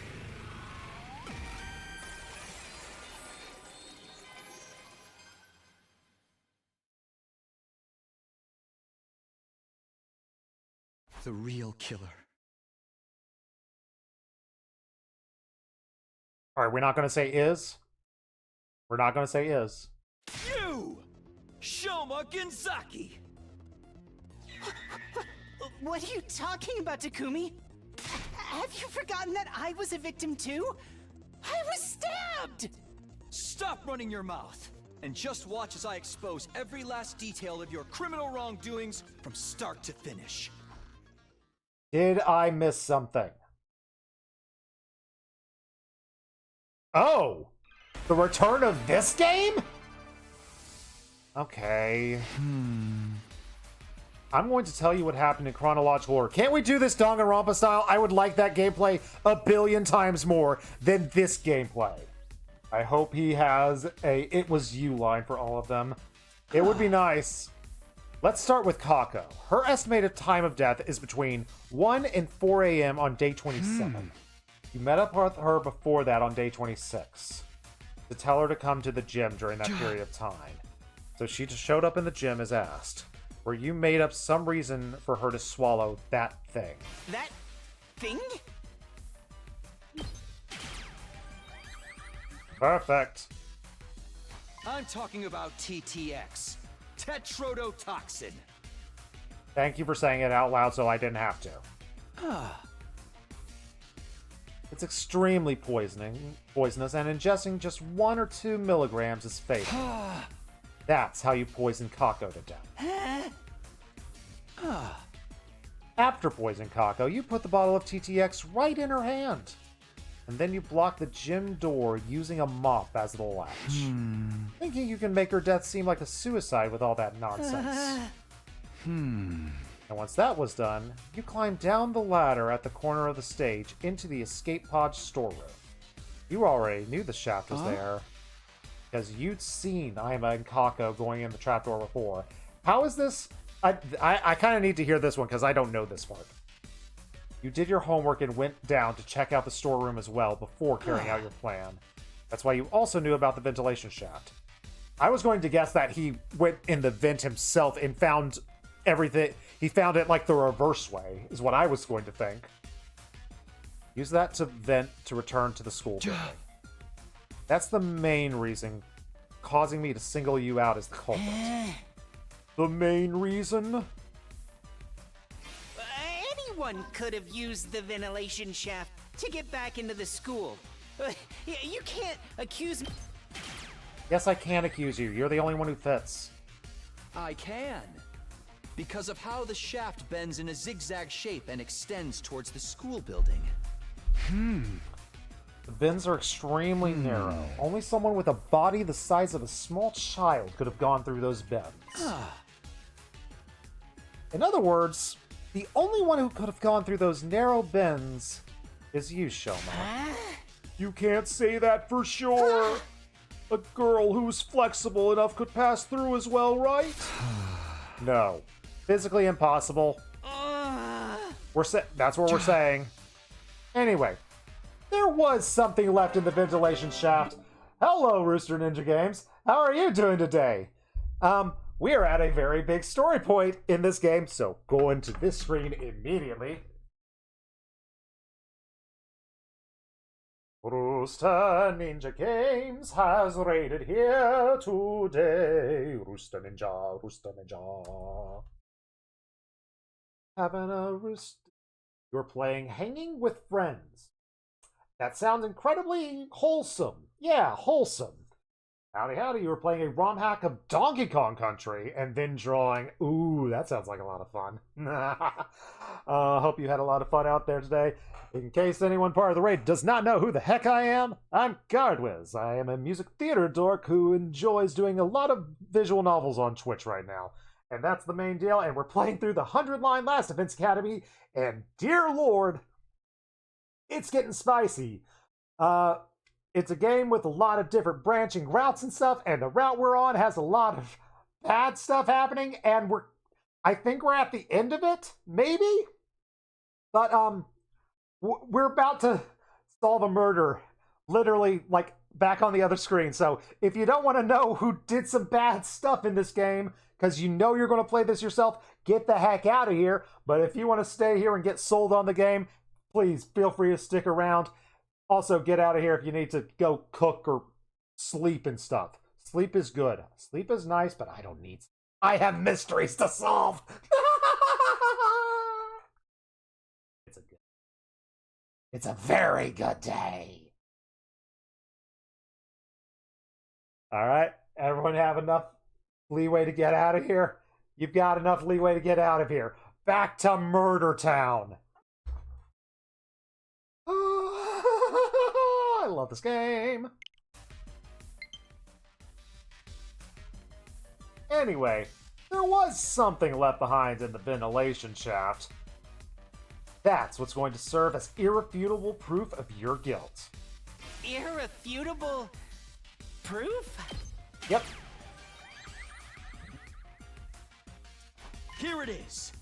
the real killer. Alright, we're not gonna say is. We're not gonna say is. You! Shoma Genzaki! What are you talking about, Takumi? Have you forgotten that I was a victim too? I was stabbed! Stop running your mouth, and just watch as I expose every last detail of your criminal wrongdoings from start to finish. Did I miss something? Oh! The return of this game? Okay. I'm going to tell you what happened in chronological order. Can't we do this Danganronpa style? I would like that gameplay a billion times more than this gameplay. I hope he has a "it was you" line for all of them. It would be nice. Let's start with Kako. Her estimated time of death is between 1 and 4 a.m. on day 27. You met up with her before that on day 26 to tell her to come to the gym during that period of time. So she just showed up in the gym as asked, where you made up some reason for her to swallow that thing. That thing? Perfect. I'm talking about TTX. Tetrodotoxin. Thank you for saying it out loud so I didn't have to. It's extremely poisonous, and ingesting just 1 or 2 milligrams is fatal. That's how you poison Kako to death. After poisoning Kako, you put the bottle of TTX right in her hand. And then you block the gym door using a mop as the latch. Thinking you can make her death seem like a suicide with all that nonsense. And once that was done, you climbed down the ladder at the corner of the stage into the escape pod storeroom. You already knew the shaft was there, because you'd seen Aima and Kako going in the trapdoor before. How is this? I kind of need to hear this one, because I don't know this part. You did your homework and went down to check out the storeroom as well before carrying out your plan. That's why you also knew about the ventilation shaft. I was going to guess that he went in the vent himself and found everything. He found it like the reverse way, is what I was going to think. Use that to vent to return to the school building. That's the main reason causing me to single you out as the culprit. The main reason? Anyone could have used the ventilation shaft to get back into the school. You can't accuse me. Yes, I can accuse you. You're the only one who fits. I can. Because of how the shaft bends in a zigzag shape and extends towards the school building. The bends are extremely narrow. Only someone with a body the size of a small child could have gone through those bends. In other words, the only one who could have gone through those narrow bends is you, Shoma. You can't say that for sure. A girl who's flexible enough could pass through as well, right? No. Physically impossible. That's what we're saying. Anyway, there was something left in the ventilation shaft. Hello, Rooster Ninja Games. How are you doing today? We are at a very big story point in this game, so go into this screen immediately. Rooster Ninja Games has raided here today. Rooster Ninja, Rooster Ninja. Having a roost. You're playing Hanging with Friends. That sounds incredibly wholesome. Yeah, wholesome. Howdy, howdy, you were playing a ROM hack of Donkey Kong Country and then drawing. Ooh, that sounds like a lot of fun. Hope you had a lot of fun out there today. In case anyone part of the raid does not know who the heck I am, I'm Guardwiz. I am a music theater dork who enjoys doing a lot of visual novels on Twitch right now. And that's the main deal, and we're playing through the 100-line Last Defense Academy, and dear lord, it's getting spicy. It's a game with a lot of different branching routes and stuff, and the route we're on has a lot of bad stuff happening, and I think we're at the end of it, maybe? But, we're about to solve a murder, literally, like, back on the other screen. So if you don't want to know who did some bad stuff in this game, because you know you're going to play this yourself, get the heck out of here. But if you want to stay here and get sold on the game, please feel free to stick around. Also, get out of here if you need to go cook or sleep and stuff. Sleep is good. Sleep is nice, but I don't need... I have mysteries to solve! It's a very good day. Alright, everyone have enough leeway to get out of here? You've got enough leeway to get out of here. Back to Murder Town! I love this game. Anyway, there was something left behind in the ventilation shaft. That's what's going to serve as irrefutable proof of your guilt. Irrefutable proof? Yep. Here it is.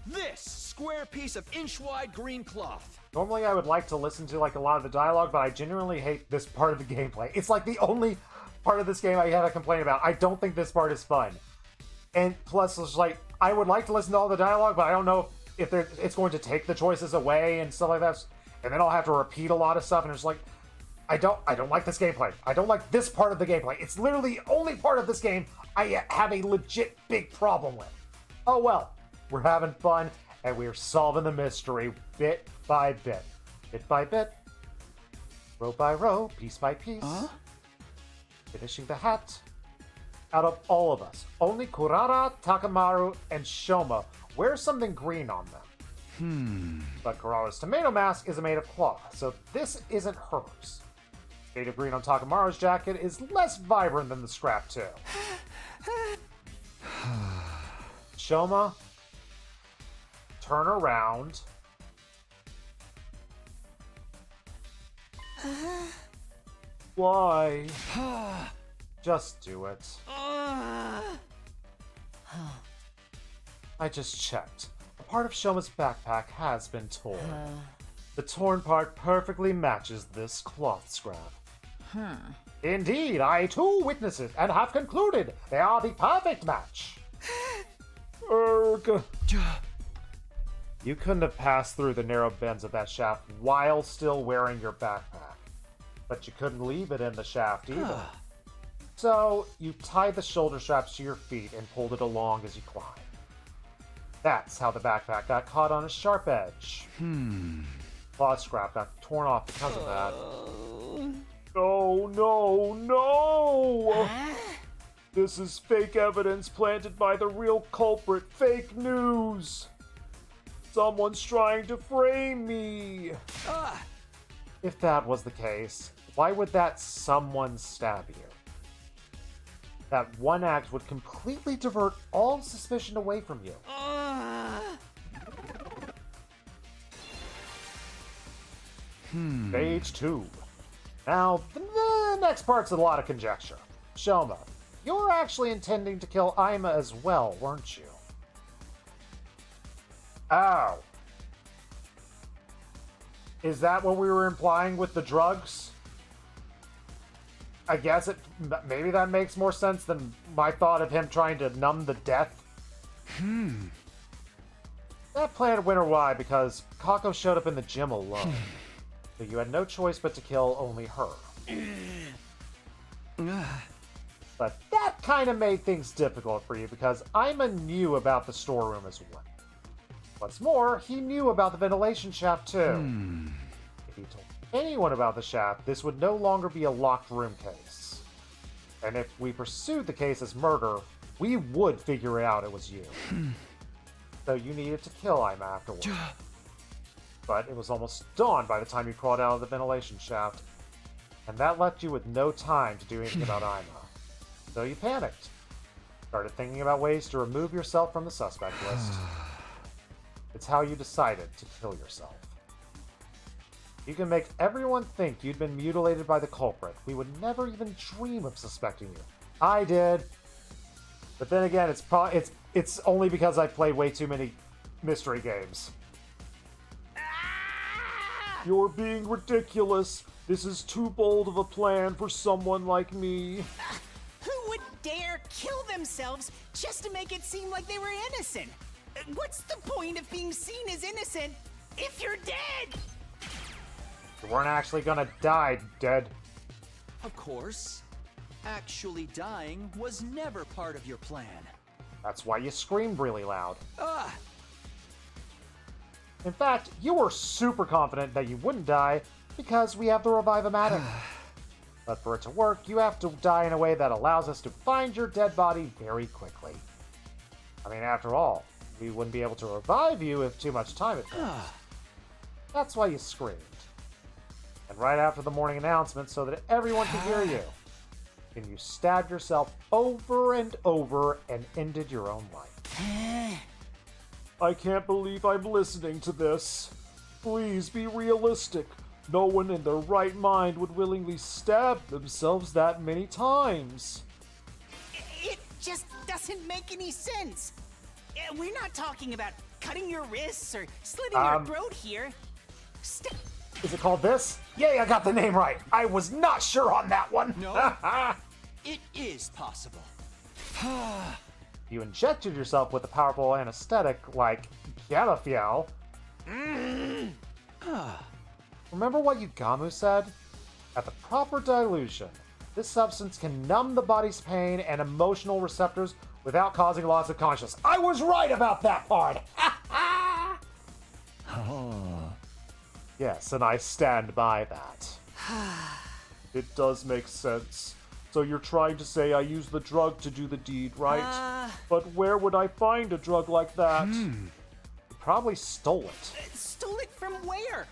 This square piece of inch-wide green cloth. Normally I would like to listen to like a lot of the dialogue, but I genuinely hate this part of the gameplay. It's like the only part of this game I have a complaint about. I don't think this part is fun. And plus, it's like, I would like to listen to all the dialogue, but I don't know if it's going to take the choices away and stuff like that. And then I'll have to repeat a lot of stuff, and it's like, I don't like this gameplay. I don't like this part of the gameplay. It's literally the only part of this game I have a legit big problem with. Oh well, we're having fun, and we're solving the mystery bit by bit. Bit by bit, row by row, piece by piece. Finishing the hat. Out of all of us, only Kurara, Takamaru, and Shoma wear something green on them. But Kurara's tomato mask is made of cloth, so this isn't hers. Shade of green on Takamaru's jacket is less vibrant than the scrap too. Shoma, turn around. Why? Just do it. I just checked. A part of Shoma's backpack has been torn. The torn part perfectly matches this cloth scrap. Indeed, I too witnessed it and have concluded they are the perfect match. Erg. You couldn't have passed through the narrow bends of that shaft while still wearing your backpack. But you couldn't leave it in the shaft either. So, you tied the shoulder straps to your feet and pulled it along as you climbed. That's how the backpack got caught on a sharp edge. Cloth scrap got torn off because of that. Oh, no, no! This is fake evidence planted by the real culprit. Fake news! Someone's trying to frame me! If that was the case, why would that someone stab you? That one act would completely divert all suspicion away from you. Stage 2. Now, the next part's a lot of conjecture. Shoma, you're actually intending to kill Aima as well, weren't you? Ow. Is that what we were implying with the drugs? I guess maybe that makes more sense than my thought of him trying to numb the death. That plan went awry because Kako showed up in the gym alone. So you had no choice but to kill only her. But that kind of made things difficult for you because Aima knew about the storeroom as well. What's more, he knew about the ventilation shaft too. If he told anyone about the shaft, this would no longer be a locked room case. And if we pursued the case as murder, we would figure out it was you. So you needed to kill Aima afterwards. But it was almost dawn by the time you crawled out of the ventilation shaft, and that left you with no time to do anything about Aima. So you panicked. Started thinking about ways to remove yourself from the suspect list. It's how you decided to kill yourself. You can make everyone think you'd been mutilated by the culprit. We would never even dream of suspecting you. I did. But then again, it's only because I played way too many mystery games. You're being ridiculous. This is too bold of a plan for someone like me. Who would dare kill themselves just to make it seem like they were innocent? What's the point of being seen as innocent if you're dead? You weren't actually gonna die, dead. Of course. Actually dying was never part of your plan. That's why you screamed really loud. Ah! In fact, you were super confident that you wouldn't die because we have the Revive-O-Matic. But for it to work, you have to die in a way that allows us to find your dead body very quickly. I mean, after all, we wouldn't be able to revive you if too much time had passed. That's why you screamed. And right after the morning announcement, so that everyone could hear you, and you stabbed yourself over and over and ended your own life. I can't believe I'm listening to this. Please be realistic. No one in their right mind would willingly stab themselves that many times. It just doesn't make any sense. We're not talking about cutting your wrists or slitting your throat here. Is it called this? Yay, I got the name right. I was not sure on that one. No, it is possible. You injected yourself with a powerful anesthetic like Galafiel. Remember what Yugamu said? At the proper dilution, this substance can numb the body's pain and emotional receptors without causing loss of consciousness. I was right about that part! Yes, and I stand by that. It does make sense. So you're trying to say I used the drug to do the deed, right? But where would I find a drug like that? You probably stole it. Stole it from where?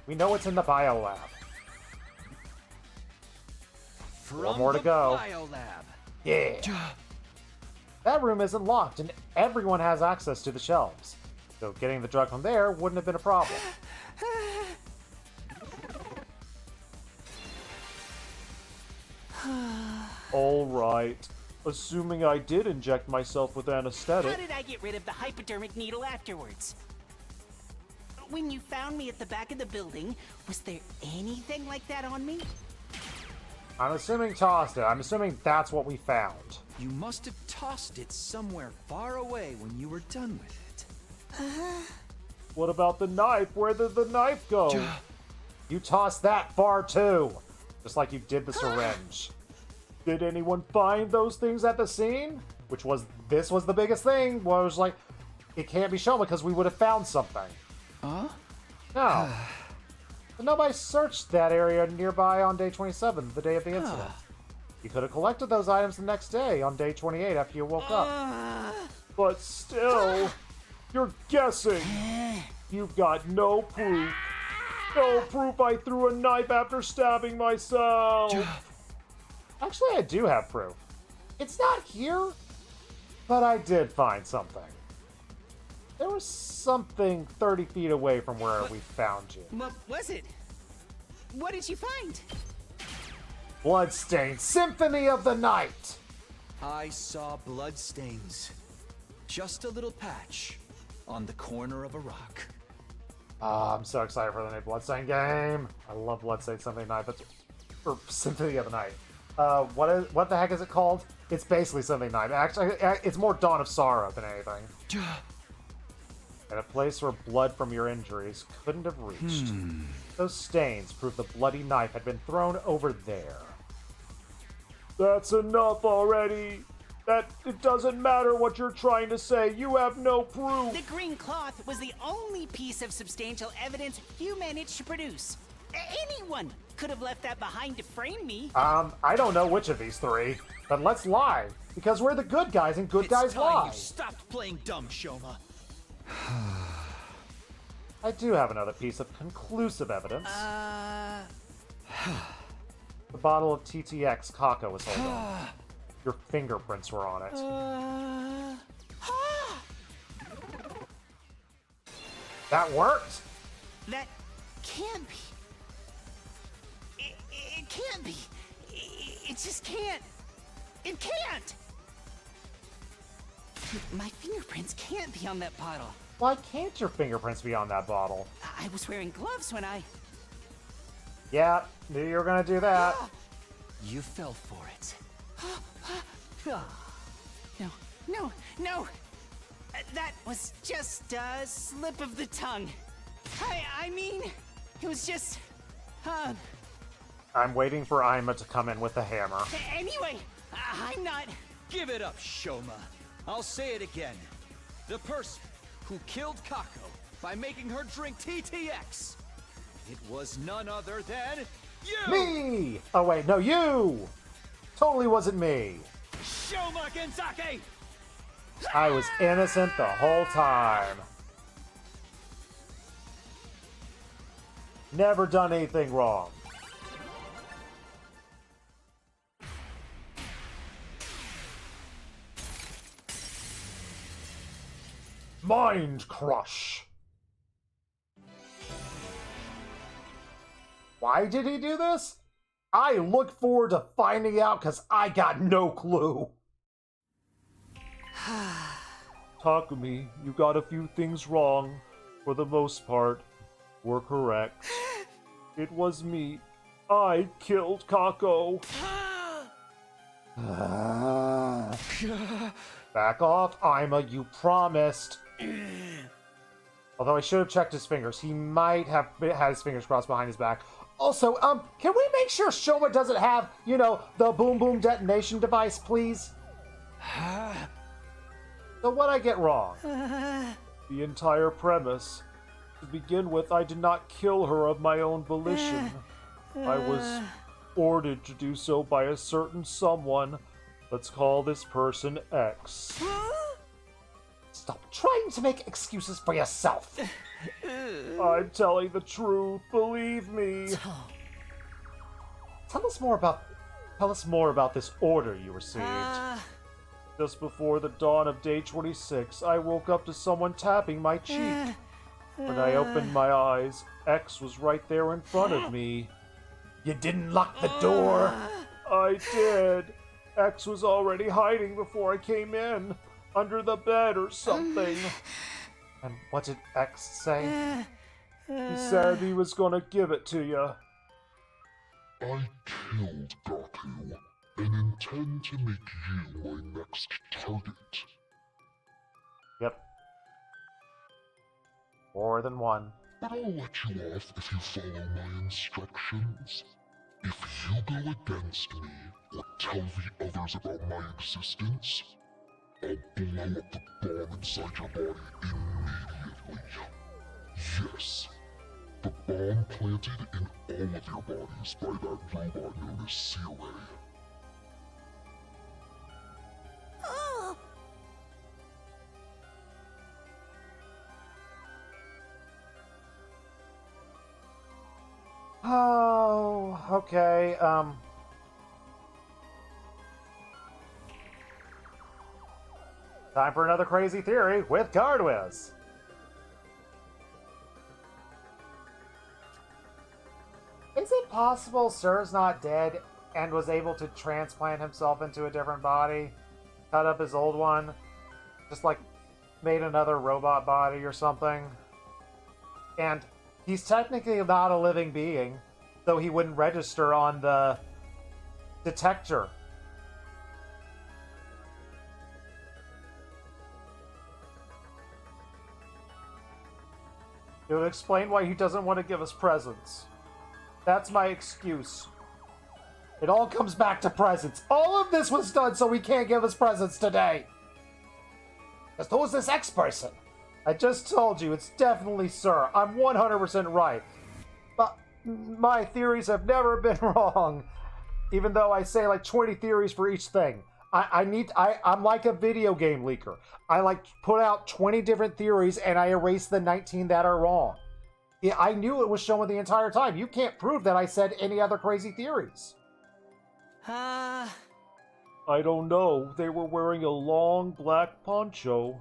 We know it's in the biolab. One more to go. Biolab. Yeah. That room isn't locked, and everyone has access to the shelves. So getting the drug from there wouldn't have been a problem. All right. Assuming I did inject myself with anesthetic. How did I get rid of the hypodermic needle afterwards? When you found me at the back of the building, was there anything like that on me? I'm assuming tossed it. I'm assuming that's what we found. You must have tossed it somewhere far away when you were done with it. What about the knife? Where did the knife go? You tossed that far too. Just like you did the syringe. Did anyone find those things at the scene? This was the biggest thing. Well, it was like, it can't be shown because we would have found something. Huh? No. But nobody searched that area nearby on day 27, the day of the incident. You could have collected those items the next day, on day 28, after you woke up. But still, you're guessing. You've got no proof. No proof I threw a knife after stabbing myself. Actually, I do have proof. It's not here, but I did find something. There was something 30 feet away from where we found you. What was it? What did you find? Bloodstained Symphony of the Night! I saw bloodstains. Just a little patch on the corner of a rock. I'm so excited for the new Bloodstained game. I love Bloodstained Symphony of the Night. Or Symphony of the Night. What the heck is it called? It's basically Symphony of the Night. Actually, it's more Dawn of Sorrow than anything. At a place where blood from your injuries couldn't have reached. Those stains prove the bloody knife had been thrown over there. That's enough already. It doesn't matter what you're trying to say. You have no proof. The green cloth was the only piece of substantial evidence you managed to produce. Anyone could have left that behind to frame me. I don't know which of these three, but let's lie. Because we're the good guys and good guys lie. You stopped playing dumb, Shoma. I do have another piece of conclusive evidence. The bottle of TTX Kako was holding. Your fingerprints were on it. That worked? That can't be. It can't be. It just can't. It can't! My fingerprints can't be on that bottle. Why can't your fingerprints be on that bottle? I was wearing gloves when I... Yeah, knew you were gonna do that. You fell for it. No. That was just a slip of the tongue. I mean, it was just... I'm waiting for Ima to come in with the hammer. Anyway, I'm not... Give it up, Shoma. I'll say it again. The person who killed Kako by making her drink TTX. It was none other than you! Me! Oh wait, no, you! Totally wasn't me. Shoma Genzake! I was innocent the whole time. Never done anything wrong. Mind Crush. Why did he do this? I look forward to finding out because I got no clue. Takumi, you got a few things wrong. For the most part, we're correct. It was me. I killed Kako. Back off, Ima, you promised. Although I should have checked his fingers. He might have had his fingers crossed behind his back. Also, can we make sure Shoma doesn't have, you know, the boom boom detonation device, please? So what'd I get wrong? The entire premise. To begin with, I did not kill her of my own volition. I was ordered to do so by a certain someone. Let's call this person X. Stop trying to make excuses for yourself. I'm telling the truth, believe me. Tell us more about this order you received. Just before the dawn of day 26, I woke up to someone tapping my cheek. When I opened my eyes, X was right there in front of me. You didn't lock the door? I did. X was already hiding before I came in. Under the bed or something. And what did X say? He said he was gonna give it to you. I killed Gaku, and intend to make you my next target. Yep. More than one. But I'll let you off if you follow my instructions. If you go against me, or tell the others about my existence, I'll blow up the bomb inside your body immediately. Yes, the bomb planted in all of your bodies by that robot known as Seaway. Oh, okay, time for another crazy theory with Cardwiz. Is it possible Sir's not dead and was able to transplant himself into a different body? Cut up his old one? Just like made another robot body or something? And he's technically not a living being, so he wouldn't register on the detector. It would explain why he doesn't want to give us presents. That's my excuse. It all comes back to presents. All of this was done so he can't give us presents today. Just who's this X person? I just told you, it's definitely Sir. I'm 100% right. But my theories have never been wrong. Even though I say like 20 theories for each thing. I'm like a video game leaker. I like put out 20 different theories and I erase the 19 that are wrong. Yeah, I knew it was showing the entire time. You can't prove that I said any other crazy theories. I don't know. They were wearing a long black poncho.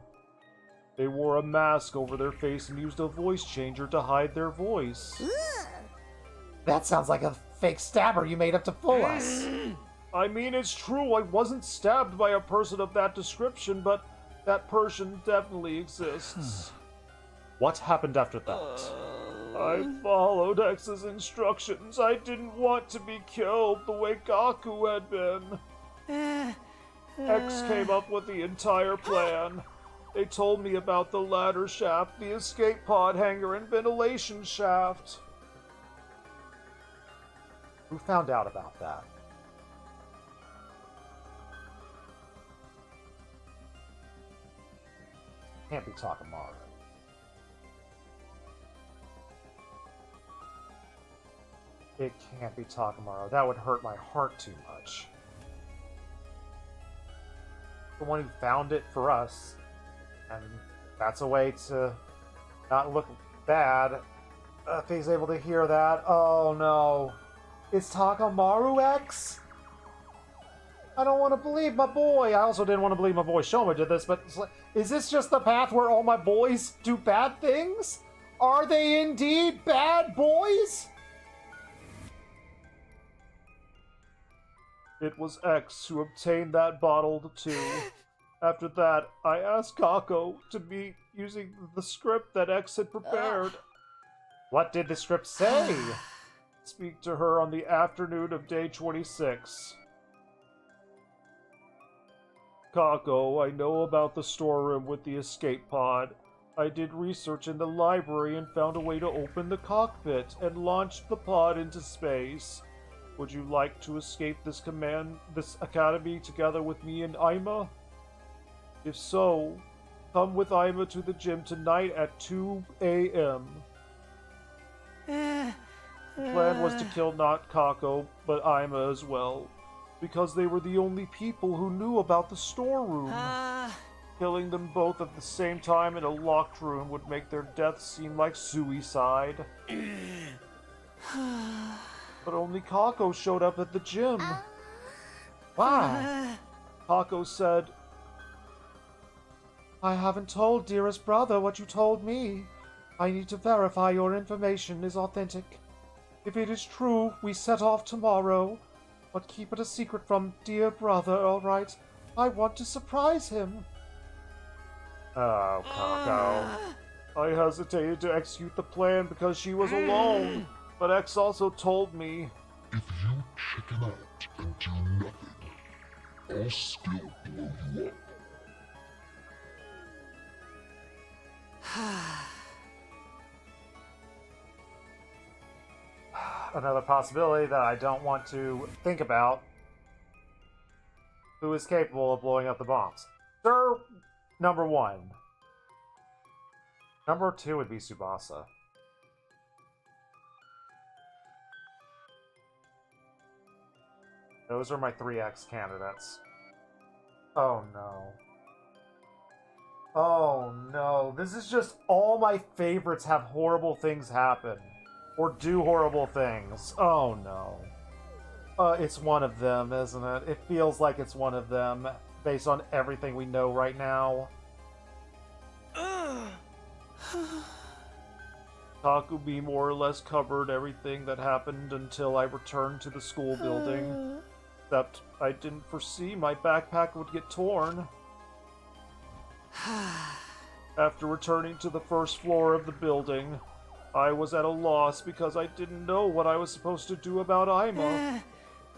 They wore a mask over their face and used a voice changer to hide their voice. That sounds like a fake stabber you made up to fool us. I mean, it's true. I wasn't stabbed by a person of that description, but that person definitely exists. What happened after that? I followed X's instructions. I didn't want to be killed the way Gaku had been. X came up with the entire plan. They told me about the ladder shaft, the escape pod hangar, and ventilation shaft. Who found out about that? Can't be Takamaru. It can't be Takamaru. That would hurt my heart too much. The one who found it for us. And that's a way to not look bad. If he's able to hear that. Oh no. It's Takamaru X? I don't want to believe my boy. I also didn't want to believe my boy Shoma did this, but is this just the path where all my boys do bad things? Are they indeed bad boys? It was X who obtained that bottle too. After that, I asked Kako to be using the script that X had prepared. What did the script say? Speak to her on the afternoon of day 26. Kako, I know about the storeroom with the escape pod. I did research in the library and found a way to open the cockpit and launched the pod into space. Would you like to escape this academy together with me and Aima? If so, come with Aima to the gym tonight at 2 a.m. The plan was to kill not Kako, but Aima as well, because they were the only people who knew about the storeroom. Killing them both at the same time in a locked room would make their deaths seem like suicide. But only Kako showed up at the gym. Why? Kako said, I haven't told dearest brother what you told me. I need to verify your information is authentic. If it is true, we set off tomorrow. But keep it a secret from dear brother, alright? I want to surprise him. Oh, Kako. I hesitated to execute the plan because she was alone. But X also told me, if you chicken out and do nothing, I'll still blow you up. Another possibility that I don't want to think about. Who is capable of blowing up the bombs? Sir, number 1. Number 2 would be Tsubasa. Those are my 3X candidates. Oh no. Oh no. This is just all my favorites have horrible things happen. Or do horrible things. Oh no. It's one of them, isn't it? It feels like it's one of them, based on everything we know right now. Takumi more or less covered everything that happened until I returned to the school building. Except I didn't foresee my backpack would get torn. After returning to the first floor of the building, I was at a loss because I didn't know what I was supposed to do about Aima.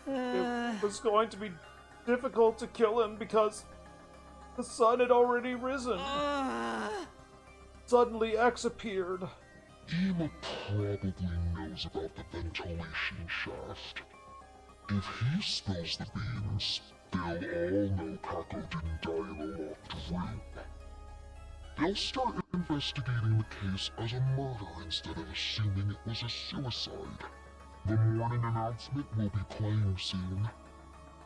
It was going to be difficult to kill him because the sun had already risen. Suddenly X appeared. Aima probably knows about the ventilation shaft. If he spills the beans, they'll all know Kako didn't die in a locked room. They'll start investigating the case as a murder instead of assuming it was a suicide. The morning announcement will be playing soon.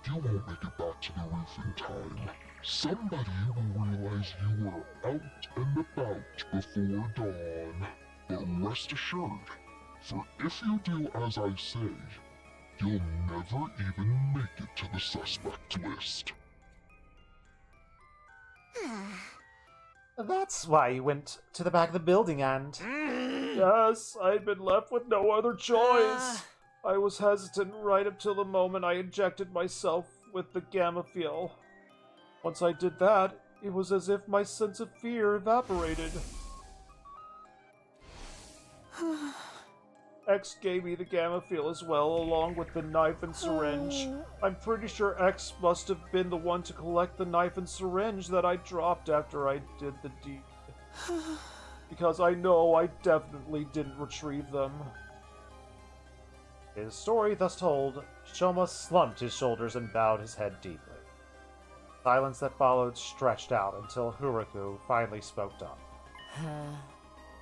You won't make it back to the roof in time. Somebody will realize you were out and about before dawn. But rest assured, for if you do as I say, you'll never even make it to the suspect list. That's why you went to the back of the building and... Yes, I'd been left with no other choice. I was hesitant right up till the moment I injected myself with the gamma fuel. Once I did that, it was as if my sense of fear evaporated. X gave me the Gamma-Feel as well, along with the knife and syringe. I'm pretty sure X must have been the one to collect the knife and syringe that I dropped after I did the deed. Because I know I definitely didn't retrieve them. His story thus told, Shoma slumped his shoulders and bowed his head deeply. The silence that followed stretched out until Huraku finally spoke up.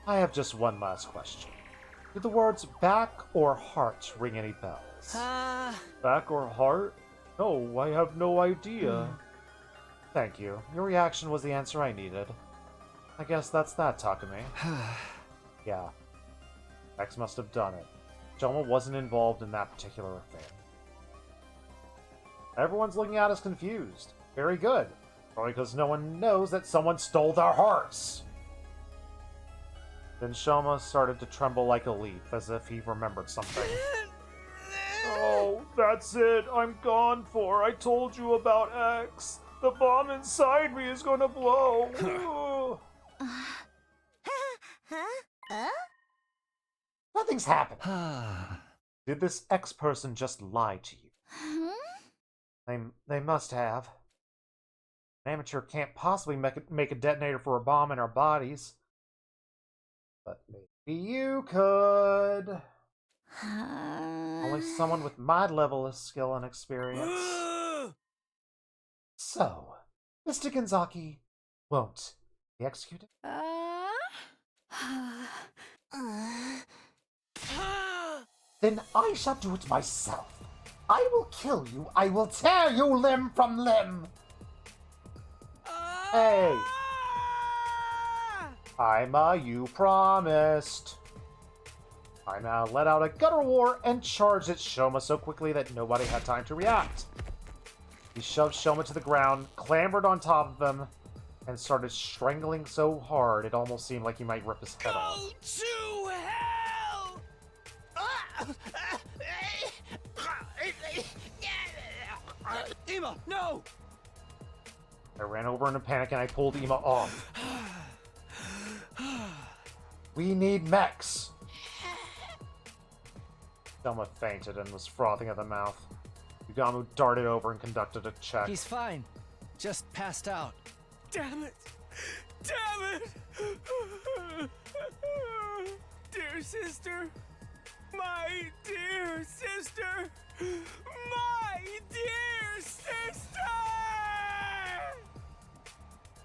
I have just one last question. Do the words back or heart ring any bells? Back or heart? No, I have no idea. Thank you. Your reaction was the answer I needed. I guess that's that, Takumi. Yeah. X must have done it. Shoma wasn't involved in that particular affair. Everyone's looking at us confused. Very good. Probably because no one knows that someone stole their hearts. Then Shoma started to tremble like a leaf, as if he remembered something. Oh, that's it. I'm gone for. I told you about X. The bomb inside me is gonna blow. Nothing's happened. Did this X person just lie to you? They must have. An amateur can't possibly make a detonator for a bomb in our bodies. But maybe you could. Only someone with my level of skill and experience. So, Mr. Gonzaki won't be executed? Then I shall do it myself. I will kill you. I will tear you limb from limb. Hey! Aima, you promised. Aima let out a gutter roar and charged at Shoma so quickly that nobody had time to react. He shoved Shoma to the ground, clambered on top of him, and started strangling so hard it almost seemed like he might rip his head off. Go to hell! Ima, no! I ran over in a panic and I pulled Ima off. We need mechs! Shoma fainted and was frothing at the mouth. Yugamu darted over and conducted a check. He's fine. Just passed out. Damn it! Damn it! Dear sister! My dear sister! My dear sister!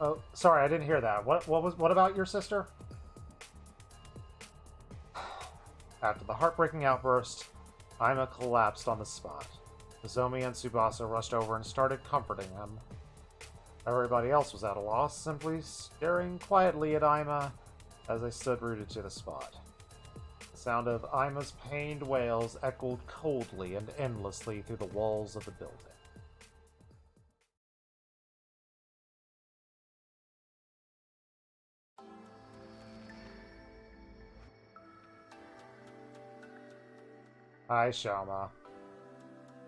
Oh, sorry, I didn't hear that. What about your sister? After the heartbreaking outburst, Aima collapsed on the spot. Nozomi and Tsubasa rushed over and started comforting him. Everybody else was at a loss, simply staring quietly at Aima as they stood rooted to the spot. The sound of Aima's pained wails echoed coldly and endlessly through the walls of the building. Hi, Shoma.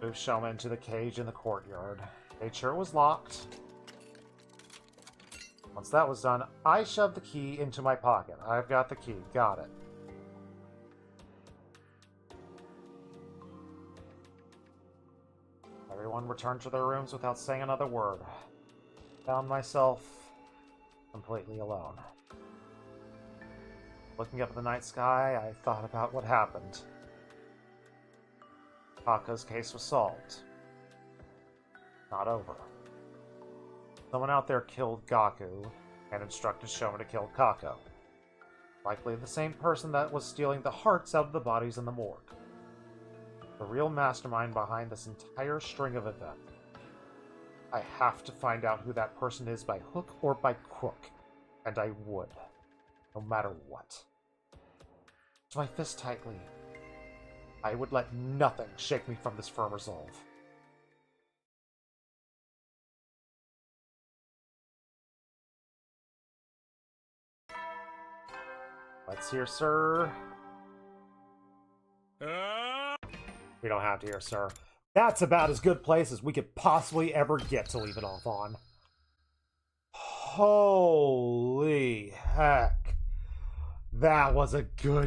Moved Shoma into the cage in the courtyard. Made sure it was locked. Once that was done, I shoved the key into my pocket. I've got the key. Got it. Everyone returned to their rooms without saying another word. Found myself completely alone. Looking up at the night sky, I thought about what happened. Kako's case was solved. Not over. Someone out there killed Gaku and instructed Shoma to kill Kako. Likely the same person that was stealing the hearts out of the bodies in the morgue. The real mastermind behind this entire string of events. I have to find out who that person is by hook or by crook. And I would. No matter what. To my fist tightly. I would let nothing shake me from this firm resolve. Let's hear, sir. We don't have to hear, sir. That's about as good place as we could possibly ever get to leave it off on. Holy heck. That was a good